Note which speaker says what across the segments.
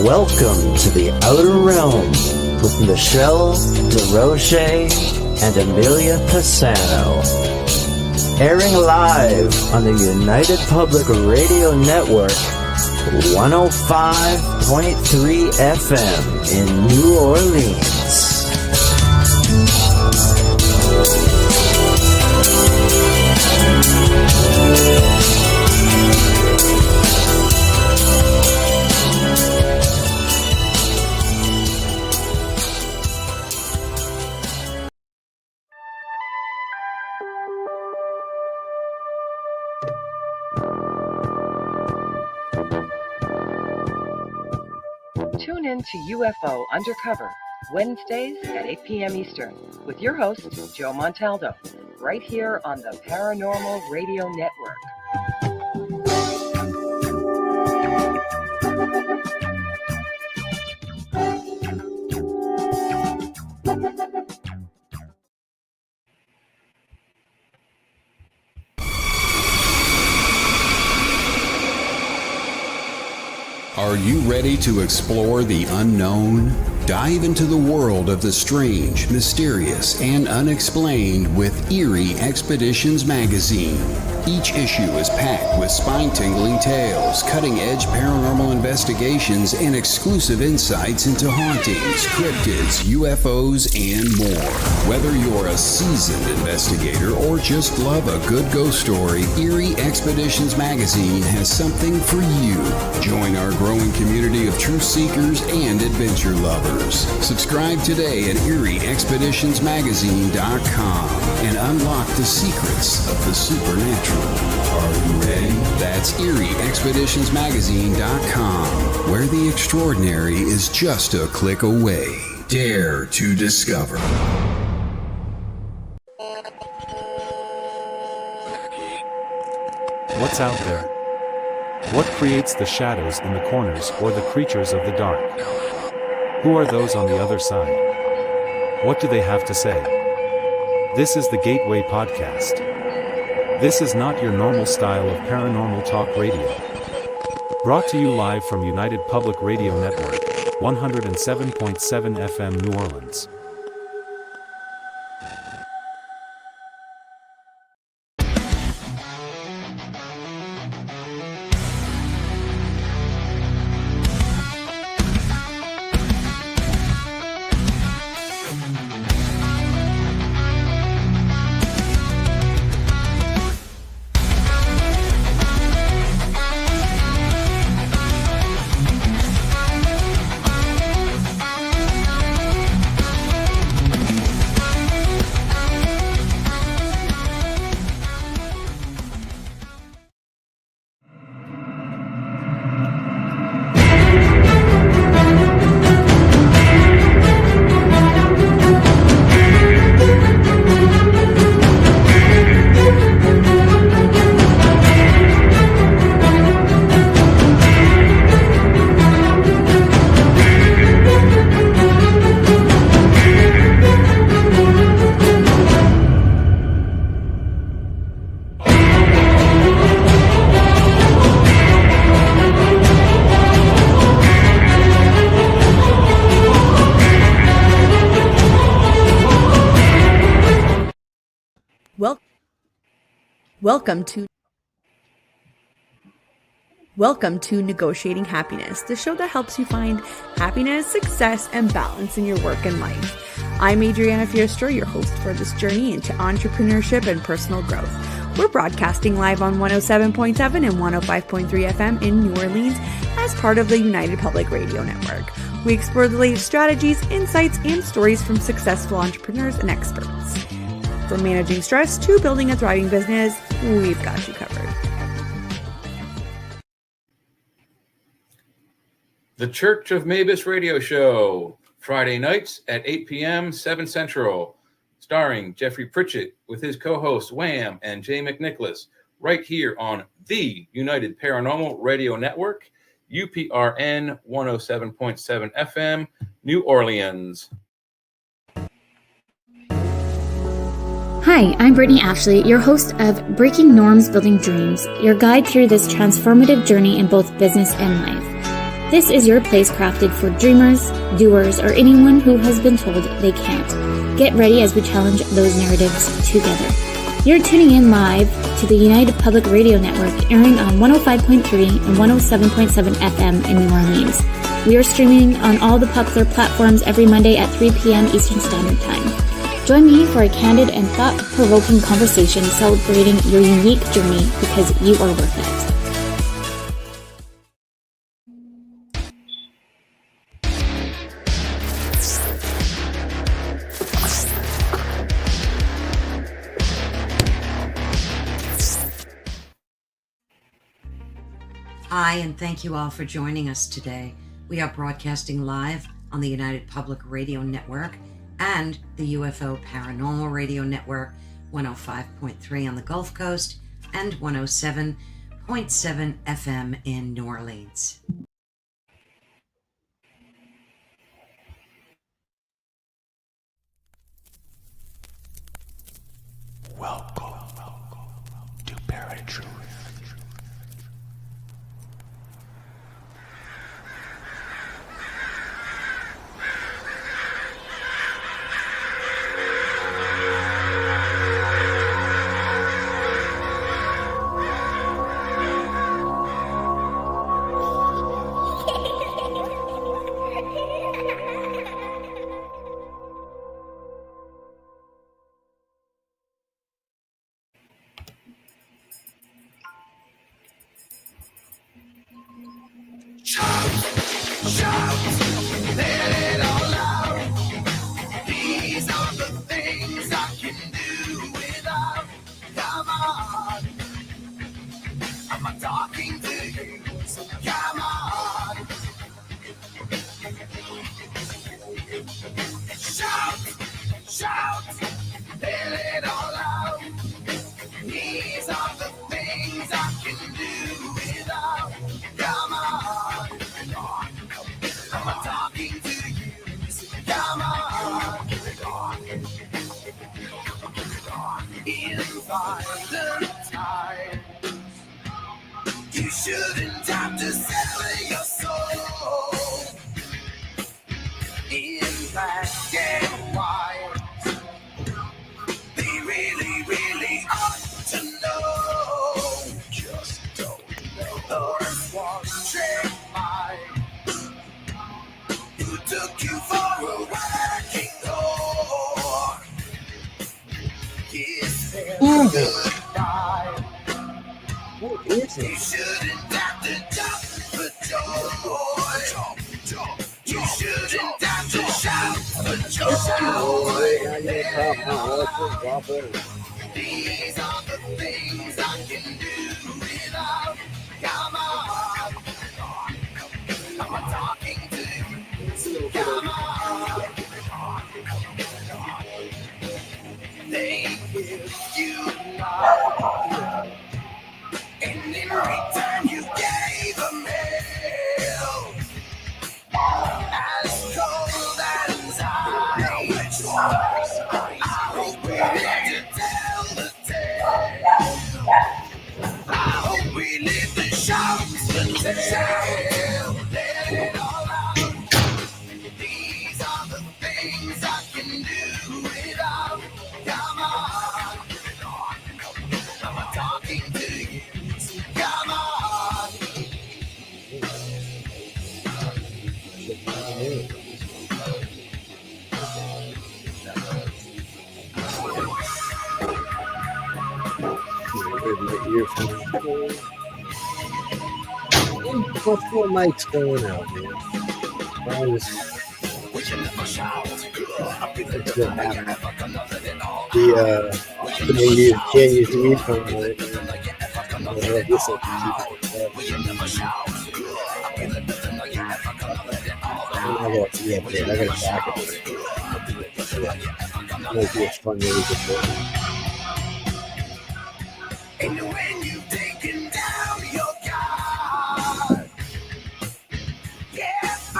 Speaker 1: Welcome to the Outer Realm with Michelle DeRoche and Amelia Pisano. Airing live on the United Public Radio Network, 105.3 FM in New Orleans.
Speaker 2: Tune in to UFO Undercover, Wednesdays at 8 p.m. Eastern, with your host, Joe Montaldo, right here on the Paranormal Radio Network.
Speaker 3: Are you ready to explore the unknown? Dive into the world of the strange, mysterious, and unexplained with Eerie Expeditions magazine. Each issue is packed with spine-tingling tales, cutting-edge paranormal investigations, and exclusive insights into hauntings, cryptids, UFOs, and more. Whether you're a seasoned investigator or just love a good ghost story, Eerie Expeditions magazine has something for you. Join our growing community of truth seekers and adventure lovers. Subscribe today at EerieExpeditionsMagazine.com and unlock the secrets of the supernatural. Are you ready? That's EerieExpeditionsMagazine.com, where the extraordinary is just a click away. Dare to discover.
Speaker 4: What's out there? What creates the shadows in the corners or the creatures of the dark? Who are those on the other side? What do they have to say? This is the Gateway Podcast. This is not your normal style of paranormal talk radio. Brought to you live from United Public Radio Network, 107.7 FM New Orleans.
Speaker 5: Welcome to Negotiating Happiness, the show that helps you find happiness, success, and balance in your work and life. I'm Adriana Fiestra, your host for this journey into entrepreneurship and personal growth. We're broadcasting live on 107.7 and 105.3 FM in New Orleans as part of the United Public Radio Network. We explore the latest strategies, insights, and stories from successful entrepreneurs and experts. From managing stress to building a thriving business, we've got you covered.
Speaker 6: The Church of Mavis Radio Show, Friday nights at 8 p.m., 7 Central, starring Jeffrey Pritchett with his co-hosts Wham and Jay McNicholas, right here on the United Paranormal Radio Network, UPRN 107.7 FM, New Orleans.
Speaker 7: Hi, I'm Brittany Ashley, your host of Breaking Norms, Building Dreams, your guide through this transformative journey in both business and life. This is your place crafted for dreamers, doers, or anyone who has been told they can't. Get ready as we challenge those narratives together. You're tuning in live to the United Public Radio Network, airing on 105.3 and 107.7 FM in New Orleans. We are streaming on all the popular platforms every Monday at 3 p.m. Eastern Standard Time. Join me for a candid and thought-provoking conversation celebrating your unique journey because you are worth it.
Speaker 8: Hi, and thank you all for joining us today. We are broadcasting live on the United Public Radio Network and the UFO Paranormal Radio Network, 105.3 on the Gulf Coast and 107.7 FM in New Orleans.
Speaker 9: Welcome to Paratruth.
Speaker 10: You shouldn't have to sell your soul in black and white. They really, really ought to know. Just don't know. Earth was tricked by who took you for a working whore. Kiss them goodbye.
Speaker 1: What is
Speaker 10: You
Speaker 1: it?
Speaker 10: shouldn't have to jump for joy. You shouldn't have to shout for joy. These are the things I can do without. Come on. I'm talking to you. Come on. They give you love. And in return you gave them hell. As cold as ice. I hope we live to tell the tale. I hope we live to shout the tale. Let it all out. These are the things I can do without. Come on. I'm talking to you. Come on.
Speaker 1: What's the mic's going out, man? It's good happening. Can't use the earphone right now. This I gotta back it. Might be a fun way to do it.
Speaker 10: And when you've taken down your guard, if I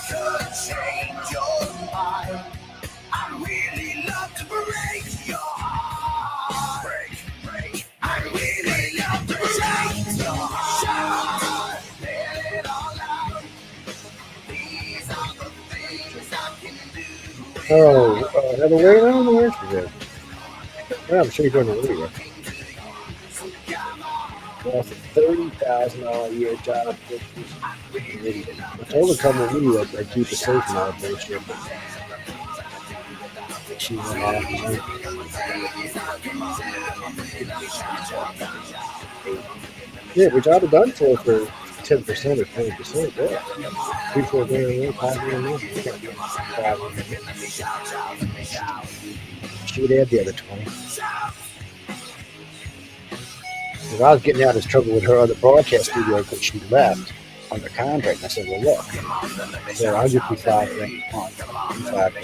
Speaker 10: could change your mind, I'd really love to break your heart. I'd really love to break your heart. Let it all out.
Speaker 11: Oh, have a wait on the where's it? Well, I'm sure you're doing the radio. Lost a $30,000 a year job. I told her to come with me. I'd keep it safe and all that bullshit. She went off. Yeah, which I'd have done for 10% or 20%. Yeah. 3-4 grand, $5 grand. She would add the other 20. Because I was getting out of trouble with her other broadcast studio because she left under contract. I said, well, look, so I'll give you $5 grand a month. $5 grand.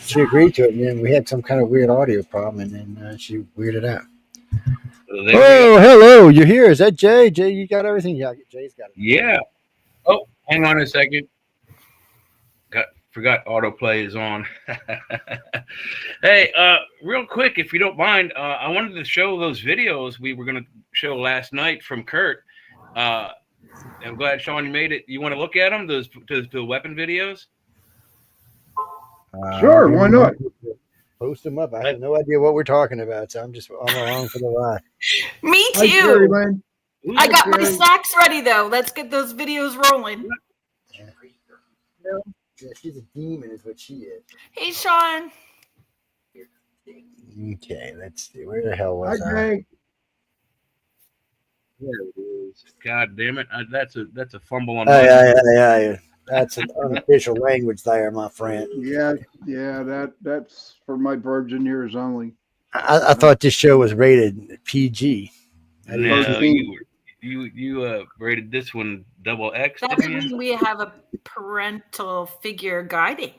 Speaker 11: She agreed to it, and then we had some kind of weird audio problem, and then she weirded out. Oh, hello, you're here. Is that Jay? Jay, you got everything? Yeah, Jay's got it.
Speaker 6: Yeah. Oh, hang on a second. Forgot autoplay is on. Hey, real quick, if you don't mind, I wanted to show those videos we were going to show last night from Kurt. I'm glad, Sean, you made it. You want to look at them, those weapon videos?
Speaker 11: Sure, why not? Post them up. I have no idea what we're talking about, so I'm along for the ride.
Speaker 12: Me too. I got my snacks ready, though. Let's get those videos rolling.
Speaker 11: Yeah, she's a demon is what she is.
Speaker 12: Hey, Sean.
Speaker 11: Okay, let's see. Where the hell was I?
Speaker 6: There it is. God damn it. That's a fumble on my
Speaker 11: Yeah. That's an unofficial language there, my friend.
Speaker 13: Yeah, that's for my virgin ears only.
Speaker 11: I thought this show was rated PG.
Speaker 6: No, you rated this one XX.
Speaker 12: That means we have a parental figure guiding.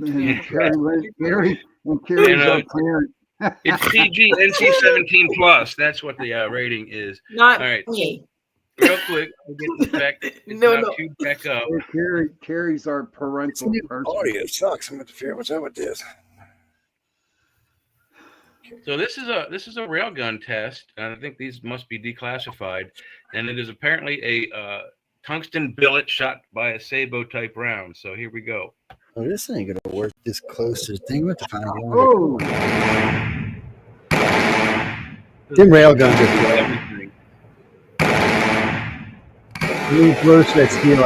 Speaker 13: Carrie's our parent.
Speaker 6: It's PG NC-17 plus. That's what the rating is.
Speaker 12: Not
Speaker 6: all right.
Speaker 12: me.
Speaker 6: Real quick, we'll get this back. Back up.
Speaker 13: Carrie's our parental person.
Speaker 11: Audio sucks. I'm going to figure out what's up with this.
Speaker 6: So this is a railgun test, and I think these must be declassified. And it is apparently a tungsten billet shot by a sabot type round. So here we go.
Speaker 11: Oh, this ain't gonna work this close to the thing. What the fuck?
Speaker 13: Oh,
Speaker 11: them railguns are everything. Really close to that steel.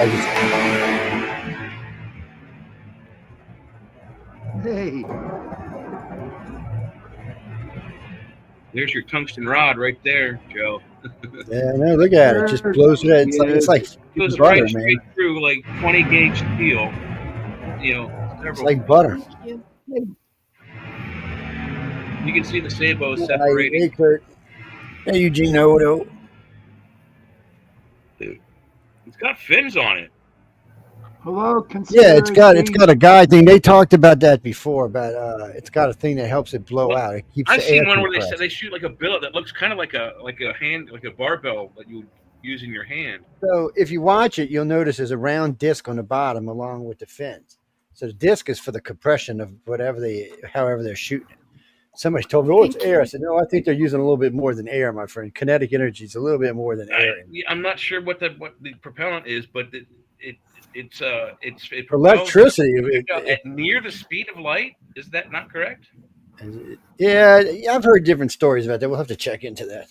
Speaker 13: Hey.
Speaker 6: There's your tungsten rod right there, Joe.
Speaker 11: Yeah, no, look at it. Just blows it. It's like
Speaker 6: goes
Speaker 11: butter,
Speaker 6: right straight through like 20 gauge steel. You know,
Speaker 11: it's like butter.
Speaker 6: You can see the sabot separating.
Speaker 11: Hey, Kurt. Hey, Eugene Odo.
Speaker 6: It's got fins on it.
Speaker 13: Hello,
Speaker 11: yeah, it's got a guide thing. They talked about that before, but it's got a thing that helps it blow out. It keeps.
Speaker 6: I've seen one where they said they shoot like a billet that looks kind of like a barbell that you would use in your hand.
Speaker 11: So if you watch it, you'll notice there's a round disc on the bottom along with the fins. So the disc is for the compression of however they're shooting it. Somebody told me, it's air. I said, no, I think they're using a little bit more than air, my friend. Kinetic energy is a little bit more than air.
Speaker 6: I'm not sure what the propellant is, but it's
Speaker 11: electricity
Speaker 6: at near the speed of light. Is that not correct?
Speaker 11: Yeah, I've heard different stories about that. We'll have to check into that.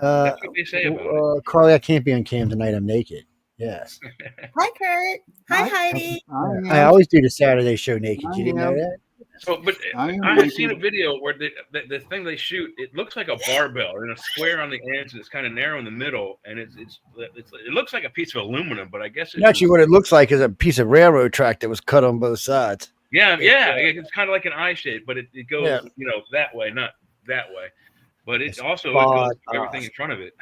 Speaker 6: That's what they say about it.
Speaker 11: Carly, I can't be on cam tonight. I'm naked. Yes.
Speaker 12: Hi, Kurt. Hi, Heidi.
Speaker 11: I always do the Saturday show naked. You didn't know that?
Speaker 6: So, but I have seen a video where the thing they shoot, it looks like a barbell and a square on the ends, and it's kind of narrow in the middle, and it looks like a piece of aluminum, but I guess
Speaker 11: actually what it looks like is a piece of railroad track that was cut on both sides.
Speaker 6: Yeah, it's kind of like an eye shape, but it goes that way, not that way. But it goes everything in front of it.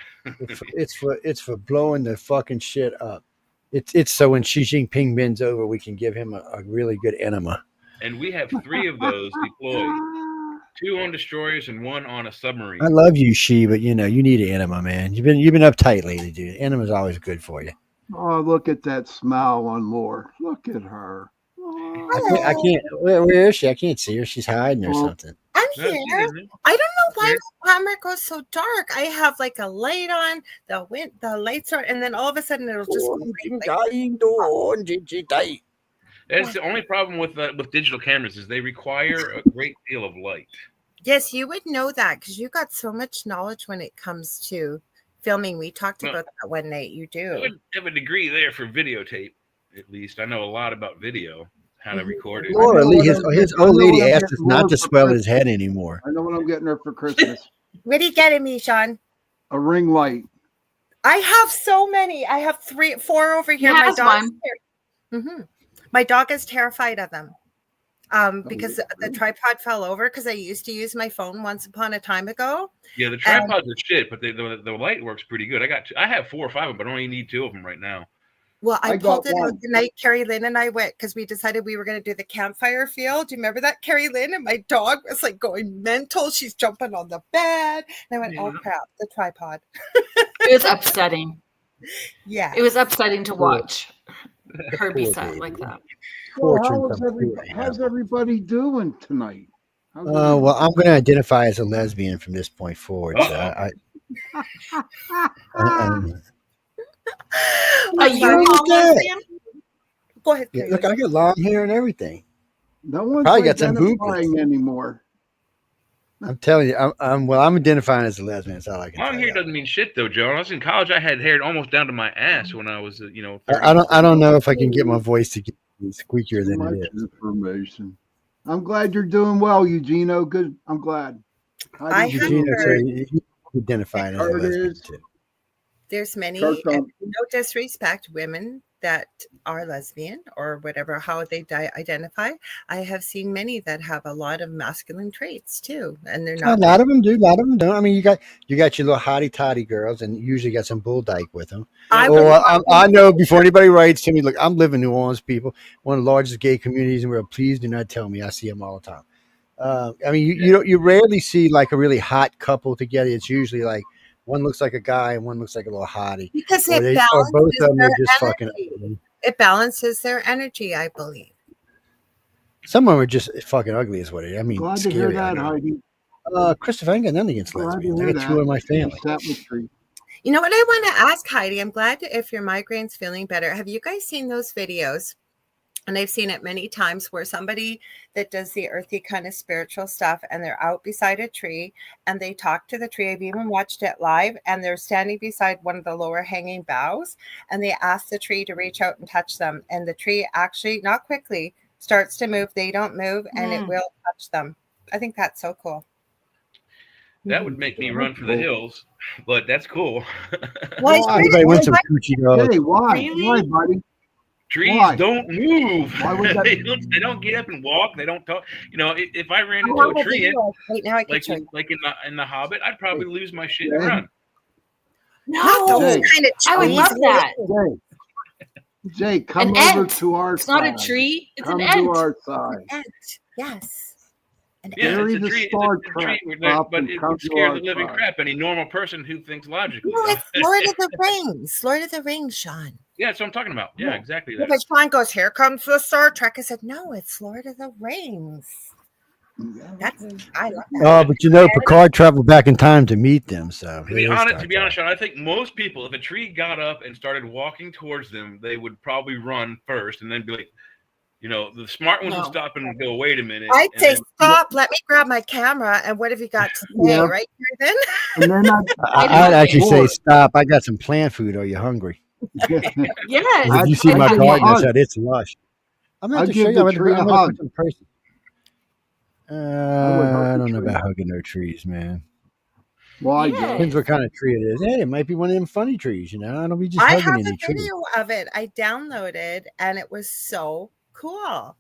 Speaker 11: it's for blowing the fucking shit up. It's so when Xi Jinping bends over, we can give him a really good enema.
Speaker 6: And we have 3 of those deployed. 2 on destroyers and 1 on a submarine.
Speaker 11: I love you, Xi, but you need an enema, man. You've been uptight lately, dude. Enema's always good for you.
Speaker 13: Oh, look at that smile on Moore. Look at her.
Speaker 11: I can't. Where is she? I can't see her. She's hiding or something.
Speaker 12: I'm here. I don't know why my camera goes so dark. I have like a light on, the lights are, and then all of a sudden it'll just go
Speaker 6: That's the only problem with digital cameras is they require a great deal of light.
Speaker 12: Yes, you would know that because you got so much knowledge when it comes to filming. We talked about that one night. You do.
Speaker 6: I would have a degree there for videotape, at least. I know a lot about video, how to record it.
Speaker 11: Laura Lee, his old lady asked us not to swell his head anymore.
Speaker 13: I know what I'm getting her for Christmas.
Speaker 12: What are you getting me, Sean?
Speaker 13: A ring light.
Speaker 12: I have so many. I have 4 over here. My dog. My dog is terrified of them. Because the tripod fell over because I used to use my phone once upon a time ago.
Speaker 6: Yeah, the tripods are shit, but the light works pretty good. I have 4 or 5 of them, but I only need 2 of them right now.
Speaker 12: Well, I pulled it out the night Carrie Lynn and I went because we decided we were going to do the campfire field. Do you remember that, Carrie Lynn? And my dog was like going mental. She's jumping on the bed. And I went, oh crap, the tripod.
Speaker 14: It was upsetting.
Speaker 12: Yeah.
Speaker 14: It was upsetting to watch her be sad like that.
Speaker 13: Well, how's everybody doing tonight?
Speaker 11: Well, I'm going to identify as a lesbian from this point forward. So
Speaker 12: Are you a lesbian? Go ahead.
Speaker 11: Yeah, look, I got long hair and everything.
Speaker 13: No one's
Speaker 11: probably got some
Speaker 13: identifying anymore.
Speaker 11: I'm telling you, I'm identifying as a lesbian. That's all I can.
Speaker 6: Long hair doesn't mean shit though, Joe. When I was in college, I had hair almost down to my ass when I was, 30.
Speaker 11: I don't know if I can get my voice to get squeakier than it is.
Speaker 13: Information. I'm glad you're doing well, Eugenio. Good. I'm glad.
Speaker 11: Eugenio, identifying as a lesbian too.
Speaker 12: There's many, no disrespect, women that are lesbian or whatever, how they identify. I have seen many that have a lot of masculine traits too, and they're not.
Speaker 11: A lot of them do. A lot of them don't. I mean, you got your little hottie toddy girls, and you usually got some bull dyke with them. I know before anybody writes to me, look, I'm living in New Orleans, people, one of the largest gay communities in the world. Please do not tell me. I see them all the time. I mean, you rarely see like a really hot couple together. It's usually like one looks like a guy and one looks like a little hottie.
Speaker 12: Because
Speaker 11: both of them are just fucking ugly.
Speaker 12: It balances their energy, I believe.
Speaker 11: Some of them are just fucking ugly, is what it is. I mean,
Speaker 13: glad
Speaker 11: scary.
Speaker 13: to hear that, Heidi.
Speaker 11: Christopher, I ain't got nothing against lesbians. I got 2 in my family.
Speaker 12: You know what I want to ask, Heidi? I'm glad if your migraine's feeling better. Have you guys seen those videos? And I've seen it many times where somebody that does the earthy kind of spiritual stuff and they're out beside a tree and they talk to the tree. I've even watched it live and they're standing beside one of the lower hanging boughs and they ask the tree to reach out and touch them. And the tree actually, not quickly, starts to move. They don't move and it will touch them. I think that's so cool.
Speaker 6: That would make me run for the hills, but that's cool.
Speaker 12: Why?
Speaker 11: Why,
Speaker 13: Why, buddy?
Speaker 6: Trees don't move. They don't get up and walk. They don't talk. If I ran into a tree, like in the Hobbit, I'd probably lose my shit and run.
Speaker 12: No, those kind of trees.
Speaker 14: I would love that.
Speaker 13: Jay, come over to our
Speaker 14: it's
Speaker 13: side.
Speaker 14: It's not a tree. It's
Speaker 13: come
Speaker 14: an ant.
Speaker 13: to our side.
Speaker 12: Yes.
Speaker 6: Yeah, it's a tree. But it would scare the living crap any normal person who thinks logically.
Speaker 12: No, it's Lord of the Rings. Lord of the Rings, Sean.
Speaker 6: Yeah, that's what I'm talking about. Yeah, exactly.
Speaker 12: But Sean goes, here comes the Star Trek. I said, no, it's Lord of the Rings. I love that.
Speaker 11: But Picard traveled back in time to meet them. So
Speaker 6: to be honest, Sean, I think most people, if a tree got up and started walking towards them, they would probably run first and then be like, the smart ones would stop and go, wait a minute.
Speaker 12: I'd say, stop, let me grab my camera. And what have you got to say, right here then?
Speaker 13: And then
Speaker 11: I'd actually say, stop. I got some plant food. Are you hungry?
Speaker 14: Yes.
Speaker 11: If you see my garden, it's lush. I'm going to show you. I'm going to put some person. I don't know about hugging no trees, man.
Speaker 13: Why?
Speaker 11: Depends what kind of tree it is. Hey, it might be one of them funny trees, I don't be just hugging any tree.
Speaker 12: I have a video of it. I downloaded, and it was so cool.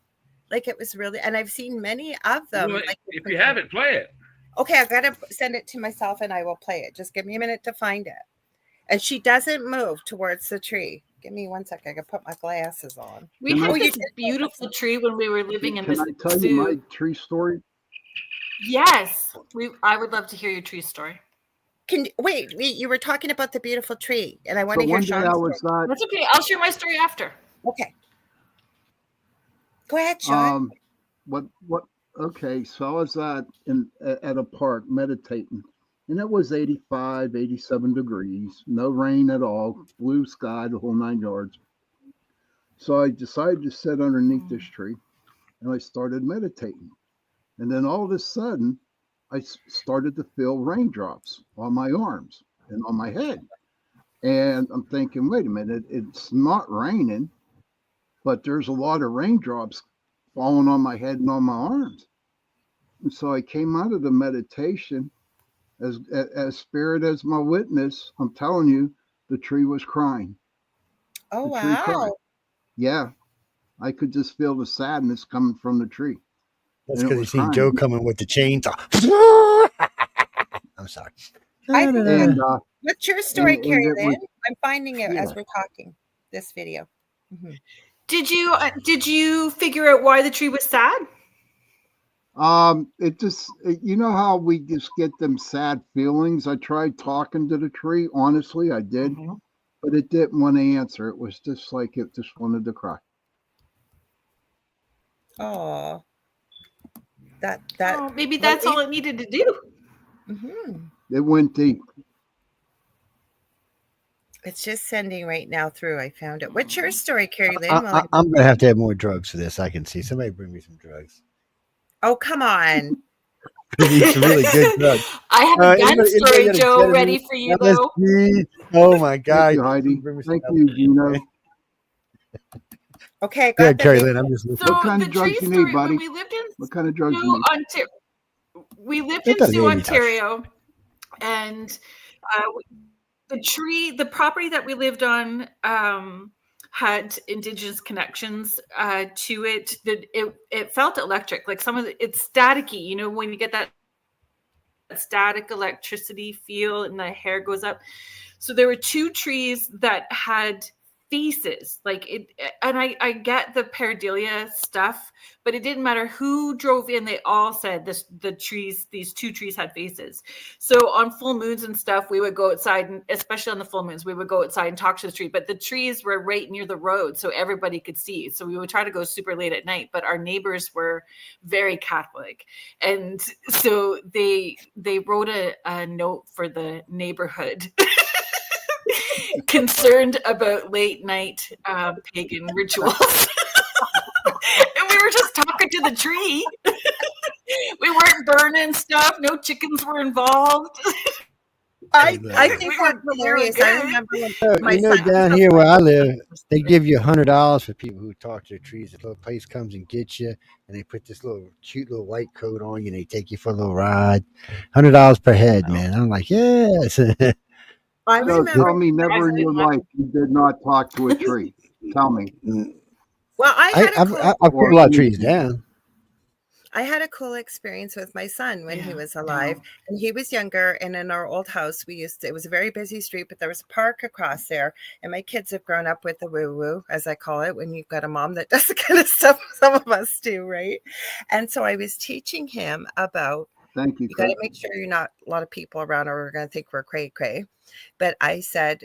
Speaker 12: Like, it was really, and I've seen many of them.
Speaker 6: Well, if you have it, play it.
Speaker 12: Okay, I've got to send it to myself, and I will play it. Just give me a minute to find it. And she doesn't move towards the tree. Give me 1 second. I can put my glasses on.
Speaker 14: We had this beautiful tree when we were living in this zoo.
Speaker 13: Can I tell you my tree story?
Speaker 14: Yes. I would love to hear your tree story.
Speaker 12: Wait, you were talking about the beautiful tree, and I want to hear Sean's story.
Speaker 14: That's okay. I'll share my story after.
Speaker 12: Okay. Go ahead, Sean.
Speaker 13: Okay, so I was at a park meditating, and it was 85, 87 degrees, no rain at all, blue sky, the whole 9 yards. So I decided to sit underneath this tree, and I started meditating. And then all of a sudden, started to feel raindrops on my arms and on my head. And I'm thinking, wait a minute, it's not raining, but there's a lot of raindrops falling on my head and on my arms. And so I came out of the meditation as spirit as my witness. I'm telling you, the tree was crying.
Speaker 12: Oh,
Speaker 13: The tree cried.
Speaker 12: wow.
Speaker 13: Yeah, I could just feel the sadness coming from the tree.
Speaker 11: That's
Speaker 13: And it
Speaker 11: because you
Speaker 13: was
Speaker 11: seen Joe
Speaker 13: crying.
Speaker 11: coming with the chainsaw. I'm sorry.
Speaker 12: I think
Speaker 13: And
Speaker 12: what's your story,
Speaker 13: and
Speaker 12: Carrie
Speaker 13: it
Speaker 12: Lynn?
Speaker 13: was
Speaker 12: I'm finding it
Speaker 13: yeah.
Speaker 12: as we're talking. This video. Mhm.
Speaker 14: Did you figure out why the tree was sad?
Speaker 13: It just you know how we just get them sad feelings. I tried talking to the tree. Honestly, I did, but it didn't want to answer. It was just like it just wanted to cry.
Speaker 12: Oh,
Speaker 14: Oh, maybe that's all it needed to do.
Speaker 12: Mhm.
Speaker 13: It went deep.
Speaker 12: It's just sending right now through. I found it. What's your story, Carrie Lynn?
Speaker 11: I'm going to have more drugs for this. I can see. Somebody bring me some drugs.
Speaker 12: Oh, come on.
Speaker 11: We need some really good drugs.
Speaker 14: I have a gun story,
Speaker 11: got a
Speaker 14: Joe,
Speaker 11: ketamine,
Speaker 14: ready for you,
Speaker 11: LSD? Oh my
Speaker 13: Thank
Speaker 11: God!
Speaker 13: you, Heidi.
Speaker 11: Bring me some
Speaker 13: Thank you, Gino.
Speaker 12: Okay,
Speaker 11: Go ahead,
Speaker 12: got
Speaker 11: Carrie
Speaker 12: the
Speaker 11: Lynn. I'm just listening.
Speaker 14: So
Speaker 13: What kind
Speaker 14: the
Speaker 13: of
Speaker 14: tree
Speaker 13: drugs you need,
Speaker 14: story,
Speaker 13: buddy?
Speaker 14: when we lived in
Speaker 13: What kind of drugs you
Speaker 14: Sioux,
Speaker 13: need?
Speaker 14: Ontario, we lived
Speaker 11: Get
Speaker 14: in
Speaker 11: that
Speaker 14: Sioux,
Speaker 11: in your house.
Speaker 14: Ontario, and the property that we lived on had Indigenous connections to it. That it felt electric, like it's staticky. You know, when you get that static electricity feel and the hair goes up. So there were two trees that had faces, like it, and I get the pareidolia stuff, but it didn't matter who drove in, they all said these two trees had faces. So on full moons and stuff, we would go outside, and especially on the full moons, we would go outside and talk to the tree, but the trees were right near the road, so everybody could see. So we would try to go super late at night, but our neighbors were very Catholic, and so they wrote a note for the neighborhood concerned about late night pagan rituals. And we were just talking to the tree. We weren't burning stuff. No chickens were involved.
Speaker 12: I think that's hilarious. I remember when my son
Speaker 11: down here where I live, they give you $100 for people who talk to the trees. The little place comes and gets you, and they put this little cute little white coat on you, and they take you for a little ride. $100 per head, man. I'm like, yes.
Speaker 12: I
Speaker 13: So
Speaker 12: remember.
Speaker 13: tell me, never in your life you did not talk to a tree. Tell me.
Speaker 12: Well,
Speaker 11: I've put a lot of trees down.
Speaker 12: I had a cool experience with my son when he was alive, and he was younger. And in our old house, it was a very busy street, but there was a park across there. And my kids have grown up with the woo-woo, as I call it, when you've got a mom that does the kind of stuff some of us do, right? And so I was teaching him about,
Speaker 13: Thank you,
Speaker 12: you got to make sure you're not a lot of people around or we're going to think we're cray-cray. But I said,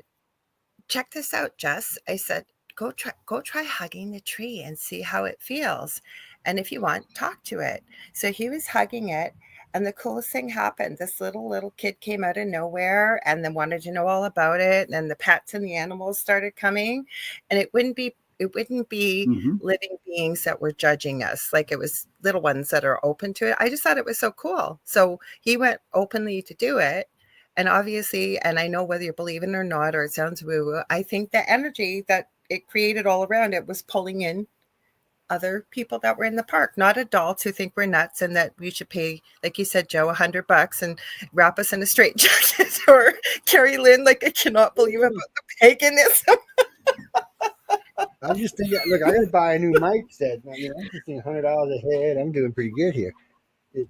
Speaker 12: check this out, Jess. I said, go try hugging the tree and see how it feels. And if you want, talk to it. So he was hugging it. And the coolest thing happened. This little kid came out of nowhere and then wanted to know all about it. And the pets and the animals started coming. And it wouldn't be living beings that were judging us. Like it was little ones that are open to it. I just thought it was so cool. So he went openly to do it. And obviously, and I know whether you believe in it or not, or it sounds woo-woo, I think the energy that it created all around it was pulling in other people that were in the park, not adults who think we're nuts and that we should pay, like you said, Joe, $100 and wrap us in a straitjacket. Or Carrie Lynn, like, I cannot believe about the paganism.
Speaker 11: I'm just thinking, look, I got to buy a new mic set. I mean, I'm just thinking $100 a head. I'm doing pretty good here.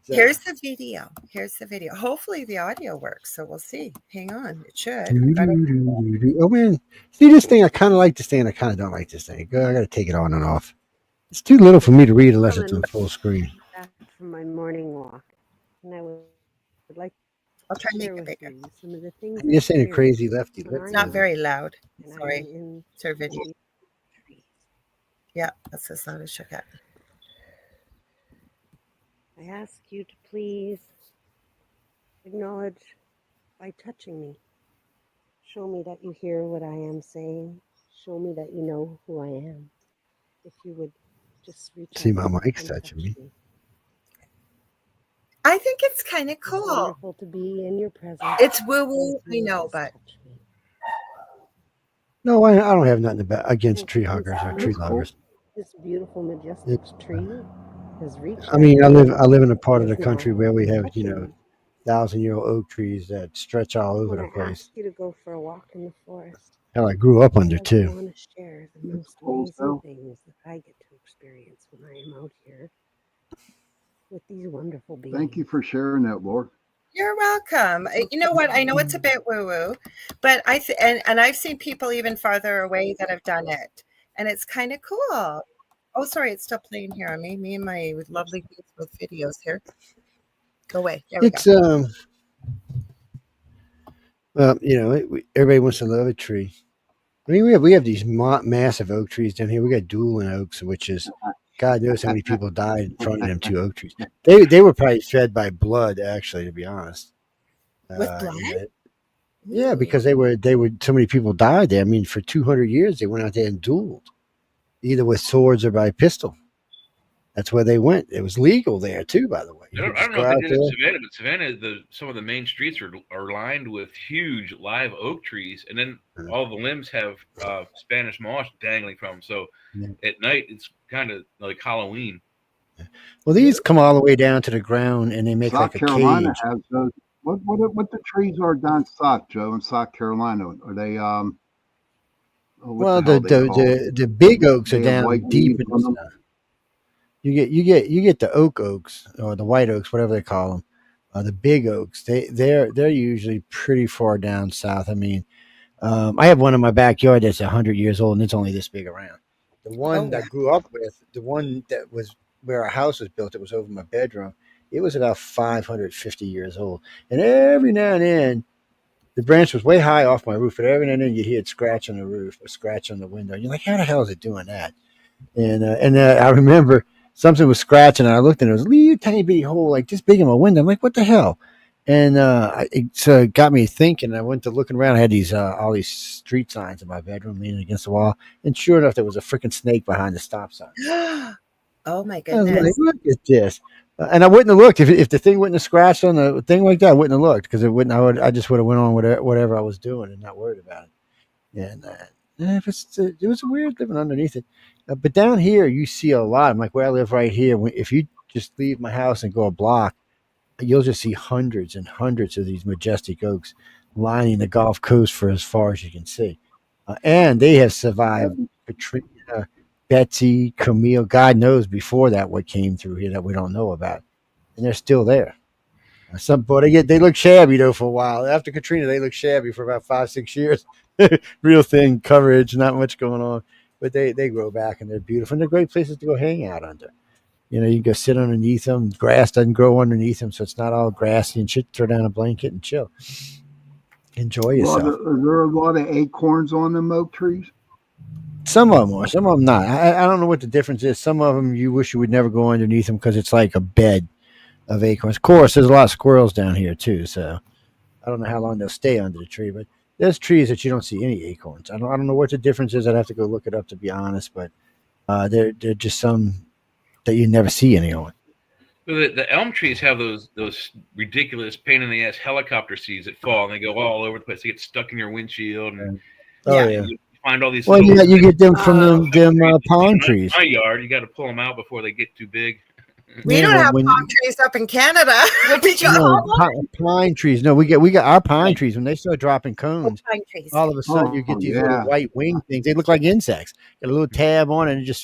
Speaker 12: Here's the video. Hopefully the audio works. So we'll see. Hang on. It should.
Speaker 11: Oh, man. See, this thing, I kind of like this thing. I kind of don't like this thing. I got to take it on and off. It's too little for me to read unless it's on full screen.
Speaker 15: Back from my morning walk, and I would like
Speaker 12: I'll try to
Speaker 15: share
Speaker 12: make it
Speaker 15: with
Speaker 12: bigger.
Speaker 15: you some of the things.
Speaker 11: You're saying a crazy lefty.
Speaker 12: It's not very loud. Sorry. It's her video. Yeah, that's as loud as she'll get.
Speaker 15: I ask you to please acknowledge by touching me. Show me that you hear what I am saying. Show me that you know who I am. If you would just reach
Speaker 11: See,
Speaker 15: out
Speaker 11: my mic's
Speaker 15: and
Speaker 11: touching
Speaker 15: touch
Speaker 11: me.
Speaker 15: me.
Speaker 12: I think it's kind of
Speaker 15: It's
Speaker 12: cool.
Speaker 15: wonderful to be in your presence.
Speaker 12: It's woo woo, I
Speaker 15: You
Speaker 12: know,
Speaker 15: just
Speaker 12: but
Speaker 15: touch me.
Speaker 11: No, I don't have nothing against
Speaker 15: Thank
Speaker 11: tree
Speaker 15: you.
Speaker 11: huggers or
Speaker 15: This
Speaker 11: tree
Speaker 13: That's cool.
Speaker 11: loggers.
Speaker 15: this beautiful, majestic
Speaker 11: It's,
Speaker 15: tree has reached
Speaker 11: I
Speaker 15: out
Speaker 11: mean,
Speaker 15: to me
Speaker 11: I live in a part
Speaker 15: and
Speaker 11: of the
Speaker 15: is now
Speaker 11: country where we have,
Speaker 15: touching me.
Speaker 11: 1,000-year-old oak trees that stretch all over
Speaker 15: When
Speaker 11: the
Speaker 15: I
Speaker 11: place.
Speaker 15: ask you to go for a walk in the forest,
Speaker 11: Hell, I grew up under
Speaker 15: because I
Speaker 11: too.
Speaker 15: want to share the
Speaker 13: That's
Speaker 15: most
Speaker 13: cool,
Speaker 15: amazing
Speaker 13: so.
Speaker 15: things that I get to experience when I am out here with these wonderful beings.
Speaker 13: Thank you for sharing that, Laura.
Speaker 12: you're welcome. You know what? I know it's a bit woo woo, but and I've seen people even farther away that have done it, and it's kind of cool. Oh, sorry, it's still playing here on me. Me and my lovely Facebook videos here. Go away. There we go.
Speaker 11: It's well, everybody wants to love a tree. I mean, we have these massive oak trees down here. We got dueling oaks, which is God knows how many people died in front of them two oak trees. They were probably fed by blood, actually, to be honest.
Speaker 12: With blood?
Speaker 11: Yeah, because they were so many people died there. I mean, for 200 years they went out there and dueled, either with swords or by pistol. That's where they went. It was legal there too, by the way. You could
Speaker 6: I
Speaker 11: just
Speaker 6: don't know
Speaker 11: go
Speaker 6: if
Speaker 11: out
Speaker 6: they did it in
Speaker 11: there.
Speaker 6: Savannah, but Savannah, some of the main streets are lined with huge live oak trees, and then all the limbs have Spanish moss dangling from them. So at night, it's kind of like Halloween.
Speaker 11: Well, these come all the way down to the ground, and they make
Speaker 13: South
Speaker 11: like a
Speaker 13: Carolina
Speaker 11: cage.
Speaker 13: has those. What the trees are down south, Joe, in South Carolina? Are they oh, what
Speaker 11: Well,
Speaker 13: the hell they called?
Speaker 11: the big oaks are
Speaker 13: They have white
Speaker 11: down deep
Speaker 13: leaves
Speaker 11: in
Speaker 13: on
Speaker 11: the
Speaker 13: them.
Speaker 11: south. You get the oaks or the white oaks, whatever they call them. The big oaks, they're usually pretty far down south. I mean, I have one in my backyard that's 100 years old, and it's only this big around. The one that I grew up with, the one that was where our house was built, it was over my bedroom. It was about 550 years old, and every now and then the branch was way high off my roof, but every now and then you hear it scratch on the roof or scratch on the window. You're like, how the hell is it doing that? And I remember something was scratching, and I looked, and it was a little tiny bitty hole, like this big in my window. I'm like, what the hell? And it got me thinking. I went to looking around. I had these all these street signs in my bedroom, leaning against the wall, and sure enough, there was a freaking snake behind the stop sign.
Speaker 12: Oh my
Speaker 11: I was like,
Speaker 12: goodness.
Speaker 11: look at this. And I wouldn't have looked if the thing wouldn't have scratched on the thing like that. I wouldn't have looked because it wouldn't. I just would have went on with whatever I was doing and not worried about it. And it was weird living underneath it. But down here, you see a lot. Like where I live right here. If you just leave my house and go a block, you'll just see hundreds and hundreds of these majestic oaks lining the Gulf Coast for as far as you can see. And they have survived Katrina, Betsy, Camille, God knows before that what came through here that we don't know about. And they're still there. But they look shabby though for a while. After Katrina, they look shabby for about 5-6 years. Real thin coverage, not much going on. But they grow back and they're beautiful. And they're great places to go hang out under. You can go sit underneath them. Grass doesn't grow underneath them, so it's not all grassy and shit. Throw down a blanket and chill. Enjoy yourself.
Speaker 13: Are there a lot of acorns on them oak trees?
Speaker 11: Some of them are, some of them not. I don't know what the difference is. Some of them you wish you would never go underneath them because it's like a bed of acorns. Of course, there's a lot of squirrels down here too, so I don't know how long they'll stay under the tree. But there's trees that you don't see any acorns. I don't know what the difference is. I'd have to go look it up to be honest. But they're just some that you never see any on.
Speaker 6: The elm trees have those ridiculous pain in the ass helicopter seeds that fall and they go all over the place. They get stuck in your windshield, and you find all these.
Speaker 11: Well, you get them from them pine trees.
Speaker 6: In my yard, you got to pull them out before they get too big.
Speaker 12: We don't have palm trees up in Canada.
Speaker 11: Pine trees. No, we got our pine trees. When they start dropping cones,
Speaker 12: pine trees.
Speaker 11: All of a sudden you get these little white wing things. They look like insects. Got a little tab on it and just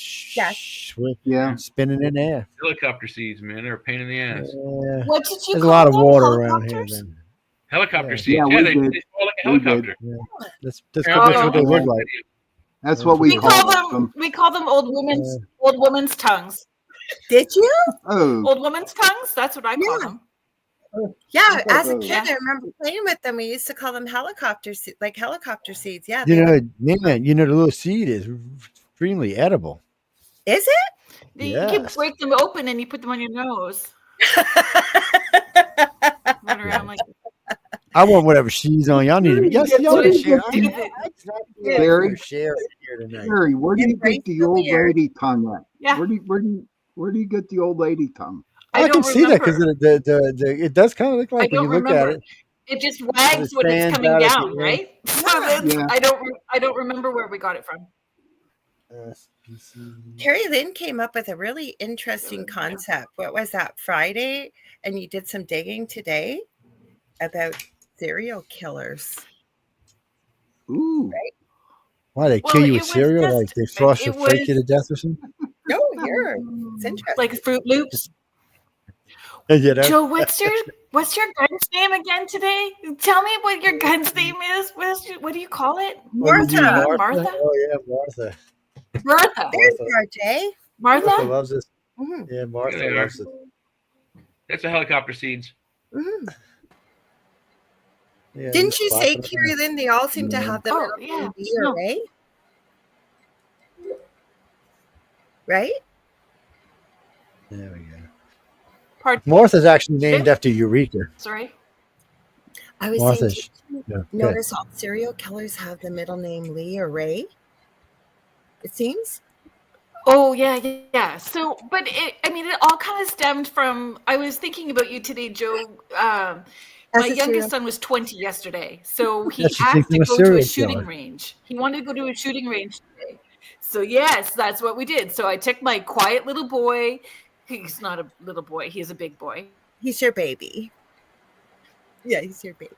Speaker 11: spinning in air.
Speaker 6: Helicopter seeds, man, they're a pain in the ass.
Speaker 14: What did you
Speaker 11: There's
Speaker 14: call
Speaker 11: a lot of
Speaker 14: them?
Speaker 11: water around here. Then.
Speaker 6: Helicopter seeds. Yeah, they fall like a helicopter.
Speaker 11: Yeah. That's what they look like.
Speaker 13: That's what we
Speaker 14: call them. We call them old women's tongues.
Speaker 12: Did you?
Speaker 13: Oh,
Speaker 14: old women's tongues. That's what I call them.
Speaker 12: Yeah, as a kid, I remember playing with them. We used to call them helicopter seeds. Yeah,
Speaker 11: the little seed is extremely edible.
Speaker 12: Is it?
Speaker 14: You can break them open and you put them on your nose. Run around like
Speaker 11: I want whatever she's on. Y'all need to. Yes, y'all need to share.
Speaker 13: Gary,
Speaker 11: Share here tonight.
Speaker 13: Gary, where do you get the old lady tongue at?
Speaker 14: Yeah.
Speaker 13: Where do you get the old lady tongue?
Speaker 11: I can see that because it does kind of look like when you look at it.
Speaker 14: It just wags when it's
Speaker 11: stands
Speaker 14: coming
Speaker 11: out at the
Speaker 14: down,
Speaker 11: end.
Speaker 14: right? So
Speaker 13: Yeah.
Speaker 14: I don't remember where we got it from.
Speaker 12: Carrie Lynn came up with a really interesting concept. What was that, Friday? And you did some digging today about serial killers.
Speaker 13: Ooh.
Speaker 12: Right?
Speaker 11: Why they kill you with cereal? Like they freak you to death or something?
Speaker 12: No, it's interesting.
Speaker 14: Like Fruit Loops.
Speaker 11: You know?
Speaker 14: Joe, what's your gun's name again today? Tell me what your gun's name is. What do you call it?
Speaker 12: Martha.
Speaker 14: Martha?
Speaker 11: Oh yeah, Martha.
Speaker 14: Martha.
Speaker 12: There's RJ.
Speaker 14: Martha
Speaker 11: loves this.
Speaker 12: Mm-hmm.
Speaker 11: Yeah, Martha
Speaker 6: There they
Speaker 11: loves
Speaker 6: are.
Speaker 11: it.
Speaker 6: That's the helicopter seeds.
Speaker 12: Mm-hmm.
Speaker 11: Yeah,
Speaker 12: Didn't
Speaker 11: just
Speaker 12: you say,
Speaker 11: clapping
Speaker 12: Carrie Lynn, they all seem to have the
Speaker 14: yeah.
Speaker 12: right? Right?
Speaker 11: There we go.
Speaker 14: Pardon?
Speaker 11: Martha's actually named after Eureka.
Speaker 14: Sorry.
Speaker 12: I was
Speaker 11: Martha.
Speaker 12: saying, did you
Speaker 11: Yeah,
Speaker 12: notice all serial killers have the middle name Lee or Ray? It seems.
Speaker 14: Oh yeah. So, but it all kind of stemmed from. I was thinking about you today, Joe. My youngest son was 20 yesterday, so he asked to go to a shooting range. He wanted to go to a shooting range today. So yes, that's what we did. So I took my quiet little boy. He's not a little boy. He's a big boy.
Speaker 12: He's your baby. Yeah, he's your baby.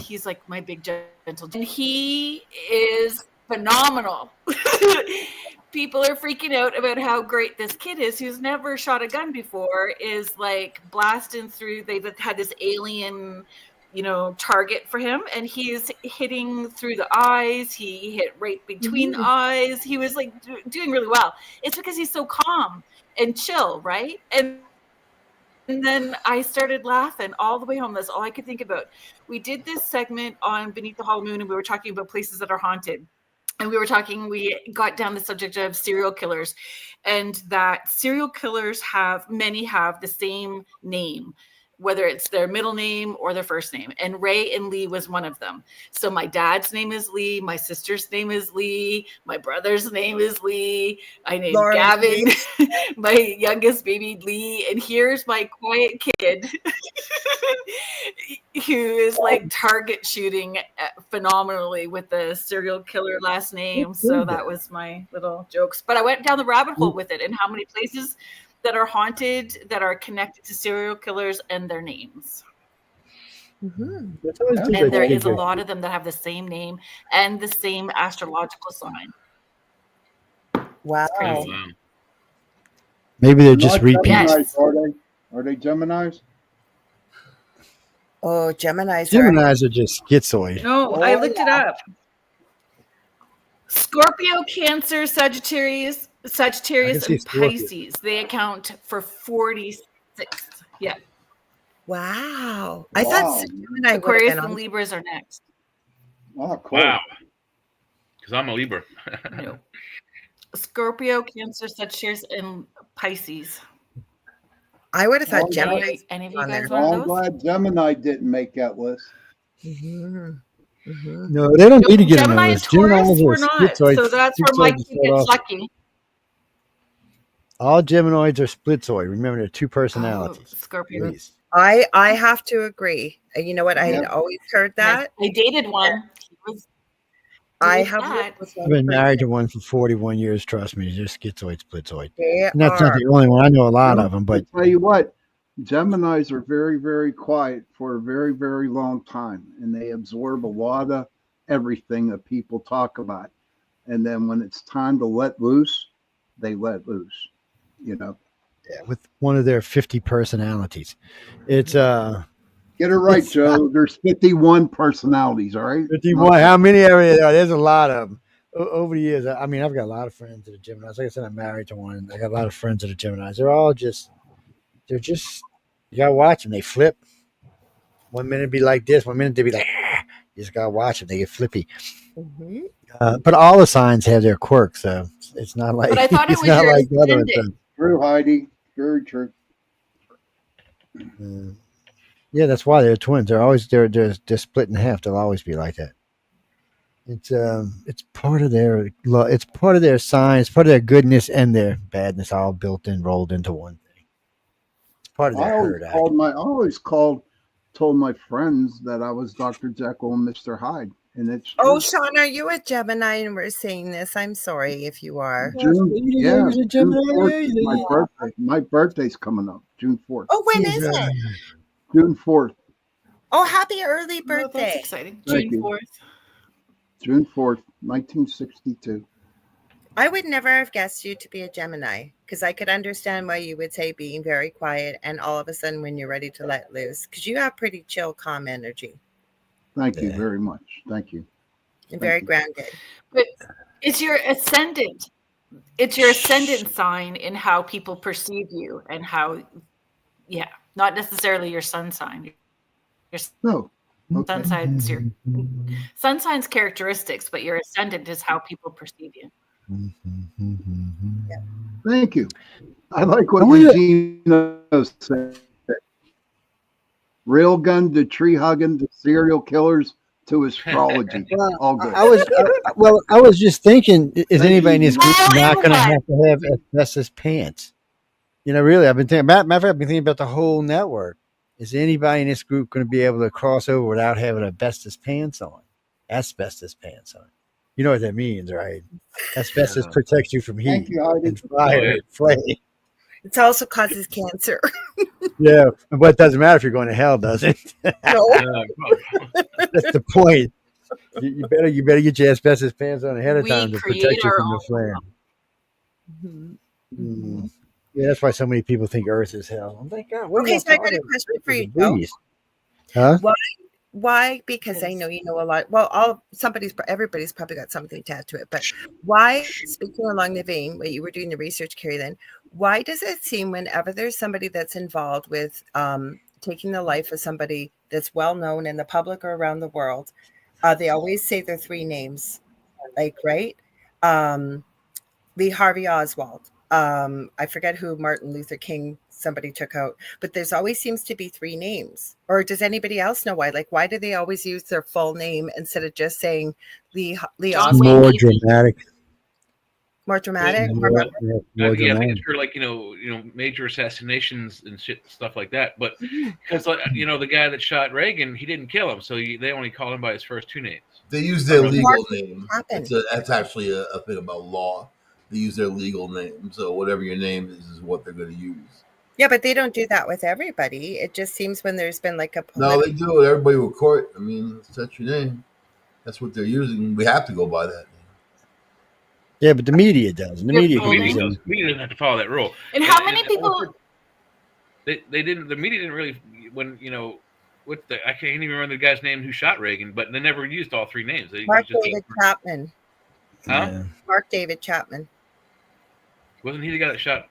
Speaker 14: He's like my big gentle, and he is phenomenal. People are freaking out about how great this kid is, who's never shot a gun before, is like blasting through. They've had this alien, target for him, and he's hitting through the eyes. He hit right between the eyes. He was like doing really well. It's because he's so calm and chill, right? And then I started laughing all the way home. That's all I could think about. We did this segment on Beneath the Hollow Moon, and we were talking about places that are haunted. And we got down the subject of serial killers, and that serial killers many have the same name, whether it's their middle name or their first name. And Ray and Lee was one of them. So my dad's name is Lee. My sister's name is Lee. My brother's name is Lee. I named
Speaker 12: Lauren
Speaker 14: Gavin, my youngest baby Lee. And here's my quiet kid who is like target shooting phenomenally with the serial killer last name. So that was my little jokes. But I went down the rabbit hole with it, and how many places that are haunted that are connected to serial killers and their names.
Speaker 12: Mm-hmm.
Speaker 14: And there is a lot of them that have the same name and the same astrological sign.
Speaker 12: Wow.
Speaker 6: Oh, wow.
Speaker 11: Maybe they're just repeats.
Speaker 14: Yes.
Speaker 13: Are they Geminis?
Speaker 12: Oh, Geminis
Speaker 11: are just schizoid.
Speaker 14: No, I looked it up. Scorpio, Cancer, Sagittarius, and Pisces. They account for 46. Yeah.
Speaker 12: Wow. I thought Gemini
Speaker 14: Aquarius and Libras are next.
Speaker 13: Oh, cool.
Speaker 6: Wow. Because I'm a Libra.
Speaker 14: No. Scorpio, Cancer, Sagittarius, and Pisces.
Speaker 12: I would have thought Gemini.
Speaker 14: Any of you guys
Speaker 13: I'm glad Gemini didn't make that list.
Speaker 12: Mm-hmm. Mm-hmm.
Speaker 11: No, they don't need to get on
Speaker 14: Gemini
Speaker 11: the
Speaker 14: and
Speaker 11: list.
Speaker 14: Taurus
Speaker 11: Geminis
Speaker 14: were
Speaker 11: are
Speaker 14: not.
Speaker 11: schizoid.
Speaker 14: So that's where my kid gets lucky.
Speaker 11: All Geminoids are splitzoid. Remember, they're two personalities.
Speaker 14: Scorpio.
Speaker 11: Please.
Speaker 12: I have to agree. You know what? I had always heard that.
Speaker 14: I dated one.
Speaker 12: I have.
Speaker 11: I've been married to one for 41 years. Trust me, they're schizoid, splitzoid.
Speaker 12: They
Speaker 11: And that's not the only one. I know a lot of them, but
Speaker 13: I'll tell you what, Geminis are very, very quiet for a very, very long time, and they absorb a lot of everything that people talk about. And then when it's time to let loose, they let loose.
Speaker 11: Yeah, with one of their 50 personalities, it's
Speaker 13: Get it right, Joe. There's 51 personalities. All right.
Speaker 11: 51. How many are there? There's a lot of them. Over the years, I mean, I've got a lot of friends that are Geminis. Like I said, I'm married to one. I got a lot of friends that are Geminis. They're just, you gotta watch them. They flip. 1 minute be like this, 1 minute they be like, you just gotta watch them. They get flippy.
Speaker 12: Mm-hmm.
Speaker 11: But all the signs have their quirks, so it's not like.
Speaker 14: But I thought it
Speaker 11: it's
Speaker 14: was
Speaker 11: not
Speaker 14: your
Speaker 11: like the other
Speaker 14: ascendant.
Speaker 11: ones.
Speaker 13: True, Heidi. Very true.
Speaker 11: Yeah, that's why they're twins. They're split in half. They'll always be like that. It's part of their it's part of their science, part of their goodness and their badness, all built in, rolled into one thing. It's part of their herd.
Speaker 13: Told my friends that I was Dr. Jekyll and Mr. Hyde, and it's
Speaker 12: Oh,
Speaker 13: true.
Speaker 12: Sean, are you a Gemini and we're saying this? I'm sorry if you are.
Speaker 13: June 4th is my birthday. My birthday's coming up, June 4th.
Speaker 12: Oh, when is it?
Speaker 13: June 4th.
Speaker 12: Oh, happy early birthday.
Speaker 14: Oh, that's exciting.
Speaker 13: Thank
Speaker 14: June
Speaker 13: you.
Speaker 14: 4th.
Speaker 13: June 4th, 1962.
Speaker 12: I would never have guessed you to be a Gemini because I could understand why you would say being very quiet and all of a sudden when you're ready to let loose because you have pretty chill, calm energy.
Speaker 13: Thank you very much. Thank you.
Speaker 12: And very grounded.
Speaker 14: But it's your ascendant. It's your ascendant sign in how people perceive you and how, not necessarily your sun sign. Your sun sign's your sun sign's characteristics, but your ascendant is how people perceive you.
Speaker 13: Thank you. I like what Regina said. Railgun to tree hugging to serial killers to astrology. All good.
Speaker 11: I was just thinking, is anybody in this group not going to have asbestos pants? Really, I've been thinking. Matter of fact, I've been thinking about the whole network. Is anybody in this group going to be able to cross over without having asbestos pants on? Asbestos pants on. You know what that means, right? Asbestos protects you from heat and fire and flame.
Speaker 12: It also causes cancer.
Speaker 11: Yeah, but it doesn't matter if you're going to hell, does it?
Speaker 12: No.
Speaker 11: That's the point. You better get your asbestos pants on ahead of time to protect you from the flame. Mm-hmm. Yeah, that's why so many people think Earth is hell. I'm like, God,
Speaker 12: Okay, so I got a question for you, Joe.
Speaker 11: Huh?
Speaker 12: Why? Because I know you know a lot. Well, everybody's probably got something attached to it. But why, speaking along the vein, what you were doing the research, Carrie, then, why does it seem whenever there's somebody that's involved with taking the life of somebody that's well known in the public or around the world, they always say their three names, like, right? Lee Harvey Oswald. I forget who Martin Luther King somebody took out, but there's always seems to be three names. Or does anybody else know why? Like, why do they always use their full name instead of just saying Lee Oswald?
Speaker 11: More dramatic.
Speaker 12: More dramatic?
Speaker 6: More I think it's for like major assassinations and stuff like that. But because the guy that shot Reagan, he didn't kill him, so they only call him by his first two names.
Speaker 16: They use their legal name. That's actually a thing about law. They use their legal name, so whatever your name is what they're going to use.
Speaker 12: Yeah, but they don't do that with everybody. It just seems when there's been like a
Speaker 16: no, they do it. Everybody will court. I mean, that's your name. That's what they're using. We have to go by that.
Speaker 11: Yeah, but the media does. And the media
Speaker 6: doesn't have to follow that rule.
Speaker 14: And how many people?
Speaker 6: They didn't. The media didn't really I can't even remember the guy's name who shot Reagan, but they never used all three names.
Speaker 12: Mark David Chapman.
Speaker 6: Huh?
Speaker 11: Yeah.
Speaker 12: Mark David Chapman.
Speaker 6: Wasn't he the guy that shot?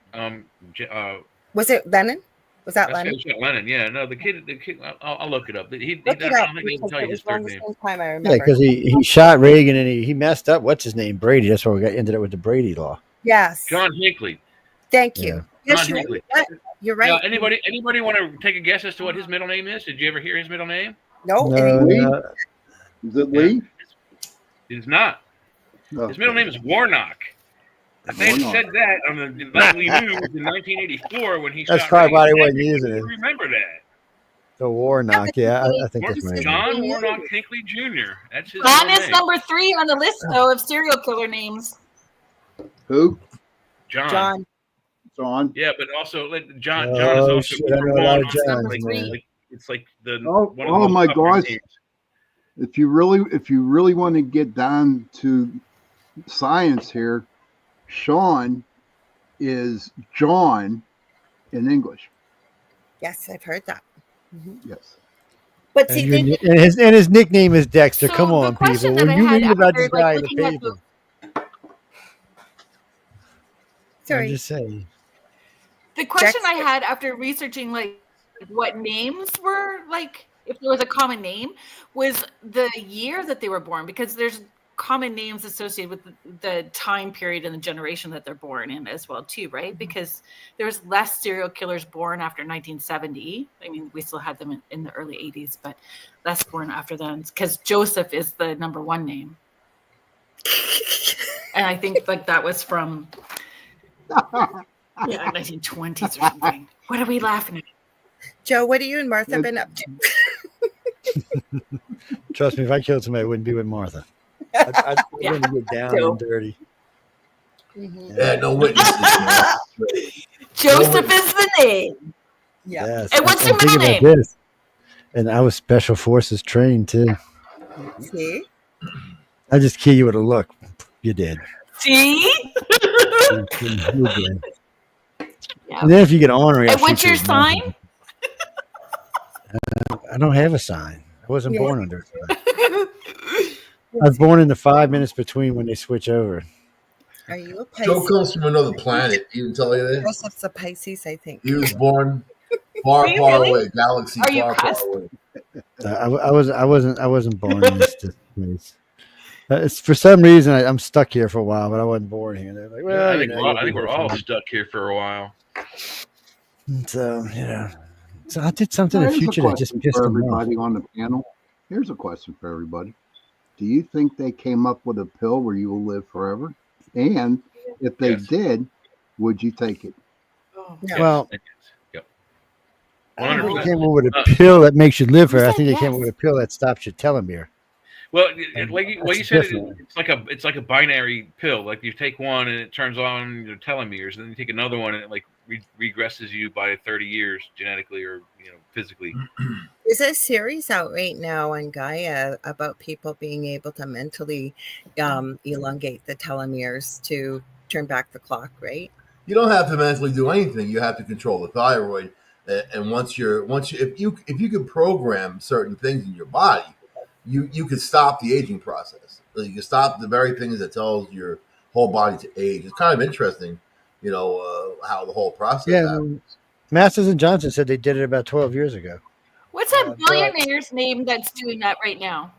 Speaker 12: Was it Lennon? Was that Lennon?
Speaker 6: Shot Lennon. Yeah. No, the kid. I'll look it up. I don't think he can tell you his third name.
Speaker 12: Yeah,
Speaker 11: because he shot Reagan and he messed up. What's his name? Brady. That's why we ended up with the Brady law.
Speaker 12: Yes.
Speaker 6: John Hinckley.
Speaker 12: Thank you.
Speaker 11: Yeah.
Speaker 12: Yes, you're right.
Speaker 6: Anybody want to take a guess as to what his middle name is? Did you ever hear his middle name?
Speaker 12: No.
Speaker 13: Is it Lee?
Speaker 6: It is not.
Speaker 13: Oh.
Speaker 6: His middle name is Warnock. I think he said that on the nightly news in 1984 when he
Speaker 11: that's
Speaker 6: shot
Speaker 11: probably why he
Speaker 6: Reagan.
Speaker 11: wasn't using it.
Speaker 6: Remember that?
Speaker 11: The Warnock, yeah, I think that's right.
Speaker 6: John Warnock Hinckley Jr. That's his
Speaker 14: John
Speaker 6: middle
Speaker 14: is
Speaker 6: name.
Speaker 14: number 3 on the list, though, of serial killer names.
Speaker 13: Who?
Speaker 6: John. Yeah, but also John is
Speaker 11: Oh,
Speaker 6: also
Speaker 11: shit, I know a lot of Johns,
Speaker 6: like,
Speaker 11: man.
Speaker 6: it's like the one of
Speaker 13: Oh
Speaker 6: the
Speaker 13: my
Speaker 6: most popular
Speaker 13: gosh!
Speaker 6: names.
Speaker 13: If you really want to get down to science here, Sean is John in English.
Speaker 12: Yes, I've heard that.
Speaker 13: Yes.
Speaker 12: But
Speaker 11: And,
Speaker 12: see,
Speaker 11: his nickname is Dexter.
Speaker 14: So
Speaker 11: Come
Speaker 14: the
Speaker 11: on,
Speaker 14: question
Speaker 11: people.
Speaker 14: that
Speaker 11: When
Speaker 14: I
Speaker 11: you
Speaker 14: had
Speaker 11: read about
Speaker 14: after,
Speaker 11: this guy in the
Speaker 14: looking at
Speaker 11: paper,
Speaker 12: sorry.
Speaker 11: I'm just saying.
Speaker 14: The question I
Speaker 12: Dexter.
Speaker 14: had after researching like what names were like, if there was a common name, was the year that they were born, because there's common names associated with the time period and the generation that they're born in as well too, right? Because there's less serial killers born after 1970. I mean, we still had them in the early 80s, but less born after then, because Joseph is the number one name. And I think like that was from 1920s or something. What are we laughing at?
Speaker 12: Joe, what have you and Martha been up to?
Speaker 11: Trust me, if I killed somebody, it wouldn't be with Martha. I'd
Speaker 14: Yeah.
Speaker 11: want to get down
Speaker 14: Joe.
Speaker 11: and dirty.
Speaker 16: Yeah, no witnesses.
Speaker 14: Joseph is the name.
Speaker 12: Yeah.
Speaker 11: Yes.
Speaker 14: And what's your
Speaker 11: I'm thinking
Speaker 14: middle
Speaker 11: about
Speaker 14: name?
Speaker 11: this. And I was special forces trained too.
Speaker 12: See?
Speaker 11: I just kill you with a look. You did.
Speaker 14: See?
Speaker 11: You did. And then if you get ornery,
Speaker 14: And
Speaker 11: I'll
Speaker 14: what's
Speaker 11: shoot you
Speaker 14: your
Speaker 11: with nothing.
Speaker 14: sign?
Speaker 11: I don't have a sign. I wasn't
Speaker 12: Yeah.
Speaker 11: born under a sign. I was born in the 5 minutes between when they switch over.
Speaker 12: Are you a
Speaker 16: Joe
Speaker 12: Pisces?
Speaker 16: comes from another planet. He didn't tell you that.
Speaker 12: Joseph's a Pisces, I think.
Speaker 16: He was born far,
Speaker 14: Are you
Speaker 16: far
Speaker 14: really?
Speaker 16: away. Galaxy
Speaker 14: Are you
Speaker 16: far,
Speaker 14: Pes?
Speaker 16: far away.
Speaker 11: I wasn't born in this place. It's for some reason I'm stuck here for a while, but I wasn't born here. They're like, well,
Speaker 6: I
Speaker 11: you
Speaker 6: think,
Speaker 11: know,
Speaker 6: we're,
Speaker 11: you'll
Speaker 6: I
Speaker 11: be
Speaker 6: think we're
Speaker 11: here
Speaker 6: all
Speaker 11: for-
Speaker 6: stuck here for a while.
Speaker 11: So so I did something in the
Speaker 13: Here's a
Speaker 11: future that just
Speaker 13: question
Speaker 11: pissed
Speaker 13: for
Speaker 11: them off.
Speaker 13: everybody on the panel. Here's a question for everybody. Do you think they came up with a pill where you will live forever? And if they
Speaker 6: Yes.
Speaker 13: did, would you take it?
Speaker 12: No.
Speaker 11: Well,
Speaker 6: Yep.
Speaker 11: I don't think
Speaker 6: 100%.
Speaker 11: they came up with a pill that makes you live forever. I
Speaker 14: said
Speaker 11: think they came up
Speaker 14: yes?
Speaker 11: with a pill that stops your telomere.
Speaker 6: Well, like you
Speaker 11: That's
Speaker 6: said,
Speaker 11: different.
Speaker 6: it's like a binary pill. Like you take one and it turns on your telomeres, and then you take another one and it like regresses you by 30 years genetically or physically.
Speaker 12: There's a series out right now on Gaia about people being able to mentally elongate the telomeres to turn back the clock, right?
Speaker 16: You don't have to mentally do anything. You have to control the thyroid, and once you if you can program certain things in your body, you can stop the aging process. So you can stop the very things that tells your whole body to age. It's kind of interesting, how the whole process
Speaker 11: Yeah,
Speaker 16: happens.
Speaker 11: Masters and Johnson said they did it about 12 years ago.
Speaker 14: What's that billionaire's name that's doing that right now?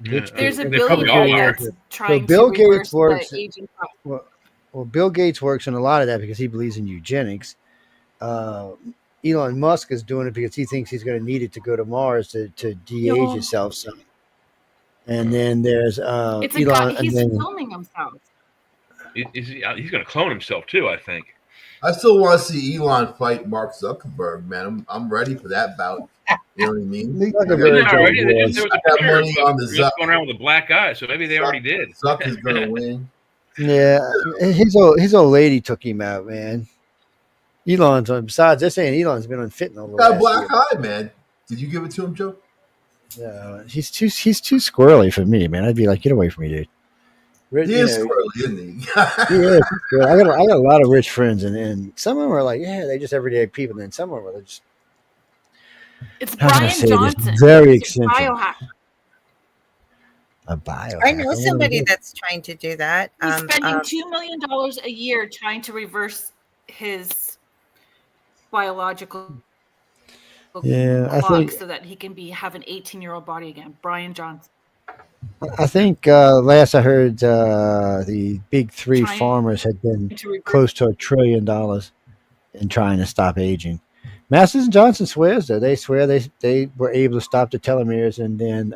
Speaker 11: Which
Speaker 14: There's a
Speaker 6: They probably all
Speaker 14: billionaire
Speaker 6: are.
Speaker 14: that's trying
Speaker 11: Bill
Speaker 14: to
Speaker 11: Gates
Speaker 14: reverse
Speaker 11: works-
Speaker 14: the aging process.
Speaker 11: Well, Bill Gates works on a lot of that because he believes in eugenics. Elon Musk is doing it because he thinks he's going to need it to go to Mars to de-age
Speaker 14: No.
Speaker 11: himself some. And then there's
Speaker 14: It's a
Speaker 11: Elon,
Speaker 14: guy.
Speaker 11: and
Speaker 14: He's
Speaker 11: then
Speaker 14: filming himself.
Speaker 6: He's going to clone himself too, I think.
Speaker 16: I still want to see Elon fight Mark Zuckerberg, man. I'm ready for that bout. You know what I mean?
Speaker 11: Zuckerberg
Speaker 6: Yeah, already.
Speaker 11: was-
Speaker 6: There was
Speaker 16: I
Speaker 6: a
Speaker 16: got
Speaker 6: picture
Speaker 16: money on the
Speaker 6: of him
Speaker 16: Zuck.
Speaker 6: going around with a black eye, so maybe they already did.
Speaker 16: Zuck is gonna win.
Speaker 11: Yeah, his old lady took him out, man. Elon's on. Besides, they're saying Elon's been on fentanyl. the
Speaker 16: Got a
Speaker 11: last
Speaker 16: black
Speaker 11: year.
Speaker 16: eye, man. Did you give it to him, Joe?
Speaker 11: No, he's too squirrely for me, man. I'd be like, get away from me, dude.
Speaker 16: He is squirrely, isn't he?
Speaker 11: He is. He's good. I got a lot of rich friends, and some of them are like, yeah, they're just everyday people, and then some of them are just.
Speaker 14: It's
Speaker 11: How can I
Speaker 14: Brian
Speaker 11: say this?
Speaker 14: Johnson.
Speaker 11: Very
Speaker 14: He's a
Speaker 11: eccentric.
Speaker 14: biohacker.
Speaker 11: A bio.
Speaker 12: I know somebody that's trying to do that.
Speaker 14: He's spending $2 million a year trying to reverse his biological
Speaker 11: Yeah, I
Speaker 14: clock
Speaker 11: think
Speaker 14: so that he can have an 18-year-old body again. Brian Johnson.
Speaker 11: last I heard the big three
Speaker 14: Trying
Speaker 11: farmers had been
Speaker 14: to reverse-
Speaker 11: close to $1 trillion in trying to stop aging. Masters and Johnson swears though they swear they were able to stop the telomeres, and then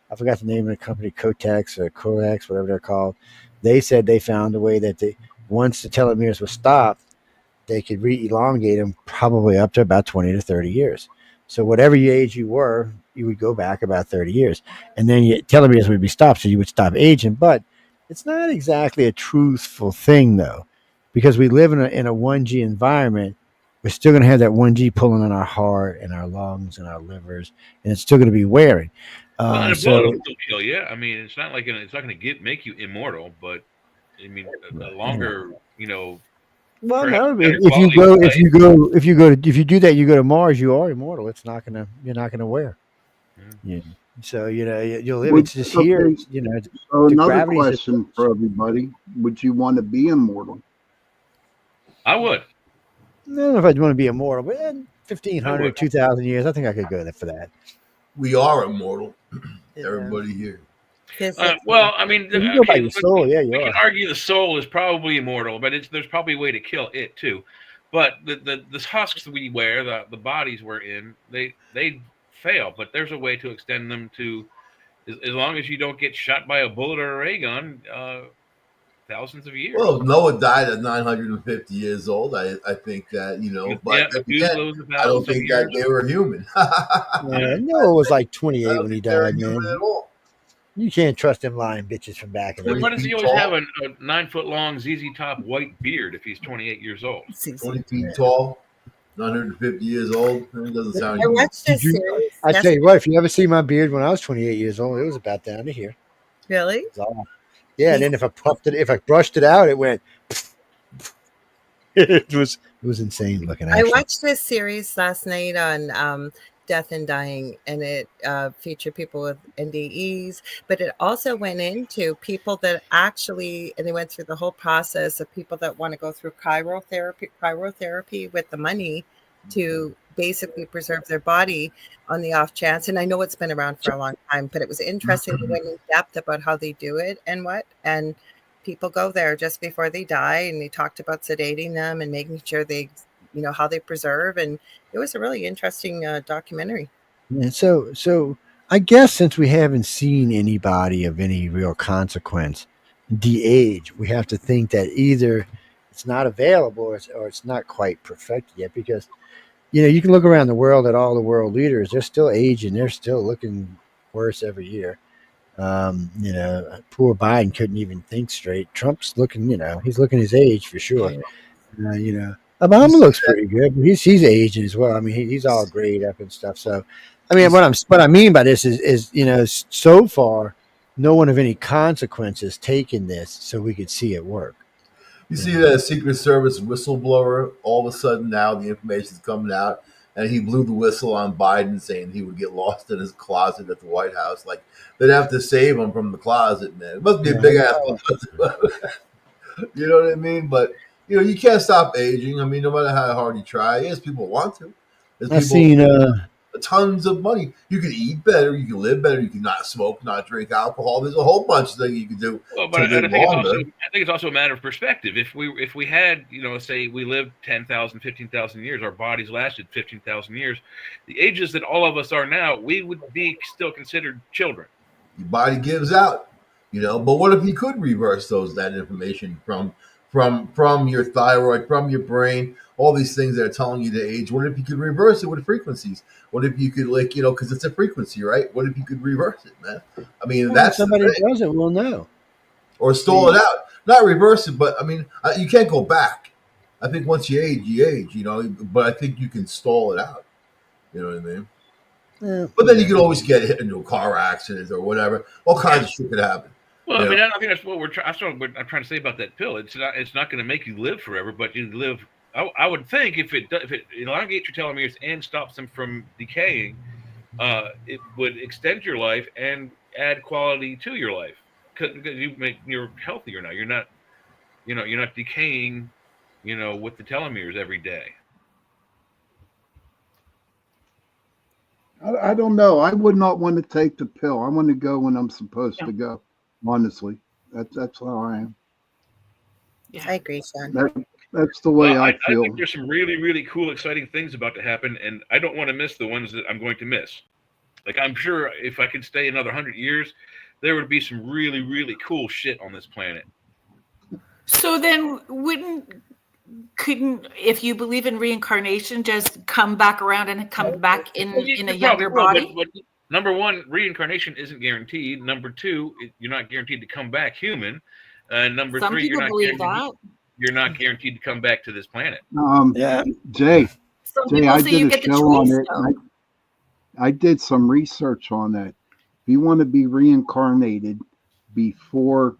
Speaker 11: I forgot the name of the company, Kotex or Coax, whatever they're called. They said they found a way that once the telomeres were stopped, they could re-elongate them probably up to about 20 to 30 years. So whatever age you were, you would go back about 30 years. And then your telomeres would be stopped, so you would stop aging. But it's not exactly a truthful thing, though, because we live in a 1G environment. We're still going to have that 1G pulling on our heart and our lungs and our livers, and it's still going to be wearing.
Speaker 6: Well, and a
Speaker 11: So
Speaker 6: blood will still kill you. I mean, it's not going to make you immortal, but I mean, a longer,
Speaker 11: well,
Speaker 6: perhaps
Speaker 11: no.
Speaker 6: better
Speaker 11: If you
Speaker 6: quality
Speaker 11: go,
Speaker 6: of life.
Speaker 11: if you do that, you go to Mars. You are immortal. You're not gonna wear. Yeah. So you'll live. It's just here.
Speaker 13: So
Speaker 11: the
Speaker 13: another
Speaker 11: gravity's
Speaker 13: question for everybody: would you want to be immortal?
Speaker 6: I would.
Speaker 11: I don't know if I'd want to be immortal, but 1,500,
Speaker 6: would.
Speaker 11: 2,000 years, I think I could go there for that.
Speaker 16: We are immortal. Everybody here.
Speaker 6: Well, I mean,
Speaker 11: You can go by
Speaker 6: okay,
Speaker 11: your soul. Yeah, you
Speaker 6: we can
Speaker 11: are.
Speaker 6: argue the soul is probably immortal, but there's probably a way to kill it too. But the husks that we wear, the bodies we're in, they fail. But there's a way to extend them to, as long as you don't get shot by a bullet or a ray gun, thousands of years.
Speaker 16: Well, Noah died at 950 years old. I think that, but again,
Speaker 6: Methuselah's
Speaker 16: I don't think that
Speaker 6: years.
Speaker 16: they were human.
Speaker 11: Noah was like 28 when he
Speaker 16: think they were
Speaker 11: died,
Speaker 16: human
Speaker 11: man.
Speaker 16: at all.
Speaker 11: You can't trust them lying bitches from back in the
Speaker 6: Why
Speaker 11: day.
Speaker 6: does he always have a 9 foot long ZZ Top white beard if he's 28 years old?
Speaker 16: 20 feet tall, 950 years old. It doesn't sound
Speaker 12: I
Speaker 16: human.
Speaker 12: watched this series.
Speaker 11: I tell you what, if you ever see my beard when I was 28 years old, it was about down to here.
Speaker 12: Really?
Speaker 11: Yeah, and then if I brushed it out, it went. It was insane looking.
Speaker 12: I
Speaker 11: Actually.
Speaker 12: watched this series last night on Death and Dying, and it featured people with NDEs, but it also went into people that actually, and they went through the whole process of people that want to go through cryotherapy with the money to basically preserve their body on the off chance. And I know it's been around for a long time, but it was interesting. They went in depth about how they do it and people go there just before they die, and they talked about sedating them and making sure they, how they preserve. And it was a really interesting documentary.
Speaker 11: Yeah, so I guess since we haven't seen anybody of any real consequence de-age, we have to think that either it's not available or it's not quite perfected yet, because you can look around the world at all the world leaders. They're still aging. They're still looking worse every year. Poor Biden couldn't even think straight. Trump's looking, he's looking his age for sure. Obama looks pretty good, but he's aging as well. I mean, he's all grayed up and stuff. So, I mean, what I mean by this is so far, no one of any consequence has taken this, so we could see it work.
Speaker 16: You see that a Secret Service whistleblower, all of a sudden now the information's coming out, and he blew the whistle on Biden saying he would get lost in his closet at the White House. Like, they'd have to save him from the closet, man. It must be a big ass closet. You know what I mean? But, you can't stop aging. I mean, no matter how hard you try. Yes, people want to.
Speaker 11: I've seen
Speaker 16: tons of money. You can eat better. You can live better. You can not smoke, not drink alcohol. There's a whole bunch of things you can do.
Speaker 6: Well, but I think it's also a matter of perspective. If we had, say we lived 10,000, 15,000 years, our bodies lasted 15,000 years, the ages that all of us are now, we would be still considered children.
Speaker 16: Your body gives out, But what if you could reverse that information from your thyroid, from your brain, all these things that are telling you to age? What if you could reverse it with frequencies? What if you could, because it's a frequency, right? What if you could reverse it, man? I mean, that's
Speaker 11: somebody does it, we'll know.
Speaker 16: Or stall it out, not reverse it, but I mean, you can't go back. I think once you age, But I think you can stall it out. You know what I mean? Yeah. But then you could always get hit into a car accident or whatever. All kinds of shit could happen.
Speaker 6: Well, I mean, I think that's what I'm trying to say about that pill. It's not going to make you live forever, but you live. I would think if it elongates your telomeres and stops them from decaying, it would extend your life and add quality to your life because you're healthier now. You're not decaying, with the telomeres every day.
Speaker 13: I don't know. I would not want to take the pill. I want to go when I'm supposed to go. Honestly, that's how I am.
Speaker 12: Yeah, I agree, Sean.
Speaker 13: That's the way I feel.
Speaker 6: I think there's some really, really cool, exciting things about to happen, and I don't want to miss the ones that I'm going to miss. Like, I'm sure if I could stay another 100 years, there would be some really, really cool shit on this planet.
Speaker 14: So then couldn't, if you believe in reincarnation, just come back around and come back in a younger body?
Speaker 6: But number one, reincarnation isn't guaranteed. Number two, you're not guaranteed to come back human. Number
Speaker 14: Some
Speaker 6: three,
Speaker 14: you're
Speaker 6: not guaranteed to come back to this planet.
Speaker 13: Jay, I did a show on it. I did some research on that. If you want to be reincarnated before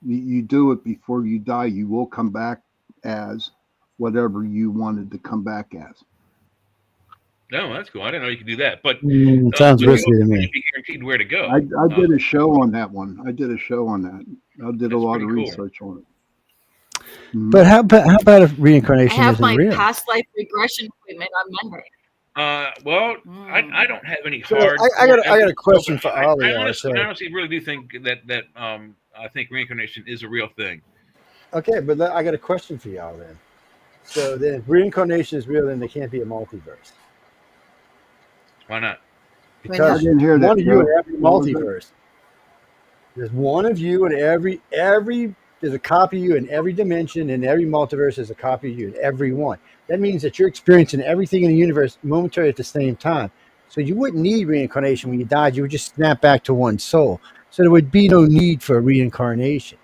Speaker 13: you do it, before you die, you will come back as whatever you wanted to come back as.
Speaker 6: No, that's cool. I didn't know you could do that. But
Speaker 11: sounds risky to me.
Speaker 6: Be guaranteed where to go.
Speaker 13: I did a show on that one. I did a lot of research on it.
Speaker 11: But how about if reincarnation
Speaker 14: I have
Speaker 11: isn't
Speaker 14: my
Speaker 11: real?
Speaker 14: past life regression appointment on Monday.
Speaker 6: Well, I don't have any
Speaker 11: So
Speaker 6: hard.
Speaker 11: I got a
Speaker 6: evidence,
Speaker 11: question
Speaker 6: but
Speaker 11: for all of
Speaker 6: I
Speaker 11: y'all.
Speaker 6: honestly,
Speaker 11: So
Speaker 6: I honestly really do think that I think reincarnation is a real thing.
Speaker 11: okay, but I got a question for y'all then. So then, if reincarnation is real, then there can't be a multiverse
Speaker 6: Why not?
Speaker 13: I
Speaker 11: because
Speaker 13: didn't hear
Speaker 11: one
Speaker 13: that,
Speaker 11: of you in
Speaker 13: Joe.
Speaker 11: every
Speaker 13: What was it?
Speaker 11: multiverse. There's one of you in every. There's a copy of you in every dimension, and every multiverse is a copy of you in every one. That means that you're experiencing everything in the universe momentarily at the same time. So you wouldn't need reincarnation when you died. You would just snap back to one soul. So there would be no need for reincarnation.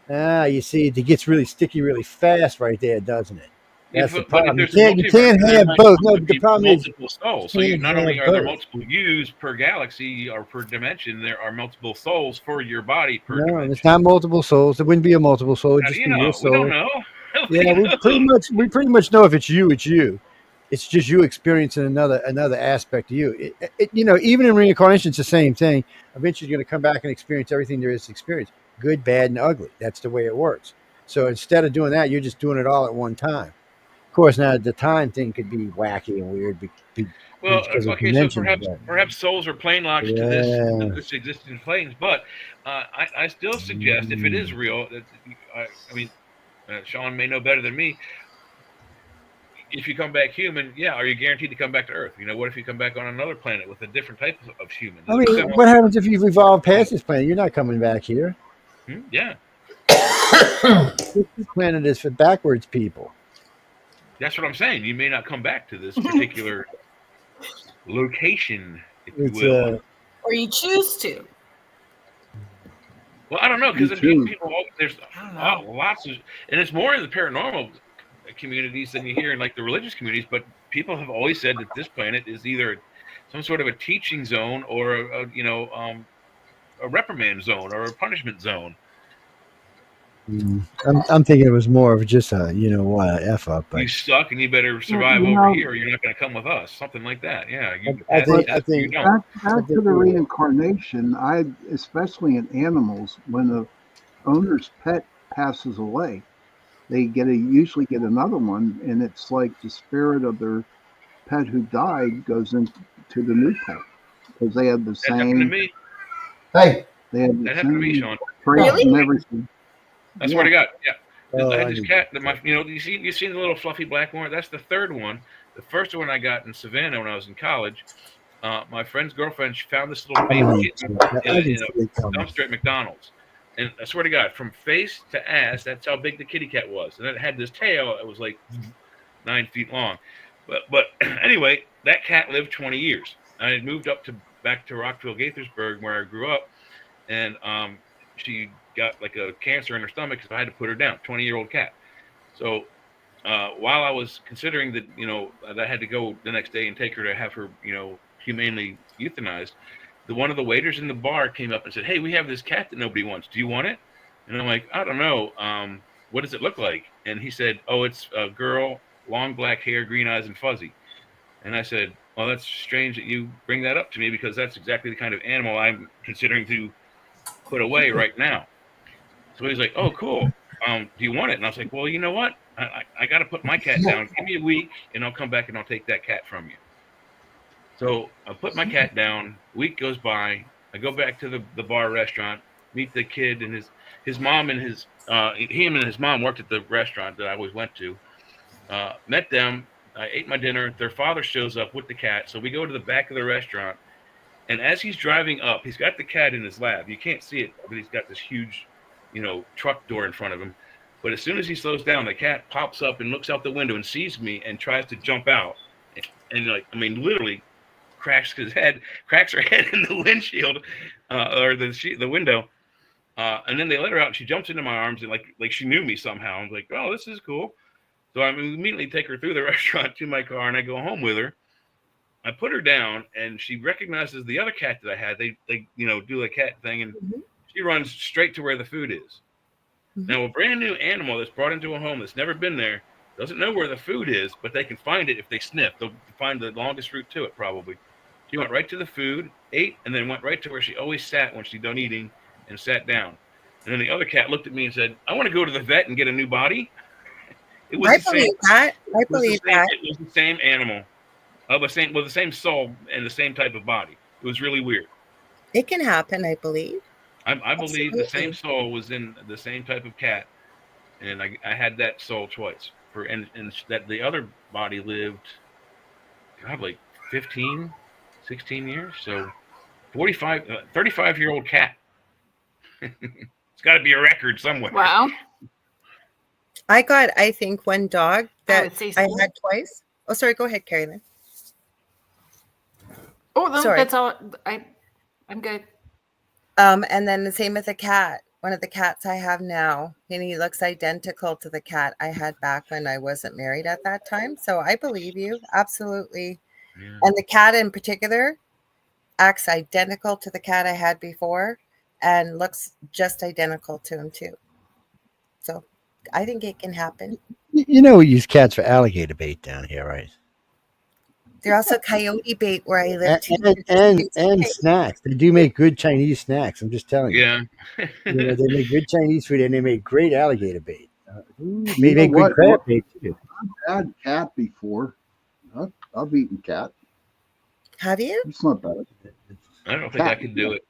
Speaker 11: You see, it gets really sticky really fast right there, doesn't it? That's the
Speaker 6: But if
Speaker 11: problem.
Speaker 6: there's a
Speaker 11: You
Speaker 6: multiverse,
Speaker 11: can't
Speaker 6: then there
Speaker 11: have
Speaker 6: might
Speaker 11: both. No,
Speaker 6: also
Speaker 11: but the
Speaker 6: be
Speaker 11: problem is
Speaker 6: multiple souls. So
Speaker 11: you
Speaker 6: you
Speaker 11: can't
Speaker 6: not only
Speaker 11: have
Speaker 6: are there
Speaker 11: both.
Speaker 6: multiple yous per galaxy or per dimension, there are multiple souls for your body per
Speaker 11: No,
Speaker 6: dimension.
Speaker 11: it's not multiple souls. There wouldn't be a multiple soul. It'd just
Speaker 6: You
Speaker 11: be your
Speaker 6: know, we don't
Speaker 11: soul.
Speaker 6: know.
Speaker 11: Yeah, we pretty much know if it's you, it's you. It's just you experiencing another aspect of you. Even in reincarnation, it's the same thing. Eventually, you're going to come back and experience everything there is to experience, good, bad, and ugly. That's the way it works. So instead of doing that, you're just doing it all at one time. Of course, now the time thing could be wacky and weird
Speaker 6: Well,
Speaker 11: because of
Speaker 6: okay, so
Speaker 11: dimensions. But
Speaker 6: perhaps souls are plane locked to
Speaker 11: yeah,
Speaker 6: this existing planes, but I still suggest if it is real, that I mean, Sean may know better than me. If you come back human, yeah, are you guaranteed to come back to Earth? What if you come back on another planet with a different type of human?
Speaker 11: I mean, what happens if you've evolved past this planet? You're not coming back here.
Speaker 6: Yeah,
Speaker 11: This planet is for backwards people.
Speaker 6: that's what I'm saying. You may not come back to this particular location, if you
Speaker 11: It's
Speaker 6: will.
Speaker 14: Or you choose to.
Speaker 6: Well, I don't know, because people, there's lots of, and it's more in the paranormal communities than you hear in like the religious communities. But people have always said that this planet is either some sort of a teaching zone or a reprimand zone or a punishment zone.
Speaker 11: I'm thinking it was more of just a F up. But
Speaker 6: You suck and you better survive over here, or you're not going to come with us. Something like that. Yeah,
Speaker 11: I think
Speaker 13: back to the reincarnation. Especially in animals, when the owner's pet passes away, they usually get another one, and it's like the spirit of their pet who died goes into the new pet because they have the
Speaker 6: That happened to
Speaker 13: same.
Speaker 6: me.
Speaker 16: Hey,
Speaker 13: they have the
Speaker 6: That happened to me,
Speaker 13: same
Speaker 6: Sean.
Speaker 13: traits and everything.
Speaker 6: I swear to God, yeah.
Speaker 11: Oh,
Speaker 6: I had this cat that you see the little fluffy black one? That's the third one. The first one I got in Savannah when I was in college. My friend's girlfriend, she found this little baby kitten in a dumpster at McDonald's. And I swear to God, from face to ass, that's how big the kitty cat was. And then it had this tail that was like 9 feet long. But anyway, that cat lived 20 years. I had moved back to Rockville, Gaithersburg, where I grew up. And she got like a cancer in her stomach, so I had to put her down. 20-year-old cat. So while I was considering that, that I had to go the next day and take her to have her, humanely euthanized, one of the waiters in the bar came up and said, "Hey, we have this cat that nobody wants. Do you want it?" And I'm like, "I don't know. What does it look like?" And he said, "Oh, it's a girl, long black hair, green eyes, and fuzzy." And I said, "Well, that's strange that you bring that up to me, because that's exactly the kind of animal I'm considering to put away right now." So he's like, "Oh, cool. Do you want it?" And I was like, "Well, you know what? I got to put my cat down. Give me a week, and I'll come back and I'll take that cat from you." So I put my cat down. A week goes by. I go back to the bar restaurant, meet the kid and his mom and him and his mom worked at the restaurant that I always went to. Met them. I ate my dinner. Their father shows up with the cat. So we go to the back of the restaurant. And as he's driving up, he's got the cat in his lap. You can't see it, but he's got this huge, truck door in front of him. But as soon as he slows down, the cat pops up and looks out the window and sees me and tries to jump out. And literally cracks her head in the windshield or the window. And then they let her out and she jumps into my arms and like she knew me somehow. I'm like, "Oh, this is cool." So I immediately take her through the restaurant to my car and I go home with her. I put her down and she recognizes the other cat that I had. They do the cat thing and she runs straight to where the food is. Now, a brand new animal that's brought into a home that's never been there doesn't know where the food is, but they can find it if they sniff. They'll find the longest route to it, probably. She went right to the food, ate, and then went right to where she always sat when she's done eating and sat down. And then the other cat looked at me and said, "I want to go to the vet and get a new body." It was
Speaker 12: I believe that. I believe that.
Speaker 6: It was the same animal. of the same soul and the same type of body. It was really weird.
Speaker 12: It can happen, I believe.
Speaker 6: I believe the same
Speaker 12: Absolutely.
Speaker 6: soul was in the same type of cat, and I had that soul twice. And that the other body lived, God, like 15, 16 years. So 35-year-old cat. It's got to be a record somewhere.
Speaker 14: Wow.
Speaker 12: I got, I think, one dog that
Speaker 14: would say
Speaker 12: I
Speaker 14: so.
Speaker 12: had twice. Oh, sorry. Go ahead, Carrie. Then.
Speaker 14: Oh, no,
Speaker 12: Sorry.
Speaker 14: that's all. I'm good.
Speaker 12: And then the same with the cat. One of the cats I have now, and he looks identical to the cat I had back when I wasn't married at that time. So I believe you. Absolutely.
Speaker 6: Yeah.
Speaker 12: And the cat in particular acts identical to the cat I had before and looks just identical to him too. So I think it can happen.
Speaker 11: You know, we use cats for alligator bait down here, right?
Speaker 12: They're also coyote bait where I live too.
Speaker 11: And snacks. They do make good Chinese snacks. I'm just telling you.
Speaker 6: Yeah.
Speaker 11: You know, they make good Chinese food and they make great alligator bait. They
Speaker 13: You know
Speaker 11: make good
Speaker 13: what?
Speaker 11: crab bait too.
Speaker 13: I've had cat before. I've eaten cat.
Speaker 12: Have you?
Speaker 13: It's not bad.
Speaker 6: I don't think I could do it.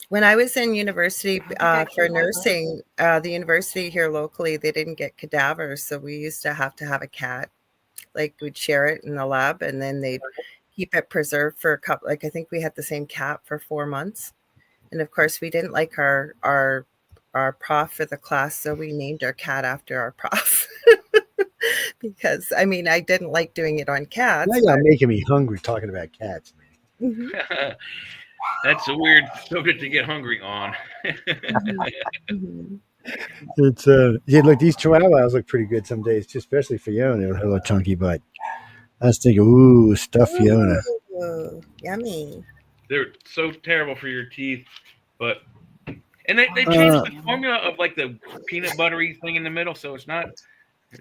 Speaker 12: When I was in university for nursing, the university here locally, they didn't get cadavers. So we used to have a cat. Like we'd share it in the lab and then they'd keep it preserved for a couple, like I think we had the same cat for 4 months. And of course we didn't like our prof for the class. So we named our cat after our prof. Because I mean, I didn't like doing it on cats.
Speaker 11: Now you're making me hungry talking about cats, man.
Speaker 12: Mm-hmm.
Speaker 6: That's a weird subject to get hungry on.
Speaker 12: Mm-hmm.
Speaker 11: It's yeah, look, these chihuahuas look pretty good some days, too, especially for Fiona with her little chunky butt. I was thinking, ooh, stuff Fiona.
Speaker 12: Ooh, yummy.
Speaker 6: They're so terrible for your teeth, but they changed the formula of like the peanut buttery thing in the middle, so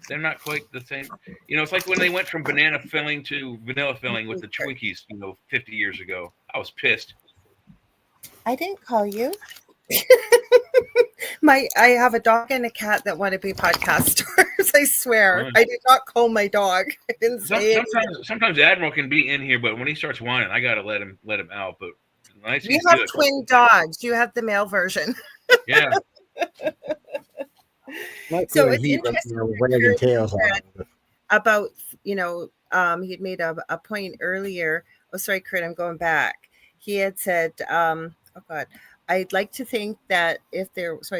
Speaker 6: they're not quite the same. You know, it's like when they went from banana filling to vanilla filling with the Twinkies, 50 years ago. I was pissed.
Speaker 12: I didn't call you. I have a dog and a cat that want to be podcast stars. I swear, I did not call my dog. I didn't say it.
Speaker 6: Sometimes Admiral can be in here, but when he starts whining, I gotta let him out. But nice.
Speaker 12: We have twin dogs. You have the male version.
Speaker 6: Yeah.
Speaker 12: So it's interesting about he'd made a point earlier. Oh, sorry, Kurt, I'm going back. He had said, oh God, I'd like to think that I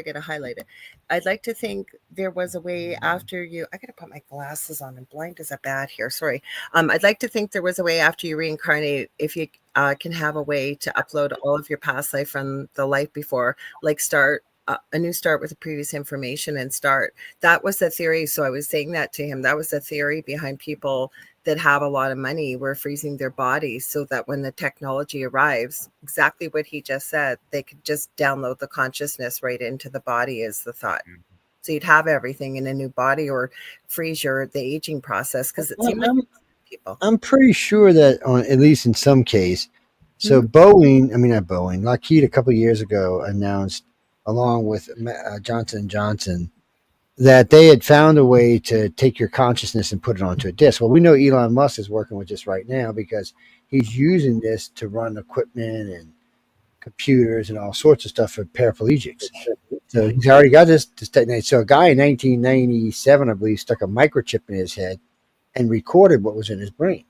Speaker 12: got to highlight it. I'd like to think there was a way after you, I got to put my glasses on. I'm blind as a bat here. Sorry. I'd like to think there was a way after you reincarnate, if you can have a way to upload all of your past life from the life before, like start a new start with the previous information and start. That was the theory. So I was saying that to him. That was the theory behind people that have a lot of money were freezing their bodies so that when the technology arrives, exactly what he just said, they could just download the consciousness right into the body is the thought. So you'd have everything in a new body or freeze the aging process because it seemed like people.
Speaker 11: I'm pretty sure that at least in some case, so Lockheed a couple of years ago announced along with Johnson & Johnson that they had found a way to take your consciousness and put it onto a disc. Well, we know Elon Musk is working with this right now because he's using this to run equipment and computers and all sorts of stuff for paraplegics. So he's already got this technology. So a guy in 1997, I believe, stuck a microchip in his head and recorded what was in his brain.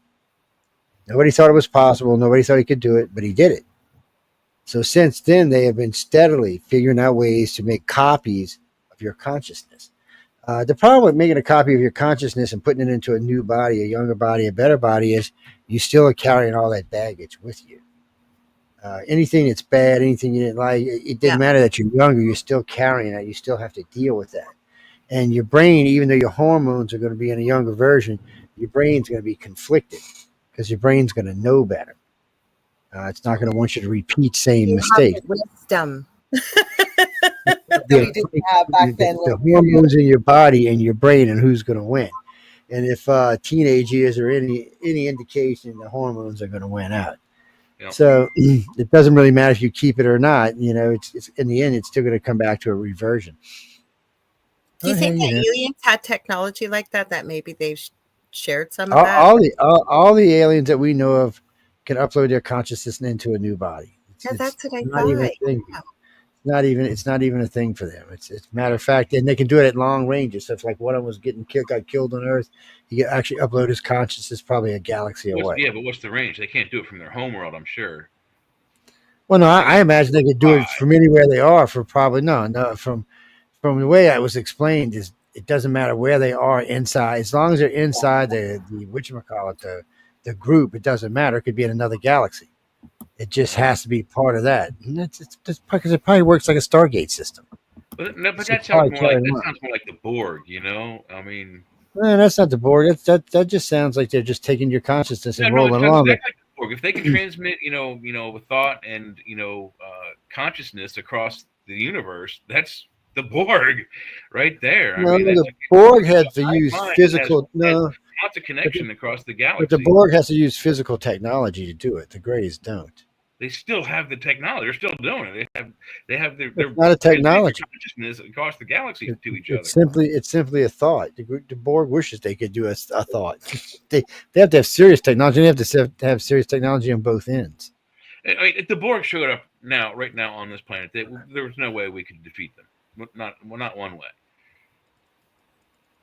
Speaker 11: Nobody thought it was possible. Nobody thought he could do it, but he did it. So since then, they have been steadily figuring out ways to make copies of your consciousness. The problem with making a copy of your consciousness and putting it into a new body, a younger body, a better body is you still are carrying all that baggage with you. Anything that's bad, anything you didn't like, it didn't matter that you're younger, you're still carrying that. You still have to deal with that. And your brain, even though your hormones are going to be in a younger version, your brain's going to be conflicted because your brain's going to know better. It's not going to want you to repeat same mistakes.
Speaker 12: Wisdom. We didn't have back then.
Speaker 11: The hormones in your body and your brain and who's going to win. And if teenage years are any indication, the hormones are going to win out. Yep. So it doesn't really matter if you keep it or not. It's in the end, it's still going to come back to a reversion.
Speaker 12: Do you think that aliens had technology like that maybe they've shared some of that?
Speaker 11: All the aliens that we know of can upload their consciousness into a new body.
Speaker 12: Yeah, that's what I
Speaker 11: not even a
Speaker 12: thought.
Speaker 11: thing. It's not even a thing for them. It's matter of fact, and they can do it at long ranges. So if like one of them was got killed on Earth, he can actually upload his consciousness probably a galaxy away.
Speaker 6: Yeah, but what's the range? They can't do it from their home world, I'm sure.
Speaker 11: Well, no, I imagine they could do it from anywhere they are for probably from the way I was explained is it doesn't matter where they are inside as long as they're inside the whatchamacallit, the group. It doesn't matter. It could be in another galaxy. It just has to be part of that. And it's because it probably works like a Stargate system.
Speaker 6: But
Speaker 11: So
Speaker 6: that
Speaker 11: probably
Speaker 6: sounds more like
Speaker 11: carry them on.
Speaker 6: the Borg, you know? I mean,
Speaker 11: No, that's not the Borg. That just sounds like they're just taking your consciousness and
Speaker 6: it
Speaker 11: rolling
Speaker 6: sounds
Speaker 11: along.
Speaker 6: exactly like the Borg. If they can transmit, with thought and consciousness across the universe, that's the Borg, right there.
Speaker 11: No,
Speaker 6: I mean,
Speaker 11: the Borg has to use physical.
Speaker 6: has
Speaker 11: No,
Speaker 6: lots of connection across the
Speaker 11: but
Speaker 6: galaxy.
Speaker 11: the Borg has to use physical technology to do it. The Greys don't.
Speaker 6: They still have the technology. They're still doing it. They have their
Speaker 11: Not a technology.
Speaker 6: consciousness across the galaxy to each other.
Speaker 11: It's simply a thought. The Borg wishes they could do a thought. they have to have serious technology. They have to have serious technology on both ends.
Speaker 6: I mean, if the Borg showed up right now on this planet, there was no way we could defeat them. Not one way.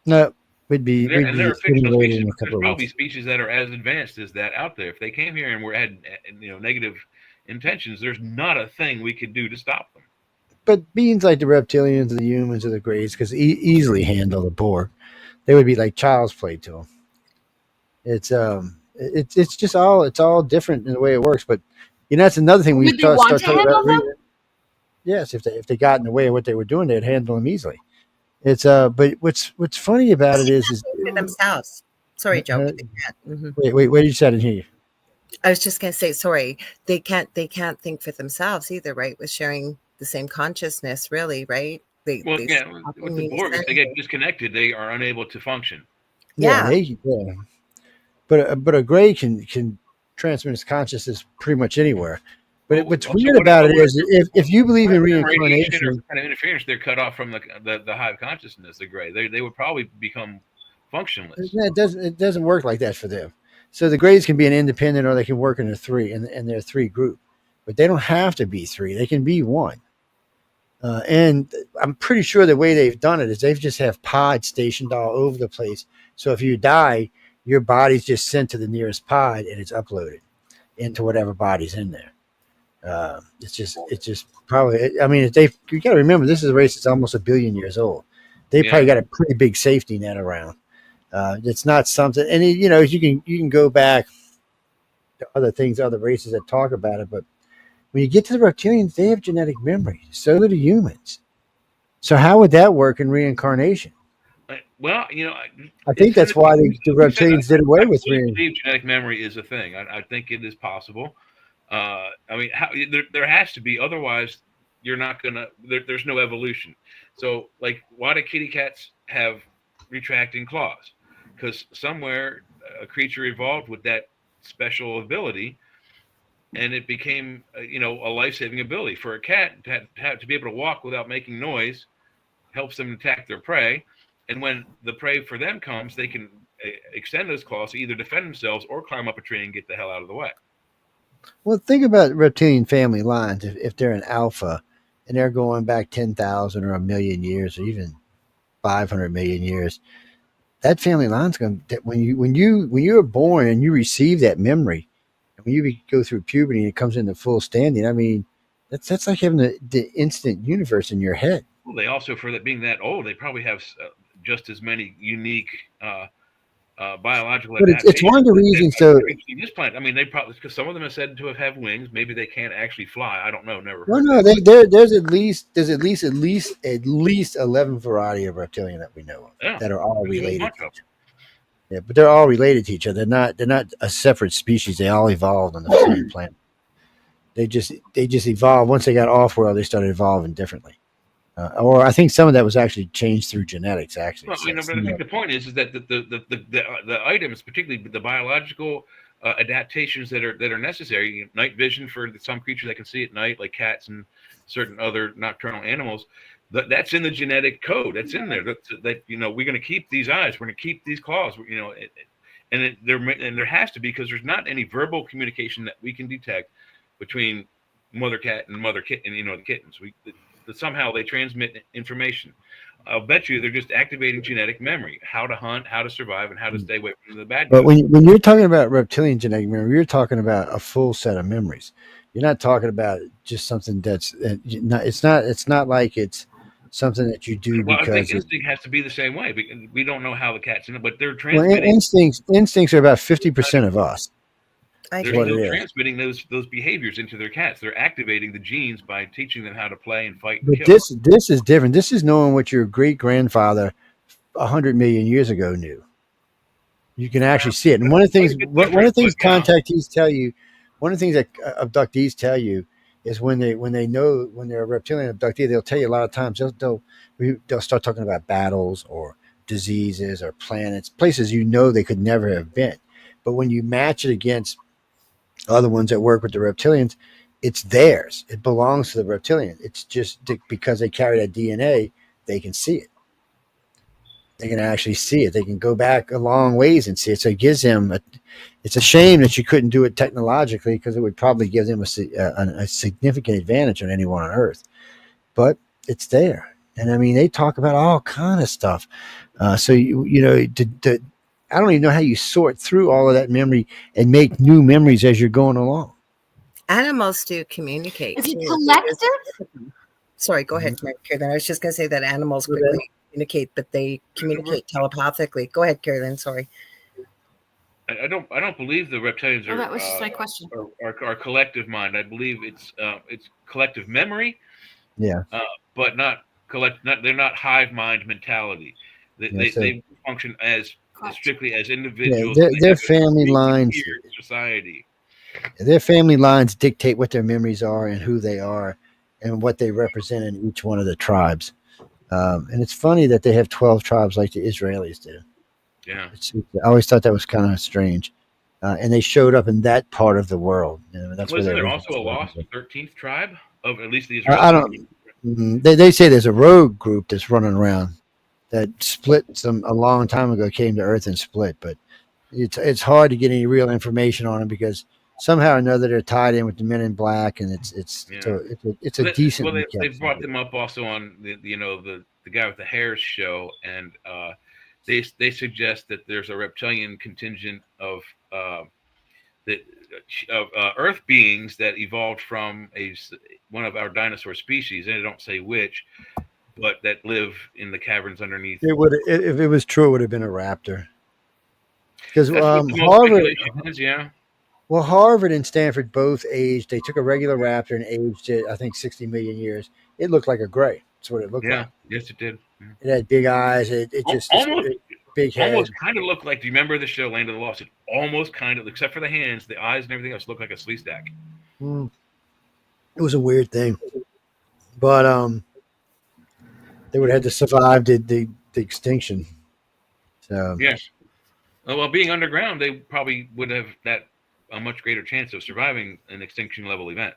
Speaker 11: No, we'd be
Speaker 6: There are fictional
Speaker 11: waiting
Speaker 6: species.
Speaker 11: a
Speaker 6: There's
Speaker 11: couple of
Speaker 6: probably
Speaker 11: weeks.
Speaker 6: species that are as advanced as that out there. If they came here and had negative intentions, there's not a thing we could do to stop them.
Speaker 11: But beings like the reptilians, the humans, or the Greys could easily handle the Borg. They would be like child's play to them. It's just all different in the way it works. But that's another thing we
Speaker 17: Would they want
Speaker 11: start
Speaker 17: to
Speaker 11: talking
Speaker 17: handle
Speaker 11: about.
Speaker 17: them?
Speaker 11: Yes, if they got in the way of what they were doing, they'd handle them easily. But what's funny about it is
Speaker 12: For themselves. Sorry, Joe. But they can't. Mhm.
Speaker 11: wait, what did you say? I didn't hear you.
Speaker 12: I was just going to say, sorry, they can't think for themselves either, right? With sharing the same consciousness, really, right?
Speaker 6: With the Borg, if they get disconnected, they are unable to function.
Speaker 12: Yeah.
Speaker 11: But a Grey can transmit his consciousness pretty much anywhere. But what's
Speaker 6: So
Speaker 11: weird about it is if you believe in reincarnation,
Speaker 6: or kind of interference, they're cut off from the hive consciousness. The Grey, they would probably become functionless.
Speaker 11: it doesn't work like that for them. So the Greys can be an independent, or they can work in a three, and they're a three group. But they don't have to be three; they can be one. And I'm pretty sure the way they've done it is they've just have pods stationed all over the place. So if you die, your body's just sent to the nearest pod, and it's uploaded into whatever body's in there. It's just probably. I mean, you got to remember this is a race that's almost 1 billion years old. They probably got a pretty big safety net around. It's not something, and you can go back to other things, other races that talk about it. But when you get to the reptilians, they have genetic memory. So do the humans. So how would that work in reincarnation?
Speaker 6: Well,
Speaker 11: I think that's why the reptilians did away with
Speaker 6: reincarnation. I believe genetic memory is a thing. I think it is possible. I mean, there has to be, otherwise you're not gonna. There's no evolution. So, like, why do kitty cats have retracting claws? Because somewhere a creature evolved with that special ability, and it became a life-saving ability. For a cat to be able to walk without making noise helps them attack their prey, and when the prey for them comes, they can extend those claws to either defend themselves or climb up a tree and get the hell out of the way.
Speaker 11: Well, think about reptilian family lines. If they're an alpha and they're going back 10,000 or 1,000,000 years, or even 500 million years, that family line's going to, when you are born and you receive that memory, and when you go through puberty and it comes into full standing, I mean, that's like having the instant universe in your head.
Speaker 6: Well, they also, for that being that old, they probably have just as many unique biological.
Speaker 11: But it's one of the reasons. So
Speaker 6: this planet, I mean, they probably, because some of them are said to have wings. Maybe they can't actually fly. I don't know. Never.
Speaker 11: No. There's at least 11 variety of reptilian that we know of that are all related. Yeah, but they're all related to each other. They're not a separate species. They all evolved on the same planet. They just evolved once they got off world. They started evolving differently. Or I think some of that was actually changed through genetics. Actually,
Speaker 6: well, but I think the point is that the items, particularly the biological adaptations that are necessary, night vision for some creatures that can see at night, like cats and certain other nocturnal animals, that's in the genetic code. That's in there. That we're going to keep these eyes. We're going to keep these claws. and there has to be, because there's not any verbal communication that we can detect between mother cat and mother kitten, the kittens. Somehow they transmit information. I'll bet you they're just activating genetic memory, how to hunt, how to survive, and how to stay away from the bad guys.
Speaker 11: But when you're talking about reptilian genetic memory, you're talking about a full set of memories. You're not talking about just something that's it's not like it's something that you do
Speaker 6: Well, I think
Speaker 11: because
Speaker 6: instinct has to be the same way, because we don't know how the cat's in it, but they're
Speaker 11: well,
Speaker 6: transmitting.
Speaker 11: instincts are about 50% of us.
Speaker 6: They're still transmitting those behaviors into their cats. They're activating the genes by teaching them how to play and fight and
Speaker 11: But
Speaker 6: kill.
Speaker 11: this is different. This is knowing what your great grandfather 100 million years ago knew. You can actually see it. And one of the things contactees tell you, one of the things that abductees tell you is when they're a reptilian abductee, they'll tell you a lot of times they'll start talking about battles or diseases or planets, places they could never have been. But when you match it against other ones that work with the reptilians, it's theirs. It belongs to the reptilian. It's just because they carry that DNA, they can see it. They can actually see it. They can go back a long ways and see it. So it gives them it's a shame that you couldn't do it technologically, because it would probably give them a significant advantage on anyone on Earth. But it's there. And I mean, they talk about all kind of stuff. So, I don't even know how you sort through all of that memory and make new memories as you're going along.
Speaker 12: Animals do communicate.
Speaker 17: Is it collective?
Speaker 12: Sorry, go ahead, Carolyn. I was just going to say that animals quickly communicate, but they communicate telepathically. Go ahead, Carolyn. Sorry.
Speaker 6: I don't believe the reptilians are.
Speaker 17: That was just my question.
Speaker 6: Are collective mind. I believe it's collective memory.
Speaker 11: Yeah.
Speaker 6: But not collect. They're not hive mind mentality. They function as strictly as individuals.
Speaker 11: Yeah, their family lines.
Speaker 6: Society.
Speaker 11: Their family lines dictate what their memories are and who they are and what they represent in each one of the tribes. And it's funny that they have 12 tribes like the Israelis do.
Speaker 6: Yeah.
Speaker 11: I always thought that was kind of strange. And they showed up in that part of the world. That's
Speaker 6: Wasn't
Speaker 11: where
Speaker 6: there also a lost 13th tribe of at least the Israelis?
Speaker 11: I don't. They say there's a rogue group that's running around that split a long time ago, came to Earth and split. But it's hard to get any real information on them, because somehow or another they're tied in with the Men in Black, and it's a decent.
Speaker 6: Well, they brought them up also on the guy with the hairs show, and they suggest that there's a reptilian contingent of Earth beings that evolved from one of our dinosaur species, and they don't say which, but that live in the caverns underneath.
Speaker 11: It would, if it was true, it would have been a raptor. Because
Speaker 6: Harvard, yeah.
Speaker 11: Well, Harvard and Stanford both aged. They took a regular raptor and aged it, I think, 60 million years. It looked like a gray. That's what it looked like.
Speaker 6: Yes, it did.
Speaker 11: It had big eyes. It just big head.
Speaker 6: Almost kind of looked like. Do you remember the show Land of the Lost? It almost kind of, except for the hands, the eyes, and everything else, looked like a slee stack.
Speaker 11: It was a weird thing, but they would have had to survive the extinction. So
Speaker 6: yes. Well, being underground, they probably would have a much greater chance of surviving an extinction level event.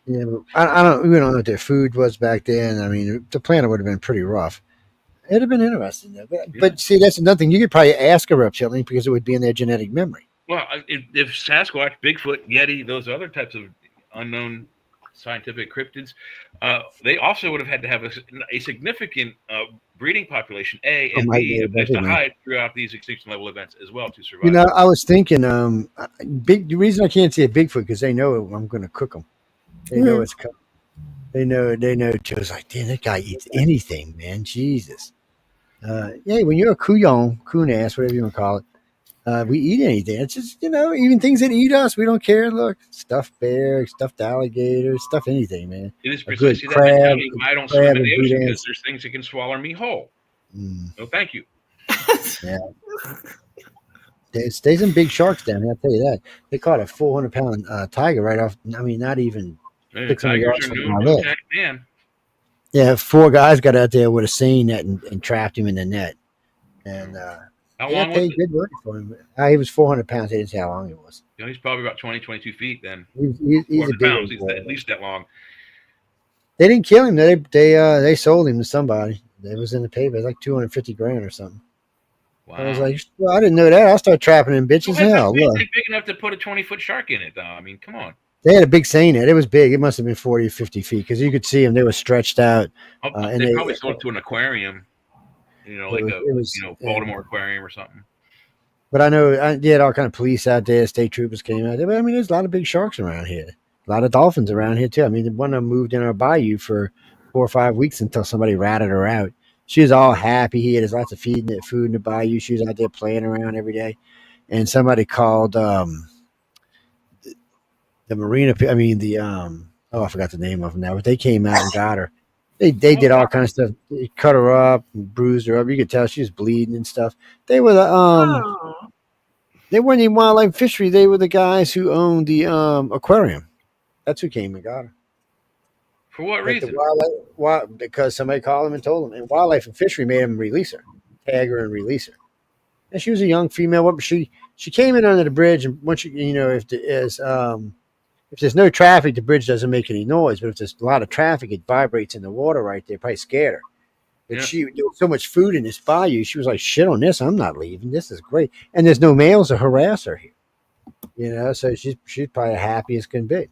Speaker 11: Yeah, but we don't know what their food was back then. I mean, the planet would have been pretty rough. It'd have been interesting, though. But see, that's another thing. You could probably ask a reptilian, because it would be in their genetic memory.
Speaker 6: Well, if Sasquatch, Bigfoot, Yeti, those other types of unknown scientific cryptids, they also would have had to have a significant breeding population, and B, to hide throughout these extinction level events as well to survive.
Speaker 11: I was thinking, the reason I can't see a Bigfoot, because they know I'm going to cook them. They know it's coming. They know. Joe's like, damn, that guy eats anything, man. Jesus. Yeah, when you're a coon ass, whatever you want to call it, we eat anything. It's just, even things that eat us, we don't care. Look, stuffed bear, stuffed alligator, stuff anything, man.
Speaker 6: It is precisely that mentality. I don't swim in the ocean because there's things that can swallow me whole. No, thank you.
Speaker 11: Yeah. There's some big sharks down there, I'll tell you that. They caught a 400-pound tiger right off. I mean, not even 600 yards from my leg.
Speaker 6: Man.
Speaker 11: Yeah, 4 guys got out there with a seine net and trapped him in the net. And
Speaker 6: how long was it?
Speaker 11: Good work for him. He was 400 pounds. They didn't say how long he was.
Speaker 6: He's probably about 20, 22 feet then.
Speaker 11: He's a big
Speaker 6: pounds. He's at least that long.
Speaker 11: They didn't kill him. They sold him to somebody. It was in the paper. It was like $250,000 or something. I was like, well, I didn't know that. I'll start trapping them bitches. Hell, look.
Speaker 6: Big enough to put a 20-foot shark in it, though. I mean, come on.
Speaker 11: They had a big seine there. It was big. It must have been 40 or 50 feet because you could see them. They were stretched out. And
Speaker 6: they probably sold it to an aquarium, like Baltimore aquarium or something.
Speaker 11: But I know you had all kind of police out there, state troopers came out there. But I mean, there's a lot of big sharks around here. A lot of dolphins around here too. I mean, one of them moved in our bayou for 4 or 5 weeks until somebody ratted her out. She was all happy. He had lots of food in the bayou. She was out there playing around every day. And somebody called the marina. I mean, I forgot the name of them now. But they came out and got her. They did all kind of stuff. They cut her up and bruised her up. You could tell she was bleeding and stuff. They were they weren't even wildlife fishery. They were the guys who owned the aquarium. That's who came and got her.
Speaker 6: For what reason?
Speaker 11: Because somebody called them and told them. And wildlife and fishery made them release her, tag her and release her. And she was a young female. But she came in under the bridge, and once if there's no traffic, the bridge doesn't make any noise. But if there's a lot of traffic, it vibrates in the water right there. Probably scared her. But there was so much food in this bayou. She was like, shit on this. I'm not leaving. This is great. And there's no males to harass her here. So she's probably happy as can be.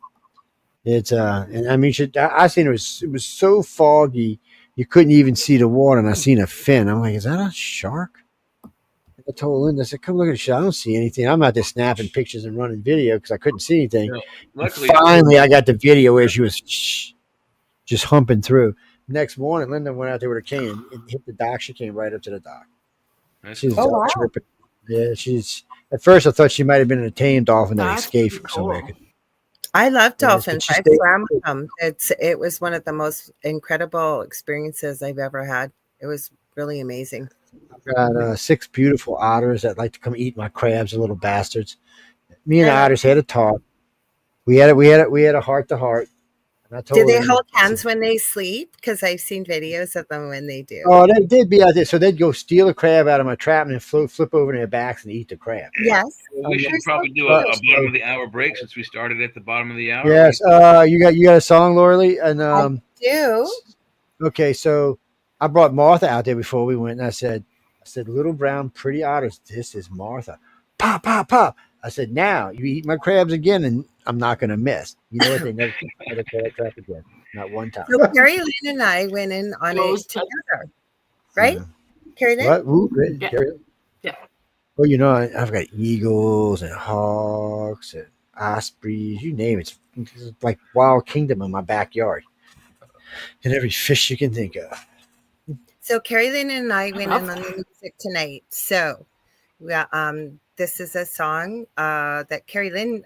Speaker 11: It's and I mean, I seen it was so foggy you couldn't even see the water, and I seen a fin. I'm like, is that a shark? I told Linda, I said, come look at the shot. I don't see anything. I'm out there snapping pictures and running video because I couldn't see anything. Luckily, finally, I got the video where she was just humping through. Next morning, Linda went out there with her cane and hit the dock. She came right up to the dock. She's tripping. Yeah, at first I thought she might have been a tame dolphin that escaped from somewhere.
Speaker 12: I love dolphins. I swam with them. It was one of the most incredible experiences I've ever had. It was really amazing.
Speaker 11: I've got 6 beautiful otters that like to come eat my crabs, the little bastards. Me and the otters had a talk. We had a heart to heart.
Speaker 12: Do they hold hands when they sleep? Because I've seen videos of them when they do.
Speaker 11: Oh, they'd be out there. So they'd go steal a crab out of my trap and then flip over their backs and eat the crab.
Speaker 12: Yes.
Speaker 6: We should probably do a bottom of the hour break since we started at the bottom of the hour.
Speaker 11: Yes. You got a song, Laura? And
Speaker 12: I do.
Speaker 11: Okay, so I brought Martha out there before we went, and I said, little brown pretty otters, this is Martha. Pop, pop, pop. I said, now you eat my crabs again, and I'm not going to miss. You know what? They never had a crab trap again. Not one time.
Speaker 12: So Carrie Lynn and I went in on it together, right? Carrie Lynn?
Speaker 11: What? Ooh,
Speaker 14: yeah.
Speaker 11: Carrie?
Speaker 14: Yeah.
Speaker 11: Well, I've got eagles and hawks and ospreys, you name it. It's like wild kingdom in my backyard. And every fish you can think of.
Speaker 12: So Carrie Lynn and I went in on the music tonight. So this is a song that Carrie Lynn,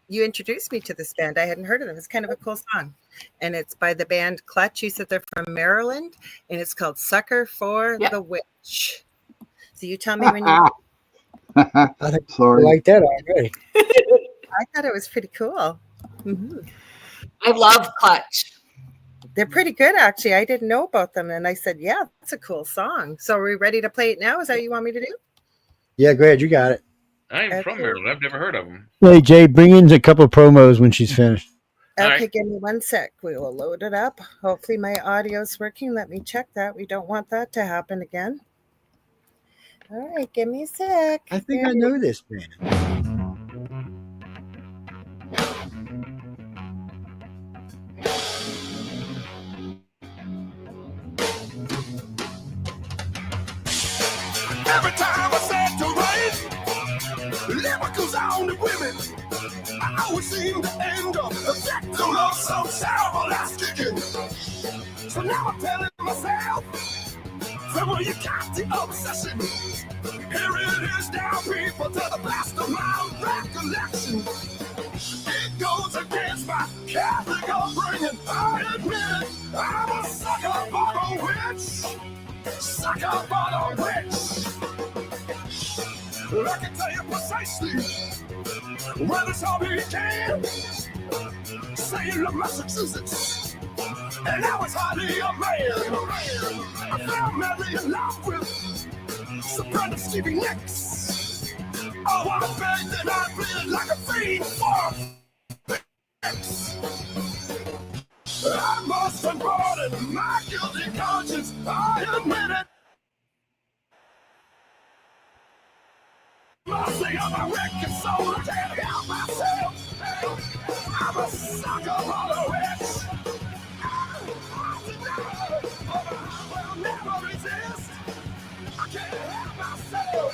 Speaker 12: you introduced me to this band. I hadn't heard of them. It's kind of a cool song. And it's by the band Clutch. You said they're from Maryland. And it's called Sucker for the Witch. So you tell me when you...
Speaker 11: I think sorry. Like that already.
Speaker 12: I thought it was pretty cool. Mm-hmm.
Speaker 14: I love Clutch.
Speaker 12: They're pretty good, actually. I didn't know about them. And I said, yeah, that's a cool song. So are we ready to play it now? Is that what you want me to do?
Speaker 11: Yeah, go ahead. You got it.
Speaker 6: I'm from Maryland. I've never heard of them.
Speaker 11: Hey, Jay, bring in a couple of promos when she's finished.
Speaker 12: Okay, give me 1 sec. We will load it up. Hopefully my audio's working. Let me check that. We don't want that to happen again. All right, give me a sec.
Speaker 11: I think I know this band.
Speaker 10: Every time I said to write lyricals on the women, I always seem to end up a victim of some terrible ass kicking. So now I'm telling myself, so when you got the obsession, here it is now, people, to the best of my recollection. It goes against my Catholic upbringing. I admit it, I'm a sucker for the witch. Sucker for the witch. I can tell you precisely where this all began. Salem, Massachusetts, and I was hardly a man. I fell madly in love with soprano Stevie Nicks. Oh, I begged and I pleaded like a fiend for fix. I must unburden my guilty conscience. I admit it. mercy of my wicked soul. I can't help myself. I'm a sucker for the witch. I will never resist. I can't help myself.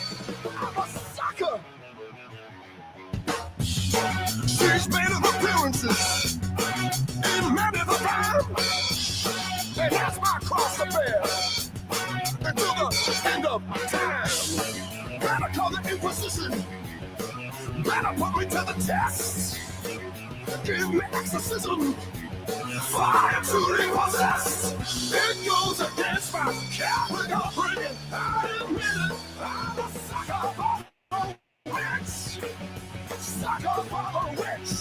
Speaker 10: I'm a sucker. She's made of appearances in many the time. And that's my cross to bear until the end of time. Better call the Inquisition. Better put me to the test. Give me exorcism. Fire truly possessed. It goes against my Catholic upbringing. I admit it. I'm a sucker for the witch. Sucker for the witch.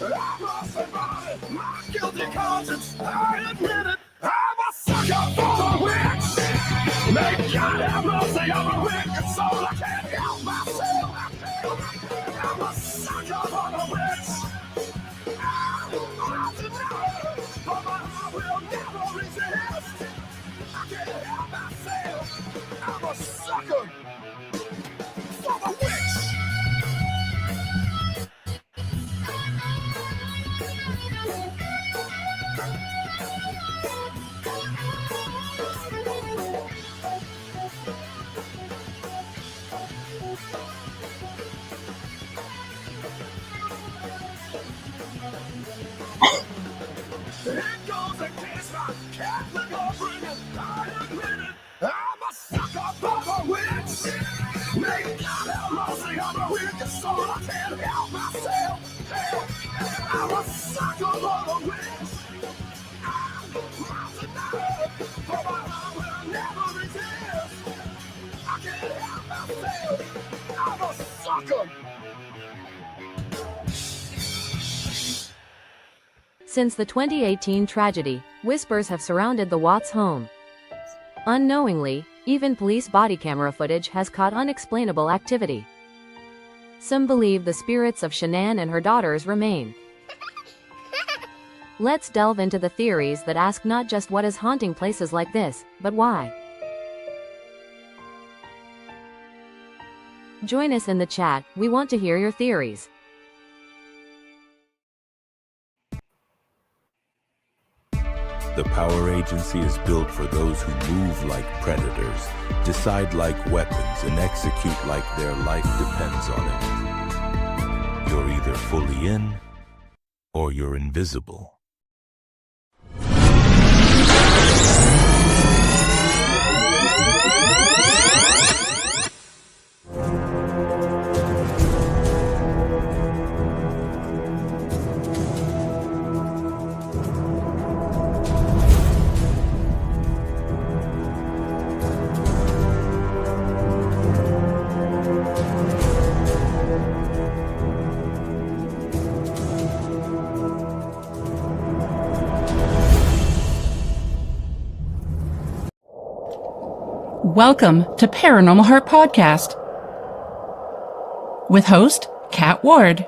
Speaker 10: I must embody my guilty conscience. I admit it. I'm a sucker for the witch. May God have mercy on my wicked soul. I can't help myself. I'm a sucker for the witch. I'm denied, but I will never resist. I can't help myself. I'm a sucker for the witch. It goes against my Catholic upbringing. I admit it. I'm a sucker for the witch. May God have mercy on my wicked soul. I can't help myself. I'm a sucker for the witch. I'm denied, but I will never resist. I can't help myself. I'm a sucker.
Speaker 18: Since the 2018 tragedy, whispers have surrounded the Watts home. Unknowingly, even police body camera footage has caught unexplainable activity. Some believe the spirits of Shanann and her daughters remain. Let's delve into the theories that ask not just what is haunting places like this, but why. Join us in the chat, we want to hear your theories.
Speaker 9: The power agency is built for those who move like predators, decide like weapons, and execute like their life depends on it. You're either fully in, or you're invisible.
Speaker 19: Welcome to Paranormal Heart Podcast with host Kat Ward.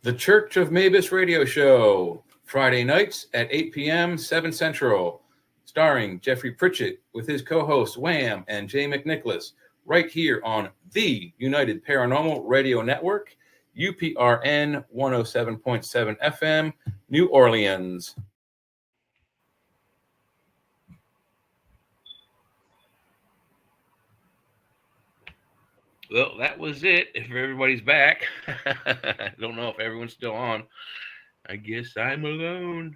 Speaker 6: The Church of Mavis Radio Show, Friday nights at 8 p.m., 7 Central, starring Jeffrey Pritchett with his co-hosts Wham and Jay McNicholas, right here on the United Paranormal Radio Network, UPRN 107.7 FM, New Orleans. Well, that was it. If everybody's back, I don't know if everyone's still on. I guess I'm alone.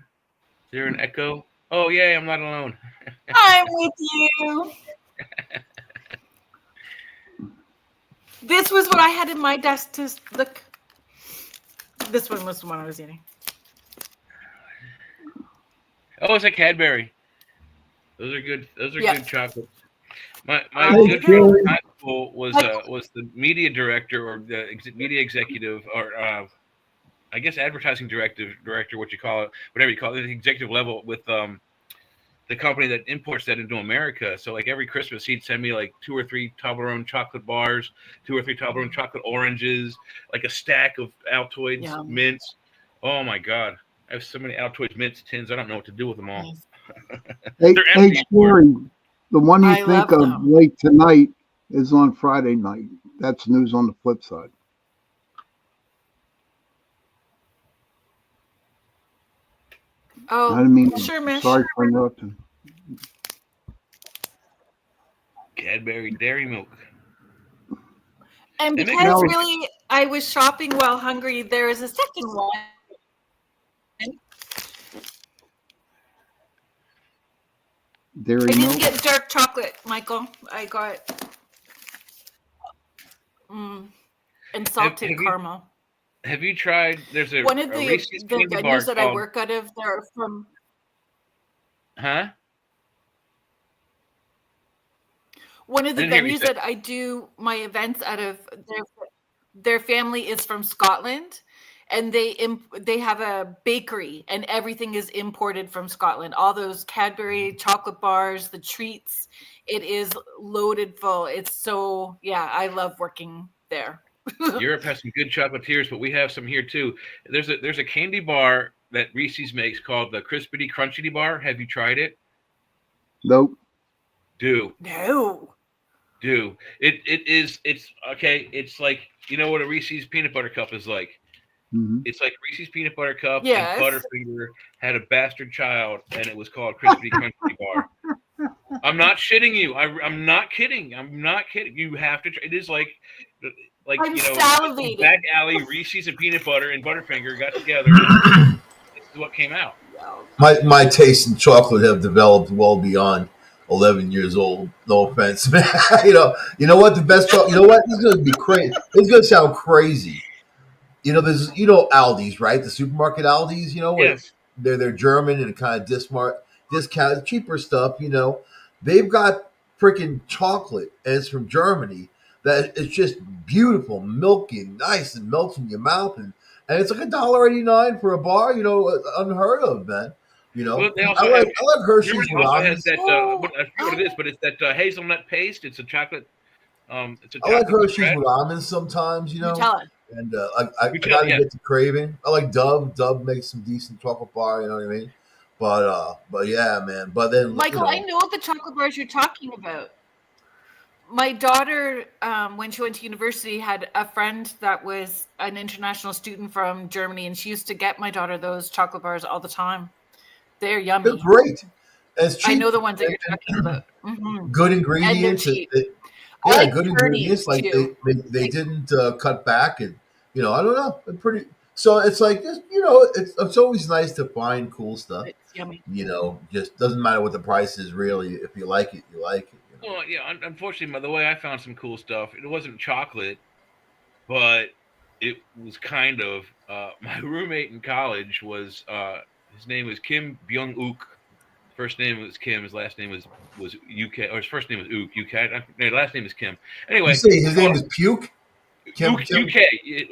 Speaker 6: Is there an echo? Oh, yay, I'm not alone.
Speaker 14: I'm with you. This was what I had in my desk to look. This one was the one I was eating.
Speaker 6: Oh, it's a Cadbury. Those are good. Those are good chocolates. My good friend in high school was the media director or the media executive or I guess advertising director, what you call it, whatever you call it, the executive level with the company that imports that into America. So like every Christmas, he'd send me like 2 or 3 Toblerone chocolate bars, 2 or 3 Toblerone chocolate oranges, like a stack of Altoids mints. Oh my God. I have so many Altoids mints tins. I don't know what to do with them all.
Speaker 13: Hey, Sherry, the one you
Speaker 14: I
Speaker 13: think
Speaker 14: love
Speaker 13: of
Speaker 14: them.
Speaker 13: late tonight is on Friday night. That's news on the flip side.
Speaker 14: Oh,
Speaker 13: I mean,
Speaker 14: sure, Mish.
Speaker 13: sorry for interrupting.
Speaker 6: Cadbury Dairy Milk.
Speaker 14: And
Speaker 6: They make
Speaker 14: because
Speaker 6: it-
Speaker 14: really I was shopping while hungry, there is a second one.
Speaker 13: Dairy
Speaker 14: I didn't
Speaker 13: milk.
Speaker 14: get dark chocolate, Michael. I got and salted caramel.
Speaker 6: Have you tried? There's a
Speaker 14: One of
Speaker 6: a
Speaker 14: the
Speaker 6: Reese's candy bar
Speaker 14: venues that I
Speaker 6: called-
Speaker 14: work out of, they're from
Speaker 6: Huh?
Speaker 14: one of the
Speaker 6: Didn't hear what you
Speaker 14: venues
Speaker 6: said.
Speaker 14: that I do my events out of. Their family is from Scotland, and they have a bakery, and everything is imported from Scotland. All those Cadbury chocolate bars, the treats, it is loaded full. It's so I love working there.
Speaker 6: Europe has some good chocolatiers, but we have some here too. There's a candy bar that Reese's makes called the Crispity Crunchity Bar. Have you tried it?
Speaker 13: Nope.
Speaker 6: Do.
Speaker 14: No.
Speaker 6: It's okay. It's like, you know what a Reese's peanut butter cup is like.
Speaker 13: Mhm.
Speaker 6: It's like Reese's peanut butter cup
Speaker 14: Yes.
Speaker 6: and Butterfinger had a bastard child, and it was called Crispity Crunchity Bar. I'm not shitting you. I'm not kidding. I'm not kidding. You have to. It is like
Speaker 14: I'm
Speaker 6: you know,
Speaker 14: salivating.
Speaker 6: Back Alley, Reese's and peanut butter and Butterfinger got together. This is what came out.
Speaker 16: My tastes in chocolate have developed well beyond 11 years old. No offense, man. you know what? The best chocolate. You know what? This is gonna be crazy. It's gonna sound crazy. There's Aldi's, right? The supermarket Aldi's.
Speaker 6: Yes.
Speaker 16: They're German and kind of discount cheaper stuff. They've got freaking chocolate, and it's from Germany. That it's just beautiful, milky, and nice, and melts in your mouth, and it's like $1.89 for a bar. Unheard of, man.
Speaker 6: Well, they
Speaker 16: I
Speaker 6: also
Speaker 16: like
Speaker 6: have,
Speaker 16: Hershey's
Speaker 6: Germany
Speaker 16: with
Speaker 6: also
Speaker 16: almonds.
Speaker 6: has that. I forget what it is, but it's that hazelnut paste. It's a chocolate. It's a
Speaker 16: I like
Speaker 6: chocolate
Speaker 16: Hershey's
Speaker 6: spread.
Speaker 16: with almonds sometimes.
Speaker 14: Nutella.
Speaker 16: And I
Speaker 6: Nutella,
Speaker 16: gotta
Speaker 6: yeah.
Speaker 16: get the craving. I like Dove. Dove makes some decent chocolate bar. You know what I mean? But yeah, man. But then
Speaker 14: Michael, I know the chocolate bars you're talking about. My daughter, when she went to university, had a friend that was an international student from Germany, and she used to get my daughter those chocolate bars all the time. They're yummy.
Speaker 16: they're great. And it's cheap.
Speaker 14: I know the ones that you're talking about. Mhm.
Speaker 16: Good
Speaker 14: And they're
Speaker 16: ingredients.
Speaker 14: cheap.
Speaker 16: Yeah,
Speaker 14: like
Speaker 16: good
Speaker 14: Journeys,
Speaker 16: ingredients. Like
Speaker 14: too.
Speaker 16: they didn't cut back, and I don't know. They're pretty. So it's like it's always nice to find cool stuff.
Speaker 14: It's yummy.
Speaker 16: Just doesn't matter what the price is. Really, if you like it, you like it.
Speaker 6: Well, yeah. Unfortunately, the way I found some cool stuff, it wasn't chocolate, but it was kind of. My roommate in college was. His name was Kim Byung-Uk. First name was Kim. His last name was UK. Or his first name was Uk. UK. His last name is Kim. Anyway,
Speaker 16: You say his name is Puke. Kim,
Speaker 6: Uk, UK.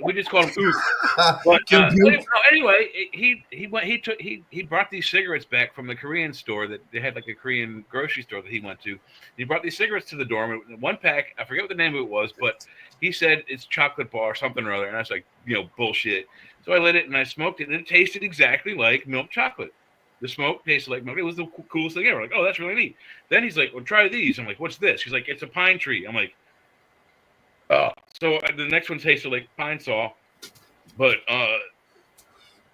Speaker 6: We just call him Uk. But,
Speaker 16: Kim Puke.
Speaker 6: anyway, he brought these cigarettes back from the Korean store that they had, like a Korean grocery store that he went to. He brought these cigarettes to the dorm. One pack, I forget what the name of it was, but He said it's chocolate bar or something or other, and I was like, bullshit. So I lit it and I smoked it, and it tasted exactly like milk chocolate. The smoke tasted like milk. It was the coolest thing ever. Like, oh, that's really neat. Then he's like, well, try these. I'm like, what's this? He's like, it's a pine tree. I'm like, oh. So the next one tasted like pine saw, but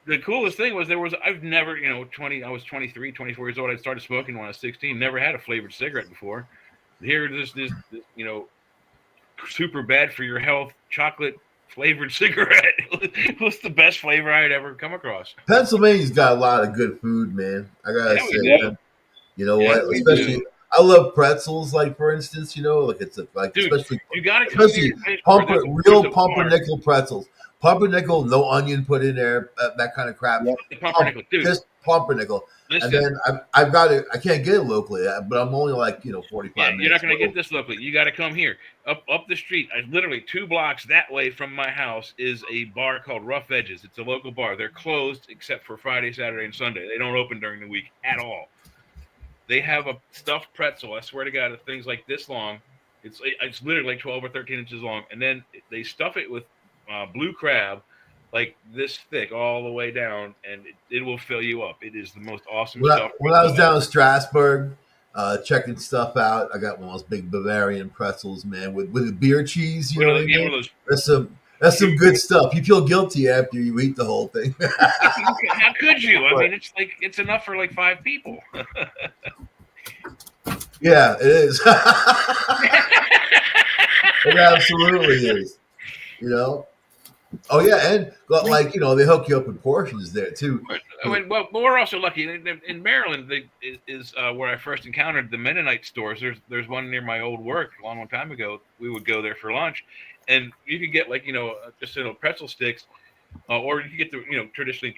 Speaker 6: the coolest thing was I've never, I was 23, 24 years old. I started smoking when I was 16. Never had a flavored cigarette before. Here, this super bad for your health chocolate flavored cigarette. It was the best flavor I had ever come across.
Speaker 16: Pennsylvania's got a lot of good food, man. I gotta say, man. You know
Speaker 6: Yeah,
Speaker 16: what? Especially, I love pretzels. Like for instance, like it's
Speaker 6: Dude,
Speaker 16: especially
Speaker 6: you gotta come
Speaker 16: especially
Speaker 6: to your place where
Speaker 16: real
Speaker 6: there's a
Speaker 16: pumpernickel pretzels. Pumpernickel, no onion put in there, that kind of crap.
Speaker 6: Pumpernickel, dude.
Speaker 16: Just pumpernickel.
Speaker 6: Listen.
Speaker 16: And then I've got it. I can't get it locally, but I'm only 45 minutes.
Speaker 6: You're not going to get this locally. You got to come here. Up the street, literally 2 blocks that way from my house is a bar called Rough Edges. It's a local bar. They're closed except for Friday, Saturday, and Sunday. They don't open during the week at all. They have a stuffed pretzel. I swear to God, the thing's like this long. It's literally like 12 or 13 inches long. And then they stuff it with blue crab, like this thick all the way down, and it will fill you up. It is the most awesome stuff.
Speaker 16: When I was down in Strasbourg, checking stuff out, I got one of those big Bavarian pretzels, man, with the beer cheese. You know what I mean? That's some good stuff. You feel guilty after you eat the whole thing.
Speaker 6: How could you? I mean, it's enough for like 5 people.
Speaker 16: Yeah, it is. It absolutely is. Oh yeah, and they hook you up with portions there too.
Speaker 6: I mean, well, we're also lucky in Maryland. Is where I first encountered the Mennonite stores. There's one near my old work a long time ago. We would go there for lunch, and you could get just pretzel sticks, or you could get the traditionally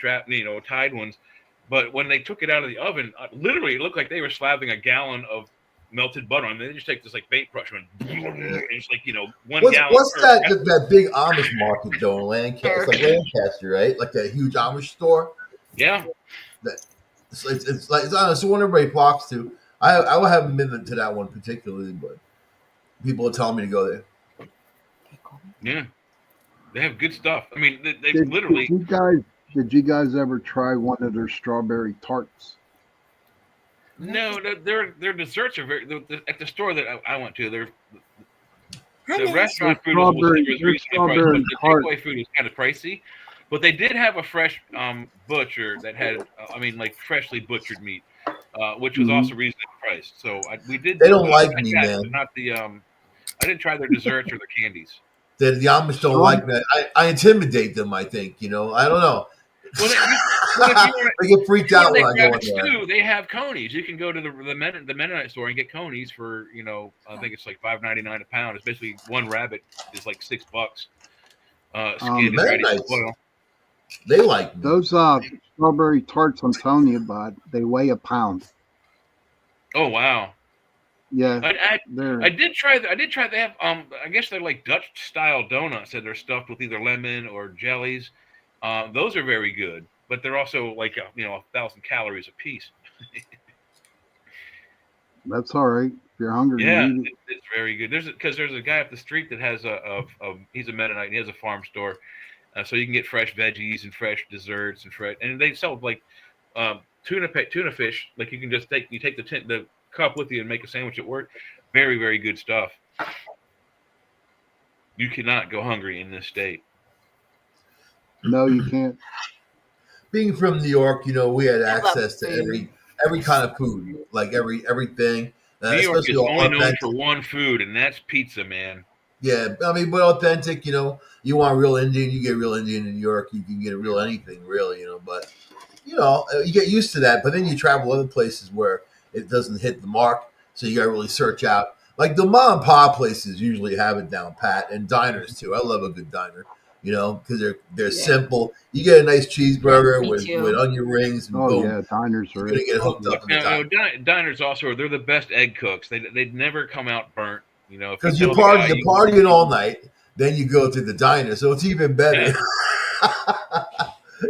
Speaker 6: tied ones. But when they took it out of the oven, literally it looked like they were slathering a gallon of melted butter on. They just take this paintbrush and it's like 1 gallon.
Speaker 16: What's that big Amish market though in Lancaster? It's like Lancaster, right? Like that huge Amish store.
Speaker 6: Yeah.
Speaker 16: It's one everybody flocks to. I haven't been to that one particularly, but people are telling me to go there.
Speaker 6: Yeah, they have good stuff. I mean, they literally.
Speaker 13: Did you guys ever try one of their strawberry tarts?
Speaker 6: No, their desserts are at the store that I went to. The restaurant food was reasonably priced, but the takeaway food is kind of pricey. But they did have a fresh butcher that had, freshly butchered meat, which was also reasonably priced. So we did.
Speaker 16: They don't like me, man.
Speaker 6: Not the. I didn't try their desserts or their candies.
Speaker 16: The Amish don't like me. I intimidate them. I think I don't know.
Speaker 6: Well,
Speaker 16: they get freaked out when I go in there.
Speaker 6: They have conies. You can go to the Mennonite store and get conies for I think it's like $5.99 a pound. It's basically one rabbit is like $6. Skinned and ready to boil.
Speaker 16: They like
Speaker 13: those strawberry tarts. I'm telling you, bud, they weigh a pound.
Speaker 6: Oh wow!
Speaker 13: Yeah,
Speaker 6: I did try. They have I guess they're like Dutch style donuts that are stuffed with either lemon or jellies. Those are very good, but they're also like 1,000 calories a piece.
Speaker 13: That's all right. If you're hungry,
Speaker 6: yeah, it's very good. There's a guy up the street that has he's a Mennonite. And he has a farm store, so you can get fresh veggies and fresh desserts and they sell like tuna fish. Like you can just take the cup with you and make a sandwich at work. Very, very good stuff. You cannot go hungry in this state.
Speaker 13: No, you can't.
Speaker 16: Being from New York, we had access to every kind of food, like everything.
Speaker 6: New York is only known for one food, and that's pizza, man.
Speaker 16: Yeah, I mean, but authentic. You want real Indian, you get real Indian in New York. You can get real anything, really. But you get used to that. But then you travel other places where it doesn't hit the mark, so you got to really search out. Like the mom and pop places usually have it down pat, and diners too. I love a good diner. Because they're simple. You get a nice cheeseburger with onion rings. And boom,
Speaker 13: yeah, diners are.
Speaker 16: You're gonna get hooked up.
Speaker 6: Diners also they're the best egg cooks. They'd never come out burnt.
Speaker 16: Because you're partying all night, then you go to the diner, so it's even better. Yeah.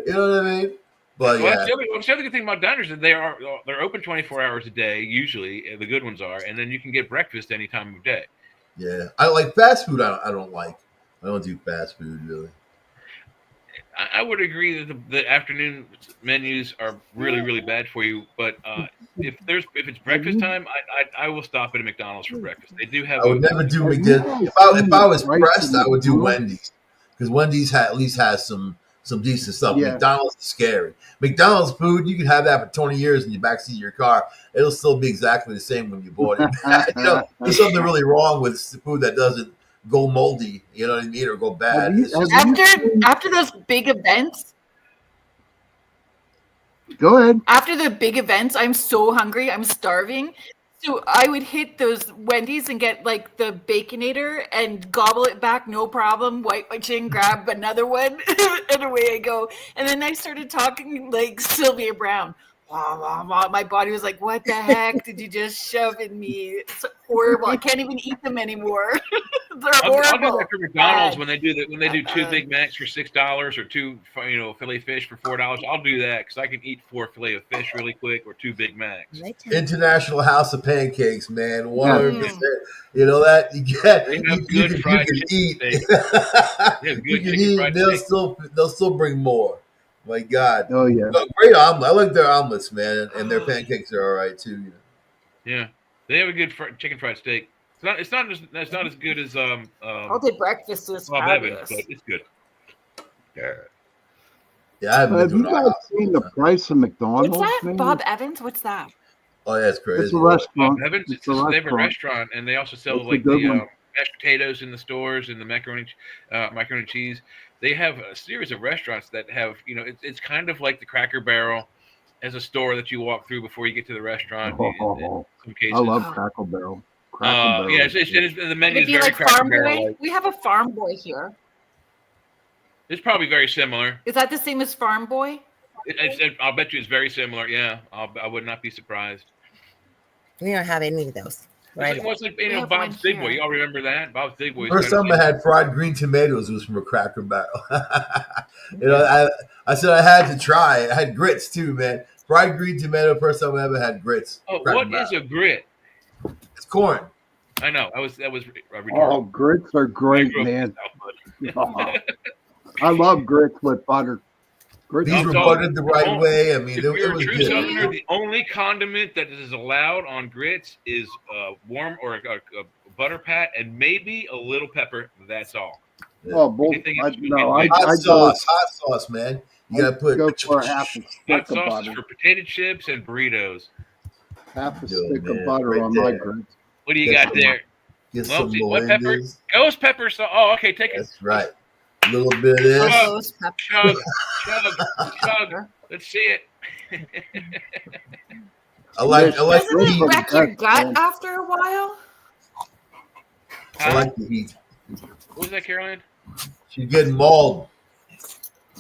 Speaker 16: You know what I mean? But
Speaker 6: that's the other good thing about diners is they're open 24 hours a day. Usually, the good ones are, and then you can get breakfast any time of day.
Speaker 16: Yeah, I like fast food. I don't like. I don't do fast food really.
Speaker 6: I would agree that the afternoon menus are really, really bad for you. But if it's breakfast time, I will stop at a McDonald's for breakfast. They do have
Speaker 16: I would never do
Speaker 13: Have you
Speaker 16: McDonald's.
Speaker 13: guys
Speaker 16: If
Speaker 13: seen
Speaker 16: I
Speaker 13: the
Speaker 16: was
Speaker 13: price of
Speaker 16: pressed, I would do
Speaker 13: McDonald's?
Speaker 16: Wendy's because Wendy's at least has some decent stuff.
Speaker 13: Yeah.
Speaker 16: McDonald's is scary. McDonald's food, you can have that for 20 years in your backseat of your car. It'll still be exactly the same when you bought it. There's something really wrong with food that doesn't go moldy, you know what I mean, or go bad. It's just,
Speaker 14: After those big events,
Speaker 13: Go ahead.
Speaker 14: after the big events, I'm so hungry. I'm starving. So I would hit those Wendy's and get like the Baconator and gobble it back, no problem. Wipe my chin, grab another one, and away I go. And then I started talking like Sylvia Brown. Wah, wah, wah. My body was like, "What the heck did you just shove in me? It's horrible. I can't even eat them anymore. They're
Speaker 6: I'll
Speaker 14: horrible."
Speaker 6: go after McDonald's
Speaker 14: Bad.
Speaker 6: when they do two Big Macs for $6 or two filet fish for $4. I'll do that because I can eat 4 filet of fish really quick or 2 Big Macs.
Speaker 16: International House of Pancakes, man. 100%.
Speaker 6: Mm.
Speaker 16: You know that you get.
Speaker 6: They
Speaker 16: You,
Speaker 6: have
Speaker 16: you
Speaker 6: good
Speaker 16: can,
Speaker 6: fried
Speaker 16: you can
Speaker 6: chicken
Speaker 16: eat.
Speaker 6: steak. They have
Speaker 16: You
Speaker 6: good
Speaker 16: can
Speaker 6: chicken
Speaker 16: eat.
Speaker 6: fried
Speaker 16: They'll still bring more. My God.
Speaker 13: Oh yeah.
Speaker 16: But great omelet. I like their omelets, man, and their pancakes are all right too.
Speaker 6: Yeah, they have a good chicken fried steak. It's not as good as
Speaker 14: All day breakfast was
Speaker 6: Bob Evans,
Speaker 14: fabulous.
Speaker 6: but it's good.
Speaker 16: Yeah, I haven't
Speaker 13: Have
Speaker 16: been
Speaker 13: you
Speaker 16: to
Speaker 13: guys seen the price of McDonald's?
Speaker 14: What's that?
Speaker 13: man?
Speaker 14: Bob Evans? What's that?
Speaker 16: Oh, yeah, it's crazy.
Speaker 13: It's a restaurant.
Speaker 6: Bob Evans,
Speaker 13: It's a
Speaker 6: they have a
Speaker 13: restaurant.
Speaker 6: restaurant, and they also sell
Speaker 13: It's a
Speaker 6: like
Speaker 13: good
Speaker 6: the
Speaker 13: one.
Speaker 6: mashed potatoes in the stores and the macaroni and cheese. They have a series of restaurants that have, it's kind of like the Cracker Barrel as a store that you walk through before you get to the restaurant. In some cases.
Speaker 13: I love Cracker Barrel. Cracker Barrel.
Speaker 6: Yeah, the menu
Speaker 14: Would
Speaker 6: is
Speaker 14: it be
Speaker 6: very
Speaker 14: like
Speaker 6: Cracker
Speaker 14: Farm
Speaker 6: Barrel
Speaker 14: Boy?
Speaker 6: like.
Speaker 14: We have a Farm Boy here.
Speaker 6: It's probably very similar.
Speaker 14: Is that the same as Farm Boy?
Speaker 6: I'll bet you it's very similar. Yeah, I would not be surprised.
Speaker 12: We don't have any of those. Right.
Speaker 6: It's like Bob's Big Boy. Y'all remember that? Bob's Big Boy.
Speaker 16: First time I had fried green tomatoes was from a Cracker Barrel. I said I had to try. I had grits too, man. Fried green tomato. First time I ever had grits.
Speaker 6: Oh,
Speaker 16: Cracker
Speaker 6: what
Speaker 16: Barrel.
Speaker 6: is a grit?
Speaker 16: It's corn.
Speaker 6: I know. That was
Speaker 13: Oh, grits are great, man. Oh, I love grits with butter. Grits
Speaker 16: These were buttered the right way. I mean,
Speaker 6: If
Speaker 16: it
Speaker 6: you're a
Speaker 16: was
Speaker 6: true
Speaker 16: good.
Speaker 6: Southerner, the only condiment that is allowed on grits is warm or a butter pat and maybe a little pepper. That's all.
Speaker 13: Oh, bull.
Speaker 6: Anything
Speaker 13: I,
Speaker 6: else you
Speaker 13: no,
Speaker 6: get,
Speaker 13: I
Speaker 16: Hot sauce, man. You gotta put
Speaker 13: go for half a
Speaker 6: hot
Speaker 13: stick of
Speaker 6: sauces
Speaker 13: butter.
Speaker 6: for potato chips and burritos.
Speaker 13: Half a
Speaker 16: Yo,
Speaker 13: stick
Speaker 16: man,
Speaker 13: of butter
Speaker 16: right
Speaker 13: on my
Speaker 16: there.
Speaker 13: grits.
Speaker 6: What do you
Speaker 16: Get
Speaker 6: got
Speaker 16: some-
Speaker 6: there?
Speaker 16: Get
Speaker 6: Well,
Speaker 16: some
Speaker 6: see, what pepper?
Speaker 16: moringas.
Speaker 6: Ghost pepper sauce. Oh, okay. Take it.
Speaker 16: That's right. A little bit of this.
Speaker 6: Oh, chug, chug. Let's see it.
Speaker 16: I like
Speaker 14: Doesn't
Speaker 16: the
Speaker 14: it
Speaker 16: heat.
Speaker 14: wreck your gut after a while?
Speaker 16: I like the heat.
Speaker 6: What was that, Caroline?
Speaker 16: She's getting mauled.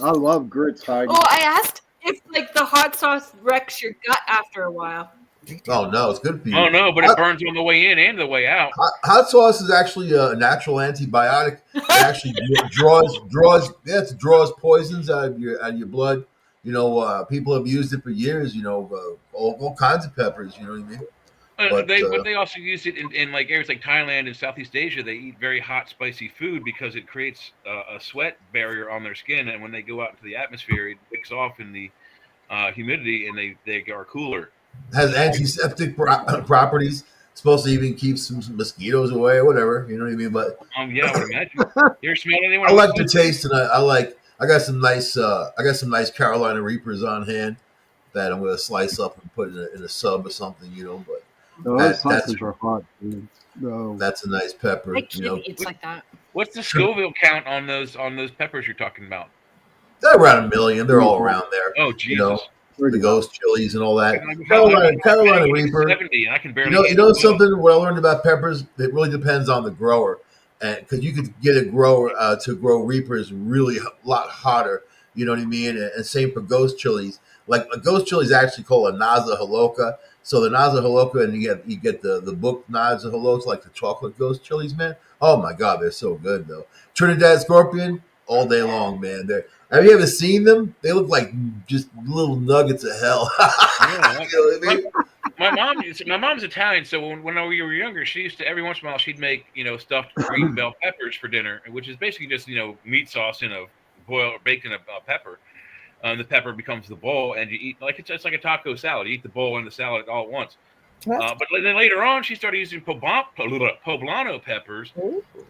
Speaker 13: I love grits, Heidi.
Speaker 14: Oh, I asked if like the hot sauce wrecks your gut after a while.
Speaker 16: Oh no, it's good for you.
Speaker 6: Oh no, but it burns on the way in and the way out.
Speaker 16: Hot sauce is actually a natural antibiotic. It actually draws poisons out of your blood. People have used it for years. All kinds of peppers. You know what I mean?
Speaker 6: But they also use it in like areas like Thailand and Southeast Asia. They eat very hot, spicy food because it creates a sweat barrier on their skin, and when they go out into the atmosphere, it wicks off in the humidity, and they are cooler.
Speaker 16: Has antiseptic properties. Supposed to even keep some mosquitoes away or whatever. You know what I mean? But
Speaker 6: Yeah, I would imagine. You ever smelled anyone?
Speaker 16: I like the taste, and I got some nice Carolina Reapers on hand that I'm gonna slice up and put in a sub or something. But
Speaker 13: Those sauces are hot, dude. No.
Speaker 16: that's a nice pepper.
Speaker 14: My kid eats like that.
Speaker 6: What's the Scoville count on those peppers you're talking about?
Speaker 16: They're around 1 million. They're all around there.
Speaker 6: Oh, Jesus.
Speaker 16: The ghost chilies and all that.
Speaker 6: Carolina
Speaker 16: Carolina Reaper.
Speaker 6: 70, and I can barely.
Speaker 16: You
Speaker 6: eat
Speaker 16: know
Speaker 6: it.
Speaker 16: something? What I learned about peppers, it really depends on the grower, and because you could get a grower to grow Reapers really a lot hotter. You know what I mean? And same for ghost chilies. Like a ghost chili is actually called a Naza Haloka. So the Naza Haloka, and you get the book Naza Haloka, like the chocolate ghost chilies, man. Oh my God, they're so good though. Trinidad Scorpion, all day long, man. Have you ever seen them? They look like just little nuggets of hell. You know what I mean?
Speaker 6: my mom's Italian, so when we were younger, she used to every once in a while she'd make stuffed green bell peppers for dinner, which is basically just meat sauce in a boil or bacon of pepper. The pepper becomes the bowl, and you eat like it's like a taco salad. You eat the bowl and the salad all at once. But then later on, she started using poblano peppers,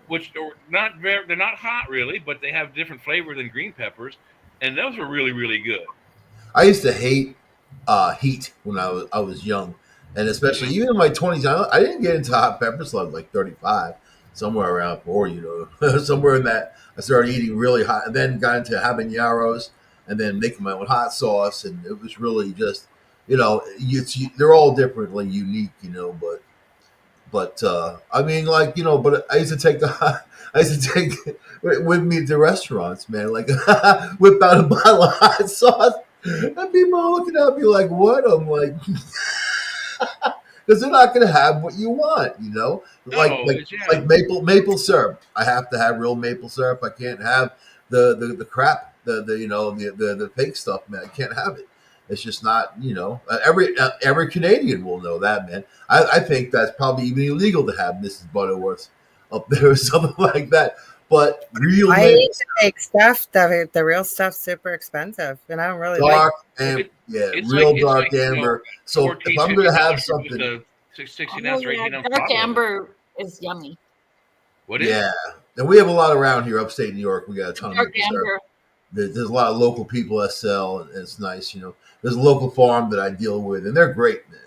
Speaker 6: which are they're not hot really, but they have different flavor than green peppers, and those are really, really good.
Speaker 16: I used to hate heat when I was young, and especially even in my 20s. I didn't get into hot peppers until I was like 35, somewhere around 40, somewhere in that. I started eating really hot, and then got into habaneros, and then making my own hot sauce, and it was really just, they're all differently unique, but I mean, like, but I used to take with me to restaurants, man, like whip out a bottle of hot sauce, and people are looking at me like, what? I'm like, because they're not going to have what you want, like maple syrup. I have to have real maple syrup. I can't have the crap, the fake stuff, man. I can't have it. It's just not, every Canadian will know that, man. I think that's probably even illegal to have Mrs. Butterworth up there or something like that. But real
Speaker 12: I eat the fake stuff. The real stuff's super expensive, and I don't really
Speaker 16: dark
Speaker 12: like
Speaker 16: and real dark amber. So if I'm going to have something,
Speaker 6: 16 ounce or 18 ounce
Speaker 14: dark amber is yummy.
Speaker 6: What is?
Speaker 16: Yeah, and we have a lot around here, upstate New York. We got a ton of
Speaker 14: Dark
Speaker 16: maple syrup.
Speaker 14: amber.
Speaker 16: There's a lot of local people that sell, and it's nice. There's a local farm that I deal with, and they're great, man.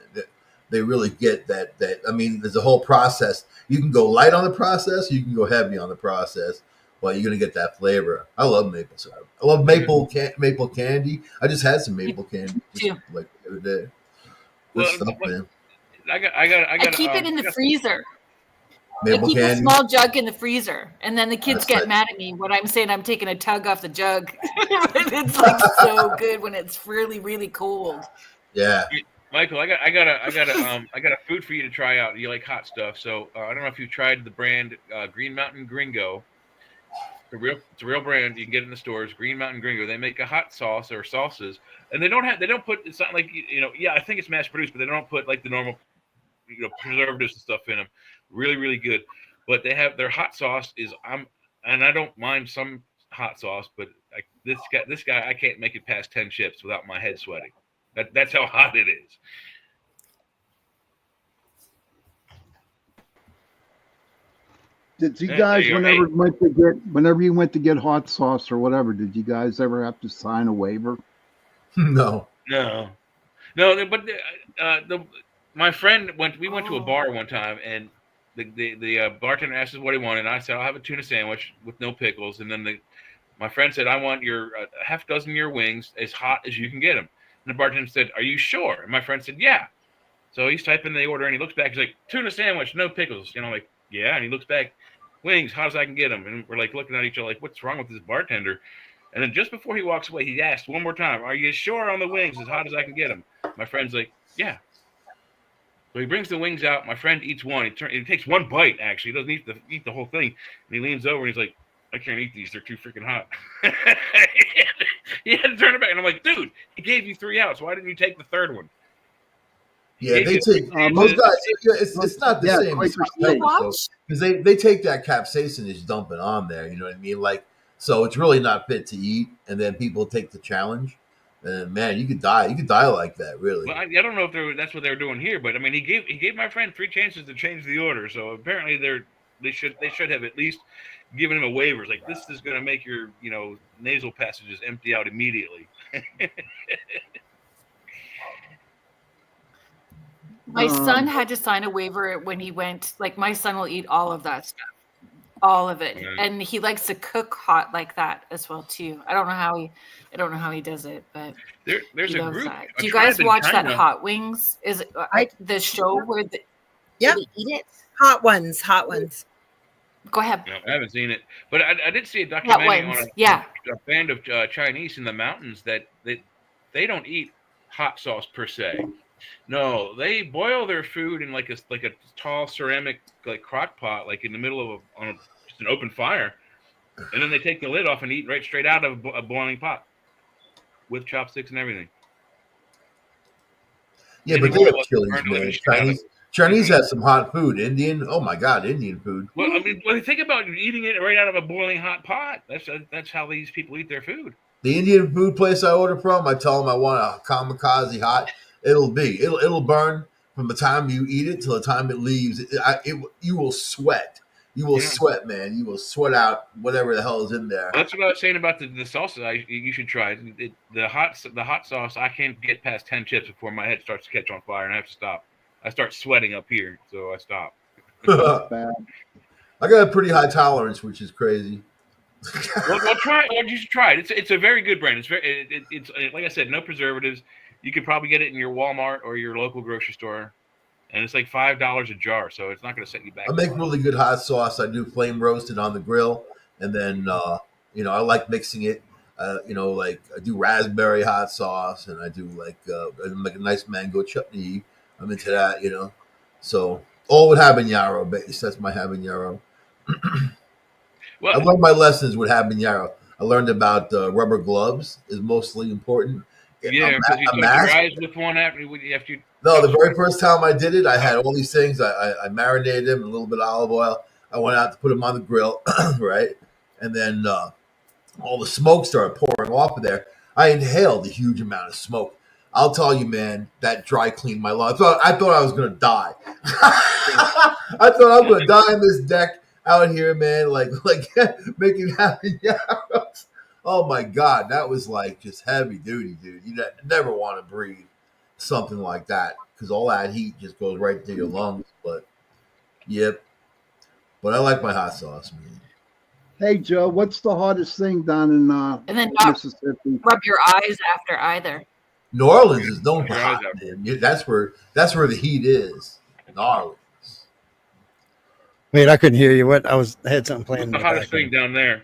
Speaker 16: They really get that. I mean, there's a whole process. You can go light on the process, you can go heavy on the process, but you're gonna get that flavor. I love maple syrup. I love maple candy. I just had some maple candy like the other day. Good stuff, man.
Speaker 6: I
Speaker 14: keep it in the freezer.
Speaker 16: Maple
Speaker 14: I keep
Speaker 16: candy.
Speaker 14: a small jug in the freezer, and then the kids
Speaker 16: That's
Speaker 14: get
Speaker 16: nice.
Speaker 14: mad at me when I'm saying I'm taking a tug off the jug. It's like so good when it's really, really cold.
Speaker 16: Yeah.
Speaker 6: Michael, I got a food for you to try out. You like hot stuff, so I don't know if you've tried the brand Green Mountain Gringo. It's a real brand. You can get it in the stores. Green Mountain Gringo. They make a hot sauce or sauces, and they don't put. It's not like Yeah, I think it's mass produced, but they don't put like the normal preservatives and stuff in them. Really, really good. But they have their hot sauce and I don't mind some hot sauce, but this guy, I can't make it past 10 chips without my head sweating. That's how hot it is.
Speaker 13: Did you guys, whenever you went to get hot sauce or whatever, did you guys ever have to sign a waiver?
Speaker 16: No.
Speaker 6: But my friend we went to a bar one time, and the bartender asked us what he wanted, and I said, I'll have a tuna sandwich with no pickles. And then my friend said, I want your half dozen of your wings as hot as you can get them. And the bartender said, are you sure? And my friend said, yeah. So he's typing the order, and he looks back. He's like, tuna sandwich, no pickles. Like, yeah. And he looks back, wings, hot as I can get them. And we're like looking at each other like, what's wrong with this bartender? And then just before he walks away, he asked one more time, are you sure on the wings, as hot as I can get them? My friend's like, yeah. So he brings the wings out. My friend eats one. He takes one bite, actually. He doesn't eat the whole thing. And he leans over and he's like, I can't eat these. They're too freaking hot. He had to turn it back. And I'm like, dude, he gave you 3 outs. Why didn't you take the third one?
Speaker 16: Yeah, they take most guys. It's not the same because they take that capsaicin and just dump it on there. You know what I mean? Like, so it's really not fit to eat. And then people take the challenge. And man, you could die. You could die like that, really.
Speaker 6: Well, I don't know if that's what they're doing here, but I mean, he gave my friend 3 chances to change the order. So apparently, they should have at least given him a waiver. Like, this is going to make your nasal passages empty out immediately.
Speaker 14: My son had to sign a waiver when he went. Like, my son will eat all of that stuff, all of it, and he likes to cook hot like that as well too. I don't know how he does it, but
Speaker 6: there's a group.
Speaker 14: Do you guys watch that Hot Wings? Is it the show where they eat it?
Speaker 12: Hot ones.
Speaker 14: Go ahead.
Speaker 6: No, I haven't seen it, but I did see a documentary on a band of Chinese in the mountains that they don't eat hot sauce per se. No, they boil their food in like a tall ceramic crock pot, like in the middle of just an open fire, and then they take the lid off and eat right straight out of a boiling pot with chopsticks and everything.
Speaker 16: Yeah,
Speaker 6: They
Speaker 16: but
Speaker 6: didn't
Speaker 16: they have
Speaker 6: want to
Speaker 16: chilies,
Speaker 6: burn
Speaker 16: man.
Speaker 6: delicious salad.
Speaker 16: Chinese has some hot food. Indian, oh my God, Indian food.
Speaker 6: Well, I mean, when you think about eating it right out of a boiling hot pot, that's how these people eat their food.
Speaker 16: The Indian food place I order from, I tell them I want a kamikaze hot. It'll burn from the time you eat it till the time it leaves. You will sweat. You will sweat, man. You will sweat out whatever the hell is in there.
Speaker 6: That's what I was saying about the salsa. You should try it. The hot sauce. I can't get past 10 chips before my head starts to catch on fire, and I have to stop. I start sweating up here, so I stop.
Speaker 16: I got a pretty high tolerance, which is crazy.
Speaker 6: well, try it. You should try it. It's a very good brand. It's like I said, no preservatives. You could probably get it in your Walmart or your local grocery store, and it's like $5 a jar, so it's not going to set you back.
Speaker 16: I make really good hot sauce. I do flame roasted on the grill, and then I like mixing it. Like I do raspberry hot sauce, and I do like I make a nice mango chutney. I'm into that, So all with habanero base. That's my habanero.
Speaker 6: Well,
Speaker 16: I learned my lessons with habanero. I learned about rubber gloves is mostly important.
Speaker 6: Yeah, because you touch your eyes with one after you.
Speaker 16: No, the very first time I did it, I had all these things. I marinated them in a little bit of olive oil. I went out to put them on the grill, right? And then all the smoke started pouring off of there. I inhaled a huge amount of smoke. I'll tell you, man, that dry cleaned my lungs. I thought I was going to die. I thought I was going to die on this deck out here, man, like making happy yarrows. Oh, my God. That was like just heavy duty, dude. You never want to breathe something like that because all that heat just goes right to your lungs. But, yep. But I like my hot sauce, man.
Speaker 13: Hey, Joe, what's the hardest thing down in
Speaker 14: And then not
Speaker 13: Mississippi?
Speaker 14: rub your eyes after either.
Speaker 16: New Orleans is known for hot, man. That's where the heat is. New Orleans.
Speaker 11: Wait, I couldn't hear you. I had something playing.
Speaker 6: What's the hottest thing down there?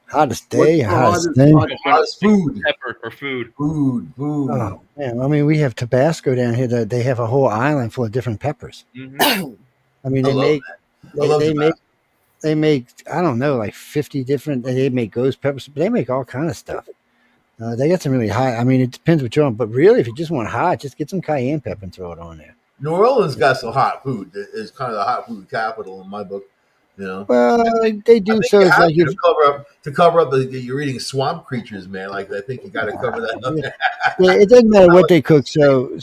Speaker 11: Hottest day, hottest thing.
Speaker 16: Hottest food.
Speaker 6: Pepper or food.
Speaker 16: Food.
Speaker 11: Oh man, I mean, we have Tabasco down here. That they have a whole island full of different peppers.
Speaker 6: Mm-hmm.
Speaker 11: I mean, they make I don't know, like 50 different. They make ghost peppers, but they make all kind of stuff. They got some really high. I mean, it depends what you want, but really, if you just want hot, just get some cayenne pepper and throw it on there.
Speaker 16: New Orleans got some hot food. It's kind of the hot food capital in my book.
Speaker 11: Well, they do. So it's like
Speaker 16: to cover up you're eating swamp creatures, man. Like I think you got to cover that up.
Speaker 11: Yeah, it doesn't matter what they cook. So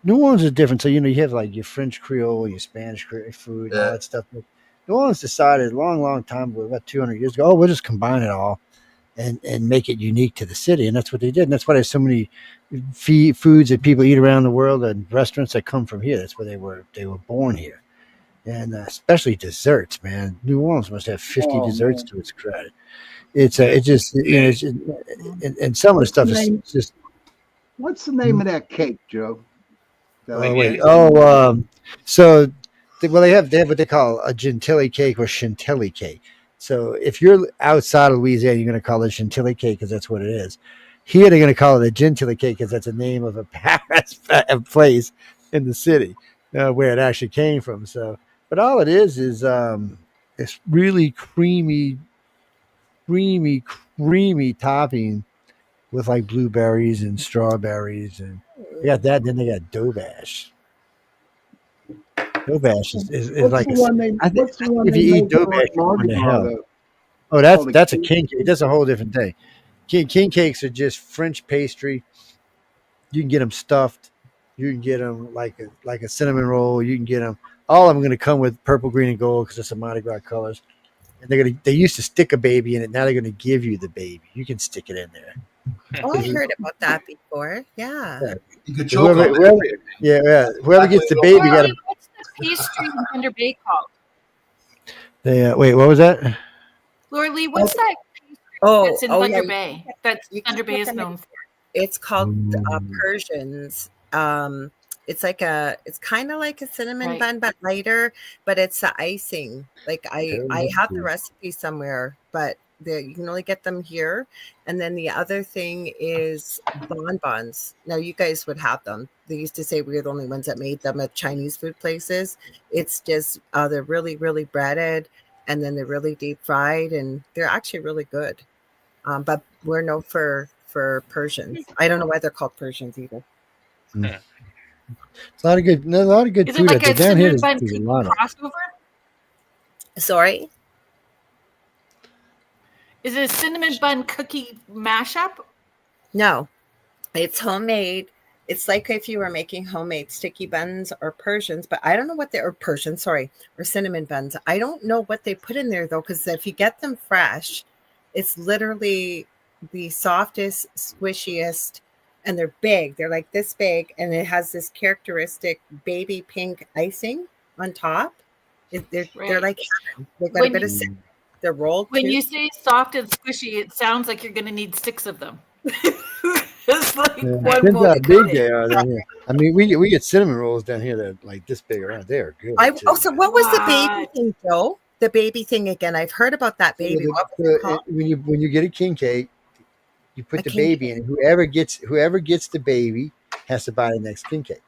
Speaker 11: New Orleans is different. So you have like your French Creole, your Spanish food, all that stuff. But New Orleans decided a long time ago, about 200 years ago, we'll just combine it all and make it unique to the city, and that's what they did. And that's why there's so many foods that people eat around the world and restaurants that come from here. That's where they were born here. And especially desserts, man. New Orleans must have 50 desserts to its credit. And some of the stuff is just.
Speaker 13: What's the name of that cake, Joe?
Speaker 11: They have what they call a Gentilly cake or Chantilly cake. So if you're outside of Louisiana, you're going to call it Chantilly cake because that's what it is. Here they're going to call it a Gentilly cake because that's the name of a place in the city where it actually came from. So. But all it is it's really creamy topping with like blueberries and strawberries, and they got that. And then they got Dobash. Dobash is like if you eat Dobash, you're going to hell. Oh, that's a king cake. That's a whole different thing. King cakes are just French pastry. You can get them stuffed. You can get them like a cinnamon roll. You can get them. All of them are going to come with purple, green, and gold because it's a Mardi Gras colors. And they used to stick a baby in it. Now they're going to give you the baby. You can stick it in there.
Speaker 12: Oh, I heard about that before. Yeah.
Speaker 16: You could
Speaker 11: whoever gets the baby got to.
Speaker 14: What's the pastry in Thunder Bay called?
Speaker 11: Wait, what was that?
Speaker 14: Laura Lee, what's that pastry that's in Thunder Bay? That's Thunder Bay is known for.
Speaker 12: It's called Persians. It's kind of like a cinnamon bun, but lighter. But it's the icing. Like I have the recipe somewhere, but you can only get them here. And then the other thing is bonbons. Now you guys would have them. They used to say we were the only ones that made them at Chinese food places. It's just they're really, really breaded, and then they're really deep fried, and they're actually really good. But we're known for Persians. I don't know why they're called Persians either.
Speaker 11: It's a lot of good
Speaker 14: Is it
Speaker 11: food out
Speaker 14: like
Speaker 11: there.
Speaker 14: a
Speaker 11: Down here,
Speaker 14: cinnamon bun
Speaker 11: there's a
Speaker 14: cookie
Speaker 11: lot of.
Speaker 14: crossover?
Speaker 12: Sorry?
Speaker 14: Is it a cinnamon bun cookie mashup?
Speaker 12: No, it's homemade. It's like if you were making homemade sticky buns or Persians, but I don't know what they or Persian, sorry, or cinnamon buns. I don't know what they put in there though, because if you get them fresh, it's literally the softest, squishiest, and they're big. They're like this big, and it has this characteristic baby pink icing on top. They're
Speaker 14: Right.
Speaker 12: like they've got a
Speaker 14: When
Speaker 12: bit of
Speaker 14: you,
Speaker 12: cinnamon. They're rolled
Speaker 14: when
Speaker 12: too.
Speaker 14: you say soft and squishy, it sounds like you're going to need 6 of them. It's like
Speaker 11: Yeah,
Speaker 14: one
Speaker 11: depends
Speaker 14: won't
Speaker 11: how big
Speaker 14: cut
Speaker 11: they
Speaker 14: it.
Speaker 11: are down here. I mean, we get cinnamon rolls down here that are like this big around. They are good too.
Speaker 12: So what was the baby thing, Joe? The baby thing again. I've heard about that
Speaker 11: So
Speaker 12: baby. What was it called?
Speaker 11: when you get a king cake, you put
Speaker 12: A
Speaker 11: the
Speaker 12: king
Speaker 11: baby in. And whoever gets the baby has to buy the next king cake.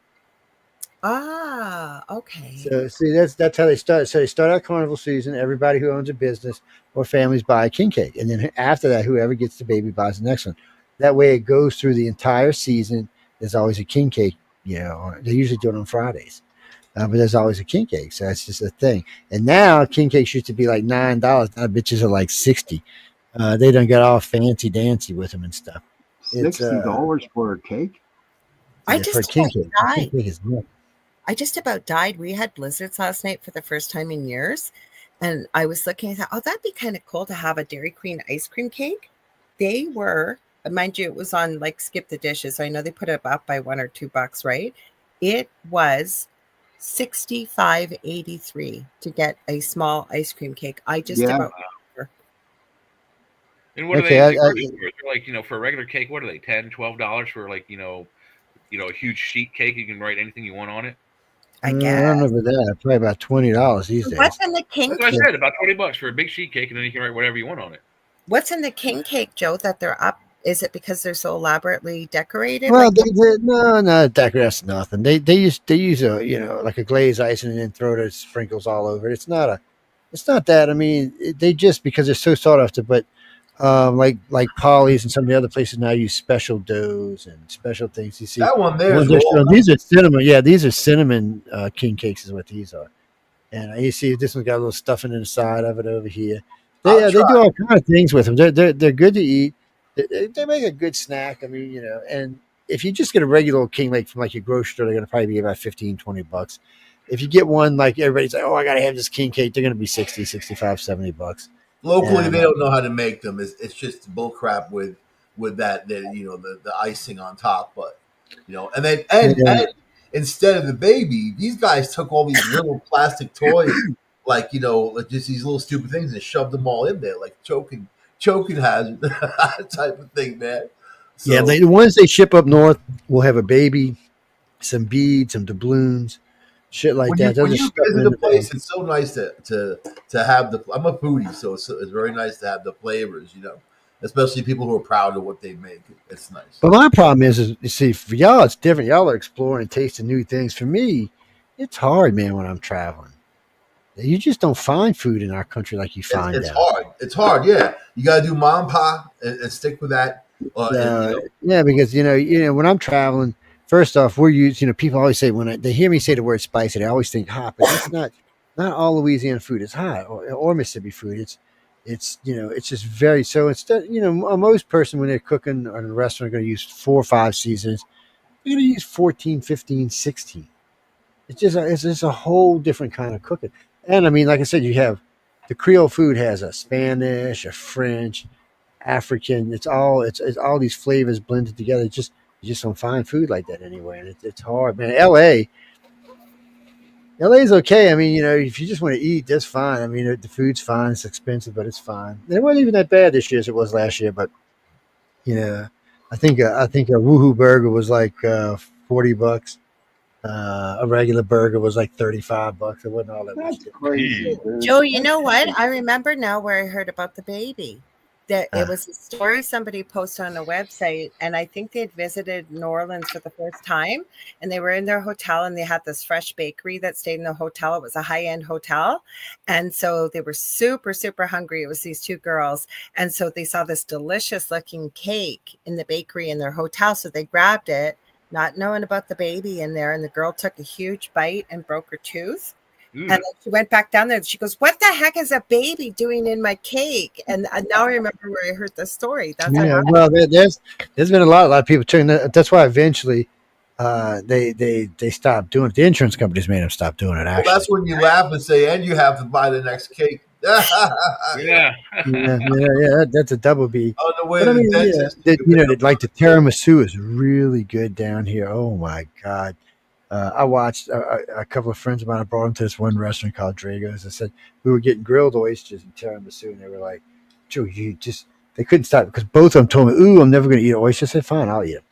Speaker 12: Ah, okay.
Speaker 11: So see, that's how they start. So they start out carnival season. Everybody who owns a business or families buy a king cake, and then after that, whoever gets the baby buys the next one. That way, it goes through the entire season. There's always a king cake. They usually do it on Fridays, but there's always a king cake. So that's just a thing. And now king cakes used to be like $9. Now bitches are like 60. They done got all fancy dancy with them and stuff. It's
Speaker 13: $60 for a cake.
Speaker 11: for a king cake. A king cake is nothing.
Speaker 12: I just about died. We had blizzards last night for the first time in years. And I was looking at that. Oh, that'd be kind of cool to have a Dairy Queen ice cream cake. They were, mind you, it was on like Skip the Dishes. So I know they put it up by $1 or $2, right? It was $65.83 to get a small ice cream cake. I just about.
Speaker 6: And what
Speaker 11: Okay,
Speaker 6: are they? They're like, for a regular cake, what are they? $10, $12 for like, a huge sheet cake. You can write anything you want on it.
Speaker 12: I
Speaker 11: I
Speaker 12: guess.
Speaker 11: don't know about that. Probably about $20 these days.
Speaker 12: What's in the king
Speaker 6: That's what
Speaker 12: cake?
Speaker 6: I said. About $20 for a big sheet cake, and then you can write whatever you want on it.
Speaker 12: What's in the king cake, Joe, that they're up? Is it because they're so elaborately decorated?
Speaker 11: Well,
Speaker 12: Like,
Speaker 11: no, that's nothing. They use a like a glazed icing and then throw the sprinkles all over it. It's not that. I mean, they just because they're so sought after, but like Polly's and some of the other places now use special doughs and special things. You see
Speaker 16: That one there is
Speaker 11: these are cinnamon. Yeah, these are cinnamon king cakes is what these are. And you see this one's got a little stuffing inside of it over here. They do all kind of things with them. They're good to eat. They make a good snack. I mean, and if you just get a regular king like from like your grocery store, they're going to probably be about $15-$20. If you get one like everybody's like, oh, I got to have this king cake, they're going to be $60, $65, $70.
Speaker 16: Locally, they don't know how to make them. It's just bull crap with that the icing on top, but and then and instead of the baby, these guys took all these little plastic toys like like just these little stupid things and shoved them all in there like choking hazard type of thing, man. So,
Speaker 11: yeah, the ones they ship up north will have a baby, some beads, some doubloons, shit like that.
Speaker 16: When you visit a place, it's so nice to have the. I'm a foodie, so it's very nice to have the flavors, especially people who are proud of what they make. It's nice.
Speaker 11: But my problem is you see, for y'all, it's different. Y'all are exploring and tasting new things. For me, it's hard, man, when I'm traveling. You just don't find food in our country like you find
Speaker 16: it's
Speaker 11: out.
Speaker 16: hard. It's hard, yeah. You got to do ma and pa and stick with that.
Speaker 11: Yeah, because when I'm traveling, first off, we're used. People always say when they hear me say the word spicy, they always think hot, but it's not all Louisiana food is hot or Mississippi food. It's just very so. Instead, most person when they're cooking or in a restaurant are going to use 4 or 5 seasons. They're going to use 14, 15, 16. It's just a whole different kind of cooking. And I mean, like I said, you have the Creole food has a Spanish, a French, African. It's all these flavors blended together. You just don't find food like that anywhere, and it's hard, man. LA is okay. I mean, if you just want to eat, that's fine. I mean, the food's fine. It's expensive, but it's fine. It wasn't even that bad this year as it was last year. But I think a woohoo burger was like $40. A regular burger was like $35. It wasn't all that much.
Speaker 13: Crazy, dude.
Speaker 12: Joe, you know what? I remember now where I heard about the baby. That it was a story somebody posted on a website, and I think they had visited New Orleans for the first time, and they were in their hotel, and they had this fresh bakery that stayed in the hotel. It was a high-end hotel, and so they were super, super hungry. It was these 2 girls, and so they saw this delicious-looking cake in the bakery in their hotel, so they grabbed it, not knowing about the baby in there. And the girl took a huge bite and broke her tooth.
Speaker 6: Mm.
Speaker 12: And then she went back down there and she goes, "What the heck is a baby doing in my cake?" And now I remember where I heard the story. That's what
Speaker 11: Yeah,
Speaker 12: happened.
Speaker 11: well, there's been a lot of people turning that. That's why eventually they stopped doing it. The insurance companies made them stop doing it.
Speaker 16: Well,
Speaker 11: Actually,
Speaker 16: that's when you laugh and say, and you have to buy the next cake.
Speaker 6: Yeah.
Speaker 11: yeah, that's a double B.
Speaker 16: On the way
Speaker 11: But
Speaker 16: to
Speaker 11: I
Speaker 16: the
Speaker 11: mean, yeah,
Speaker 16: dentist.
Speaker 11: like the tiramisu is really good down here. Oh my god! I watched a couple of friends of mine. I brought them to this one restaurant called Drago's. I said we were getting grilled oysters and tiramisu, and they were like, "Joe, they couldn't stop because both of them told me, "Ooh, I'm never going to eat an oyster." I said, "Fine, I'll eat them."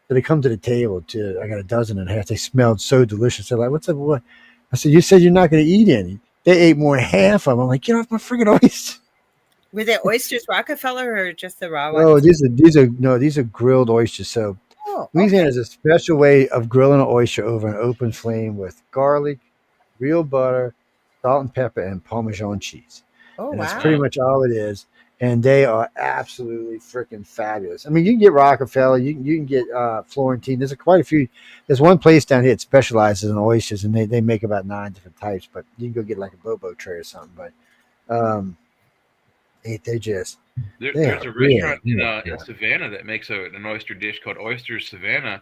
Speaker 11: So they come to the table. I got a dozen and a half. They smelled so delicious. They're like, "What's up? What?" I said, "You said you're not going to eat any." They ate more than half of them. I'm like, "Get off my freaking oyster!"
Speaker 12: Were they oysters Rockefeller or just the raw
Speaker 11: Oh,
Speaker 12: ones?
Speaker 11: these are grilled oysters. So
Speaker 12: Oh,
Speaker 11: Louisiana has a special way of grilling an oyster over an open flame with garlic, real butter, salt and pepper, and Parmesan cheese.
Speaker 12: Oh,
Speaker 11: And that's
Speaker 12: wow.
Speaker 11: pretty much all it is. And they are absolutely freaking fabulous. I mean, you can get Rockefeller, you can get Florentine. There's quite a few. There's one place down here that specializes in oysters, and they make about 9 different types. But you can go get like a Bobo tray or something. But they just
Speaker 6: There's
Speaker 11: they
Speaker 6: a
Speaker 11: are really,
Speaker 6: restaurant
Speaker 11: really
Speaker 6: in
Speaker 11: good.
Speaker 6: Savannah that makes an oyster dish called Oysters Savannah,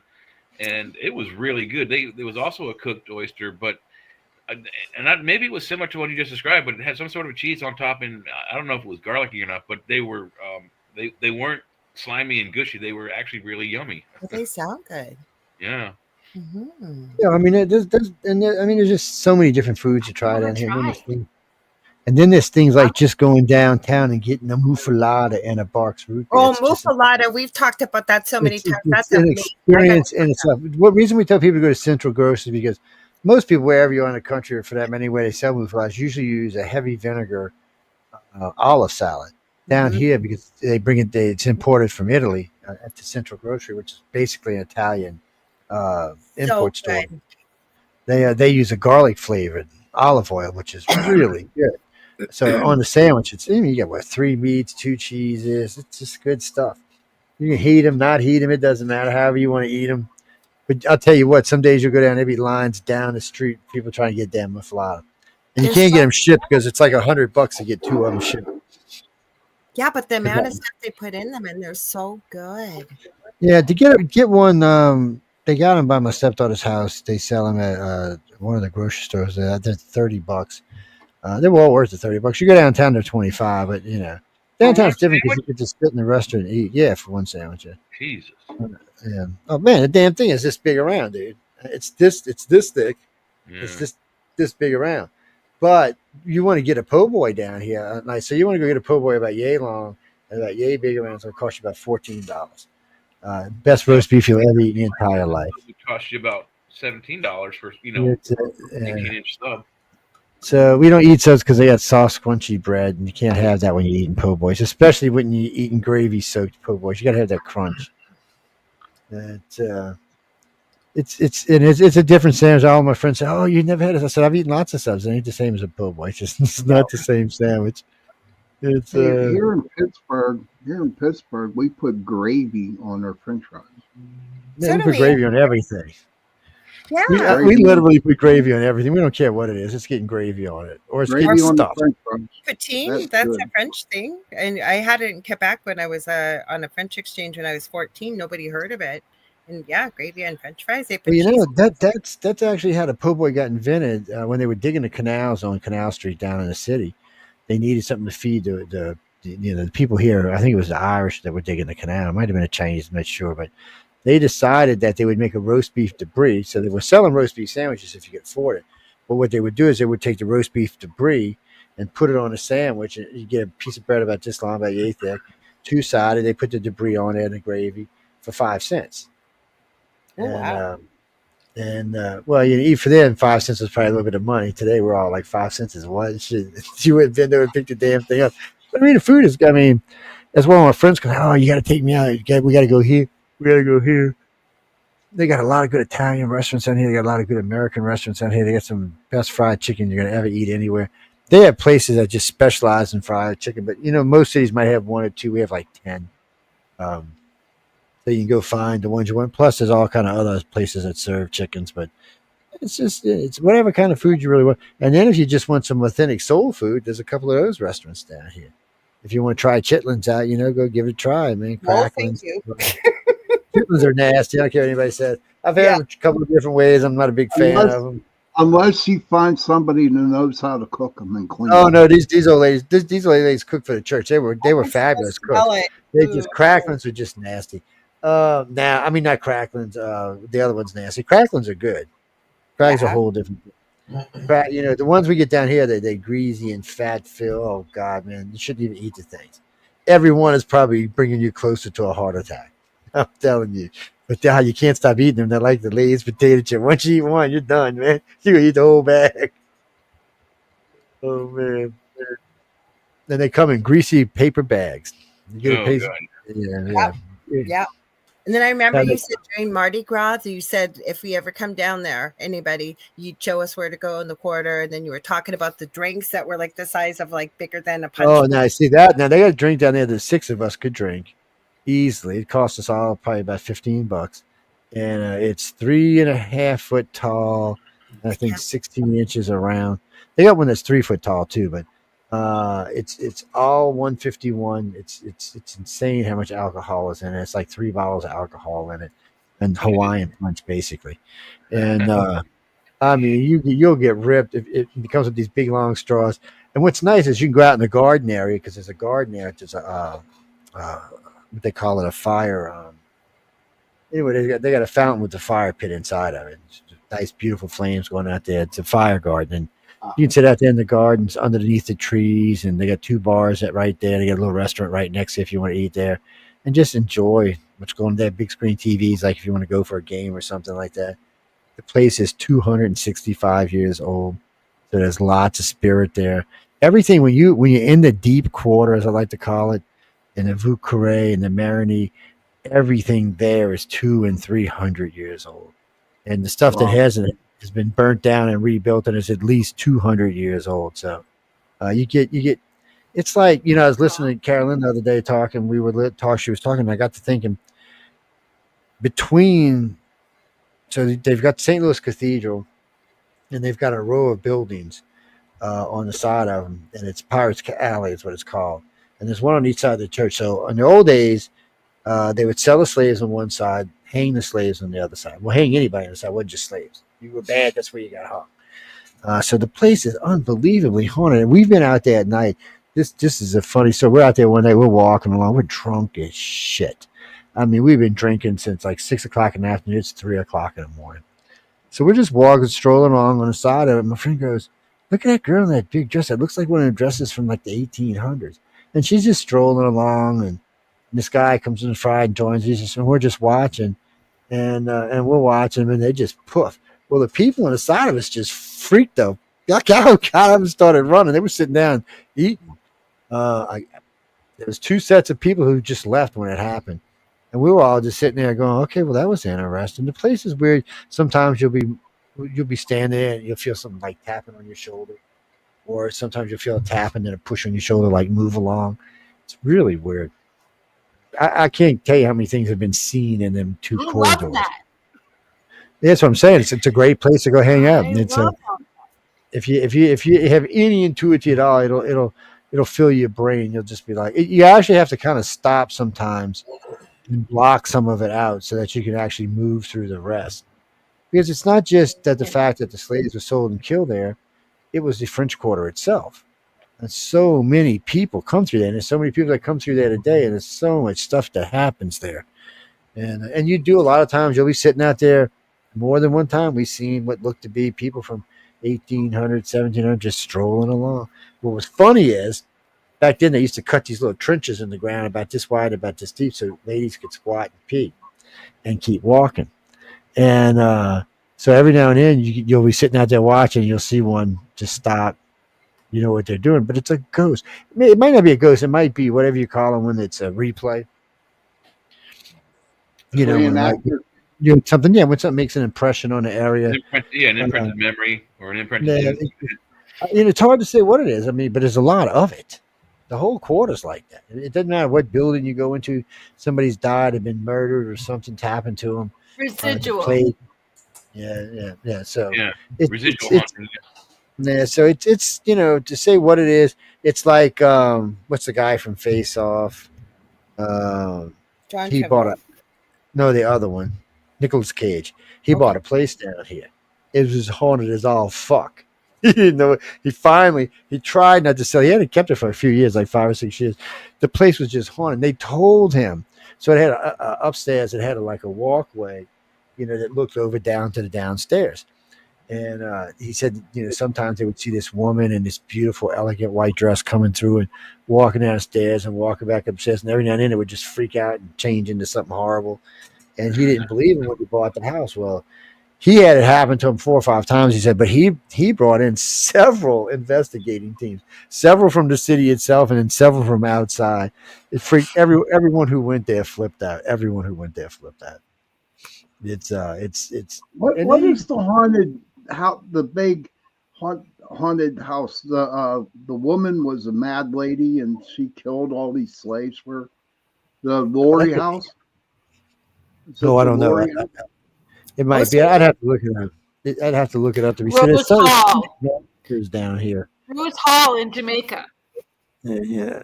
Speaker 6: and it was really good. There was also a cooked oyster, but maybe it was similar to what you just described, but it had some sort of cheese on top, and I don't know if it was garlicky or not, but they were they weren't slimy and gushy. They were actually really yummy.
Speaker 12: But they sound good.
Speaker 6: Yeah.
Speaker 12: Mm-hmm.
Speaker 11: Yeah, I mean, there's just so many different foods to try down here. And then there's things like just going downtown and getting a muffalata and a Barks root beer.
Speaker 12: Oh,
Speaker 11: It's just
Speaker 12: muffalata. We've talked about that so many times. That's
Speaker 11: an
Speaker 12: amazing.
Speaker 11: experience in itself. What reason we tell people to go to Central Grocery is because most people, wherever you are in the country, or for that matter, anywhere they sell muffalatas, usually use a heavy vinegar olive salad. Down here, because they bring it, it's imported from Italy at the Central Grocery, which is basically an Italian import store.
Speaker 12: good.
Speaker 11: They use a garlic flavored olive oil, which is really good. So on the sandwich, you get what, 3 meats, 2 cheeses. It's just good stuff. You can heat them, not heat them. It doesn't matter. However you want to eat them. But I'll tell you what, some days you'll go down, there'll be lines down the street, people trying to get damn muffalata. And you can't get them shipped because it's like $100 to get 2 of them shipped.
Speaker 12: Yeah, but the amount of stuff they put in them, and they're so good.
Speaker 11: Yeah, to get one, they got them by my stepdaughter's house. They sell them at one of the grocery stores. They're $30. They were all worth the $30. You go downtown, they're 25. But downtown's different because you could just sit in the restaurant and eat. Yeah, for one sandwich. Yeah.
Speaker 6: Jesus.
Speaker 11: Yeah. Oh man, the damn thing is this big around, dude. It's this thick.
Speaker 6: Yeah.
Speaker 11: It's this big around. But you want to get a po' boy down here, so you want to go get a po' boy about yay long and about yay big around. It's going to cost you about $14. Best roast beef you'll ever eat in your entire life.
Speaker 6: It would cost you about $17 for 18-inch sub.
Speaker 11: So we don't eat those because they got soft, squunchy bread, and you can't have that when you're eating po' boys, especially when you're eating gravy-soaked po' boys. You got to have that crunch. It's a different sandwich. All my friends say, "Oh, you never had it?" I said, "I've eaten lots of subs. It ain't the same as a po' boy. It's not the same sandwich." It's
Speaker 13: here in Pittsburgh, we put gravy on our French fries.
Speaker 11: Man, we put gravy on everything.
Speaker 12: Yeah,
Speaker 11: we literally put gravy on everything. We don't care what it is. It's getting gravy on it, or it's getting stuffed.
Speaker 12: Poutine, that's a French thing. And I had it in Quebec when I was on a French exchange when I was 14. Nobody heard of it. And yeah, gravy and French fries. They put
Speaker 11: Well,
Speaker 12: cheese.
Speaker 11: that's actually how the po' boy got invented. When they were digging the canals on Canal Street down in the city, they needed something to feed the people here. I think it was the Irish that were digging the canal. It might have been a Chinese, I'm not sure, but they decided that they would make a roast beef debris. So they were selling roast beef sandwiches if you could afford it. But what they would do is they would take the roast beef debris and put it on a sandwich, and you get a piece of bread about this long, about yay thick, 2-sided. They put the debris on it and the gravy for 5 cents.
Speaker 12: Oh, wow.
Speaker 11: Well, eat for them 5 cents was probably a little bit of money. Today we're all like 5 cents is what? You wouldn't been there and picked the damn thing up. But I mean, the food is. I mean, that's one of my friends goes, "Oh, you got to take me out. We got to go here. We got to go here." They got a lot of good Italian restaurants out here. They got a lot of good American restaurants out here. They got some best fried chicken you're gonna ever eat anywhere. They have places that just specialize in fried chicken, but most cities might have 1 or 2. We have like 10. So so you can go find the ones you want. Plus, there's all kind of other places that serve chickens, but it's whatever kind of food you really want. And then if you just want some authentic soul food, there's a couple of those restaurants down here. If you want to try chitlins out, go give it a try, man.
Speaker 12: No, thank
Speaker 11: Cracklins.
Speaker 12: you.
Speaker 11: Chitlins are nasty. I don't care what anybody says. I've had
Speaker 12: Yeah.
Speaker 11: them a couple of different ways. I'm not a big fan of them.
Speaker 13: Unless you find somebody who knows how to cook them and clean
Speaker 11: Oh
Speaker 13: them.
Speaker 11: no, these old ladies, these old ladies cook for the church. They were fabulous cooks.
Speaker 12: Smell it.
Speaker 11: They just cracklins are just nasty. Now I mean not cracklins. The other one's nasty. Cracklins are good. Cracklins are a whole different thing. The ones we get down here, they greasy and fat filled. Oh God, man, you shouldn't even eat the things. Every one is probably bringing you closer to a heart attack. I'm telling you. But you can't stop eating them. They're like the Lay's potato chip. Once you eat one, you're done, man. You eat the whole bag. Oh man. And they come in greasy paper bags. You get a paper. Yeah.
Speaker 12: Yeah. And then I remember
Speaker 11: Now
Speaker 12: you said during Mardi Gras, you said if we ever come down there, anybody, you'd show us where to go in the quarter. And then you were talking about the drinks that were like the size of like bigger than a punch.
Speaker 11: Oh, now I see that. Now they got a drink down there that 6 of us could drink easily. It cost us all probably about $15, and it's 3.5 foot tall. And I think 16 inches around. They got one that's 3 foot tall too, but it's all 151. It's insane how much alcohol is in it. It's like 3 bottles of alcohol in it, and Hawaiian punch basically. And I mean, you'll get ripped if it becomes with these big long straws. And what's nice is you can go out in the garden area because there's a garden area. There's a what they call it, a fire. Anyway, they got a fountain with the fire pit inside of it. It's just nice, beautiful flames going out there. It's a fire garden, and you can sit out there in the gardens underneath the trees. And they got 2 bars right there. They got a little restaurant right next to you if you want to eat there, and just enjoy what's going on there. Big screen TVs, like if you want to go for a game or something like that. The place is 265 years old, so there's lots of spirit there. Everything when you're in the deep quarter, as I like to call it, in the Vieux-Carré and the Marigny, everything there is 200 and 300 years old, and the stuff that hasn't has been burnt down and rebuilt and is at least 200 years old. So you get. It's like I was listening to Carolyn the other day talking. We were she was talking. And I got to thinking between. So they've got St. Louis Cathedral, and they've got a row of buildings on the side of them, and it's Pirates Alley is what it's called. And there's one on each side of the church. So in the old days, they would sell the slaves on one side, hang the slaves on the other side. Well, hang anybody on the side, it wasn't just slaves. You were bad, that's where you got hung. So the place is unbelievably haunted. And we've been out there at night. This is a funny story. We're out there one day, we're walking along, we're drunk as shit. I mean, we've been drinking since like 6 o'clock in the afternoon. It's 3 o'clock in the morning. So we're just walking, strolling along on the side of it. My friend goes, "Look at that girl in that big dress. That looks like one of the dresses from like the 1800s." And she's just strolling along, and this guy comes in the front and joins us, and we're just watching, and we're watching them, and they just poof. Well, the people on the side of us just freaked out. Got up and started running. They were sitting down eating. There was 2 sets of people who just left when it happened. And we were all just sitting there going, okay, well, that was interesting. The place is weird. Sometimes you'll be standing there and you'll feel something like tapping on your shoulder. Or sometimes you'll feel a tap and then a push on your shoulder, like move along. It's really weird. I can't tell you how many things have been seen in them 2 corridors.
Speaker 17: Love that.
Speaker 11: That's what I'm saying. It's a great place to go hang out. If you have any intuitive at all, it'll fill your brain. You'll just be like, you actually have to kind of stop sometimes and block some of it out so that you can actually move through the rest. Because it's not just that the fact that the slaves were sold and killed there, it was the French Quarter itself. And so many people come through there, and there's so many people that come through there today, and there's so much stuff that happens there. And you do a lot of times, you'll be sitting out there more than one time. We've seen what looked to be people from 1800, 1700 just strolling along. What was funny is, back then, they used to cut these little trenches in the ground about this wide, about this deep, so ladies could squat and pee and keep walking. And so every now and then, you'll be sitting out there watching, you'll see one just stop. You know what they're doing, but it's a ghost. It might not be a ghost. It might be whatever you call them when it's a replay. When something makes an impression on the area.
Speaker 6: An imprinted memory or an imprinted.
Speaker 11: It's hard to say what it is. I mean, but there's a lot of it. The whole quarter's like that. It doesn't matter what building you go into. Somebody's died, have been murdered, or something's happened to them.
Speaker 14: Residual.
Speaker 11: Yeah. So
Speaker 6: Yeah,
Speaker 11: it's
Speaker 6: residual
Speaker 11: it's
Speaker 6: haunting.
Speaker 11: yeah. So it's to say what it is. It's like what's the guy from Face Off? Um,
Speaker 12: John
Speaker 11: he bought a
Speaker 12: Travolta.
Speaker 11: no, the other one, Nicolas Cage. He bought a place down here. It was haunted as all fuck. He didn't know. He tried not to sell. He hadn't kept it for a few years, like 5 or 6 years. The place was just haunted. They told him. So it had upstairs. It had like a walkway, that looked over down to the downstairs. And he said, sometimes they would see this woman in this beautiful, elegant white dress coming through and walking downstairs and walking back upstairs. And every now and then it would just freak out and change into something horrible. And he didn't believe it when he bought the house. Well, he had it happen to him 4 or 5 times, he said, but he brought in several investigating teams, several from the city itself and then several from outside. It freaked everyone who went there flipped out. Everyone who went there flipped out. It's
Speaker 13: What is the haunted how the big haunted house? The woman was a mad lady and she killed all these slaves for the Lori house.
Speaker 11: No, I don't know. It might be. I'd have to look it up. I'd have to look it up to be sure. There's some monsters down here.
Speaker 14: Rose Hall in Jamaica.
Speaker 11: Yeah.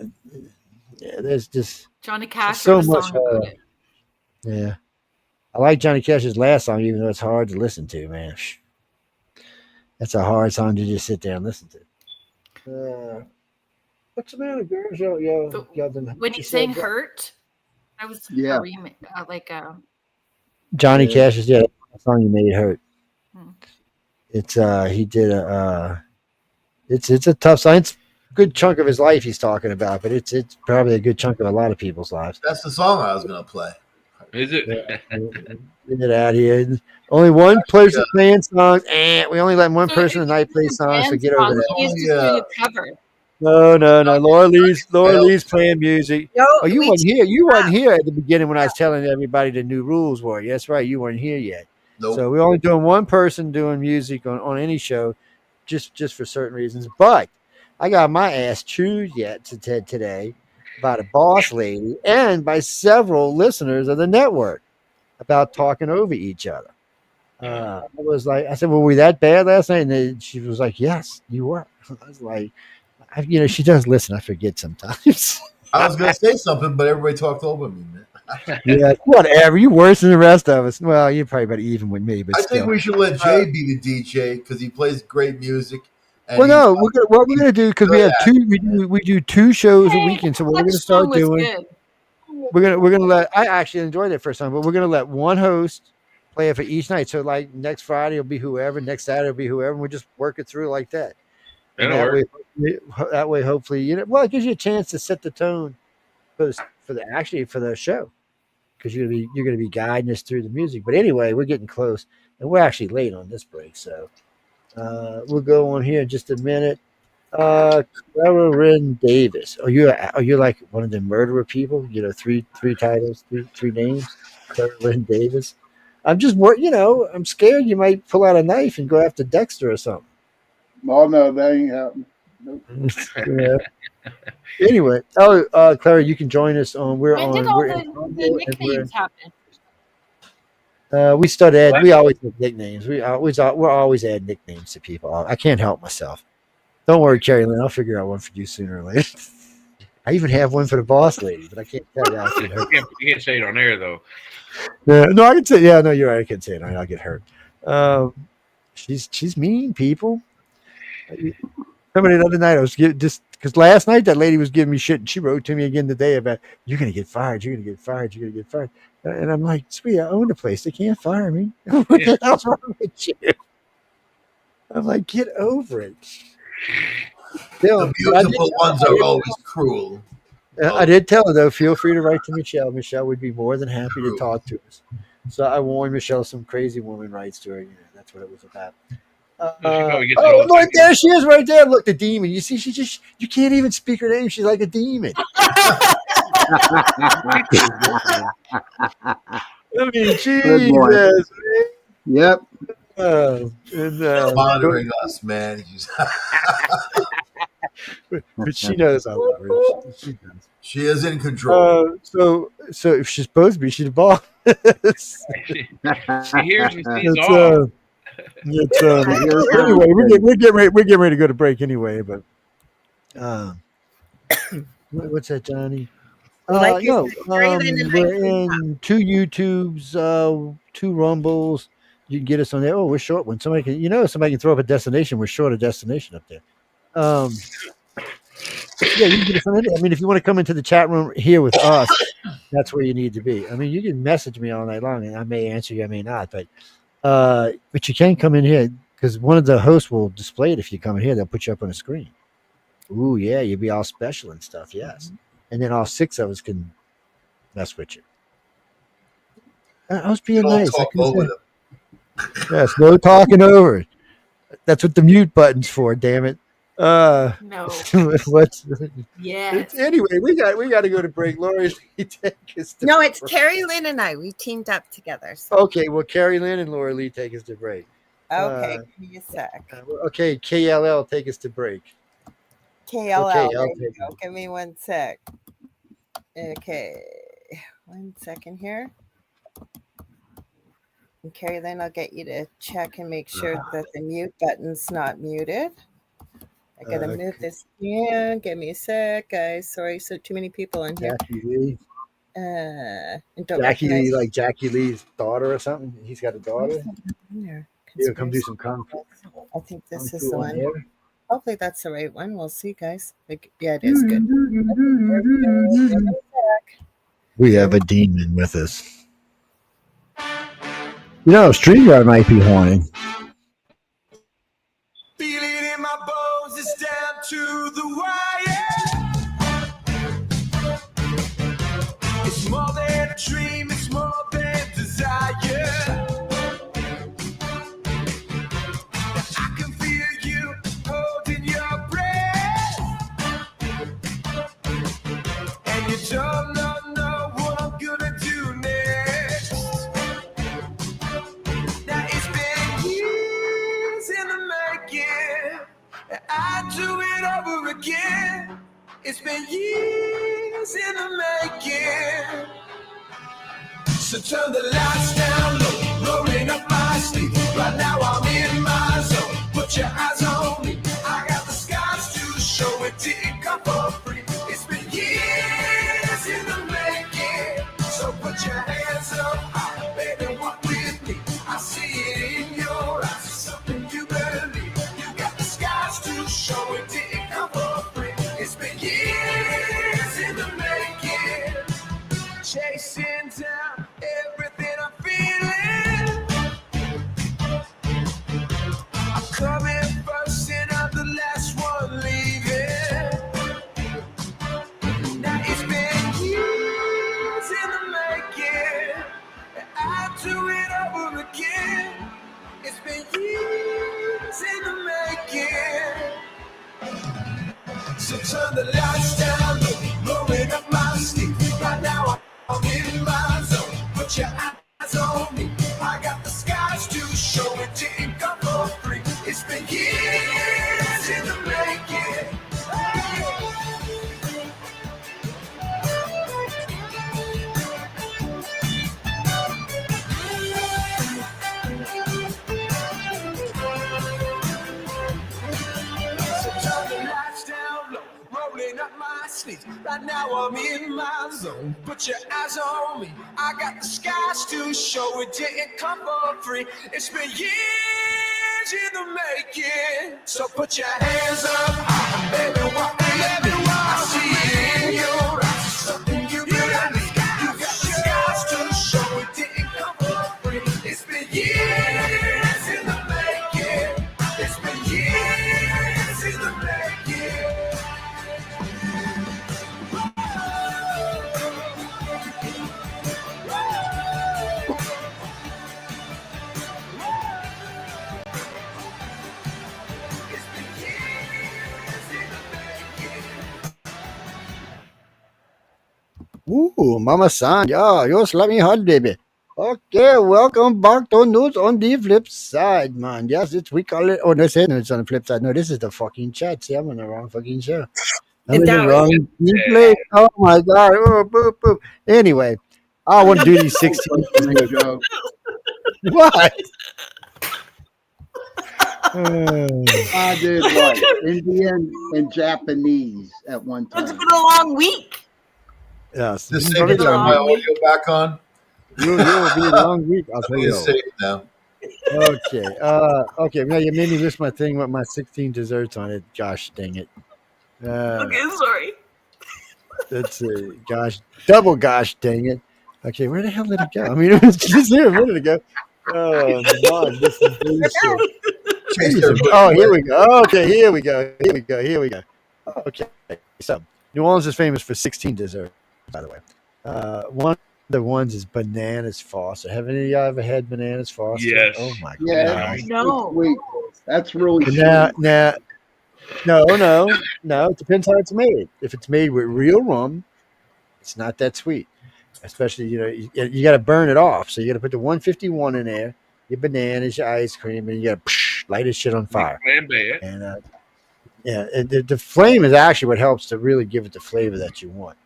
Speaker 11: There's just
Speaker 14: Johnny Cash
Speaker 11: so
Speaker 14: wrote a
Speaker 11: much
Speaker 14: song about it.
Speaker 11: Yeah, I like Johnny Cash's last song, even though it's hard to listen to. Man, that's a hard song to just sit there and listen to. What's the matter, girls?
Speaker 14: When he sang "Hurt," that was
Speaker 13: Yeah.
Speaker 14: a remake,
Speaker 11: Johnny Cash's that song you made hurt. It's he did it's a tough song. It's a good chunk of his life he's talking about, but it's probably a good chunk of a lot of people's lives.
Speaker 16: That's the song I was gonna play.
Speaker 6: Is it?
Speaker 11: Get it out here. Only one person playing songs. We only let one person a night play songs, so get over that.
Speaker 14: He's just doing a cover.
Speaker 11: No. Laura Lee's playing music. You wasn't here. You wasn't here at the beginning when I was telling everybody the new rules were. That's right. You weren't here yet.
Speaker 16: Nope.
Speaker 11: So we're only doing one person doing music on any show, just for certain reasons. But I got my ass chewed yet today by the boss lady and by several listeners of the network about talking over each other. I said, were we that bad last night? And she was like, yes, you were. I was like, she does listen. I forget sometimes.
Speaker 16: I was gonna say something, but everybody talked over me, man.
Speaker 11: Yeah, whatever. You worse than the rest of us. Well, you're probably about even with me, but
Speaker 16: I think we should let Jay be the DJ because he plays great music.
Speaker 11: What we're gonna do, because we have we do 2 shows a weekend. So what we're gonna start doing, we're gonna let. I actually enjoyed it first time, but we're gonna let one host play it for each night. So like next Friday will be whoever, next Saturday will be whoever, and we just work it through like that. That way, hopefully, it gives you a chance to set the tone for the show, because you're gonna be guiding us through the music. But anyway, we're getting close, and we're actually late on this break, so we'll go on here in just a minute. Clara Davis. Are you like one of the murderer people? 3 titles, three names. Clara Davis. I'm just I'm scared you might pull out a knife and go after Dexter or something.
Speaker 13: Oh no, that ain't happening. Nope.
Speaker 11: Yeah. Anyway, Clara, you can join us on. We're
Speaker 14: When
Speaker 11: on.
Speaker 14: did all
Speaker 11: We're
Speaker 14: the nicknames happen?
Speaker 11: we started. We always have nicknames. We're always add nicknames to people. I can't help myself. Don't worry, Carrie Lynn. I'll figure out one for you sooner or later. I even have one for the boss lady, but I can't tell you.
Speaker 6: You can't say it on air though.
Speaker 11: Yeah, no, I can say. Yeah, no, you're right. I can say it. I'll get hurt. She's mean, people. Somebody the other night, I was just because last night that lady was giving me shit, and she wrote to me again today about you're gonna get fired, you're gonna get fired, you're gonna get fired, and I'm like, sweetie, I own the place, they can't fire me. What the hell's wrong with you? I'm like, get over it.
Speaker 16: The beautiful ones are always cruel.
Speaker 11: I did tell her though, feel free to write to Michelle. Michelle would be more than happy to talk to us. So I warned Michelle some crazy woman writes to her. That's what it was about. Look, there she is right there. Look, the demon. You see, you can't even speak her name. She's like a demon. I mean, Jesus.
Speaker 13: Yep.
Speaker 16: Monitoring us, man.
Speaker 11: But she knows I love her. She does.
Speaker 16: She is in control.
Speaker 11: So if she's supposed to be, she's the boss.
Speaker 6: She hears and sees
Speaker 11: It's
Speaker 6: all.
Speaker 11: it's
Speaker 13: Here's
Speaker 11: anyway.
Speaker 13: everything.
Speaker 11: We're getting ready to go to break anyway. But what's that, Johnny?
Speaker 12: Like you
Speaker 11: No,
Speaker 12: said, Carrie Lynn and I
Speaker 11: we're
Speaker 12: teamed up.
Speaker 11: in 2 YouTubes, 2 Rumbles. You can get us on there. Oh, we're short one. Somebody can throw up a destination. We're short a destination up there. Yeah, you can get us on there. I mean, if you want to come into the chat room here with us, that's where you need to be. I mean, you can message me all night long, and I may answer you, I may not, but you can come in here because one of the hosts will display it. If you come in here, they'll put you up on a screen. Ooh, yeah, you'll be all special and stuff. Yes, and then all 6 of us can mess with you. I was being
Speaker 16: Don't
Speaker 11: nice.
Speaker 16: talk over them.
Speaker 11: Yes, no talking over it. That's what the mute button's for. Damn it.
Speaker 14: No.
Speaker 11: What's
Speaker 14: Yes.
Speaker 11: anyway? We got to go to break. Lori, take us to
Speaker 12: No, it's
Speaker 11: break.
Speaker 12: Carrie Lynn and I. We teamed up together. So.
Speaker 11: Okay, well, Carrie Lynn and Laura Lee take us to break.
Speaker 12: Okay, give me a sec.
Speaker 11: Okay, KLL take us to break.
Speaker 12: KLL,
Speaker 11: Okay,
Speaker 12: there
Speaker 11: I'll
Speaker 12: you
Speaker 11: take
Speaker 12: go. Give me 1 sec. Okay, 1 second here. And Carrie Lynn, I'll get you to check and make sure that the mute button's not muted. I gotta move this. Yeah, give me a sec, guys. Sorry, so too many people in here.
Speaker 11: Jackie Lee.
Speaker 12: And don't
Speaker 11: Jackie
Speaker 12: recognize
Speaker 11: Lee, like Jackie Lee's daughter or something. He's got a daughter.
Speaker 12: there.
Speaker 11: He'll come do some kung fu.
Speaker 12: I think this
Speaker 11: Kung
Speaker 12: is
Speaker 11: fu
Speaker 12: the
Speaker 11: on
Speaker 12: one.
Speaker 11: air.
Speaker 12: Hopefully that's the right one. We'll see, guys. Yeah, it is good.
Speaker 11: We have a demon with us. You know, StreamYard might be horny.
Speaker 10: Feel it in my bones, it's down to the wire. It's more than a dream, it's more than desire. I can feel you holding your breath, and you don't know what I'm gonna do next. Now it's been years in the making, and I do it over again. It's been years in the making. So turn the lights down low, rolling up my sleeve. Right now I'm in my zone. Put your eyes on me. I got the scars to show it. Didn't come for free. It's been years in the making. So put your hands up high, baby, walk with me. I see it in your eyes. It's something you believe. You got the scars to show it. Didn't come for free. It's been years in the making. Chasing down everything I'm feeling. I'm coming first and I'm the last one leaving. Now it's been years in the making, and I do it over again. It's been years in the making. So turn the lights down low, rolling up my sleeve. Right now I'm in my zone. Put your eyes on me. I got the skies to show it. Didn't come for free. It's been years in the making. So turn the lights down low, rolling up my sleeves. Right now I'm in my zone. Put your eyes on me. I got the skies to show it. Didn't come for free. It's been years in the making. So put your hands up high, baby, walk with me. I see it in your eyes. It's something you believe. You got the skies to show it. Didn't come for free. It's been years in the making. It's been years in the making.
Speaker 11: Ooh, Mama San. Yeah, just let me hug, baby. Okay, welcome back to News on the Flip Side, man. Yes, we call it. Oh, no, say no, it's on the flip side. No, this is the fucking chat. See, I'm on the wrong fucking show. I'm in the wrong place. Oh my god. Oh, boop, boop. Anyway, I want to do these 16. What?
Speaker 13: I did what? Indian and Japanese at one time.
Speaker 14: It's been a long week.
Speaker 11: Yes.
Speaker 16: Just say to turn my audio back on.
Speaker 11: You'll be a long week. I'll tell you.
Speaker 16: It's safe now.
Speaker 11: Okay. Okay. Now you made me list my thing with my 16 desserts on it. Gosh dang it.
Speaker 14: Okay, sorry.
Speaker 11: That's gosh, double gosh dang it. Okay, where the hell did it go? I mean, it was just here a minute ago. Oh, man, this is bullshit. Oh, here we go. Okay, here we go. Okay, so New Orleans is famous for 16 desserts, by the way. One of the ones is bananas foster. Have any of y'all ever had bananas foster?
Speaker 6: Yes.
Speaker 11: Oh my
Speaker 13: Yeah,
Speaker 11: god.
Speaker 14: No.
Speaker 13: Wait, that's really
Speaker 11: Now,
Speaker 13: sweet.
Speaker 11: no. It depends how it's made. If it's made with real rum, it's not that sweet. Especially, you got to burn it off. So you got to put the 151 in there, your bananas, your ice cream, and you got to light this shit on fire. And and the flame is actually what helps to really give it the flavor that you want.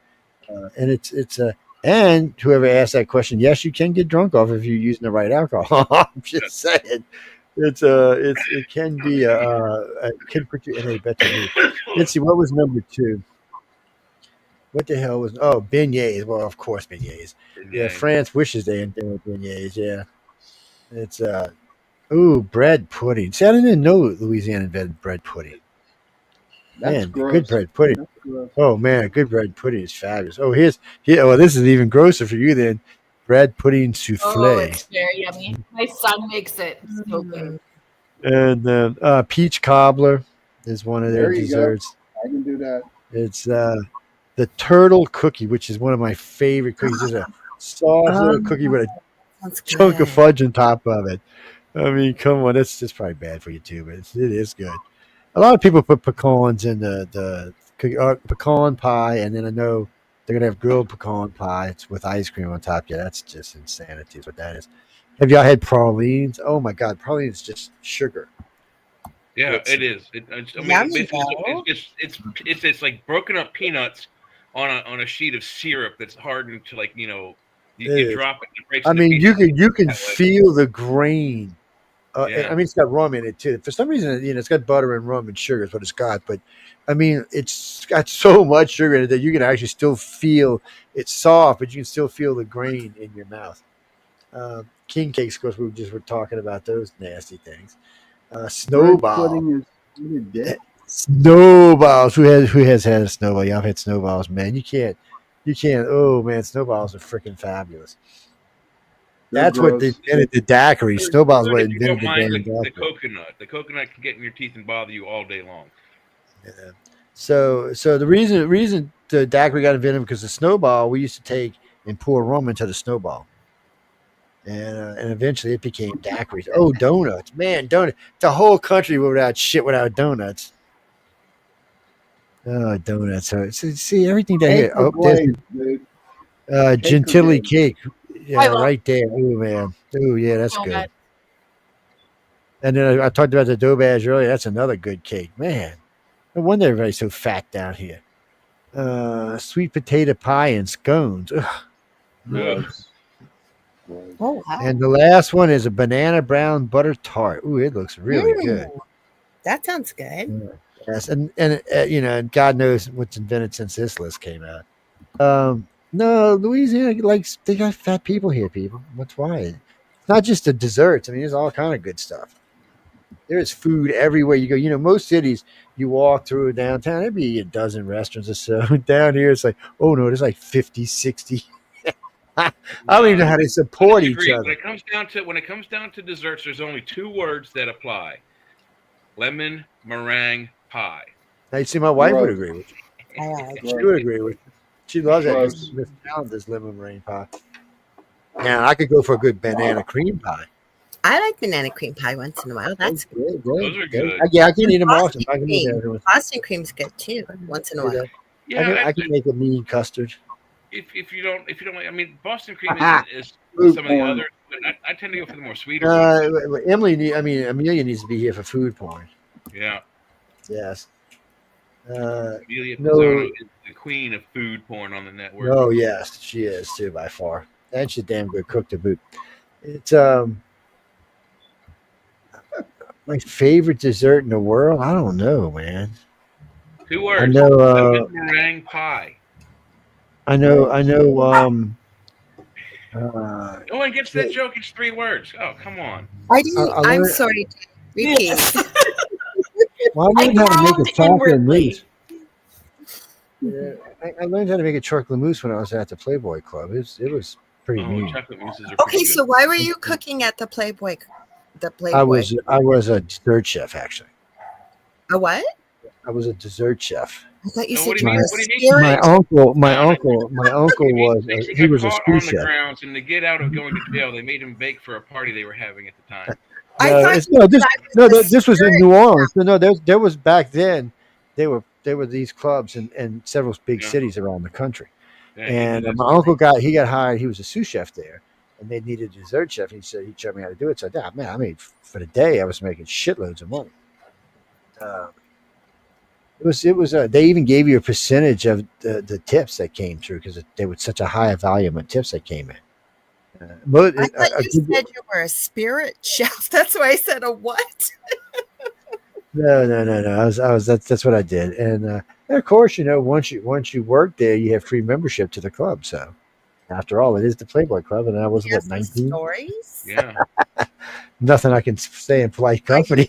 Speaker 11: And and whoever asked that question, yes, you can get drunk off if you're using the right alcohol. I'm just saying. It can be it can put you in a better mood. Let's see, what was number 2? What the hell was beignets? Well, of course beignets. Yeah, France wishes they invented beignets. Yeah, it's bread pudding. See, I didn't know Louisiana invented bread pudding.
Speaker 13: That's
Speaker 11: Man,
Speaker 13: gross.
Speaker 11: good bread pudding.
Speaker 13: That's gross.
Speaker 11: Oh man, good bread pudding is fabulous. Oh, well, this is even grosser for you then. Bread pudding
Speaker 14: Oh,
Speaker 11: souffle.
Speaker 14: it's very yummy. My son makes it. It's so good.
Speaker 11: And peach cobbler is one of their
Speaker 13: There you
Speaker 11: desserts.
Speaker 13: go. I can do that.
Speaker 11: It's the turtle cookie, which is one of my favorite cookies. It's a soft little cookie with a chunk of fudge on top of it. I mean, come on, it's probably bad for you too, but it is good. A lot of people put pecans in the pecan pie, and then I know they're gonna have grilled pecan pie. It's with ice cream on top. Yeah, that's just insanity. Is what that is. Have y'all had pralines? Oh my god, pralines is just sugar.
Speaker 6: Yeah, it is. It's like broken up peanuts on a sheet of syrup that's hardened to you drop it and it breaks.
Speaker 11: I mean,
Speaker 6: into pieces.
Speaker 11: you can feel the grain.
Speaker 6: Yeah.
Speaker 11: I mean, it's got rum in it too. For some reason, it's got butter and rum and sugar is what it's got. But I mean, it's got so much sugar in it that you can actually still feel it's soft, but you can still feel the grain in your mouth. King cakes, of course, we were talking about those nasty things. Snowball.
Speaker 13: Bread pudding is really dead.
Speaker 11: Snowballs. Who has had a snowball? Y'all have had snowballs, man. You can't. Oh man, snowballs are freaking fabulous. That's what they invented the daiquiri. Snowballs what
Speaker 6: If you don't
Speaker 11: invented the
Speaker 6: mind
Speaker 11: damn
Speaker 6: the
Speaker 11: daiquiri.
Speaker 6: coconut. The coconut can get in your teeth and bother you all day long.
Speaker 11: Yeah. So the reason the daiquiri got invented because the snowball we used to take and pour rum into the snowball, and eventually it became daiquiris. Oh, donuts, man, donuts. The whole country without donuts. Oh, donuts. So see everything down here. Oh, there's Gentilly cake. Yeah, right there. Oh man. Oh yeah, that's good. And then I talked about the Dobage earlier. That's another good cake, man. No wonder everybody's so fat down here. Sweet potato pie and scones. Ugh.
Speaker 6: Yes.
Speaker 12: Oh wow.
Speaker 11: And the last one is a banana brown butter tart. Ooh, it looks really good.
Speaker 12: That sounds good.
Speaker 11: Yes, and God knows what's invented since this list came out. No, Louisiana they got fat people here. People, what's why? It's not just the desserts. I mean, there's all kind of good stuff. There's food everywhere you go. Most cities you walk through downtown, there'd be a dozen restaurants or so. Down here, it's like, oh no, there's like 50, 60. I don't even know how they support each other.
Speaker 6: When it comes down to desserts, there's only 2 words that apply: lemon meringue pie.
Speaker 11: Now you see, my wife would agree with you. She would agree with you. She loves that. Miss This lemon meringue pie. Now I could go for a good banana cream pie.
Speaker 12: I like banana cream pie once in a while. That's good.
Speaker 6: Those are good.
Speaker 11: Yeah, I can eat them often. I can eat
Speaker 12: Boston cream's good too, once in a while.
Speaker 11: I can make a mean custard.
Speaker 6: if you don't like, I mean, Boston cream is
Speaker 11: Food
Speaker 6: some of the
Speaker 11: porn.
Speaker 6: others, but I tend to go for the more sweeter ones.
Speaker 11: Amelia needs to be here for food porn.
Speaker 6: Yeah,
Speaker 11: Yes.
Speaker 6: Amelia Pisano
Speaker 11: No.
Speaker 6: is the queen of food porn on the network.
Speaker 11: Oh yes, she is too by far, and she's a damn good cook to boot. It's my favorite dessert in the world. I don't know, man.
Speaker 6: 2
Speaker 11: I
Speaker 6: words:
Speaker 11: know.
Speaker 6: lemon meringue pie.
Speaker 11: I know.
Speaker 6: No one gets that joke. It's 3 words. Oh, come on.
Speaker 12: I'm sorry. Repeat.
Speaker 11: Well, I learned how to make a chocolate
Speaker 14: inwardly.
Speaker 11: mousse. Yeah, I learned how to make a chocolate mousse when I was at the Playboy Club. It was pretty
Speaker 6: Oh,
Speaker 11: neat.
Speaker 6: chocolate mousses are
Speaker 12: Okay, so why were you cooking at the Playboy? The Playboy.
Speaker 11: I was a dessert chef actually.
Speaker 12: A what?
Speaker 11: I was a dessert chef.
Speaker 12: I thought you
Speaker 6: No,
Speaker 12: said
Speaker 6: what do
Speaker 12: you
Speaker 6: you
Speaker 12: were
Speaker 6: mean?
Speaker 12: a
Speaker 6: What do you mean?
Speaker 12: spirit.
Speaker 11: My uncle was
Speaker 6: He
Speaker 11: he
Speaker 6: got
Speaker 11: was a
Speaker 6: caught
Speaker 11: sous
Speaker 6: on the
Speaker 11: chef.
Speaker 6: grounds, and to get out of going to jail, they made him bake for a party they were having at the time.
Speaker 11: This was in New Orleans. No, there was back then. There were these clubs in several big cities around the country.
Speaker 6: Yeah,
Speaker 11: And my uncle got hired. He was a sous chef there, and they needed a dessert chef. He said he'd show me how to do it. So man, I made for the day. I was making shitloads of money. It was. They even gave you a percentage of the tips that came through because they were such a high volume of tips that came in. But
Speaker 12: I thought you said you were a spirit chef. That's why I said a what?
Speaker 11: No. I was that's what I did, and of course, once you work there, you have free membership to the club. So, after all, it is the Playboy Club, and I was what 19.
Speaker 12: Stories?
Speaker 6: Yeah.
Speaker 11: Nothing I can say in polite company.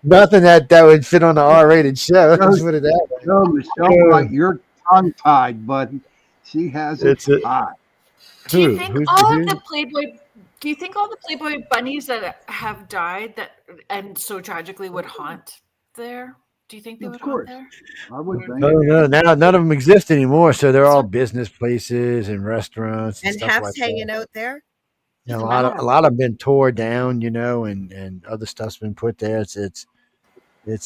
Speaker 11: Nothing that would fit on the R-rated show. Let's put it that way.
Speaker 13: No, Michelle, right, you're tongue tied, buddy. She has it tied.
Speaker 14: Do you think all of the Playboy? Do you think all the Playboy bunnies that have died and so tragically would haunt there? Do you think they would haunt there?
Speaker 13: I would think.
Speaker 11: No. Now none of them exist anymore. So they're all business places and restaurants and
Speaker 12: And
Speaker 11: stuff
Speaker 12: Hef's
Speaker 11: like
Speaker 12: hanging
Speaker 11: that.
Speaker 12: out there.
Speaker 11: A lot of them have been tore down, and other stuff's been put there. It's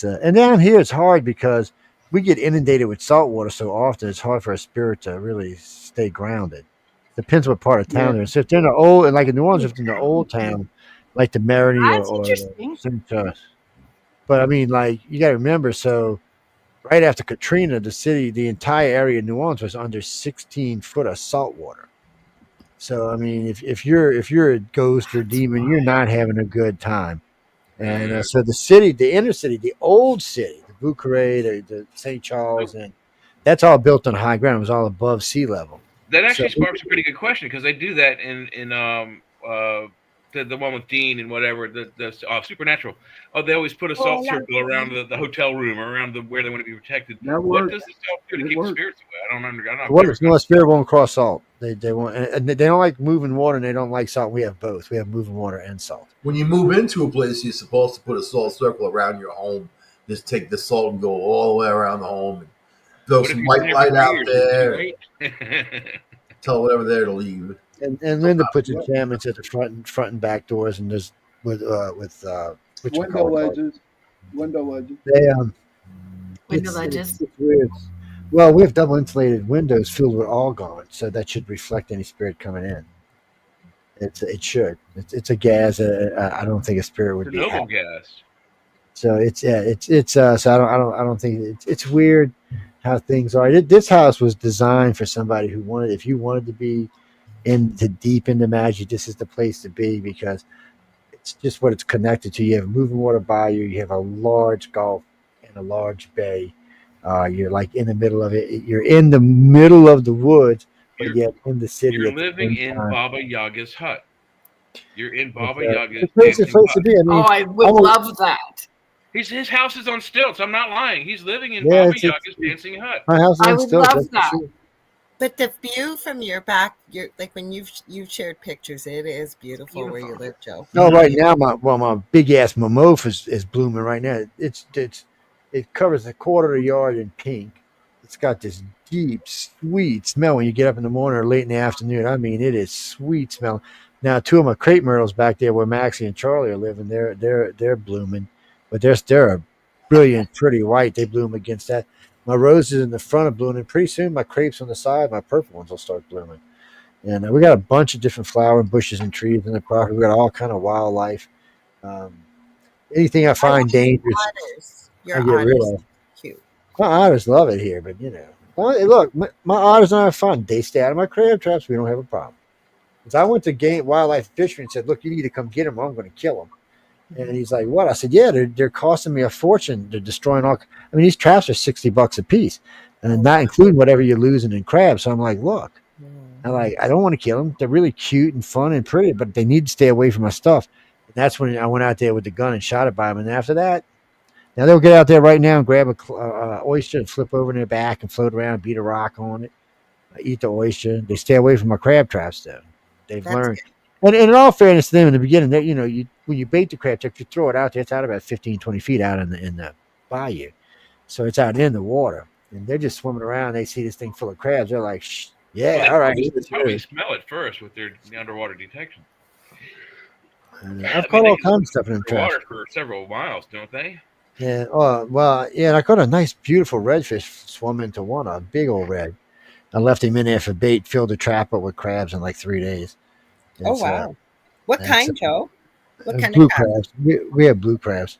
Speaker 11: and down here it's hard because we get inundated with salt water so often. It's hard for a spirit to really stay grounded. Depends what part of town they're in. So if they're in the old, like in New Orleans, if they're in the old town, like the Marigny or St. Charles. But I mean, like you got to remember, so right after Katrina, the entire area of New Orleans was under 16 foot of salt water. So I mean, if you're a ghost or demon, you're not having a good time. And so the inner city, the old city, the Bucarest, the St. Charles, and that's all built on high ground. It was all above sea level.
Speaker 6: That actually sparks a pretty good question because they do that in the one with Dean and whatever the Supernatural. Oh, they always put a salt circle around the hotel room or around where they want to be protected. What does the salt do to keep the spirits away? I don't understand.
Speaker 11: No, spirit won't cross salt. They want, and they don't like moving water, and they don't like salt. We have both. We have moving water and salt.
Speaker 16: When you move into a place, you're supposed to put a salt circle around your home. Just take the salt and go all the way around the home and throw some white light out there. Tell whatever there to leave.
Speaker 11: And Linda puts enchantments at the front and back doors, and there's with
Speaker 13: window ledges. Window ledges.
Speaker 14: Window ledges.
Speaker 11: It's weird. Well, we have double insulated windows filled with argon, so that should reflect any spirit coming in. It should. It's a gas. I don't think a spirit would be
Speaker 6: noble
Speaker 11: happy.
Speaker 6: gas.
Speaker 11: So so I don't think it's weird how things are. This house was designed for somebody who wanted, if you wanted to be deep into magic, this is the place to be because it's just what it's connected to. You have moving water by you. You have a large gulf and a large bay. You're like in the middle of it. You're in the middle of the woods, but yet in the city.
Speaker 6: You're living in Baba Yaga's hut. You're in Baba Yaga's
Speaker 11: it's a place to be. I mean,
Speaker 14: I would love that.
Speaker 6: His house is on stilts. I'm not lying. He's living in Baba Yaga's dancing hut.
Speaker 11: My house is
Speaker 14: I
Speaker 11: on
Speaker 14: would
Speaker 11: stilts,
Speaker 14: love that.
Speaker 11: sure.
Speaker 12: But the view from your back, like when you've shared pictures, it is beautiful where you live, Joe.
Speaker 11: No, right now my big ass mimosa is blooming right now. It covers a quarter of the yard in pink. It's got this deep, sweet smell when you get up in the morning or late in the afternoon. I mean, it is sweet smell. Now, two of my crepe myrtles back there where Maxie and Charlie are living, they're blooming, but they're a brilliant, pretty white. They bloom against that. My roses in the front are blooming. Pretty soon, my crepes on the side, my purple ones will start blooming. And we got a bunch of different flower bushes and trees in the property. We got all kind of wildlife. Um, anything I
Speaker 12: I
Speaker 11: find
Speaker 12: like
Speaker 11: dangerous,
Speaker 12: otters.
Speaker 11: I
Speaker 12: Your
Speaker 11: get rid
Speaker 12: otters
Speaker 11: of.
Speaker 12: cute.
Speaker 11: My otters love it here, but well, hey, look, my otters don't have fun. They stay out of my crab traps. We don't have a problem. Because I went to game wildlife fishery and said, "Look, you need to come get them. Or I'm going to kill them." And he's like, "What?" I said, "Yeah, they're costing me a fortune. They're destroying all. I mean, these traps are $60 a piece, and not including whatever you're losing in crabs." So I'm like, "Look, I don't want to kill them. They're really cute and fun and pretty, but they need to stay away from my stuff." And that's when I went out there with the gun and shot it by them. And after that, now they'll get out there right now and grab a oyster and flip over in their back and float around, beat a rock on it, eat the oyster. They stay away from my crab traps, though. They've
Speaker 12: That's
Speaker 11: learned.
Speaker 12: good.
Speaker 11: And in all fairness to them, in the beginning, that when you bait the crab trap, you throw it out there. It's out about 15, 20 feet out in the bayou, so it's out in the water, and they're just swimming around. They see this thing full of crabs. They're like, "Shh,
Speaker 6: Well,
Speaker 11: yeah,
Speaker 6: they
Speaker 11: all right,
Speaker 6: probably,
Speaker 11: let's
Speaker 6: probably
Speaker 11: do
Speaker 6: smell it first with their underwater detection.
Speaker 11: it."
Speaker 6: I
Speaker 11: I've
Speaker 6: mean,
Speaker 11: caught
Speaker 6: they
Speaker 11: all
Speaker 6: can look
Speaker 11: kinds of stuff in them traps.
Speaker 6: underwater for several miles, don't they?
Speaker 11: Yeah. Oh, well, yeah. And I caught a nice, beautiful redfish swum into one, a big old red. I left him in there for bait, filled the trap up with crabs in like 3 days.
Speaker 12: Oh
Speaker 11: It's
Speaker 12: wow. What
Speaker 11: it's
Speaker 12: kind, Joe? What kind of
Speaker 11: blue
Speaker 12: crab?
Speaker 11: crabs. We have blue crabs.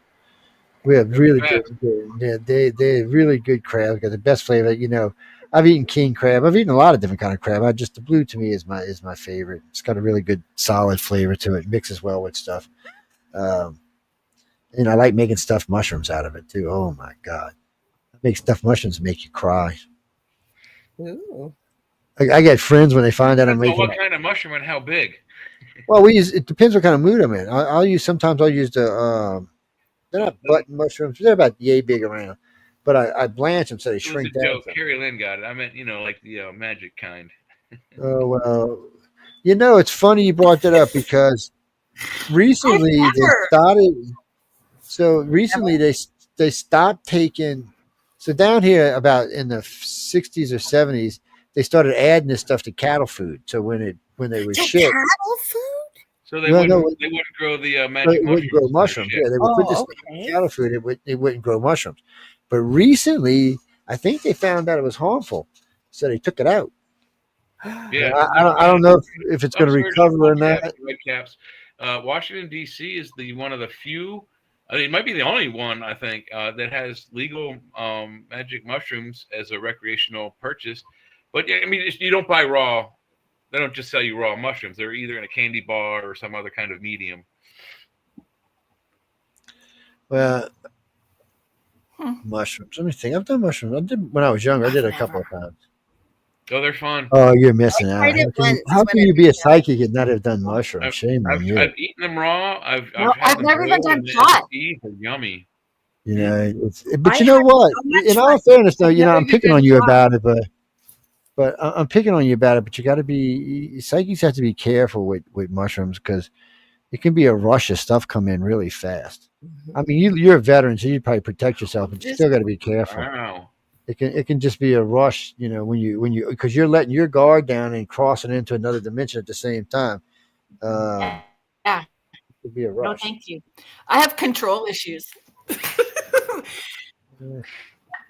Speaker 11: We have
Speaker 6: They're
Speaker 11: really
Speaker 6: fast.
Speaker 11: good. Yeah, they're really good crabs. Got the best flavor. I've eaten king crab. I've eaten a lot of different kind of crab. The blue to me is my favorite. It's got a really good solid flavor to it. Mixes well with stuff. Um, and I like making stuffed mushrooms out of it too. Oh my god, make stuffed mushrooms make you cry.
Speaker 12: Ooh.
Speaker 11: I get friends when they find out I'm
Speaker 6: Depends on
Speaker 11: making.
Speaker 6: what kind of mushroom and how big.
Speaker 11: Well, we use it depends what kind of mood I'm in. Sometimes I'll use the they're not button mushrooms. They're about yay big around, but I blanch them so they
Speaker 6: It was a
Speaker 11: shrink down.
Speaker 6: joke. Carrie Lynn got it. I meant, like the magic kind.
Speaker 11: Oh well, it's funny you brought that up because
Speaker 12: I've
Speaker 11: recently they
Speaker 12: never.
Speaker 11: started. So recently they stopped taking. So down here, about in the '60s or '70s, they started adding this stuff to cattle food. So when they would
Speaker 12: To
Speaker 11: ship,
Speaker 12: cattle food?
Speaker 6: So they
Speaker 11: no,
Speaker 6: wouldn't grow the magic
Speaker 11: it wouldn't grow
Speaker 6: mushrooms.
Speaker 11: mushrooms. Yeah, they would put this
Speaker 12: Oh,
Speaker 11: stuff in
Speaker 12: okay.
Speaker 11: cattle food. It wouldn't grow mushrooms. But recently, I think they found out it was harmful, so they took it out.
Speaker 6: Yeah,
Speaker 11: I don't know if it's going to
Speaker 6: upsurge in
Speaker 11: recover or not.
Speaker 6: red caps. Washington D.C. is one of the few. I mean, it might be the only one I think that has legal magic mushrooms as a recreational purchase. But I mean, you don't buy raw. They don't just sell you raw mushrooms. They're either in a candy bar or some other kind of medium.
Speaker 11: Well, mushrooms. Let me think. I've done mushrooms. I did when I was younger. I did it a couple of times.
Speaker 6: Oh, they're fun.
Speaker 11: Oh, you're missing out.
Speaker 12: tried it once
Speaker 11: How
Speaker 12: when
Speaker 11: can
Speaker 12: I
Speaker 11: you be a
Speaker 12: was young.
Speaker 11: psychic and not have done mushrooms? Shame on you.
Speaker 6: I've eaten them raw. I've
Speaker 17: No,
Speaker 6: had
Speaker 17: I've
Speaker 6: them
Speaker 17: never even
Speaker 6: boiled,
Speaker 17: done
Speaker 6: and
Speaker 17: pot.
Speaker 6: they're yummy.
Speaker 11: But
Speaker 12: I
Speaker 11: you know
Speaker 12: had
Speaker 11: what?
Speaker 12: so much
Speaker 11: In all
Speaker 12: fun.
Speaker 11: fairness, though,
Speaker 12: I've never
Speaker 11: I'm
Speaker 12: even
Speaker 11: picking
Speaker 12: done
Speaker 11: on you
Speaker 12: pot.
Speaker 11: about it, but I'm picking on you about it. But you got to be psychics have to be careful with mushrooms because it can be a rush of stuff come in really fast. I mean, you're a veteran, so you probably protect yourself, but you still got to be careful.
Speaker 6: Wow.
Speaker 11: It can just be a rush, when you because you're letting your guard down and crossing into another dimension at the same time.
Speaker 17: Yeah.
Speaker 11: It could be a
Speaker 17: No,
Speaker 11: rush.
Speaker 17: thank you. I have control issues.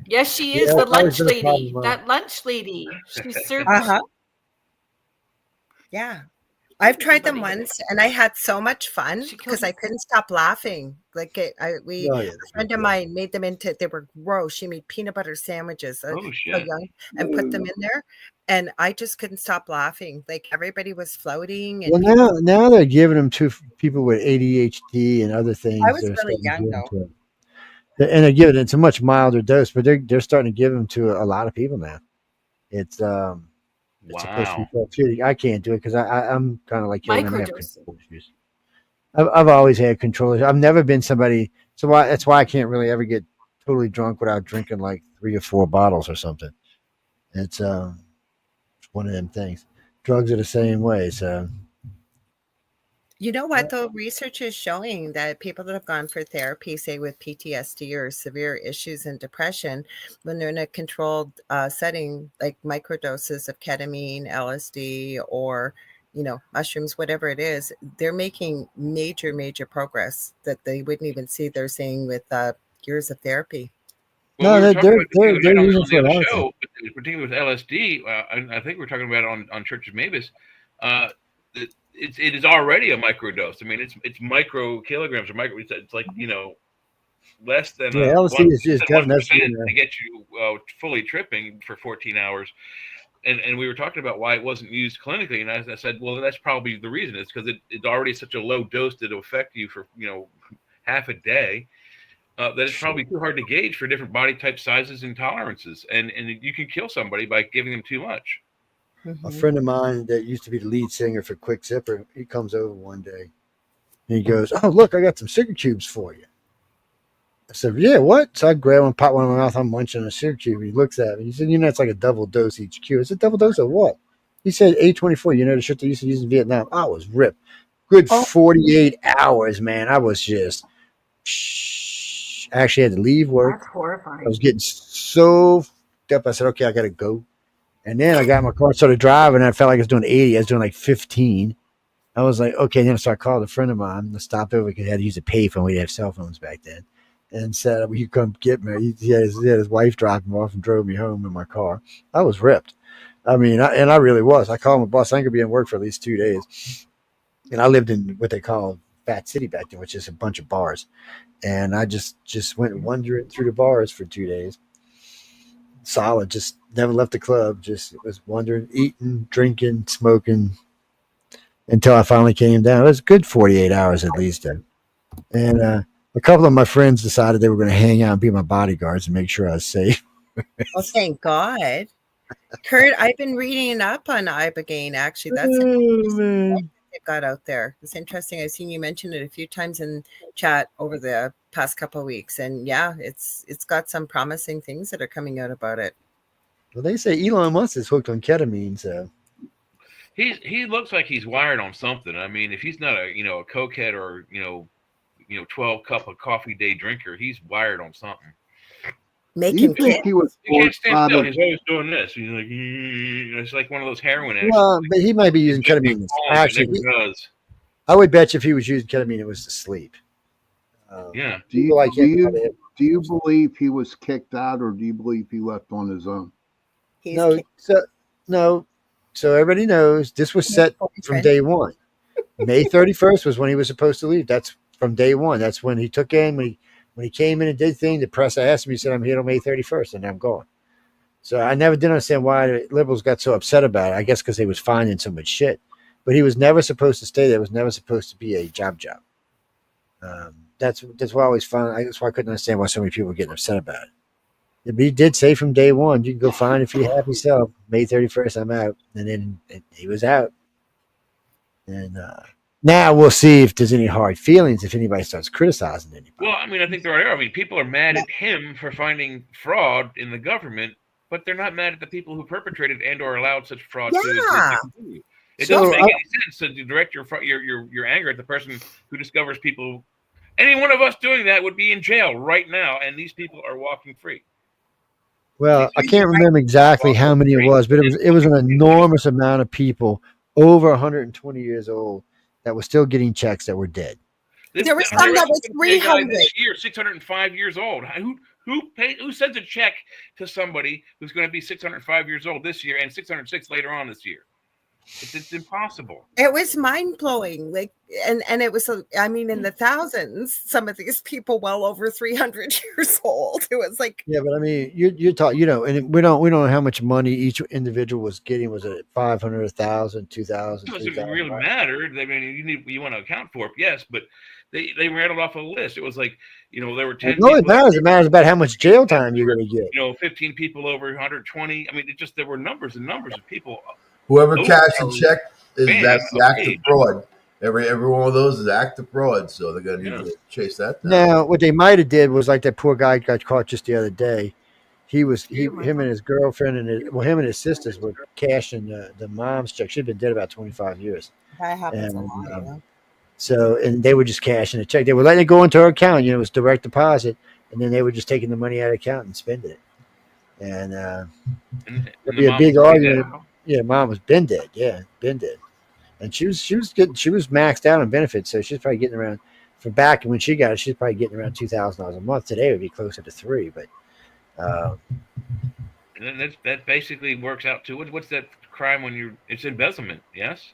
Speaker 17: Yes, she is
Speaker 11: Yeah,
Speaker 17: the
Speaker 11: that's always
Speaker 17: lunch
Speaker 11: been a
Speaker 17: lady.
Speaker 11: problem.
Speaker 17: That lunch lady. She served.
Speaker 12: Uh-huh. Yeah. I've tried them
Speaker 17: everybody.
Speaker 12: once and I had so much fun
Speaker 17: She killed
Speaker 12: because I
Speaker 17: me.
Speaker 12: couldn't stop laughing. Like a friend of mine made them they were gross. She made peanut butter sandwiches,
Speaker 6: Oh
Speaker 12: so
Speaker 6: shit.
Speaker 12: young, and put them in there. And I just couldn't stop laughing. Like everybody was floating and
Speaker 11: Well, now they're giving them to people with ADHD and other
Speaker 12: I
Speaker 11: things.
Speaker 12: was
Speaker 11: They're
Speaker 12: really
Speaker 11: starting to
Speaker 12: young
Speaker 11: give them
Speaker 12: though.
Speaker 11: to them. And they're giving it's a much milder dose, but they're starting to give them to a lot of people now. It's supposed to be
Speaker 6: Wow.
Speaker 11: therapeutic. I can't do it because I'm kind of like you. I have
Speaker 17: Microdosing.
Speaker 11: control issues. I've always had control issues. I've never been somebody. That's why I can't really ever get totally drunk without drinking like 3 or 4 bottles or something. It's one of them things. Drugs are the same way. So
Speaker 12: You know what though? Research is showing that people that have gone for therapy, say with PTSD or severe issues in depression, when they're in a controlled setting, like microdoses of ketamine, LSD, or mushrooms, whatever it is, they're making major, major progress that they wouldn't even see. They're saying with years of therapy.
Speaker 6: Well,
Speaker 11: No,
Speaker 6: we were talking about it the other
Speaker 11: they're
Speaker 6: night
Speaker 11: using
Speaker 6: on
Speaker 11: for
Speaker 6: the
Speaker 11: a
Speaker 6: other
Speaker 11: lot of things.
Speaker 6: show, but particularly with LSD, I think we were talking about it on Church of Mavis. Uh, it is already a microdose. I mean, it's micro kilograms or micro. It's like less than
Speaker 11: Yeah,
Speaker 6: a
Speaker 11: LSD
Speaker 6: one
Speaker 11: is just
Speaker 6: one
Speaker 11: definitely
Speaker 6: percent to get you fully tripping for 14 hours. And we were talking about why it wasn't used clinically, and I said, well, that's probably the reason. It's because it's already such a low dose that it'll affect you for half a day. That it's probably too hard to gauge for different body type sizes and tolerances, and you can kill somebody by giving them too much.
Speaker 11: A friend of mine that used to be the lead singer for Quick Zipper, he comes over one day and he goes, "Oh, look, I got some cigar cubes for you." I said, "Yeah, what?" So I grab one, pop one in my mouth. I'm munching on a cigar cube. He looks at me. He said, "It's like a double dose each cube." I said, "Double dose of what?" He said, "A24. The shit they used to use in Vietnam." I was ripped. Good 48 hours, man. I was just. I actually had to leave work.
Speaker 8: That's horrifying.
Speaker 11: I was getting so fucked up. I said, "Okay, I got to go." And then I got in my car, started driving, and I felt like I was doing 80. I was doing like 15. I was like, okay. And then so I called a friend of mine and stopped over because I had to use a payphone. We didn't have cell phones back then. And said, "Will you come get me?" He had his wife dropped him off and drove me home in my car. I was ripped. I mean, I really was. I called my boss. I ain't going to be in work for at least 2 days. And I lived in what they call Fat City back then, which is a bunch of bars. And I just went wandering through the bars for 2 days. Solid, just never left the club. Just was wandering, eating, drinking, smoking until I finally came down. It was a good 48 hours at least. Then. And a couple of my friends decided they were going to hang out and be my bodyguards and make sure I was safe.
Speaker 12: Oh, thank God. Kurt, I've been reading up on Ibogaine, actually. That's
Speaker 11: man.
Speaker 12: It got out there. It's interesting. I've seen you mention it a few times in chat over the past couple of weeks. And yeah, it's got some promising things that are coming out about it.
Speaker 11: Well, they say Elon Musk is hooked on ketamine, so
Speaker 6: He looks like he's wired on something. I mean, if he's not a cokehead or 12 cup of coffee day drinker, he's wired on something.
Speaker 13: Do you think he was
Speaker 6: He can't
Speaker 13: forced
Speaker 6: stand
Speaker 13: out
Speaker 6: still.
Speaker 13: of?
Speaker 6: He's always doing this. He's like, it's like one of those heroin addicts.
Speaker 11: well, but he might be using ketamine. Actually,
Speaker 6: never does.
Speaker 11: I would bet you if he was using ketamine, it was to sleep.
Speaker 6: Yeah.
Speaker 13: Do you believe he was kicked out, or do you believe he left on his own?
Speaker 11: No. So everybody knows this was set from day one. May 31st was when he was supposed to leave. That's from day one. That's when he took in when he came in and did things. The press asked him. He said, "I'm here on May 31st, and I'm gone." So I never did understand why the liberals got so upset about it. I guess because they was finding so much shit. But he was never supposed to stay there. It was never supposed to be a job. That's why I always found. That's why I couldn't understand why so many people were getting upset about it. But he did say from day one, "You can go find if you're happy self. May 31st, I'm out." And then he was out. And now we'll see if there's any hard feelings if anybody starts criticizing anybody.
Speaker 6: Well, I mean, I think there are. I mean, people are mad at him for finding fraud in the government, but they're not mad at the people who perpetrated and or allowed such fraud to continue. It doesn't make any sense to direct your anger at the person who discovers people. Any one of us doing that would be in jail right now, and these people are walking free.
Speaker 11: Well, I can't remember exactly how many it was, but it was an enormous amount of people over 120 years old that were still getting checks that were dead.
Speaker 12: There was some that was 300
Speaker 6: this year, 605 years old. Who sends a check to somebody who's going to be 605 years old this year and 606 later on this year? It's impossible.
Speaker 12: It was mind blowing. Like, and it was, I mean, in the thousands, some of these people well over 300 years old. It was like,
Speaker 11: yeah, but I mean, you're talking, and we don't know how much money each individual was getting. Was it 500, 1,000, 2,000?
Speaker 6: It doesn't really matter. I mean, you want to account for it, yes, but they rattled off a list. It was like, there were 10.
Speaker 11: No, it matters. It matters about how much jail time you're going to get.
Speaker 6: 15 people over 120. I mean, there were numbers and numbers of people.
Speaker 16: Whoever cashed a check that's the act of fraud. Every one of those is act of fraud, so they're going to need to chase that down.
Speaker 11: Now, what they might have did was like that poor guy got caught just the other day. Him and his girlfriend him and his sisters were cashing the mom's check. She'd been dead about 25 years.
Speaker 12: That happens a lot.
Speaker 11: So, and they were just cashing a check. They were letting it go into her account. It was direct deposit, and then they were just taking the money out of the account and spending it. And there'd be a big argument. Yeah, mom was been dead. Yeah, been dead. And she was maxed out on benefits, so she's probably getting around from back when she got it. She's probably getting around $2,000 a month. Today it would be closer to $3,000. But
Speaker 6: And then that basically works out to what's that crime when it's embezzlement? Yes.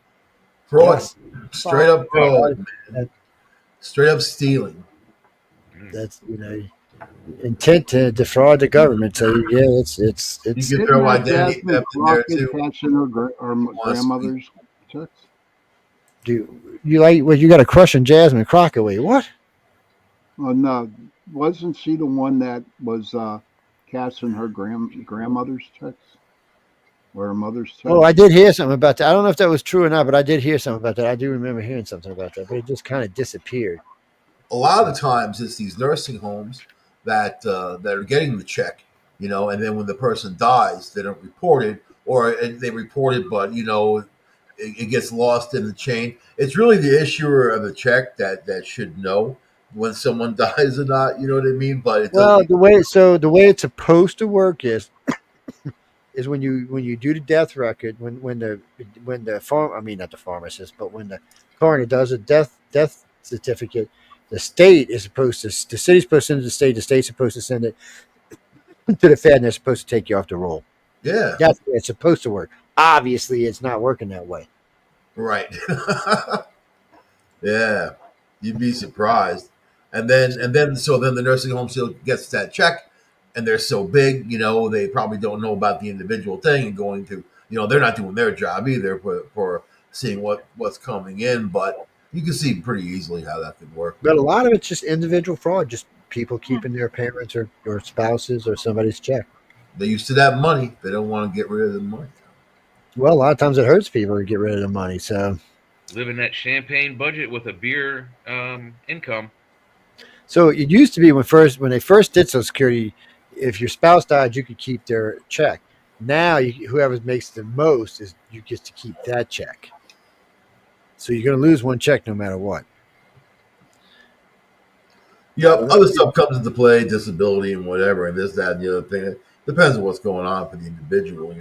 Speaker 16: Fraud.
Speaker 11: Yes.
Speaker 16: Straight up fraud.
Speaker 11: That-
Speaker 16: Straight up stealing.
Speaker 11: That's intent to defraud the government. So yeah, it's
Speaker 16: You can
Speaker 13: Didn't
Speaker 16: throw
Speaker 13: that
Speaker 16: identity
Speaker 13: Jasmine
Speaker 16: theft in there
Speaker 13: Crockett
Speaker 16: too.
Speaker 13: cash in her grandmother's checks?
Speaker 11: do you like what you got a crush on Jasmine Crockett? Wait, what?
Speaker 13: Oh no, wasn't she the one that was cashing her grandmother's checks or her mother's checks?
Speaker 11: Oh, I did hear something about that. I don't know if that was true or not, but I did hear something about that. I do remember hearing something about that, but it just kind of disappeared.
Speaker 16: A lot of the times it's these nursing homes that are getting the check, and then when the person dies, they don't report it, or they report it, but it gets lost in the chain. It's really the issuer of the check that should know when someone dies or not. You know what I mean? But it
Speaker 11: Well,
Speaker 16: doesn't.
Speaker 11: the way it's supposed to work is when you do the death record, when the farm, I mean not the pharmacist, but when the coroner does a death certificate, the state is supposed to, the city's supposed to send it to the state's supposed to send it to the Fed, and they're supposed to take you off the roll.
Speaker 16: Yeah.
Speaker 11: That's the way it's supposed to work. Obviously, it's not working that way.
Speaker 16: Right. Yeah. You'd be surprised. And then the nursing home still gets that check, and they're so big, they probably don't know about the individual thing and going to, they're not doing their job either for seeing what's coming in, but you can see pretty easily how that could work.
Speaker 11: But a lot of it's just individual fraud, just people keeping their parents or spouses or somebody's check.
Speaker 16: They used to that money. They don't want to get rid of the money.
Speaker 11: Well, a lot of times it hurts people to get rid of the money. So
Speaker 6: living that champagne budget with a beer income.
Speaker 11: So it used to be when they first did Social Security, if your spouse died, you could keep their check. Now, whoever makes the most you get to keep that check. So you're going to lose one check no matter what.
Speaker 16: Yep. Other stuff comes into play, disability and whatever, and this, that, and the other thing. It depends on what's going on for the individual,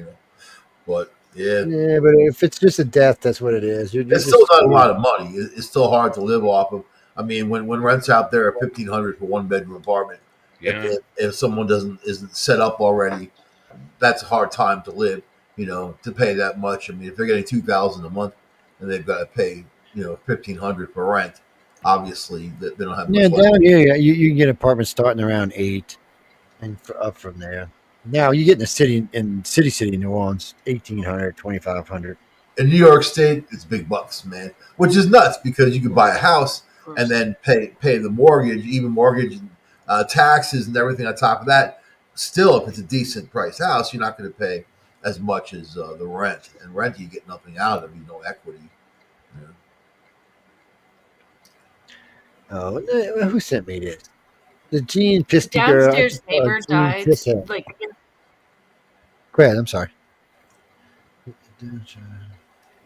Speaker 16: But yeah.
Speaker 11: Yeah, but if it's just a death, that's what it is.
Speaker 16: It's still not a lot of money. It's still hard to live off of. I mean, when rents out there are $1,500 for one bedroom apartment, if someone isn't set up already, that's a hard time to live. To pay that much. I mean, if they're getting $2,000 a month and they've got to pay $1,500 for rent, obviously they don't have much.
Speaker 11: Yeah, down here you can get apartments starting around $8,000 and up from there. Now you get in the city New Orleans, $1,800, $2,500.
Speaker 16: In New York State, it's big bucks, man, which is nuts because you could buy a house and then pay the mortgage, even mortgage and taxes and everything on top of that. Still, if it's a decent price house, you're not going to pay as much as the rent. And rent, you get nothing out of, equity.
Speaker 11: Oh, who sent me this? The Gene Pisty girl.
Speaker 14: Downstairs neighbor died.
Speaker 11: Go ahead. I'm sorry.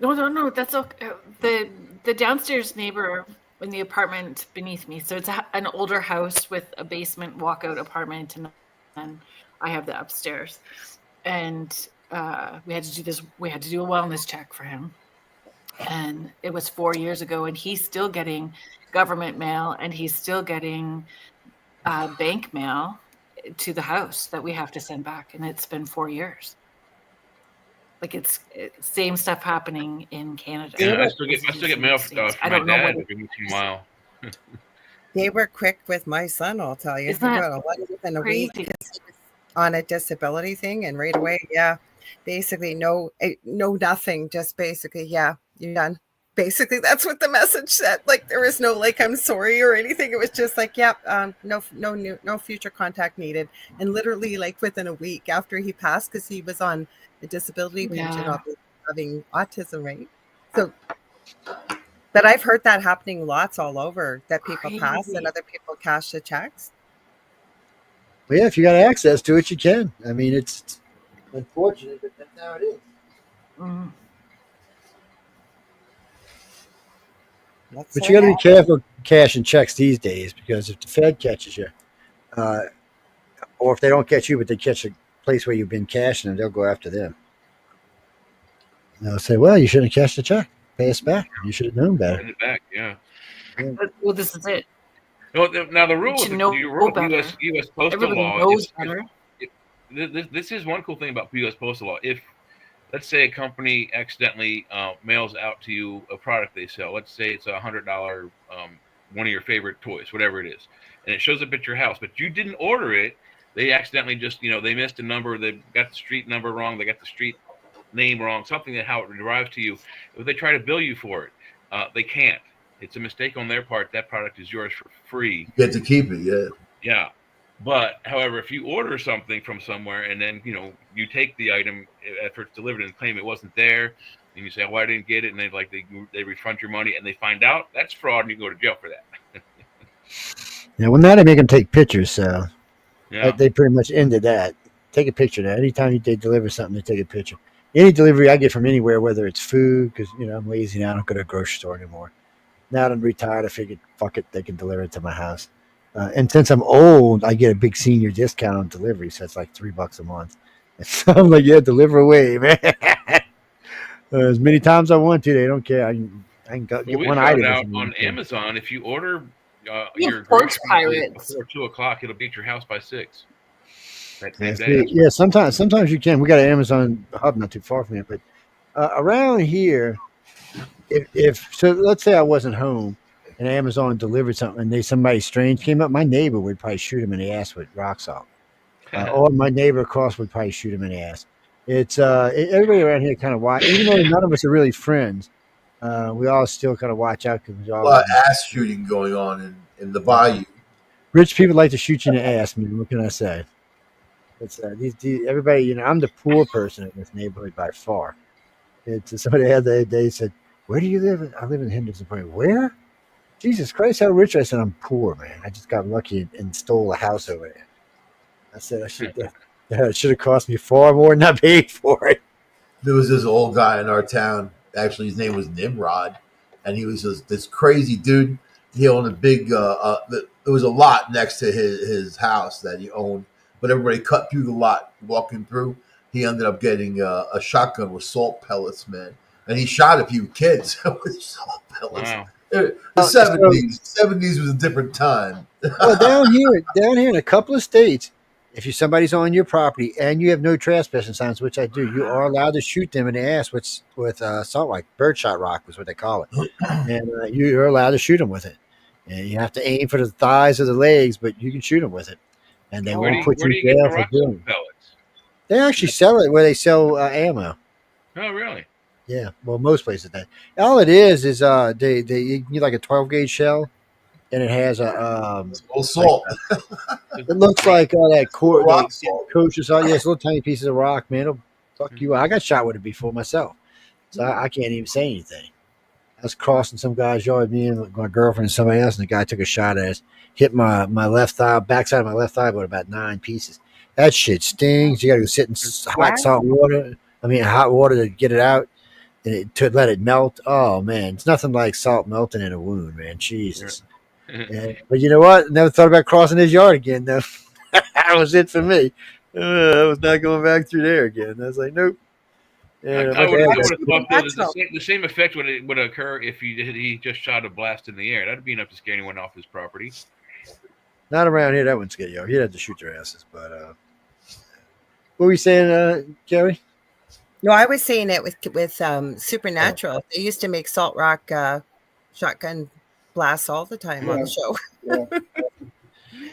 Speaker 14: No. That's okay. The downstairs neighbor in the apartment beneath me. So it's an older house with a basement walkout apartment, and then I have the upstairs. And we had to do this. We had to do a wellness check for him, and it was 4 years ago. And he's still getting government mail, and he's still getting bank mail to the house that we have to send back, and it's been 4 years. Like it's same stuff happening in Canada.
Speaker 6: Yeah, I still get mail from my dad every 2 mile.
Speaker 12: They were quick with my son, I'll tell you.
Speaker 14: Isn't that
Speaker 12: He got a letter within a week
Speaker 14: crazy?
Speaker 12: 'cause he was on a disability thing, and right away, basically no nothing, just basically, you're done. Basically, that's what the message said. Like there was no I'm sorry or anything. It was just like, no future contact needed. And literally, within a week after he passed, because he was on a disability pension, having autism, right? So, but I've heard that happening lots all over. That people pass and other people cash the checks.
Speaker 11: Well, yeah, if you got access to it, you can. I mean, it's unfortunate, but that's how it is.
Speaker 14: Mm-hmm.
Speaker 11: But you got to be careful cashing checks these days, because if the Fed catches you, or if they don't catch you, but they catch a place where you've been cashing them, they'll go after them. And they'll say, "Well, you shouldn't have cashed the check. Pay us back. You should have known better."
Speaker 6: Send it back, yeah.
Speaker 14: Well, this is it.
Speaker 6: Now the rule,
Speaker 14: You know better.
Speaker 6: U.S. postal
Speaker 14: Everybody
Speaker 6: law.
Speaker 14: knows better.
Speaker 6: this is one cool thing about U.S. Postal Law. If, let's say, a company accidentally mails out to you a product they sell, let's say it's $100 one of your favorite toys, whatever it is, and it shows up at your house, but you didn't order it. They accidentally just, they missed a number. They got the street number wrong. They got the street name wrong. Something that how it derives to you. If they try to bill you for it, they can't. It's a mistake on their part. That product is yours for free.
Speaker 16: You get to keep it, yeah.
Speaker 6: Yeah. But, however, if you order something from somewhere and then, you take the item after it's delivered and claim it wasn't there, and you say, "Oh, I didn't get it," and they refund your money, and they find out that's fraud, and you go to jail for that.
Speaker 11: Yeah, well, now they make them take pictures, so
Speaker 6: Yeah.
Speaker 11: they pretty much ended that. Take a picture now. Anytime they deliver something, they take a picture. Any delivery I get from anywhere, whether it's food, because I'm lazy now, I don't go to a grocery store anymore. Now that I'm retired, I figured, fuck it, they can deliver it to my house. And since I'm old, I get a big senior discount on delivery, so it's like $3 a month. And so I'm like, yeah, deliver away, man. As many times I want to, they don't care. I can go, get
Speaker 6: We
Speaker 11: one
Speaker 6: found
Speaker 11: item.
Speaker 6: out on Amazon, if you order your
Speaker 14: porch
Speaker 6: groceries
Speaker 14: pirates.
Speaker 6: before 2:00, it'll be at your house by 6. That same
Speaker 11: Yeah,
Speaker 6: day.
Speaker 11: yeah, sometimes you can. We got an Amazon hub not too far from here, but around here, if so, let's say I wasn't home and Amazon delivered something and somebody strange came up, my neighbor would probably shoot him in the ass with rock salt, or my neighbor across would probably shoot him in the ass. It's everybody around here kind of watch, even though none of us are really friends. We all still kind of watch out because
Speaker 16: A lot of ass shooting going on in the bayou.
Speaker 11: rich people like to shoot you in the ass, man. What can I say? It's these everybody. I'm the poor person in this neighborhood by far. It's somebody had the other day said, "Where do you live?" I live in Henderson Point. Where? Jesus Christ, how rich? I said, I'm poor, man. I just got lucky and stole a house over there. I said it should have cost me far more than I paid for it.
Speaker 16: There was this old guy in our town. Actually, his name was Nimrod, and he was this crazy dude. He owned a big. There was a lot next to his house that he owned, but everybody cut through the lot walking through. He ended up getting a shotgun with salt pellets, man, and he shot a few kids with salt pellets.
Speaker 6: Wow.
Speaker 16: The 70s was a different time.
Speaker 11: Well, down here in a couple of states, if somebody's on your property and you have no trespassing signs, which I do, you are allowed to shoot them in the ass with salt, like birdshot rock was what they call it, and you're allowed to shoot them with it. And you have to aim for the thighs or the legs, but you can shoot them with it, and they won't put you in jail for doing it. They actually sell it where they sell ammo.
Speaker 6: Oh, really?
Speaker 11: Yeah, well, most places that. All it is they you get like a 12 gauge shell, and it has a
Speaker 16: salt.
Speaker 11: It looks like that core
Speaker 16: rock
Speaker 11: kosher salt. Yeah, it's little tiny pieces of rock, man. It'll fuck you up. I got shot with it before myself, so I can't even say anything. I was crossing some guy's yard, me and my girlfriend and somebody else, and the guy took a shot at us, hit my left thigh, backside of my left thigh, with about 9 pieces. That shit stings. You got to go sit in hot water to get it out. And to let it melt. Oh man, it's nothing like salt melting in a wound, man. Jesus. Yeah. But you know what? Never thought about crossing his yard again, though. That was it for me. I was not going back through there again. I was like, nope. Yeah,
Speaker 6: I would have thought the same effect would occur if he just shot a blast in the air. That'd be enough to scare anyone off his property.
Speaker 11: Not around here. That wouldn't scare you. He'd have to shoot their asses. But what were you saying, Gary?
Speaker 12: No, I was saying it with Supernatural. They used to make salt rock shotgun blasts all the time on the show.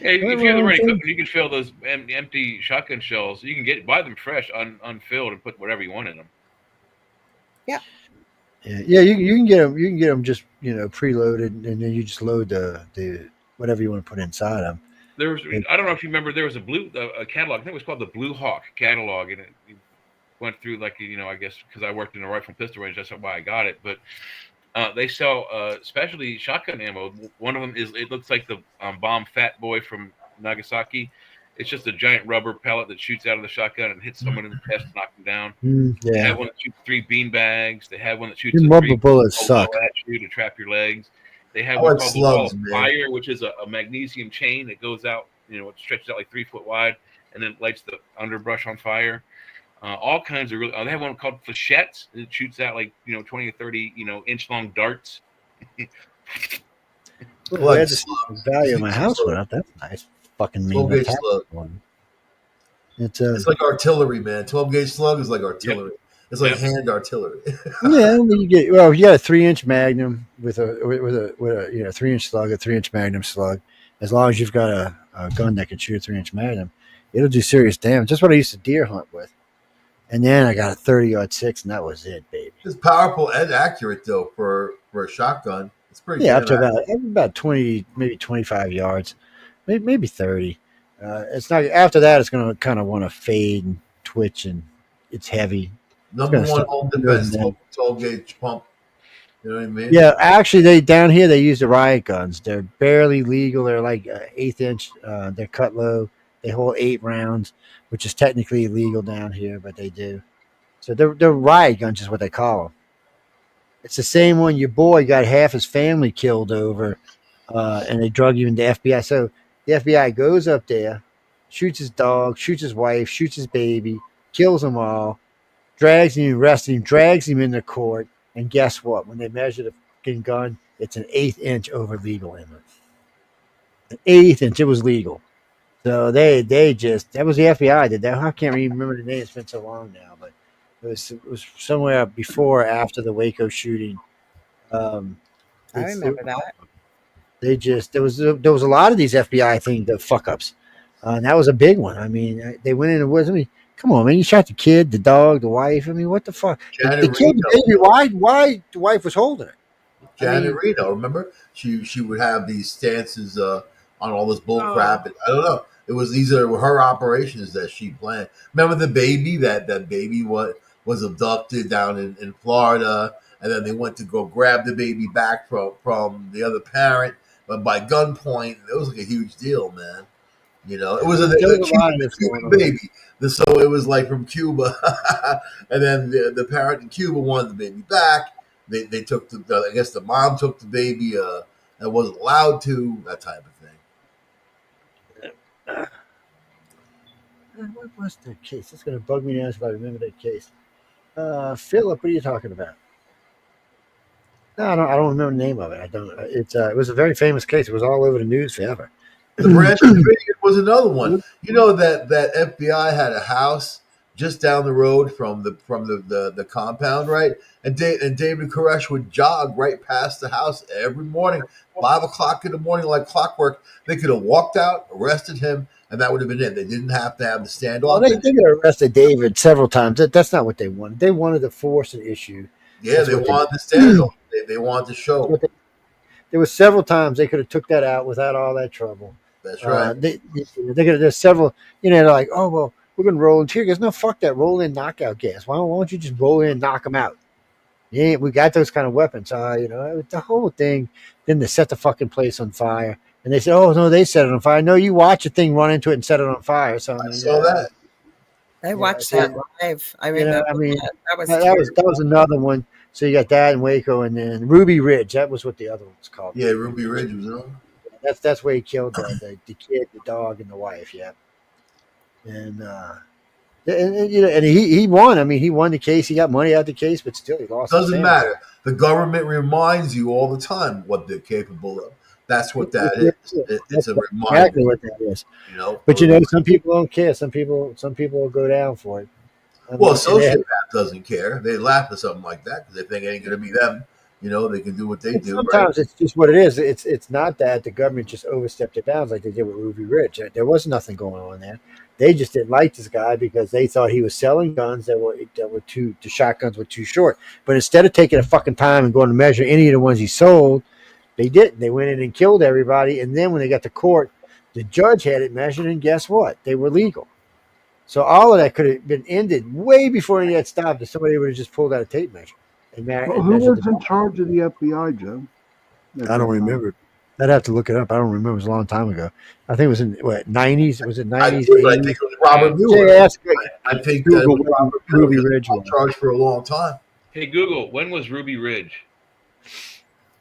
Speaker 6: If you have the right equipment, you can fill those empty shotgun shells. You can buy them fresh, unfilled, and put whatever you want in them.
Speaker 12: Yeah.
Speaker 11: Yeah, you can get them. You can get them just preloaded, and then you just load the whatever you want to put inside them.
Speaker 6: I don't know if you remember, there was a catalog. I think it was called the Blue Hawk catalog, and it went through I guess because I worked in a rifle and pistol range, that's why I got it. But they sell specialty shotgun ammo. One of them it looks like the bomb Fat Boy from Nagasaki. It's just a giant rubber pellet that shoots out of the shotgun and hits someone in the chest and knocks them down. They have one that shoots 3 bean bags. They have one that shoots
Speaker 11: rubber bullets suck
Speaker 6: at you to trap your legs. They have one called the Wall of Fire, which is a magnesium chain that goes out, it stretches out like 3 foot wide and then lights the underbrush on fire. All kinds of they have one called flechettes. It shoots out 20 or 30 inch long darts.
Speaker 11: Well, I had the value of my house went up. That's nice. Fucking mean. One.
Speaker 16: It's like artillery, man. 12-gauge slug is like artillery. It's like hand artillery.
Speaker 11: Yeah, you get you got a 3-inch Magnum with a 3-inch slug, a 3-inch Magnum slug. As long as you've got a gun that can shoot a 3-inch Magnum, it'll do serious damage. That's what I used to deer hunt with. And then I got a 30-06, and that was it, baby.
Speaker 16: It's powerful and accurate though for a shotgun. It's pretty.
Speaker 11: Yeah,
Speaker 16: damn
Speaker 11: up to
Speaker 16: accurate.
Speaker 11: about 20, maybe 25 yards, maybe 30. It's not after that. It's going to kind of want to fade and twitch, and it's heavy.
Speaker 16: Number one home defense, 12-gauge pump. You know what I mean?
Speaker 11: Yeah, actually, they down here they use the riot guns. They're barely legal. They're like 1/8 inch. They're cut low. They hold 8 rounds, which is technically illegal down here, but they do. So they're riot guns is what they call them. It's the same one your boy got half his family killed over, and they drug you into FBI. So the FBI goes up there, shoots his dog, shoots his wife, shoots his baby, kills them all, drags him, arrests him, drags him into court, and guess what? When they measure the fucking gun, it's an 1/8 inch over legal limit. An 1/8 inch, it was legal. So they just that was the FBI did that. I can't even remember the name. It's been so long now, but it was somewhere before or after the Waco shooting.
Speaker 12: I remember that.
Speaker 11: They just there was a lot of these FBI things, the fuck ups, and that was a big one. I mean, they went in the woods. I mean, come on, man! You shot the kid, the dog, the wife. I mean, what the fuck? They killed the baby. Why the wife was holding it?
Speaker 16: Janet Reno, remember? She would have these stances on all this bull crap. I don't know. These are her operations that she planned. Remember the baby that baby was abducted down in Florida, and then they went to go grab the baby back from the other parent, but by gunpoint. It was like a huge deal, man. You know, it was a Cuban baby. So it was like from Cuba, and then the parent in Cuba wanted the baby back. They took I guess the mom took the baby and wasn't allowed to, that type of thing.
Speaker 11: What was the case? It's going to bug me now if I remember that case. Philip, what are you talking about? No, I don't remember the name of it. I don't. It was a very famous case. It was all over the news forever.
Speaker 16: The Branch Davidian was another one. You know that FBI had a house just down the road from the compound, right? And David Koresh would jog right past the house every morning, 5 o'clock in the morning, like clockwork. They could have walked out, arrested him, and that would have been it. They didn't have to have the standoff.
Speaker 11: Well, they could have arrested David several times. That's not what they wanted. They wanted to force an issue.
Speaker 16: Yeah, they wanted the standoff. They wanted to show.
Speaker 11: There were several times they could have took that out without all that trouble.
Speaker 16: That's right.
Speaker 11: There's several. They're like, oh well, we're gonna roll in tear gas. No, fuck that. Roll in knockout gas. Why don't you just roll in and knock them out? Yeah, we got those kind of weapons. The whole thing. Then they set the fucking place on fire, and they said, oh no, they set it on fire. No, you watch a thing run into it and set it on fire. So
Speaker 16: I saw that.
Speaker 12: I watched that live. I remember.
Speaker 11: That was another one. So you got that in Waco, and then Ruby Ridge. That was what the other one was called.
Speaker 16: Yeah, Ruby Ridge was on.
Speaker 11: That's where he killed the kid, the dog, and the wife. Yeah, and he won. I mean, he won the case. He got money out of the case, but still, he lost.
Speaker 16: Doesn't matter. The government reminds you all the time what they're capable of. That's what that is. It's a reminder.
Speaker 11: Exactly what that is. But some people don't care. Some people will go down for it.
Speaker 16: Well, a sociopath doesn't care. They laugh at something like that because they think it ain't going to be them. They can do what they do.
Speaker 11: Sometimes it's just what it is. It's not that the government just overstepped their bounds like they did with Ruby Ridge. There was nothing going on there. They just didn't like this guy because they thought he was selling guns the shotguns were too short. But instead of taking a fucking time and going to measure any of the ones he sold, they didn't. They went in and killed everybody. And then when they got to court, the judge had it measured, and guess what? They were legal. So all of that could have been ended way before any of that stopped if somebody would have just pulled out a tape measure.
Speaker 13: Who was in charge of the FBI, Joe?
Speaker 11: I don't remember. I'd have to look it up. I don't remember. It was a long time ago. I think it was in 90s. Was it 90s?
Speaker 16: I think it was Robert Mueller. I think Google Ruby Ridge was in charge for a long time.
Speaker 6: Hey, Google, when was Ruby Ridge?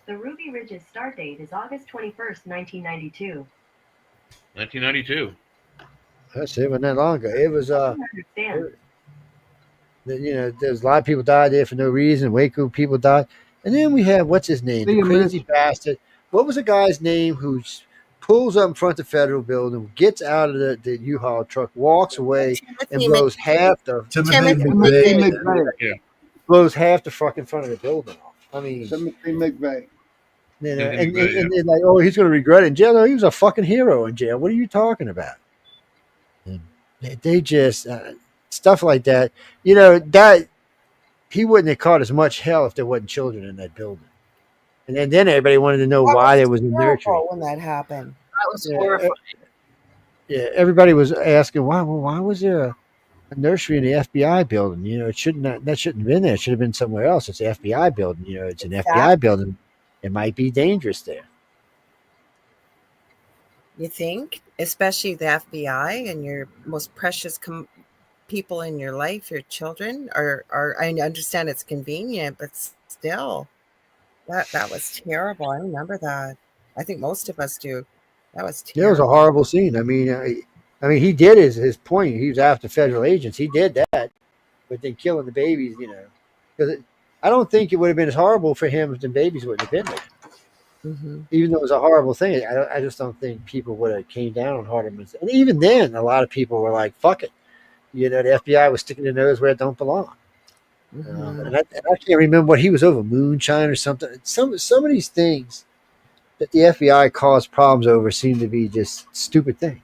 Speaker 20: The Ruby Ridge's start date is August 21st, 1992.
Speaker 6: 1992.
Speaker 11: That's it. Wasn't that long ago. It was. There's a lot of people died there for no reason. Waco people died, and then we have what's his name, the crazy bastard. What was the guy's name who pulls up in front of the federal building, gets out of the U-Haul truck, walks away, and blows half the blows half the fucking front of the building off. I mean,
Speaker 13: Timothy McVeigh.
Speaker 11: you know, and like, oh, he's going to regret it in jail. No, he was a fucking hero in jail. What are you talking about? And they just stuff like that. You know, that he wouldn't have caught as much hell if there wasn't children in that building. And then everybody wanted to know why there was a nursery
Speaker 12: when that happened.
Speaker 14: That was horrifying.
Speaker 11: Yeah, everybody was asking why. Well, why was there a nursery in the FBI building? You know, that shouldn't have been there. It should have been somewhere else. It's the FBI building. You know, it's an FBI building. It might be dangerous there.
Speaker 12: You think, especially the FBI and your most precious people in your life, your children, are. I understand it's convenient, but still, that was terrible. I remember that. I think most of us do. That was terrible.
Speaker 11: Yeah, it was a horrible scene. I mean, he did his point. He was after federal agents. He did that, but then killing the babies, you know, because I don't think it would have been as horrible for him if the babies wouldn't have been there.
Speaker 12: Mm-hmm.
Speaker 11: Even though it was a horrible thing, I just don't think people would have came down on Hardeman. And even then, a lot of people were like, "Fuck it," you know. The FBI was sticking their nose where it don't belong.
Speaker 12: Mm-hmm.
Speaker 11: And I can't remember what he was over, moonshine or something. Some of these things that the FBI caused problems over seem to be just stupid things.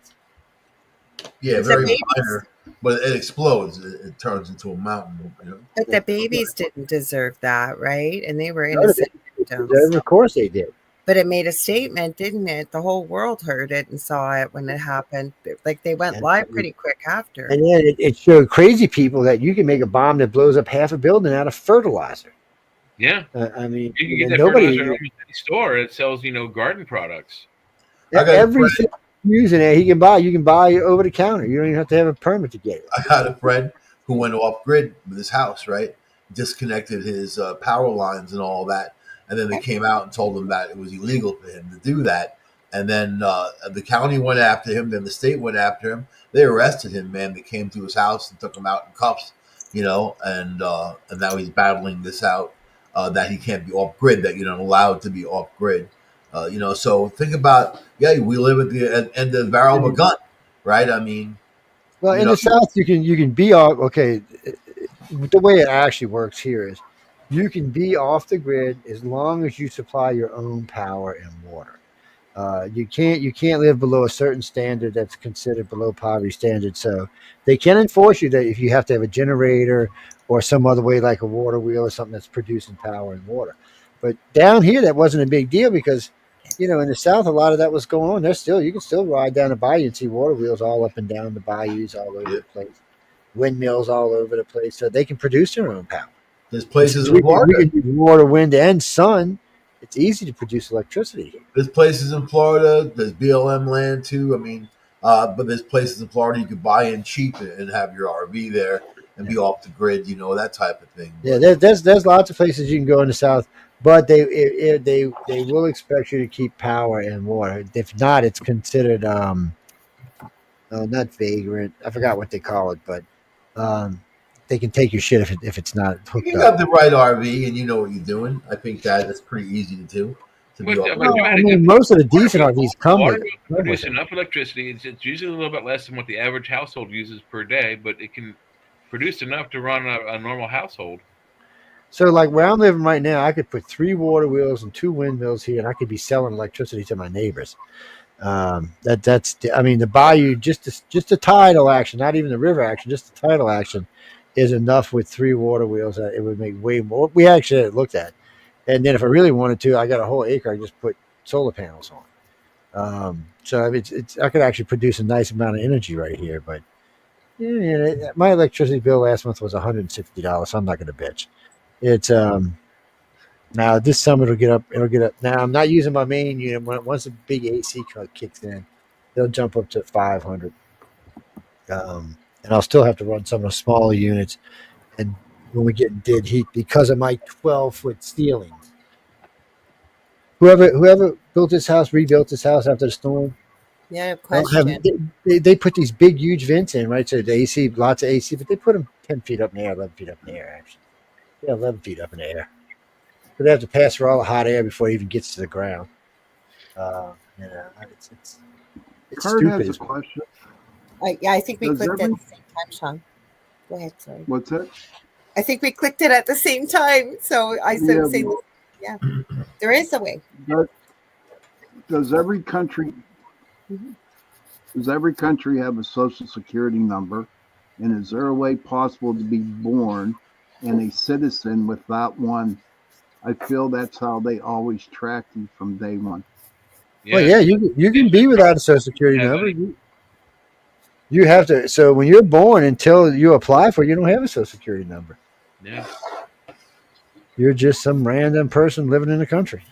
Speaker 16: Yeah, very minor, but it explodes. It turns into a mountain. You know?
Speaker 12: But the babies didn't deserve that, right? And they were innocent victims.
Speaker 11: Of course they did.
Speaker 12: But it made a statement, didn't it? The whole world heard it and saw it when it happened. Like they went live pretty quick after.
Speaker 11: And then it showed crazy people that you can make a bomb that blows up half a building out of fertilizer.
Speaker 6: Yeah.
Speaker 11: I mean,
Speaker 6: you can get that
Speaker 11: nobody
Speaker 6: fertilizer at any store. It sells, garden products.
Speaker 11: Everything using it, you can buy over the counter. You don't even have to have a permit to get it.
Speaker 16: I had a friend who went off grid with his house, right? Disconnected his power lines and all that. And then they came out and told him that it was illegal for him to do that. And then the county went after him. Then the state went after him. They arrested him, man. They came to his house and took him out in cuffs, and now he's battling this out that he can't be off grid, that you're not allowed to be off grid. So think about, we live at the end of the barrel of a gun, right? I mean,
Speaker 11: well, in the South, you can be off. Okay, the way it actually works here is you can be off the grid as long as you supply your own power and water. You can't live below a certain standard that's considered below poverty standard. So they can enforce you that if you have to have a generator or some other way like a water wheel or something that's producing power and water. But down here, that wasn't a big deal because, in the South, a lot of that was going on. You can still ride down the bayou and see water wheels all up and down the bayous all over the place, windmills all over the place, so they can produce their own power.
Speaker 16: There's places in Florida.
Speaker 11: We can use water, wind, and sun. It's easy to produce electricity here.
Speaker 16: There's places in Florida. There's BLM land too. I mean, but there's places in Florida you could buy in cheap and have your RV there and be off the grid. That type of thing.
Speaker 11: Yeah, there's lots of places you can go in the South, but they will expect you to keep power and water. If not, it's considered not vagrant. I forgot what they call it, but they can take your shit if it's not hooked
Speaker 16: you
Speaker 11: up.
Speaker 16: have the right RV and you know what you're doing. I think that's pretty easy to do.
Speaker 11: Most of the decent RVs come with it.
Speaker 6: Produce enough electricity. It's usually a little bit less than what the average household uses per day, but it can produce enough to run a normal household.
Speaker 11: So, like where I'm living right now, I could put 3 water wheels and 2 windmills here, and I could be selling electricity to my neighbors. The bayou, just the tidal action, not even the river action, just the tidal action, is enough with 3 water wheels. It would make way more. We actually looked at, and then if I really wanted to, I got a whole acre. I just put solar panels on. I could actually produce a nice amount of energy right here. But my electricity bill last month was $160. So I'm not going to bitch. It's now this summer it'll get up. Now I'm not using my main unit. Once the big AC kicks in, they'll jump up to 500. And I'll still have to run some of the smaller units. And when we get dead heat, because of my 12-foot ceilings. Whoever built this house, rebuilt this house after the storm.
Speaker 12: Yeah, question.
Speaker 11: They put these big, huge vents in, right? So the AC, lots of AC, but they put them 10 feet up in the air, 11 feet up in the air, actually. Yeah, 11 feet up in the air. But they have to pass through all the hot air before it even gets to the ground. You know, it's
Speaker 13: Kurt
Speaker 11: stupid.
Speaker 13: has a question.
Speaker 12: Yeah, I think we
Speaker 13: Does
Speaker 12: clicked it
Speaker 13: every
Speaker 12: at the same time, Sean. Go ahead, sorry.
Speaker 13: what's that?
Speaker 12: I think we clicked it at the same time. So I
Speaker 13: Yeah,
Speaker 12: said,
Speaker 13: well,
Speaker 12: yeah, there is a way.
Speaker 13: does every country does every country have a social security number? And is there a way possible to be born and a citizen without one? I feel that's how they always track you from day one.
Speaker 11: Well, yeah, you can be without a social security number. You have to. So when you're born, until you apply for it, you don't have a social security number.
Speaker 6: Yeah.
Speaker 11: You're just some random person living in the country.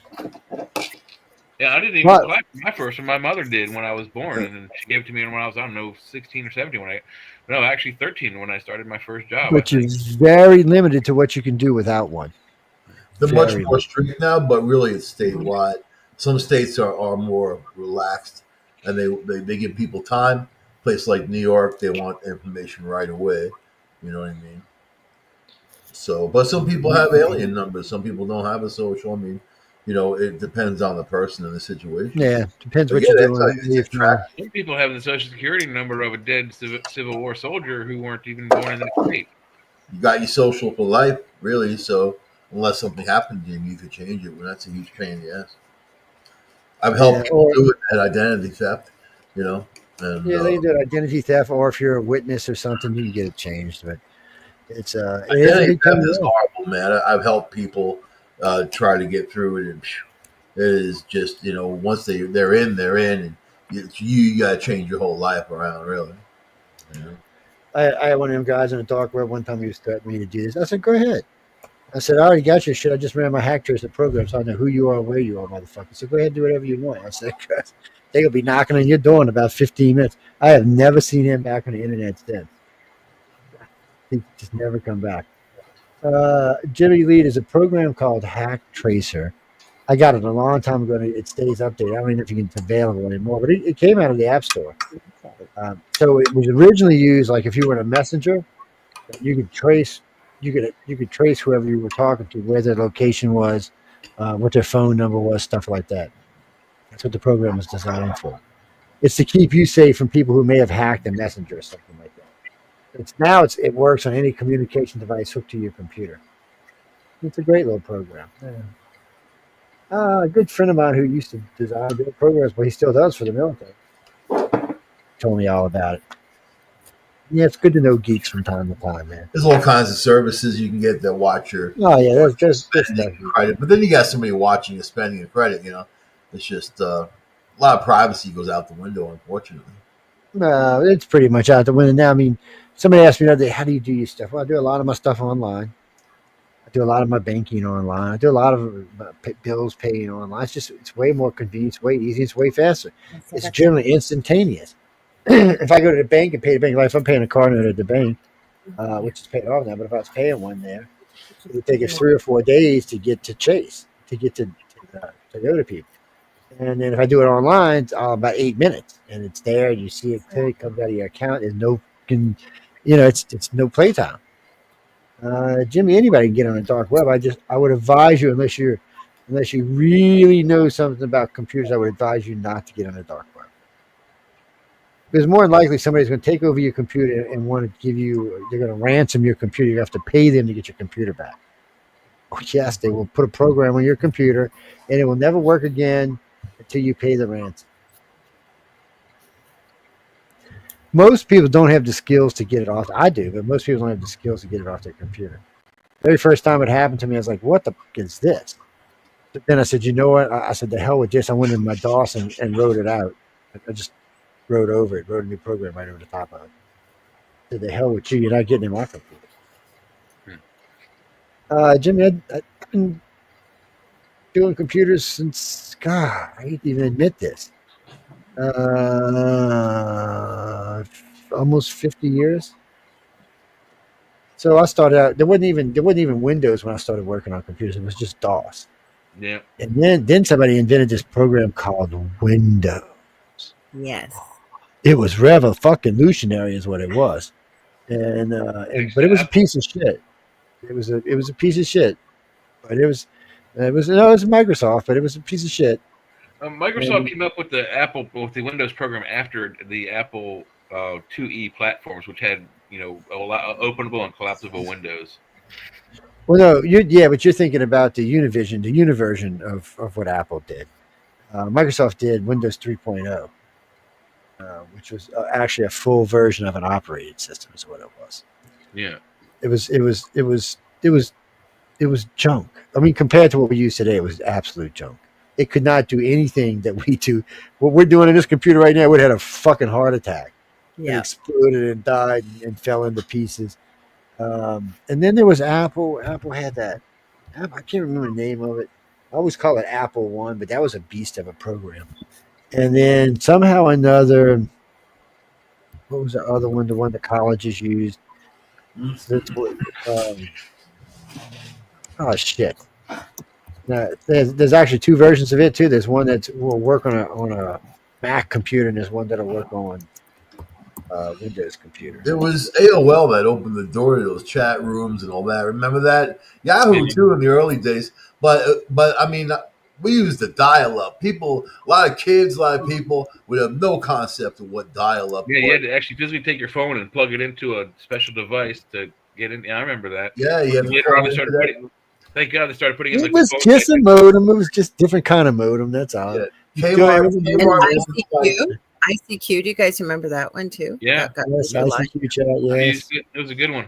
Speaker 6: Yeah, I didn't even
Speaker 11: What?
Speaker 6: apply for my first one. My mother did when I was born, and then she gave it to me when I was, I don't know, 16 or 17 no, actually 13 when I started my first job.
Speaker 11: But you're very limited to what you can do without one.
Speaker 16: They're much
Speaker 11: Very
Speaker 16: more strict now, but really it's statewide. Some states are more relaxed, and they give people time. Place like New York, they want information right away. You know what I mean? So, but some people have alien numbers. Some people don't have a social. I mean, it depends on the person and the situation.
Speaker 11: Yeah, depends
Speaker 16: But
Speaker 11: what
Speaker 16: yeah,
Speaker 11: you're
Speaker 16: that's
Speaker 11: doing.
Speaker 16: how you track.
Speaker 6: Some people have the social security number of a dead Civil War soldier who weren't even born in that state.
Speaker 16: You got your social for life, really. So unless something happened to you, you could change it. Well, that's a huge pain in the ass. I've helped people do it at identity theft, and
Speaker 11: Yeah, they can do identity theft, or if you're a witness or something, you can get it changed. But it is a
Speaker 16: identity
Speaker 11: big
Speaker 16: theft
Speaker 11: thing.
Speaker 16: is horrible, man. I've helped people try to get through it, and it is just once they're in, and you got to change your whole life around, really.
Speaker 11: I had one of them guys in the dark web one time. He was threatening me to do this. I said, "Go ahead." I said, "I already got your shit. I just ran my hack tracer program, so I know who you are and where you are, motherfucker. So go ahead and do whatever you want." I said, "They're gonna be knocking on your door in about 15 minutes." I have never seen him back on the internet since. He just never come back. Jimmy Lee is a program called Hack Tracer. I got it a long time ago. And it stays updated. I don't even know if it's available anymore, but it came out of the App Store. So it was originally used like if you were in a messenger, you could trace whoever you were talking to, where their location was, what their phone number was, stuff like that. That's what the program was designed for. It's to keep you safe from people who may have hacked a messenger or something like that. It works on any communication device hooked to your computer. It's a great little program. Yeah. A good friend of mine who used to design programs, but he still does for the military, told me all about it. Yeah, it's good to know geeks from time to time, man.
Speaker 16: There's all kinds of services you can get that watch your
Speaker 11: there's
Speaker 16: credit, but then you got somebody watching you spending your credit. It's just a lot of privacy goes out the window, unfortunately.
Speaker 11: No, it's pretty much out the window now. I mean, somebody asked me the other day, "How do you do your stuff?" Well, I do a lot of my stuff online. I do a lot of my banking online. I do a lot of bills paying online. It's way more convenient. It's way easier. It's way faster. It's generally instantaneous. If I go to the bank and pay the bank, like if I'm paying a car note at the bank, which is paid off now, but if I was paying one there, it would take us 3 or 4 days to get to Chase, to get to go to people. And then if I do it online, it's all about 8 minutes, and it's there. And you see it clearly comes out of your account. There's it's no playtime. Jimmy, anybody can get on the dark web. I would advise you, unless you really know something about computers, I would advise you not to get on the dark web. Because more than likely somebody's going to take over your computer and want to they're going to ransom your computer. You have to pay them to get your computer back. Oh, yes, they will put a program on your computer and it will never work again until you pay the ransom. Most people don't have the skills to get it off. I do, but most people don't have the skills to get it off their computer. The very first time it happened to me, I was like, what the fuck is this? But then I said, you know what? I said, the hell with this. I went in my DOS and wrote it out. I just wrote over it, wrote a new program right over the top of it. I said, the hell with you. You're not getting in my computer. Jimmy, I've been doing computers since, God, I hate to even admit this. Almost 50 years. So I started out, there wasn't even Windows when I started working on computers. It was just DOS.
Speaker 6: Yeah.
Speaker 11: And then somebody invented this program called Windows.
Speaker 12: Yes.
Speaker 11: It was revolutionary is what it was. But it was a piece of shit. It was a piece of shit. But it was Microsoft, but it was a piece of shit.
Speaker 6: Microsoft came up with the Windows program after the Apple IIe platforms, which had a lot openable and collapsible windows.
Speaker 11: Well, no, but you're thinking about the Univision, the Universion of what Apple did. Microsoft did Windows 3.0, which was actually a full version of an operating system, is what it was.
Speaker 6: Yeah,
Speaker 11: it was junk. I mean, compared to what we use today, it was absolute junk. It could not do anything that we do. What we're doing in this computer right now would have had a fucking heart attack.
Speaker 12: Yeah.
Speaker 11: It exploded and died and fell into pieces. And then there was Apple. Apple had that. I can't remember the name of it. I always call it Apple One, but that was a beast of a program. And then somehow or another, what was the other one? The one the colleges used. Oh shit! Now, there's actually two versions of it too. There's one that will work on a Mac computer, and there's one that'll work on Windows computer.
Speaker 16: There was AOL that opened the door to those chat rooms and all that. Remember that? Yahoo too in the early days. But I mean, we used the dial-up. People, a lot of kids, a lot of people would have no concept of what dial-up
Speaker 6: Yeah,
Speaker 16: was.
Speaker 6: you had to actually physically take your phone and plug it into a special device to get in. Yeah, I remember that.
Speaker 16: Yeah, you had to
Speaker 6: later on
Speaker 16: plug
Speaker 6: they started
Speaker 16: into that.
Speaker 6: putting. Thank God they started putting in
Speaker 11: It
Speaker 6: like
Speaker 11: was
Speaker 6: the phone
Speaker 11: just a modem. It was just different kind of modem. That's all.
Speaker 16: Yeah.
Speaker 11: You go, it was a
Speaker 12: And
Speaker 11: modem.
Speaker 12: ICQ. Do you guys remember that one too?
Speaker 6: Yeah.
Speaker 12: That got
Speaker 11: Yes,
Speaker 12: really live.
Speaker 11: ICQ chat. Yes,
Speaker 6: It was a good one.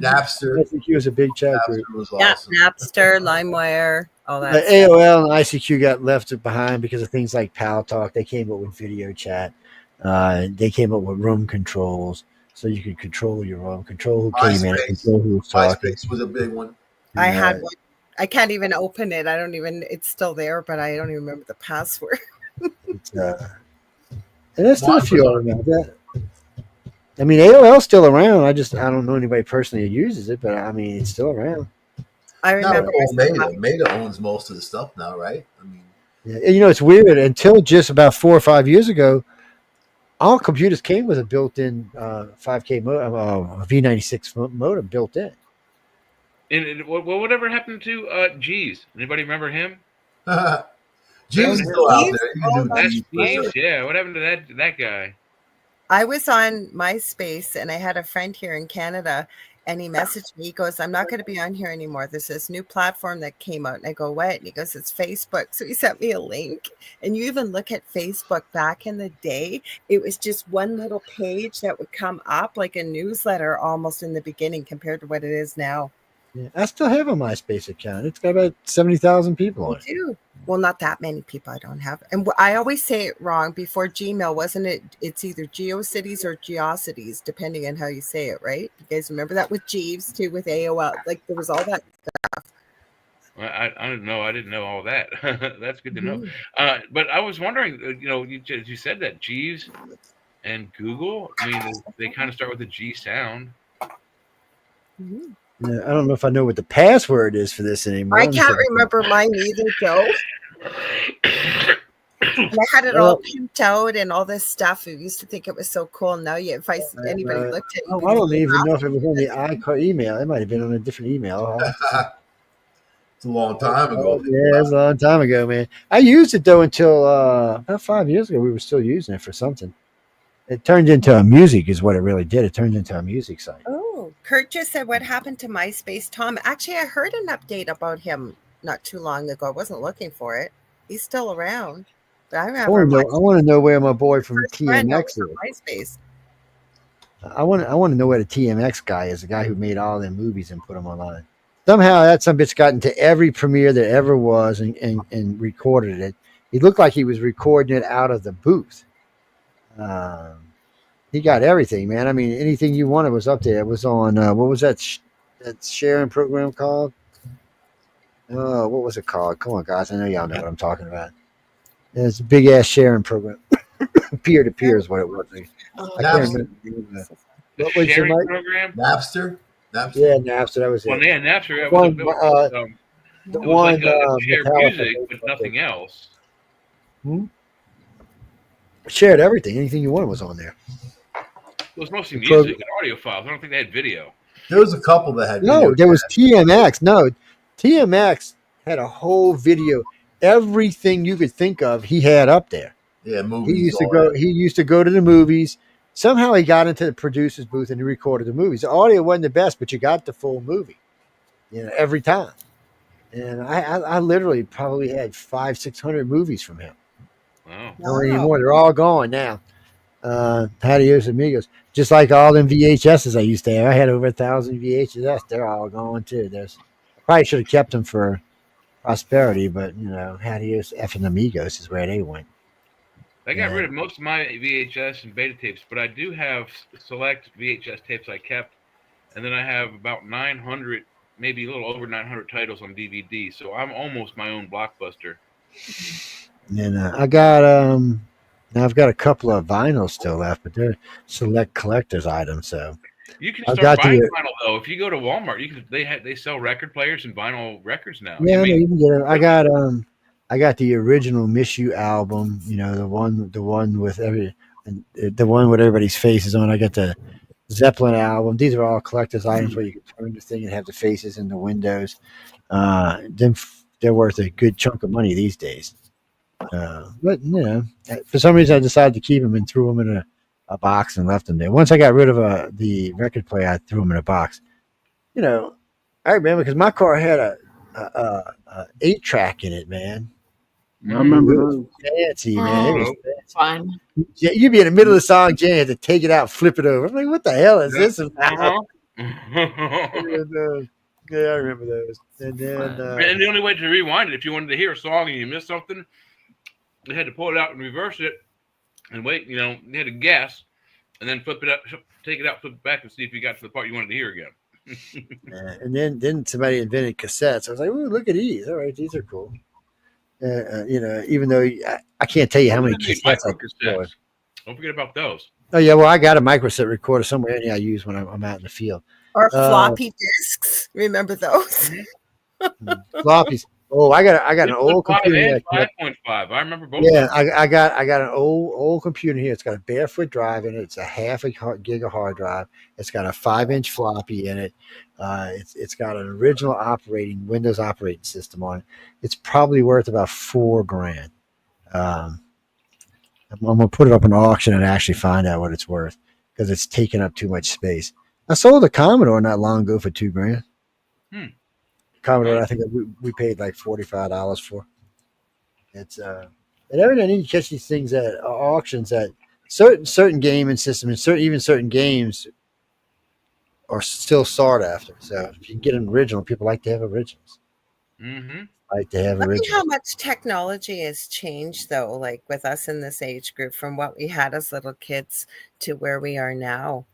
Speaker 16: Napster.
Speaker 11: ICQ was a big chat group.
Speaker 16: Was
Speaker 12: Yeah,
Speaker 16: awesome.
Speaker 12: Napster, LimeWire, all that. stuff.
Speaker 11: AOL and ICQ got left behind because of things like Pal Talk. They came up with video chat. They came up with room controls, so you could control your room, control who came in, control who was talking.
Speaker 16: MySpace was a big one.
Speaker 12: I had one. I can't even open it. It's still there, but I don't even remember the password.
Speaker 11: And there's still a few of them out there. I mean, AOL's still around. I don't know anybody personally who uses it, but I mean, it's still around.
Speaker 12: I remember.
Speaker 16: Meta owns most of the stuff now, right? I mean,
Speaker 11: Yeah, you know, it's weird. Until just about 4 or 5 years ago, all computers came with a built-in 5K V96 modem built in.
Speaker 6: And whatever happened to Jeeves? Anybody remember him?
Speaker 16: Jeeves is still out there. You can do
Speaker 6: That's
Speaker 16: Jeeves.
Speaker 6: Jeeves, yeah. What happened to that guy?
Speaker 12: I was on MySpace and I had a friend here in Canada and he messaged me. He goes, I'm not going to be on here anymore. There's this new platform that came out. And I go, what? And he goes, it's Facebook. So he sent me a link. And you even look at Facebook back in the day, it was just one little page that would come up like a newsletter almost in the beginning compared to what it is now.
Speaker 11: Yeah, I still have a MySpace account. It's got about 70,000 people on it.
Speaker 12: Do. Well, not that many people I don't have. And I always say it wrong. Before Gmail, wasn't it? It's either GeoCities or Geocities, depending on how you say it, right? You guys remember that with Jeeves too, with AOL? Like there was all that stuff.
Speaker 6: Well, I didn't know. I didn't know all that. That's good to know. But I was wondering, you said that Jeeves and Google. I mean, they kind of start with a G sound.
Speaker 11: Yeah, I don't know if I know what the password is for this anymore.
Speaker 12: I can't remember mine either, Joe. And I had it all pimped out and all this stuff. I used to think it was so cool. Now, if anybody looked at it,
Speaker 11: I don't even know if it was on the iCloud email. It might have been on a different email.
Speaker 16: It's a long time ago.
Speaker 11: Yeah, it's a long time ago, man. I used it though until about 5 years ago. We were still using it for something. It turned into a music, is what it really did. It turned into a music site.
Speaker 12: Oh, Kurt just said, what happened to MySpace Tom? Actually, I heard an update about him not too long ago. I wasn't looking for it. He's still around. But I
Speaker 11: I
Speaker 12: remember
Speaker 11: want to know where my boy from
Speaker 12: friend
Speaker 11: TMX is.
Speaker 12: over MySpace.
Speaker 11: I want to know where the TMX guy is, the guy who made all them movies and put them online. Somehow that some bitch got into every premiere there ever was and recorded it. He looked like he was recording it out of the booth. He got everything, man. I mean, anything you wanted was up there. It was on, what was that sharing program called? Oh, what was it called? Come on, guys. I know y'all know what I'm talking about. It's a big-ass sharing program. Peer-to-peer is what it was. I can't remember. What was
Speaker 6: Sharing
Speaker 11: your
Speaker 6: program?
Speaker 16: Napster?
Speaker 11: Yeah, Napster. That was it.
Speaker 6: Well, yeah, Napster. It
Speaker 11: One,
Speaker 6: was like shared music, but nothing else.
Speaker 11: Shared everything. Anything you wanted was on there.
Speaker 6: It was mostly music and audio files. I don't think they had video.
Speaker 16: There was a couple that had
Speaker 11: No,
Speaker 16: video
Speaker 11: there was TMX. No, TMX had a whole video. everything you could think of, he had up there.
Speaker 16: Yeah,
Speaker 11: He
Speaker 16: movies.
Speaker 11: used to
Speaker 16: all
Speaker 11: go.
Speaker 16: that.
Speaker 11: He used to go to the movies. Somehow he got into the producer's booth and he recorded the movies. The audio wasn't the best, but you got the full movie, every time. And I literally probably had 500-600 movies from him.
Speaker 6: Wow.
Speaker 11: Not anymore. They're all gone now. Adios amigos. Just like all them VHSs I used to have. I had over 1,000 VHS. They're all gone too. I probably should have kept them for prosperity, but adios effing amigos is where they went.
Speaker 6: I got rid of most of my VHS and beta tapes, but I do have select VHS tapes I kept, and then I have about 900, maybe a little over 900 titles on DVD. So I'm almost my own Blockbuster.
Speaker 11: And I've got a couple of vinyls still left, but they're select collector's items. So
Speaker 6: you can
Speaker 11: I've
Speaker 6: start
Speaker 11: got
Speaker 6: buying
Speaker 11: the
Speaker 6: vinyl though. If you go to Walmart, they sell record players and vinyl records now.
Speaker 11: yeah, no, you can get it. I got the original Miss You album. The one with the one with everybody's faces on. I got the Zeppelin album. These are all collector's items where you can turn the thing and have the faces in the windows. They're worth a good chunk of money these days. But for some reason I decided to keep them and threw them in a box and left them there. Once I got rid of the record player, I threw them in a box. I remember because my car had a 8-track in it, man.
Speaker 13: I remember those.
Speaker 11: Fancy, man. It was
Speaker 14: fun.
Speaker 11: Yeah, you'd be in the middle of the song, Jay had to take it out, and flip it over. I'm like, what the hell is this about? Yeah, I remember those. And then,
Speaker 6: and the only way to rewind it, if you wanted to hear a song and you missed something, you had to pull it out and reverse it, and wait. You had to guess, and then flip it up, take it out, flip it back, and see if you got to the part you wanted to hear again.
Speaker 11: and then somebody invented cassettes. I was like, "Ooh, look at these! All right, these are cool." Even though I can't tell you how many cassettes I destroyed.
Speaker 6: Don't forget about those.
Speaker 11: Oh yeah, well I got a microset recorder somewhere I use when I'm out in the field.
Speaker 12: Or floppy disks. Remember those?
Speaker 11: Floppies. Oh, I got an old computer here.
Speaker 6: 5.5. I remember both.
Speaker 11: Yeah, I got an old computer here. It's got a barefoot drive in it. It's a half a gig of hard drive. It's got a 5-inch floppy in it. It's got an original Windows operating system on it. It's probably worth about $4,000. I'm gonna put it up on auction and actually find out what it's worth because it's taking up too much space. I sold a Commodore not long ago for $2,000. Commodore, I think we paid like $45 for. It's and every now and then you catch these things at auctions that certain gaming systems and even certain games are still sought after. So if you can get an original, people like to have originals. Like to have
Speaker 12: Look at
Speaker 11: originals.
Speaker 12: how much technology has changed, though, like with us in this age group, from what we had as little kids to where we are now.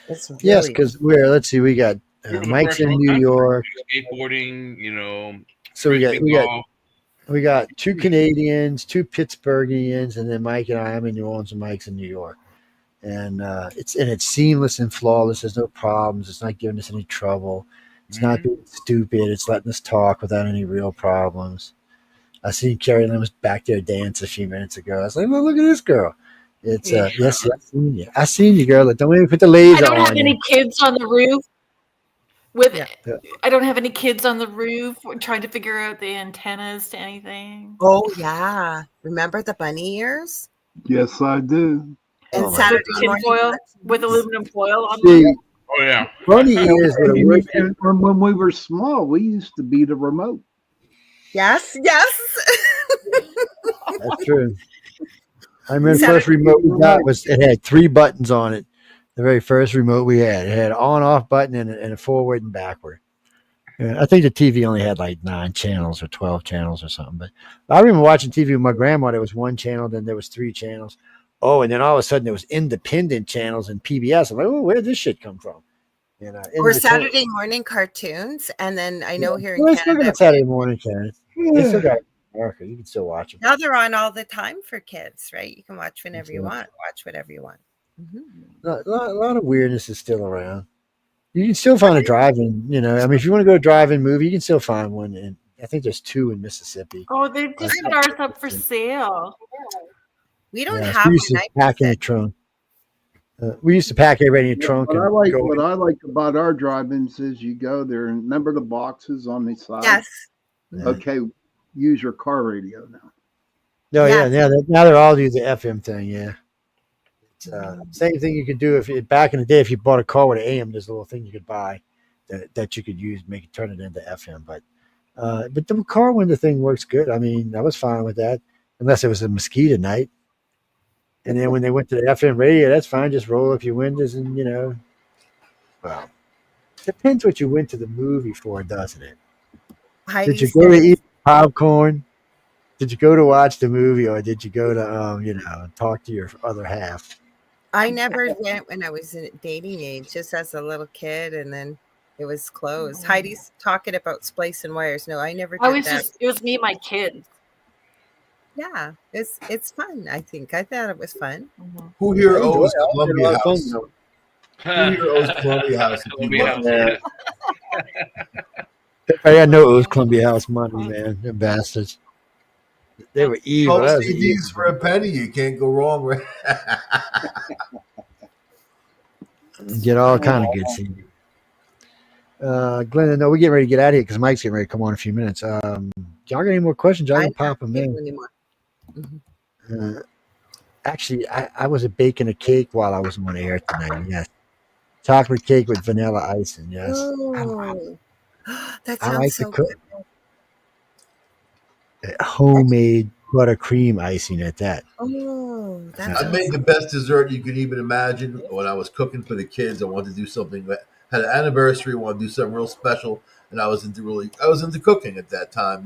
Speaker 12: It's really
Speaker 11: Yes, because let's see, we got Mike's in New York.
Speaker 6: Skateboarding,
Speaker 11: So we got 2 Canadians, 2 Pittsburghians, and then Mike and I'm in New Orleans and Mike's in New York. And it's seamless and flawless. There's no problems. It's not giving us any trouble. It's not being stupid. It's letting us talk without any real problems. I seen Carrie Lynn was back there dance a few minutes ago. I was like, well, look at this girl. It's yes, I seen you. I seen you, girl. Don't make me put the laser on.
Speaker 14: I don't have any kids on the roof. I don't have any kids on the roof trying to figure out the antennas to anything.
Speaker 12: Oh yeah, remember the bunny ears?
Speaker 13: Yes, I do.
Speaker 12: And Saturday morning
Speaker 14: foil with aluminum foil on
Speaker 11: See,
Speaker 14: them.
Speaker 6: Oh yeah,
Speaker 11: bunny ears.
Speaker 13: When we were small, we used to be the remote.
Speaker 12: Yes.
Speaker 11: That's true. I remember the first remote we got it had 3 buttons on it. The very first remote we had, it had an on-off button and a forward and backward. I think the TV only had like 9 channels or 12 channels or something. But I remember watching TV with my grandma. There was 1 channel, then there was 3 channels. Oh, and then all of a sudden there was independent channels and PBS. I'm like, oh, where did this shit come from?
Speaker 12: Or Saturday morning cartoons, and then I know here in
Speaker 11: Well, still
Speaker 12: Canada,
Speaker 11: got Saturday morning channels. They still got America. You can still watch them.
Speaker 12: now they're on all the time for kids, right? You can watch whenever you want. Watch whatever you want.
Speaker 11: A lot of weirdness is still around. You can still find a drive-in. If you want to go to a drive-in movie, you can still find one. And I think there's 2 in Mississippi.
Speaker 14: Oh, they just put ours up for sale.
Speaker 12: We don't
Speaker 11: Yeah,
Speaker 12: have
Speaker 11: we used to pack in the trunk. We used to pack everybody in the trunk.
Speaker 13: What
Speaker 11: and
Speaker 13: I like about our drive-ins is you go there and remember the boxes on the side.
Speaker 12: Yes.
Speaker 13: Okay, use your car radio now.
Speaker 11: No, yeah, now they're all using the FM thing. Yeah, it's same thing you could do if back in the day if you bought a car with an AM. There's a little thing you could buy that you could use, make it turn it into FM. But the car window thing works good. I mean, I was fine with that, unless it was a mosquito night. And then when they went to the FM radio, that's fine. Just roll up your windows and well, depends what you went to the movie for, doesn't it? Did you go to eat popcorn? Did you go to watch the movie, or did you go to talk to your other half?
Speaker 12: I never went when I was in dating age, just as a little kid, and then it was closed. Heidi's talking about splicing wires. No, I never did that.
Speaker 14: It was me and my kids.
Speaker 12: Yeah, it's fun. I think I thought it was fun.
Speaker 16: Who here owes Columbia House? Who here owes Columbia House?
Speaker 11: I know it was Columbia House money, man. Them bastards. They were evil.
Speaker 16: CDs for a penny. You can't go wrong with.
Speaker 11: Get all kind of good CDs. Glenn, no, we're getting ready to get out of here because Mike's getting ready to come on in a few minutes. Y'all got any more questions? Y'all can pop them in. Actually, I was baking a cake while I was on air tonight. Yes, chocolate cake with vanilla icing. Yes,
Speaker 12: Oh, that
Speaker 11: I
Speaker 12: sounds
Speaker 11: like
Speaker 12: so
Speaker 11: to cook.
Speaker 12: good.
Speaker 11: Homemade buttercream icing at that.
Speaker 12: Oh, that
Speaker 16: I made the best dessert you could even imagine when I was cooking for the kids. I wanted to do something that had an anniversary. I wanted to do something real special, and I was into cooking at that time,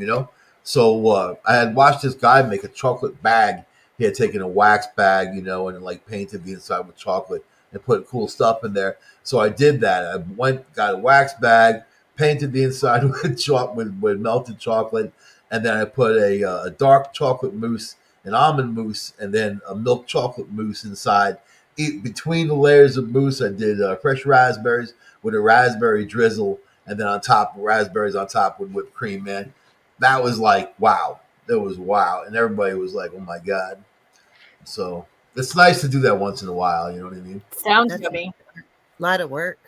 Speaker 16: So I had watched this guy make a chocolate bag. He had taken a wax bag, and like painted the inside with chocolate and put cool stuff in there. So I did that. I got a wax bag, painted the inside with melted chocolate, and then I put a dark chocolate mousse, an almond mousse, and then a milk chocolate mousse inside. Between the layers of mousse, I did fresh raspberries with a raspberry drizzle, and then on top, raspberries on top with whipped cream, man. That was like, wow. That was wow. And everybody was like, oh my God. So it's nice to do that once in a while. You know what I mean?
Speaker 14: Sounds yummy.
Speaker 12: A lot of work.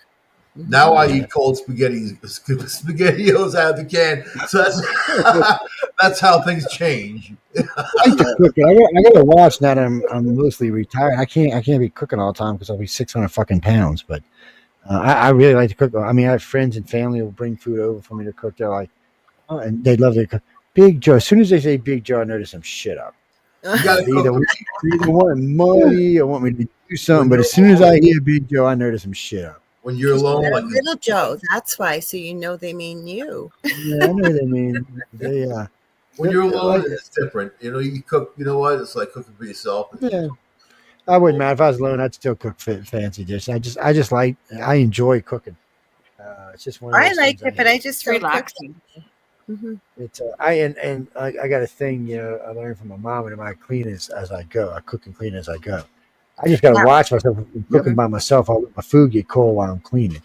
Speaker 16: Now I eat cold SpaghettiOs out of the can. So that's how things change.
Speaker 11: I like to cook. I got to watch now that I'm mostly retired. I can't be cooking all the time because I'll be 600 fucking pounds. But I really like to cook. I mean, I have friends and family who will bring food over for me to cook. They're like, oh, and they love to cook. Big Joe. As soon as they say Big Joe, I know there's some shit up. They either want money or want me to do something. But as soon as I hear Big Joe, I know there's some shit up.
Speaker 16: When you're alone, like
Speaker 12: Little Joe, that's why. So you know they mean you.
Speaker 11: Yeah, I know what they mean.
Speaker 16: When you're alone, it's different. You cook. You know what? It's like cooking for yourself.
Speaker 11: Yeah, I wouldn't mind if I was alone. I'd still cook fancy dishes. I enjoy cooking. It's just one. Of those
Speaker 12: like
Speaker 11: things
Speaker 12: it, but I just
Speaker 14: relaxing.
Speaker 11: It's I got a thing. I learned from my mom and I clean as I go. I cook and clean as I go. I just got to watch myself. If I'm cooking by myself, I'll let my food get cold while I'm cleaning.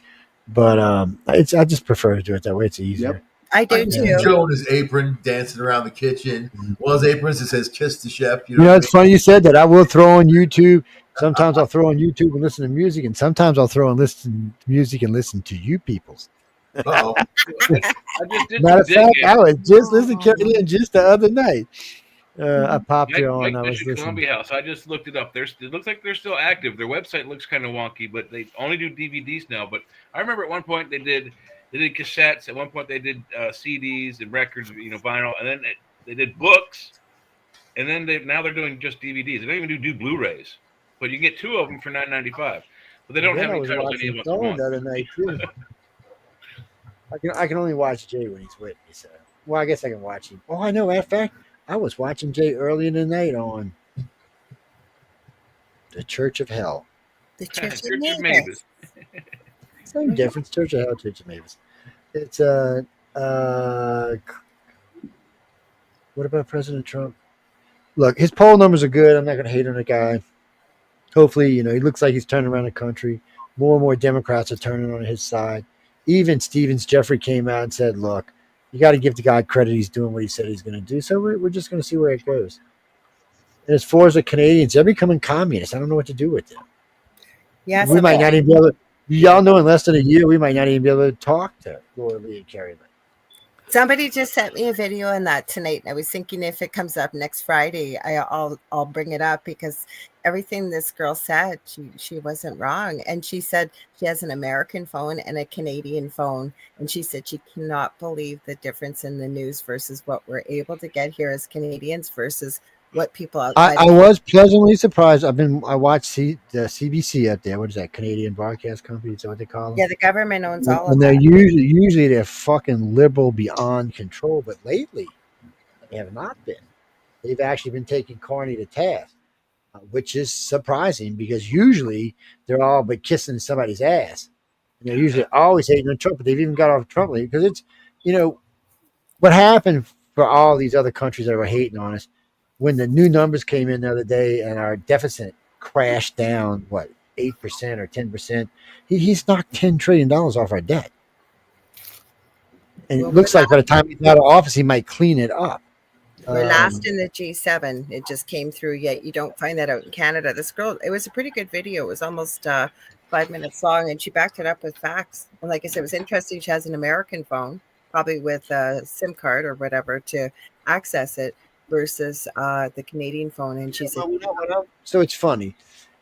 Speaker 11: But I just prefer to do it that way. It's easier.
Speaker 16: Yep.
Speaker 12: I do too.
Speaker 16: Joe in his apron dancing around the kitchen. One of his aprons that says "Kiss the Chef."
Speaker 11: It's funny you said that. I will throw on YouTube. Sometimes I'll throw on YouTube and listen to music, and sometimes I'll throw on listen to music and listen to you people's.
Speaker 16: Uh-oh.
Speaker 11: Matter of fact, I was just listening to it just the other night. I popped it on. I was listening.
Speaker 6: Columbia House. I just looked it up. It looks like they're still active. Their website looks kind of wonky, but they only do DVDs now. But I remember at one point they did cassettes. At one point they did CDs and records, vinyl, and then they did books. And then now they're doing just DVDs. They don't even do Blu-rays, but you can get 2 of them for $9.95. But they don't have any titles any of them.
Speaker 11: The other night too. I can only watch Jay when he's with me. So, I guess I can watch him. Oh, I know. Matter of fact, I was watching Jay early in the night on the Church of Hell.
Speaker 12: The Church
Speaker 6: of Mavis.
Speaker 11: Same difference. Church of Hell, Church of Mavis. It's what about President Trump? Look, his poll numbers are good. I'm not going to hate on the guy. Hopefully, he looks like he's turning around the country. More and more Democrats are turning on his side. Even Stevens Jeffrey came out and said, look, you got to give the guy credit. He's doing what he said he's going to do. So we're just going to see where it goes. And as far as the Canadians, they're becoming communists. I don't know what to do with them.
Speaker 12: Yes,
Speaker 11: we might not even be able to, y'all know in less than a year, we might not even be able to talk to Laura Lee and Carrie Lynn.
Speaker 12: Somebody just sent me a video on that tonight. I was thinking if it comes up next Friday, I'll bring it up because everything this girl said, she wasn't wrong. And she said she has an American phone and a Canadian phone, and she said she cannot believe the difference in the news versus what we're able to get here as Canadians versus what people outside
Speaker 11: I
Speaker 12: of
Speaker 11: was pleasantly surprised. I watched the CBC out there. What is that? Canadian Broadcast Company? Is that what they call them?
Speaker 12: Yeah, the government owns all of
Speaker 11: And they're
Speaker 12: that.
Speaker 11: usually they're fucking liberal beyond control, but lately they have not been. They've actually been taking Carney to task, which is surprising because usually they're all but kissing somebody's ass. And they're usually always hating on Trump, but they've even got off Trump lately because it's, what happened for all these other countries that were hating on us when the new numbers came in the other day and our deficit crashed down, 8% or 10%. He's knocked $10 trillion off our debt. And it looks like by the time he's out of office, he might clean it up.
Speaker 12: We're last in the G7. It just came through, yet you don't find that out in Canada. This girl, it was a pretty good video. It was almost 5 minutes long, and she backed it up with facts. And like I said, it was interesting. She has an American phone, probably with a SIM card or whatever to access it, versus the Canadian phone. And she said,
Speaker 11: So it's funny.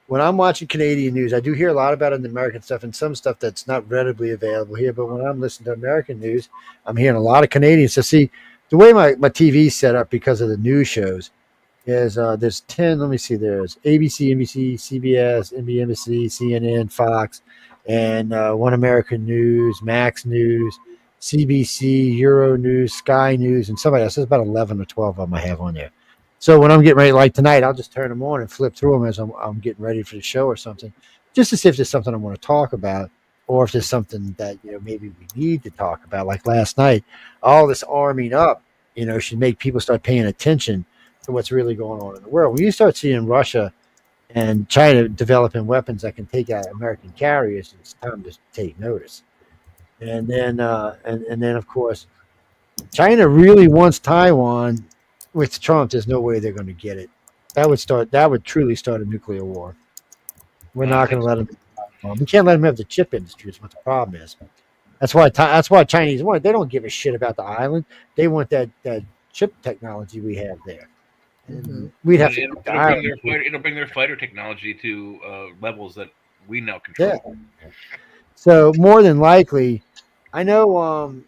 Speaker 11: When I'm watching Canadian news, I do hear a lot about it in the American stuff and some stuff that's not readily available here. But when I'm listening to American news, I'm hearing a lot of Canadians. So see, the way my TV's set up because of the news shows is there's 10, let me see, there's ABC, NBC, CBS, NBC, CNN, Fox, and One American News, Max News, CBC, Euro News, Sky News, and somebody else. There's about 11 or 12 of them I have on there. So when I'm getting ready, like tonight, I'll just turn them on and flip through them as I'm getting ready for the show or something, just to see if there's something I want to talk about, or if there's something that maybe we need to talk about. Like last night, all this arming up, should make people start paying attention to what's really going on in the world. When you start seeing Russia and China developing weapons that can take out American carriers, it's time to take notice. And then, and then of course, China really wants Taiwan. With Trump, there's no way they're going to get it. That would truly start a nuclear war. We're not going to let them. We can't let them have the chip industry. Is what the problem is. That's why Chinese want it. They don't give a shit about the island. They want that chip technology we have there. And we'd have
Speaker 6: it'll bring their fighter technology to levels that we now control.
Speaker 11: Yeah. So more than likely, I know. I've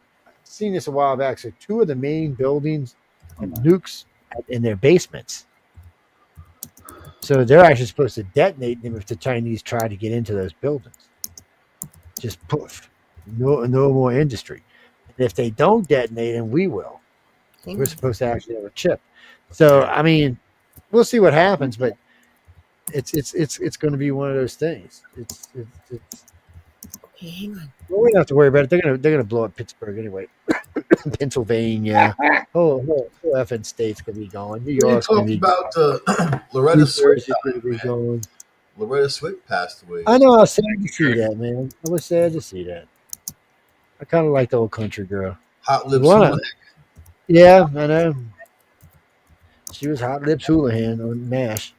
Speaker 11: seen this a while back. So 2 of the main buildings have nukes in their basements. So they're actually supposed to detonate them if the Chinese try to get into those buildings. Just poof. No more industry. And if they don't detonate them, we will. We're supposed to actually have a chip. So I mean, we'll see what happens, but it's going to be one of those things. It's
Speaker 12: okay, hang on.
Speaker 11: Well, we don't have to worry about it. They're gonna blow up Pittsburgh anyway. Pennsylvania, whole effing state's gonna be going. New York's gonna be
Speaker 16: about Loretta Swift.
Speaker 11: Going.
Speaker 16: Loretta Swift passed away.
Speaker 11: I know. I was sad to see that, man. I was sad to see that. I kind of like the old country girl.
Speaker 16: Hot Lips Houlihan.
Speaker 11: Yeah, I know. She was Hot Lips Houlihan on MASH.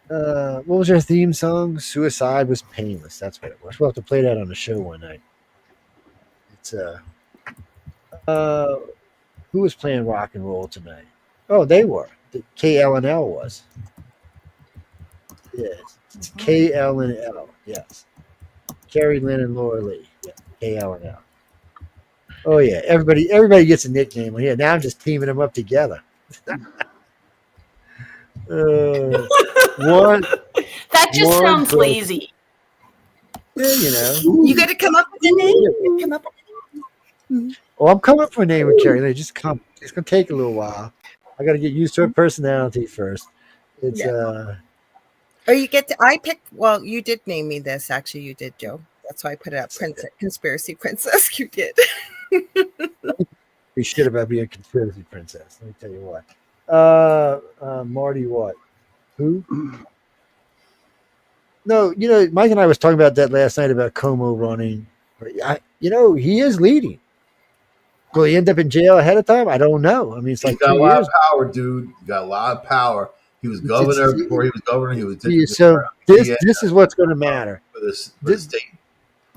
Speaker 11: What was her theme song? Suicide Was Painless. That's what it was. We'll have to play that on the show one night. It's who was playing rock and roll tonight? Oh, they were. The KL&L was. Yes, it's KL&L. Yes, Carrie Lynn and Laura Lee. Yeah, KL&L. Oh yeah, everybody gets a nickname on here. Now I'm just teaming them up together. One.
Speaker 14: That just sounds
Speaker 11: person.
Speaker 14: lazy.
Speaker 11: Yeah,
Speaker 12: you got to come up with a name. Come up.
Speaker 11: Oh, I'm coming up with a name with Carrie. Just come. It's gonna take a little while. I got to get used to her personality first. It's
Speaker 12: Or you get to. I picked. Well, you did name me this. Actually, you did, Joe. That's why I put it up. Conspiracy Princess. You did.
Speaker 11: We shit about being a conspiracy princess. Let me tell you what. Marty, what? Who? No, Mike and I was talking about that last night about Como running. He is leading. Will he end up in jail ahead of time? I don't know. I mean, it's like
Speaker 16: he's got
Speaker 11: 2
Speaker 16: a lot
Speaker 11: years.
Speaker 16: of power, dude. He got a lot of power. He was governor before he was governor. He was
Speaker 11: so this is what's going to matter.
Speaker 16: For the state.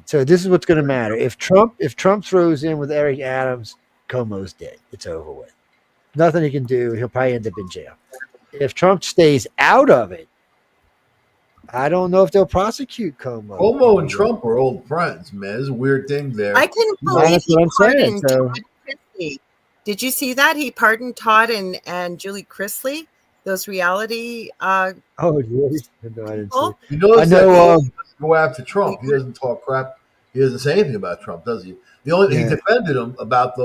Speaker 11: So this is what's going to matter. If Trump throws in with Eric Adams Cuomo's dead. It's over with. Nothing he can do. He'll probably end up in jail. If Trump stays out of it, I don't know if they'll prosecute Cuomo.
Speaker 16: Cuomo and Trump are old friends, man. There's a weird thing there.
Speaker 12: I couldn't believe he pardoned Todd Chrisley. Did you see that? He pardoned Todd and Julie Chrisley, those reality.
Speaker 11: Oh, really? No, I didn't see.
Speaker 16: You notice
Speaker 11: I know.
Speaker 16: that he doesn't go after Trump. He doesn't talk crap. He doesn't say anything about Trump, does he? The only he defended him about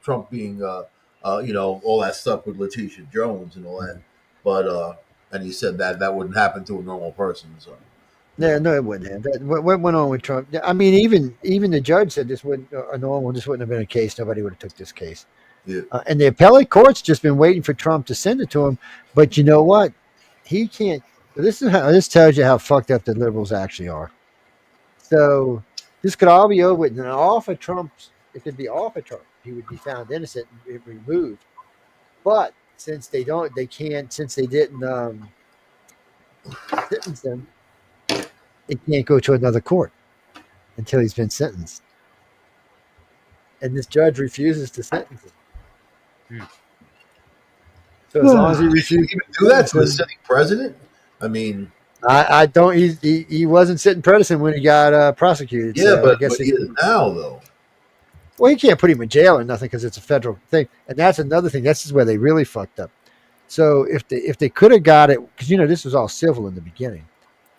Speaker 16: Trump being, all that stuff with Letitia Jones and all that. But and he said that wouldn't happen to a normal person. So.
Speaker 11: Yeah, no, it wouldn't have. What went on with Trump? I mean, even the judge said this wouldn't a normal. This wouldn't have been a case. Nobody would have took this case.
Speaker 16: Yeah.
Speaker 11: And the appellate court's just been waiting for Trump to send it to him. But you know what? He can't. This tells you how fucked up the liberals actually are. So this could all be over with. And off of Trump's, it could be off of Trump. He would be found innocent and removed. But since they didn't sentence him, it can't go to another court until he's been sentenced. And this judge refuses to sentence him. So as long as he refuses
Speaker 16: to do that to a sitting president, I mean,
Speaker 11: I don't. He wasn't sitting president when he got prosecuted.
Speaker 16: Yeah,
Speaker 11: so
Speaker 16: but
Speaker 11: I guess
Speaker 16: he is now, though.
Speaker 11: Well, you can't put him in jail or nothing because it's a federal thing, and that's another thing. This is where they really fucked up. So if they could have got it, because this was all civil in the beginning.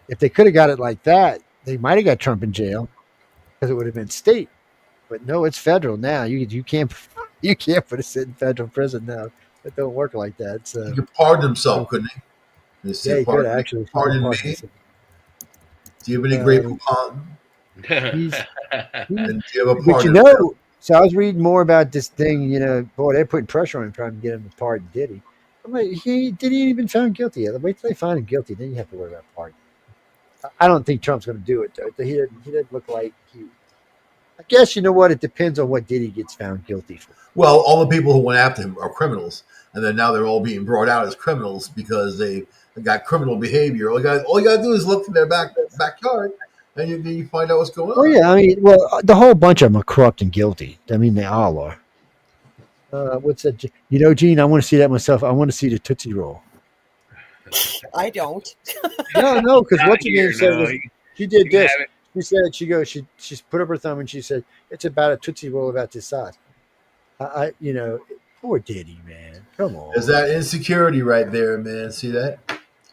Speaker 11: If they could have got it like that, they might have got Trump in jail because it would have been state. But no, it's federal now. You can't put us in federal prison now. It don't work like that. So
Speaker 16: he could pardon himself, couldn't he?
Speaker 11: Yeah, he could actually.
Speaker 16: Pardon me. Do you have any grateful pardon?
Speaker 11: But so I was reading more about this thing. Boy, they're putting pressure on him trying to get him to pardon Diddy. I'm like, he didn't even found guilty yet. Wait till they find him guilty, then you have to worry about pardon. I don't think Trump's going to do it though. He doesn't look like he. I guess you know what? It depends on what Diddy gets found guilty for.
Speaker 16: Well, all the people who went after him are criminals, and then now they're all being brought out as criminals because they got criminal behavior. All you got to do is look in their backyard, and you find out what's going on.
Speaker 11: Oh yeah, I mean, the whole bunch of them are corrupt and guilty. I mean, they all are. What's that? Gene, I want to see that myself. I want to see the Tootsie Roll.
Speaker 12: I don't.
Speaker 11: No, because what's your name said was, she did this. She said she put up her thumb and she said it's about a Tootsie Roll about this size. Poor Diddy, man. Come on.
Speaker 16: There's that insecurity right there, man. See that?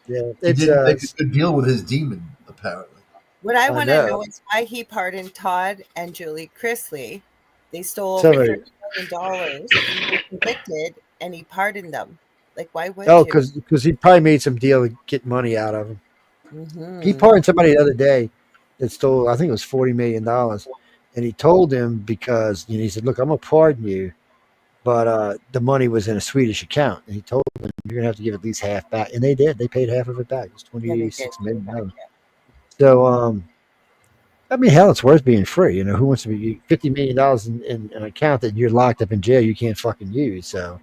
Speaker 11: Yeah,
Speaker 16: he didn't make a good deal with his demon, apparently.
Speaker 12: What I want to know is why he pardoned Todd and Julie Chrisley. They stole over $30 million, and were convicted, and he pardoned them. Like, why would you?
Speaker 11: Because he probably made some deal to get money out of him.
Speaker 12: Mm-hmm.
Speaker 11: He pardoned somebody the other day that stole, I think it was $40 million. And he told him because, he said, look, I'm going to pardon you, but the money was in a Swedish account. And he told them, you're going to have to give at least half back. And they did. They paid half of it back. It was $26 million. So, I mean, hell, it's worth being free. Who wants to be $50 million in an account that you're locked up in jail you can't fucking use? So,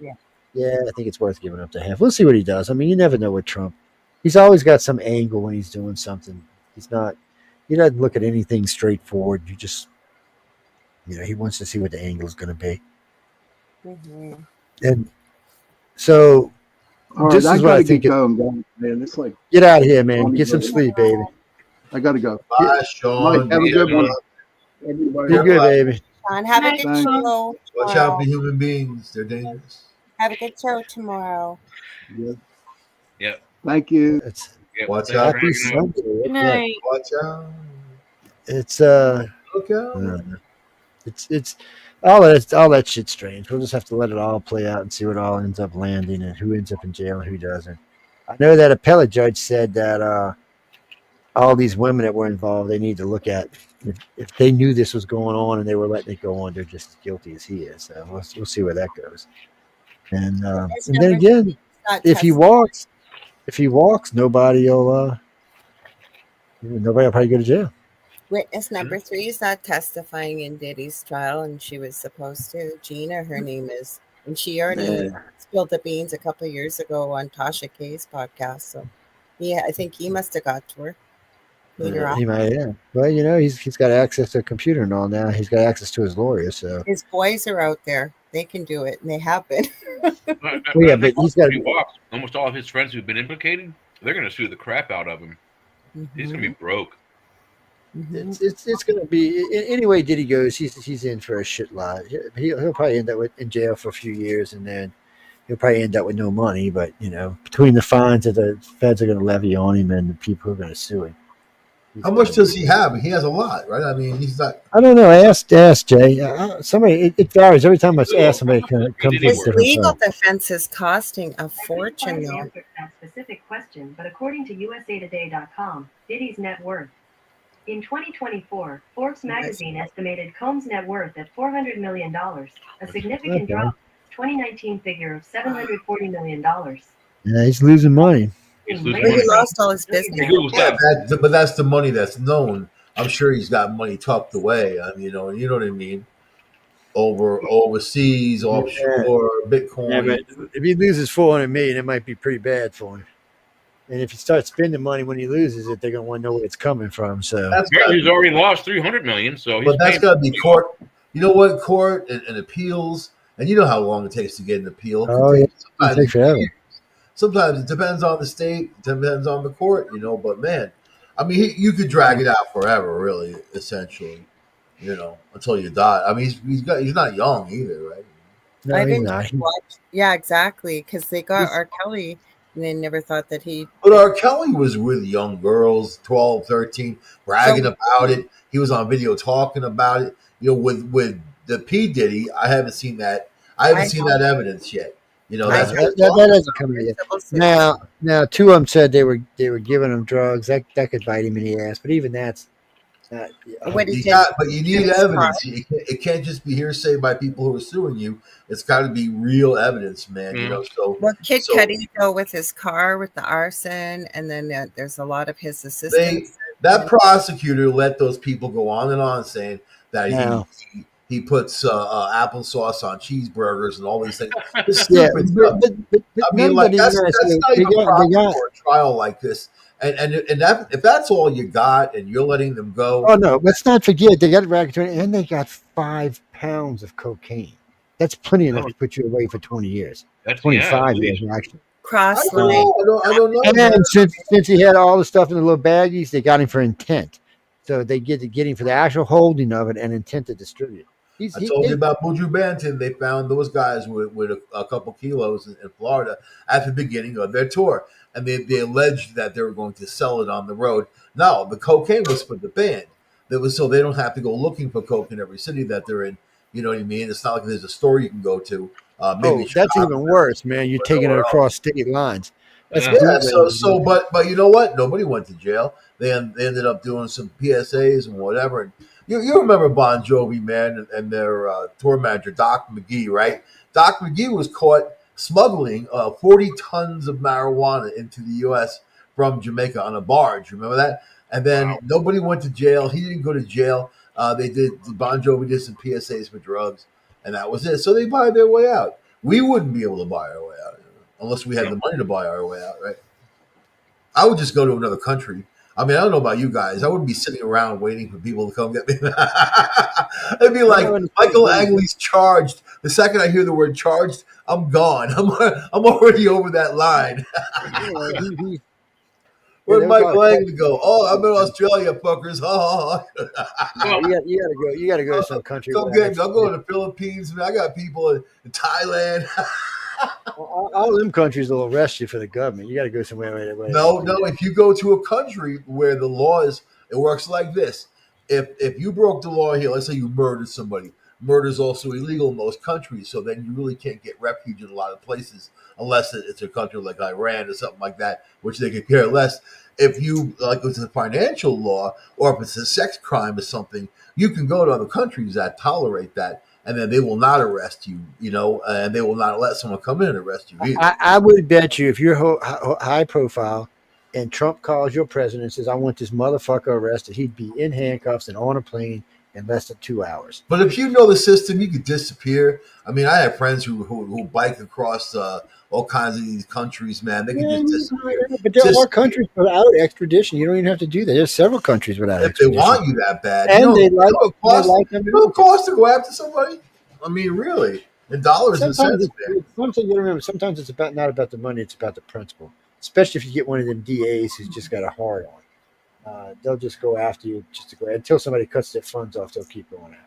Speaker 11: yeah, I think it's worth giving up to half. We'll see what he does. I mean, you never know with Trump. He's always got some angle when he's doing something. He doesn't look at anything straightforward. You just, he wants to see what the angle is going to be.
Speaker 12: Mm-hmm.
Speaker 11: And so,
Speaker 13: all
Speaker 11: this
Speaker 13: right,
Speaker 11: is what I think.
Speaker 13: Man, it's like
Speaker 11: get out of here, man. Get some sleep, baby.
Speaker 13: I got to go.
Speaker 16: Bye, Sean.
Speaker 13: Mike, have a good one. Everybody.
Speaker 11: Be good, baby.
Speaker 12: Sean, have a good show.
Speaker 16: Watch out for human beings. They're dangerous.
Speaker 12: Have a good show tomorrow.
Speaker 6: Yep.
Speaker 13: Thank you.
Speaker 16: Watch out.
Speaker 11: Happy Sunday.
Speaker 14: Good night.
Speaker 16: Watch out.
Speaker 11: It's
Speaker 16: Look out.
Speaker 11: It's all that shit's strange. We'll just have to let it all play out and see what all ends up landing and who ends up in jail and who doesn't. I know that appellate judge said that all these women that were involved, they need to look at if they knew this was going on and they were letting it go on, they're just as guilty as he is. So we'll see where that goes. And then again, if he walks, nobody will probably go to jail.
Speaker 12: Witness number 3 is not testifying in Diddy's trial, and she was supposed to. Gina, her name is, and she already spilled the beans a couple of years ago on Tasha K's podcast. So, I think he must have got to her later on.
Speaker 11: He might, yeah. Well, he's got access to a computer and all now. He's got access to his lawyer, so
Speaker 12: his boys are out there. they can do it, and they have been.
Speaker 11: Yeah, but he's got.
Speaker 6: He walks. Almost all of his friends who've been implicated, they're going to sue the crap out of him. He's going to be broke.
Speaker 11: It's going to be anyway. Diddy goes. He's in for a shit lot. He'll probably end up in jail for a few years, and then he'll probably end up with no money. But between the fines that the feds are going to levy on him and the people who are going to sue him,
Speaker 16: How much does he have? He has a lot, right? I mean, he's not.
Speaker 11: I don't know. I asked Jay. Somebody it varies every time I ask somebody. It comes with a
Speaker 12: His
Speaker 11: different
Speaker 12: legal
Speaker 11: sum.
Speaker 12: defense is costing a fortune, though.
Speaker 20: Answered that specific question, but according to USAtoday.com, Diddy's net worth. In 2024, Forbes magazine estimated Combs' net worth at $400 million, a significant
Speaker 11: Okay.
Speaker 20: drop from the 2019 figure of $740 million.
Speaker 11: Yeah, he's losing money.
Speaker 12: But he lost all his business.
Speaker 16: Yeah, but that's the money that's known. I'm sure he's got money tucked away. You know what I mean. Overseas, offshore, Bitcoin.
Speaker 11: Yeah, but if he loses $400 million, it might be pretty bad for him. And if he starts spending money when he loses it, they're gonna want to know where it's coming from. So
Speaker 6: Apparently he's already lost $300 million. So he's
Speaker 16: But that's
Speaker 6: paying-
Speaker 16: got to be court. You know what? Court and appeals, and you know how long it takes to get an appeal.
Speaker 11: Oh, yeah. It takes forever.
Speaker 16: Sometimes it depends on the state, it depends on the court, But man, I mean, you could drag it out forever, really, essentially, until you die. I mean, he's not young either, right?
Speaker 11: No,
Speaker 12: I
Speaker 11: he's
Speaker 12: didn't
Speaker 11: not.
Speaker 12: watch. Yeah, exactly. Because they got R. Kelly, and they never thought that he.
Speaker 16: But R. Kelly was with young girls, 12, 13, bragging about it. He was on video talking about it. With the P. Diddy, I haven't seen that. I haven't seen that evidence yet.
Speaker 11: That hasn't come yet. Now, two of them said they were giving him drugs. That could bite him in the ass. But even that's not.
Speaker 16: But you need evidence. It can't just be hearsay by people who are suing you. It's got to be real evidence, man. So
Speaker 12: Well, Kid Cudi, though, with his car, with the arson, and then there's a lot of his assistants.
Speaker 16: That prosecutor let those people go on and on saying that
Speaker 11: Yeah.
Speaker 16: he puts applesauce on cheeseburgers and all these things. It's
Speaker 11: Yeah,
Speaker 16: stupid
Speaker 11: but
Speaker 16: stuff. I mean, like that's not even proper
Speaker 11: got.
Speaker 16: for a trial like this. And that, if that's all you got, and you're letting them go.
Speaker 11: Oh no! Let's not forget they got racketeering, and they got 5 pounds of cocaine. That's plenty enough to put you away for 20 years. 25 years, actually.
Speaker 12: Cross
Speaker 16: I don't know.
Speaker 11: And since he had all the stuff in the little baggies, they got him for intent. So they get him for the actual holding of it and intent to distribute.
Speaker 16: I told you about Buju Banton. They found those guys with a couple kilos in Florida at the beginning of their tour. And they alleged that they were going to sell it on the road. No, the cocaine was for the band. That was so they don't have to go looking for coke in every city that they're in. You know what I mean? It's not like there's a store you can go to. Maybe
Speaker 11: that's even worse, man. You're taking it across state lines. That's
Speaker 16: But you know what? Nobody went to jail. They ended up doing some PSAs and whatever. And you remember Bon Jovi, man, and their tour manager, Doc McGee, right? Doc McGee was caught smuggling 40 tons of marijuana into the U.S. from Jamaica on a barge. Remember that? And then nobody went to jail. He didn't go to jail. Bon Jovi did some PSAs for drugs, and that was it. So they buy their way out. We wouldn't be able to buy our way out unless we had the money to buy our way out, right? I would just go to another country. I mean, I don't know about you guys. I wouldn't be sitting around waiting for people to come get me. It'd be like Michael Angley's charged. The second I hear the word charged, I'm gone. I'm already over that line. Where'd Michael Angley go? Oh, I'm in Australia, fuckers. Oh.
Speaker 11: You gotta go to some country.
Speaker 16: I'm going to the Philippines. Man, I got people in Thailand.
Speaker 11: all them countries will arrest you for the government. You got to go somewhere.
Speaker 16: No. If you go to a country where the law it works like this. If you broke the law here, let's say you murdered somebody. Murder is also illegal in most countries, so then you really can't get refuge in a lot of places unless it's a country like Iran or something like that, which they could care less. If you it's a financial law or if it's a sex crime or something, you can go to other countries that tolerate that. And then they will not arrest you, and they will not let someone come in and arrest you either.
Speaker 11: I would bet you if you're high profile and Trump calls your president and says, I want this motherfucker arrested, he'd be in handcuffs and on a plane in less than 2 hours.
Speaker 16: But if you know the system, you could disappear. I mean, I have friends who bike across all kinds of these countries, man. They can just disappear.
Speaker 11: But there are countries without extradition. You don't even have to do that. There's several countries without extradition.
Speaker 16: If they want you that bad.
Speaker 11: And
Speaker 16: it cost to go after somebody? I mean, really? And dollars and cents, man.
Speaker 11: Sometimes you remember. Sometimes it's not about the money; it's about the principle. Especially if you get one of them DAs who's just got a hard on, they'll just go after you just to go until somebody cuts their funds off. They'll keep going after you.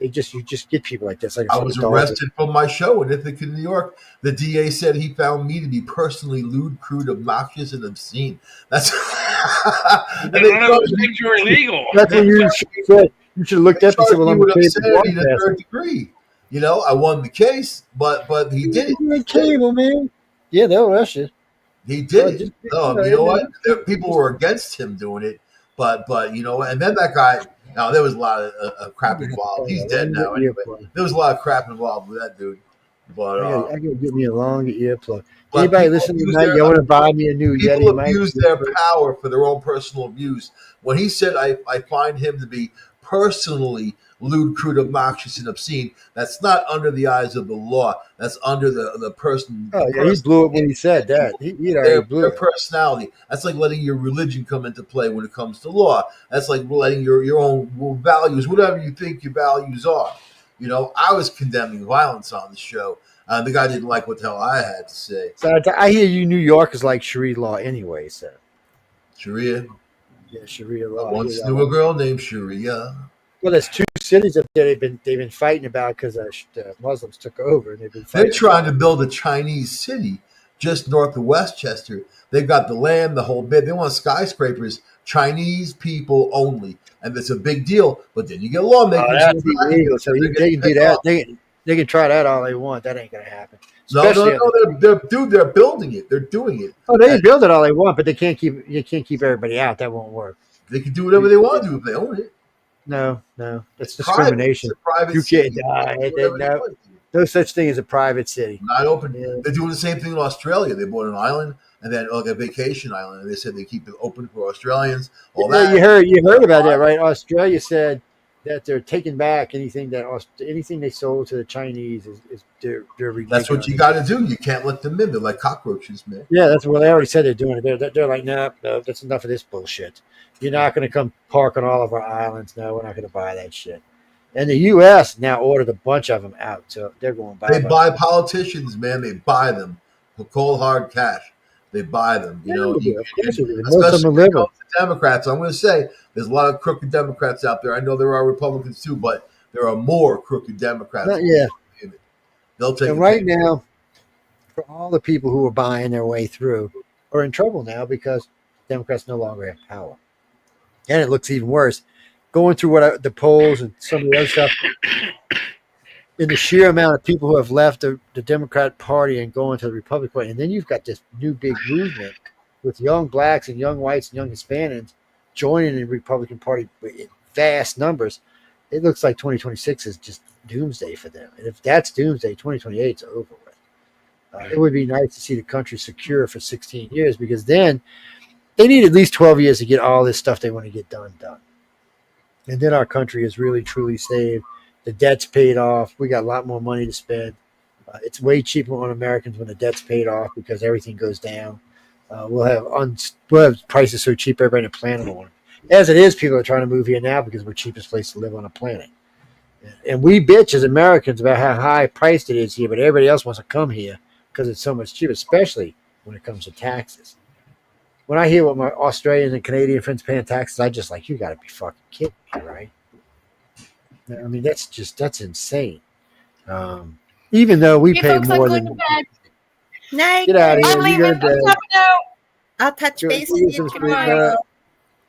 Speaker 11: You just get people like this. Like
Speaker 16: I was arrested from my show in Ithaca, New York. The DA said he found me to be personally lewd, crude, obnoxious, and obscene. That's
Speaker 6: None of those things are illegal.
Speaker 11: That's what you said. You should have looked at and said, "Well, I'm
Speaker 16: with
Speaker 11: a
Speaker 16: obscenity in the third degree." You know, I won the case, but he did it.
Speaker 11: You're a cable, man. Yeah, they'll arrest you.
Speaker 16: He did it. You know what? People were against him doing it, but you know, and then that guy. Now there was a lot of crap involved. He's dead now anyway. There was a lot of crap involved with that dude. But
Speaker 11: I gotta get me a long earplug. Anybody listening tonight, you want to buy me a new Yeti?
Speaker 16: People abuse their power for their own personal views. When he said, I find him to be personally lewd, crude, obnoxious, and obscene, that's not under the eyes of the law. That's under the person.
Speaker 11: Oh, yeah, he blew it when he said that. He already blew
Speaker 16: their
Speaker 11: it.
Speaker 16: personality. That's like letting your religion come into play when it comes to law. That's like letting your own values, whatever you think your values are. You know, I was condemning violence on the show. The guy didn't like what the hell I had to say.
Speaker 11: So I hear you New Yorkers like Sharia law anyway, so.
Speaker 16: Sharia?
Speaker 11: Yeah, Sharia law.
Speaker 16: I once knew a girl named Sharia.
Speaker 11: Well, there's two cities up there they've been fighting about because the Muslims took over, and they've been fighting.
Speaker 16: They're trying to build a Chinese city just north of Westchester. They've got the land, the whole bit. They want skyscrapers, Chinese people only, and it's a big deal. But then you get lawmakers.
Speaker 11: Oh, that's illegal. So they can do that. They can try that all they want. That ain't gonna happen.
Speaker 16: No. They're building it. They're doing it.
Speaker 11: Oh, they can build it all they want, but they can't keep. You can't keep everybody out. That won't work.
Speaker 16: They can do whatever they want to do if they own it.
Speaker 11: No, that's discrimination.
Speaker 16: It's a private
Speaker 11: you
Speaker 16: city.
Speaker 11: can't. No such thing as a private city.
Speaker 16: Not open. Yeah. They're doing the same thing in Australia. They bought an island and then like a vacation island, and they said they keep it open for Australians.
Speaker 11: You heard about that, right? Australia said that they're taking back anything they sold to the Chinese is they're
Speaker 16: That's what you got to do. You can't let them in. They're like cockroaches, man.
Speaker 11: Yeah, that's what they already said they're doing it. They're like, no, that's enough of this bullshit. You're not going to come park on all of our islands. No, we're not going to buy that shit. And the U.S. now ordered a bunch of them out, so they're going to buy.
Speaker 16: They buy politicians, man. They buy them for cold hard cash. They buy them. You know,
Speaker 11: of course they do. Most
Speaker 16: especially
Speaker 11: of them are
Speaker 16: when it
Speaker 11: liberal.
Speaker 16: comes to Democrats. I'm going to say there's a lot of crooked Democrats out there. I know there are Republicans too, but there are more crooked Democrats.
Speaker 11: Yeah.
Speaker 16: They'll take.
Speaker 11: And right now, for all the people who are buying their way through, are in trouble now because Democrats no longer have power. And it looks even worse. Going through the polls and some of the other stuff, in the sheer amount of people who have left the Democrat Party and going to the Republican Party, and then you've got this new big movement with young blacks and young whites and young Hispanics joining the Republican Party in vast numbers. It looks like 2026 is just doomsday for them. And if that's doomsday, 2028 is over with. It would be nice to see the country secure for 16 years because then they need at least 12 years to get all this stuff they want to get done. And then our country is really, truly saved. The debt's paid off. We got a lot more money to spend. It's way cheaper on Americans when the debt's paid off because everything goes down. We'll have prices so cheap everybody on the planet will want it. As it is, people are trying to move here now because we're the cheapest place to live on the planet. And we bitch as Americans about how high priced it is here, but everybody else wants to come here because it's so much cheaper, especially when it comes to taxes. When I hear what my Australian and Canadian friends paying taxes, I just like, you got to be fucking kidding me, right? I mean, that's insane. Even though we pay more than.
Speaker 12: Night.
Speaker 11: Get out of here.
Speaker 12: I'm
Speaker 11: You go to bed.
Speaker 12: I'll touch base with you tomorrow.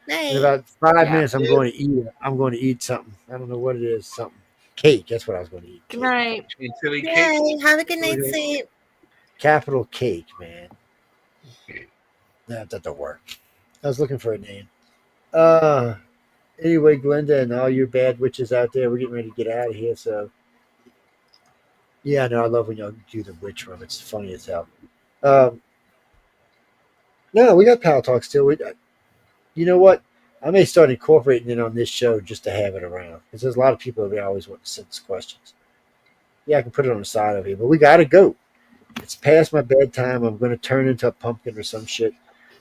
Speaker 11: In about 5 minutes, I'm going to eat it. I'm going to eat something. I don't know what it is. Something cake. That's what I was going to eat.
Speaker 14: Good night.
Speaker 12: Yay, have a good night's sleep.
Speaker 11: Capital Cake, man. That doesn't work. I was looking for a name. Anyway, Glenda and all you bad witches out there, we're getting ready to get out of here. So, yeah, no, I love when y'all do the witch room. It's funny as hell. No, we got Pal Talk still. You know what? I may start incorporating it on this show just to have it around because there's a lot of people that always want to send us questions. Yeah, I can put it on the side of here, but we got to go. It's past my bedtime. I'm going to turn into a pumpkin or some shit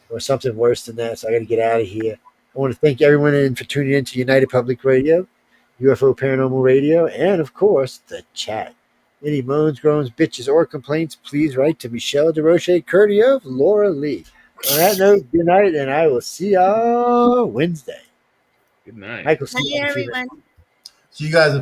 Speaker 11: or something worse than that. So I got to get out of here. I want to thank everyone for tuning in to United Public Radio, UFO Paranormal Radio, and of course, the chat. Any moans, groans, bitches, or complaints, please write to Michelle DeRoche, courtesy of Laura Lee. On that note, good night, and I will see y'all Wednesday.
Speaker 6: Good night.
Speaker 11: Michael, see
Speaker 12: Bye,
Speaker 11: you.
Speaker 12: everyone.
Speaker 16: So you guys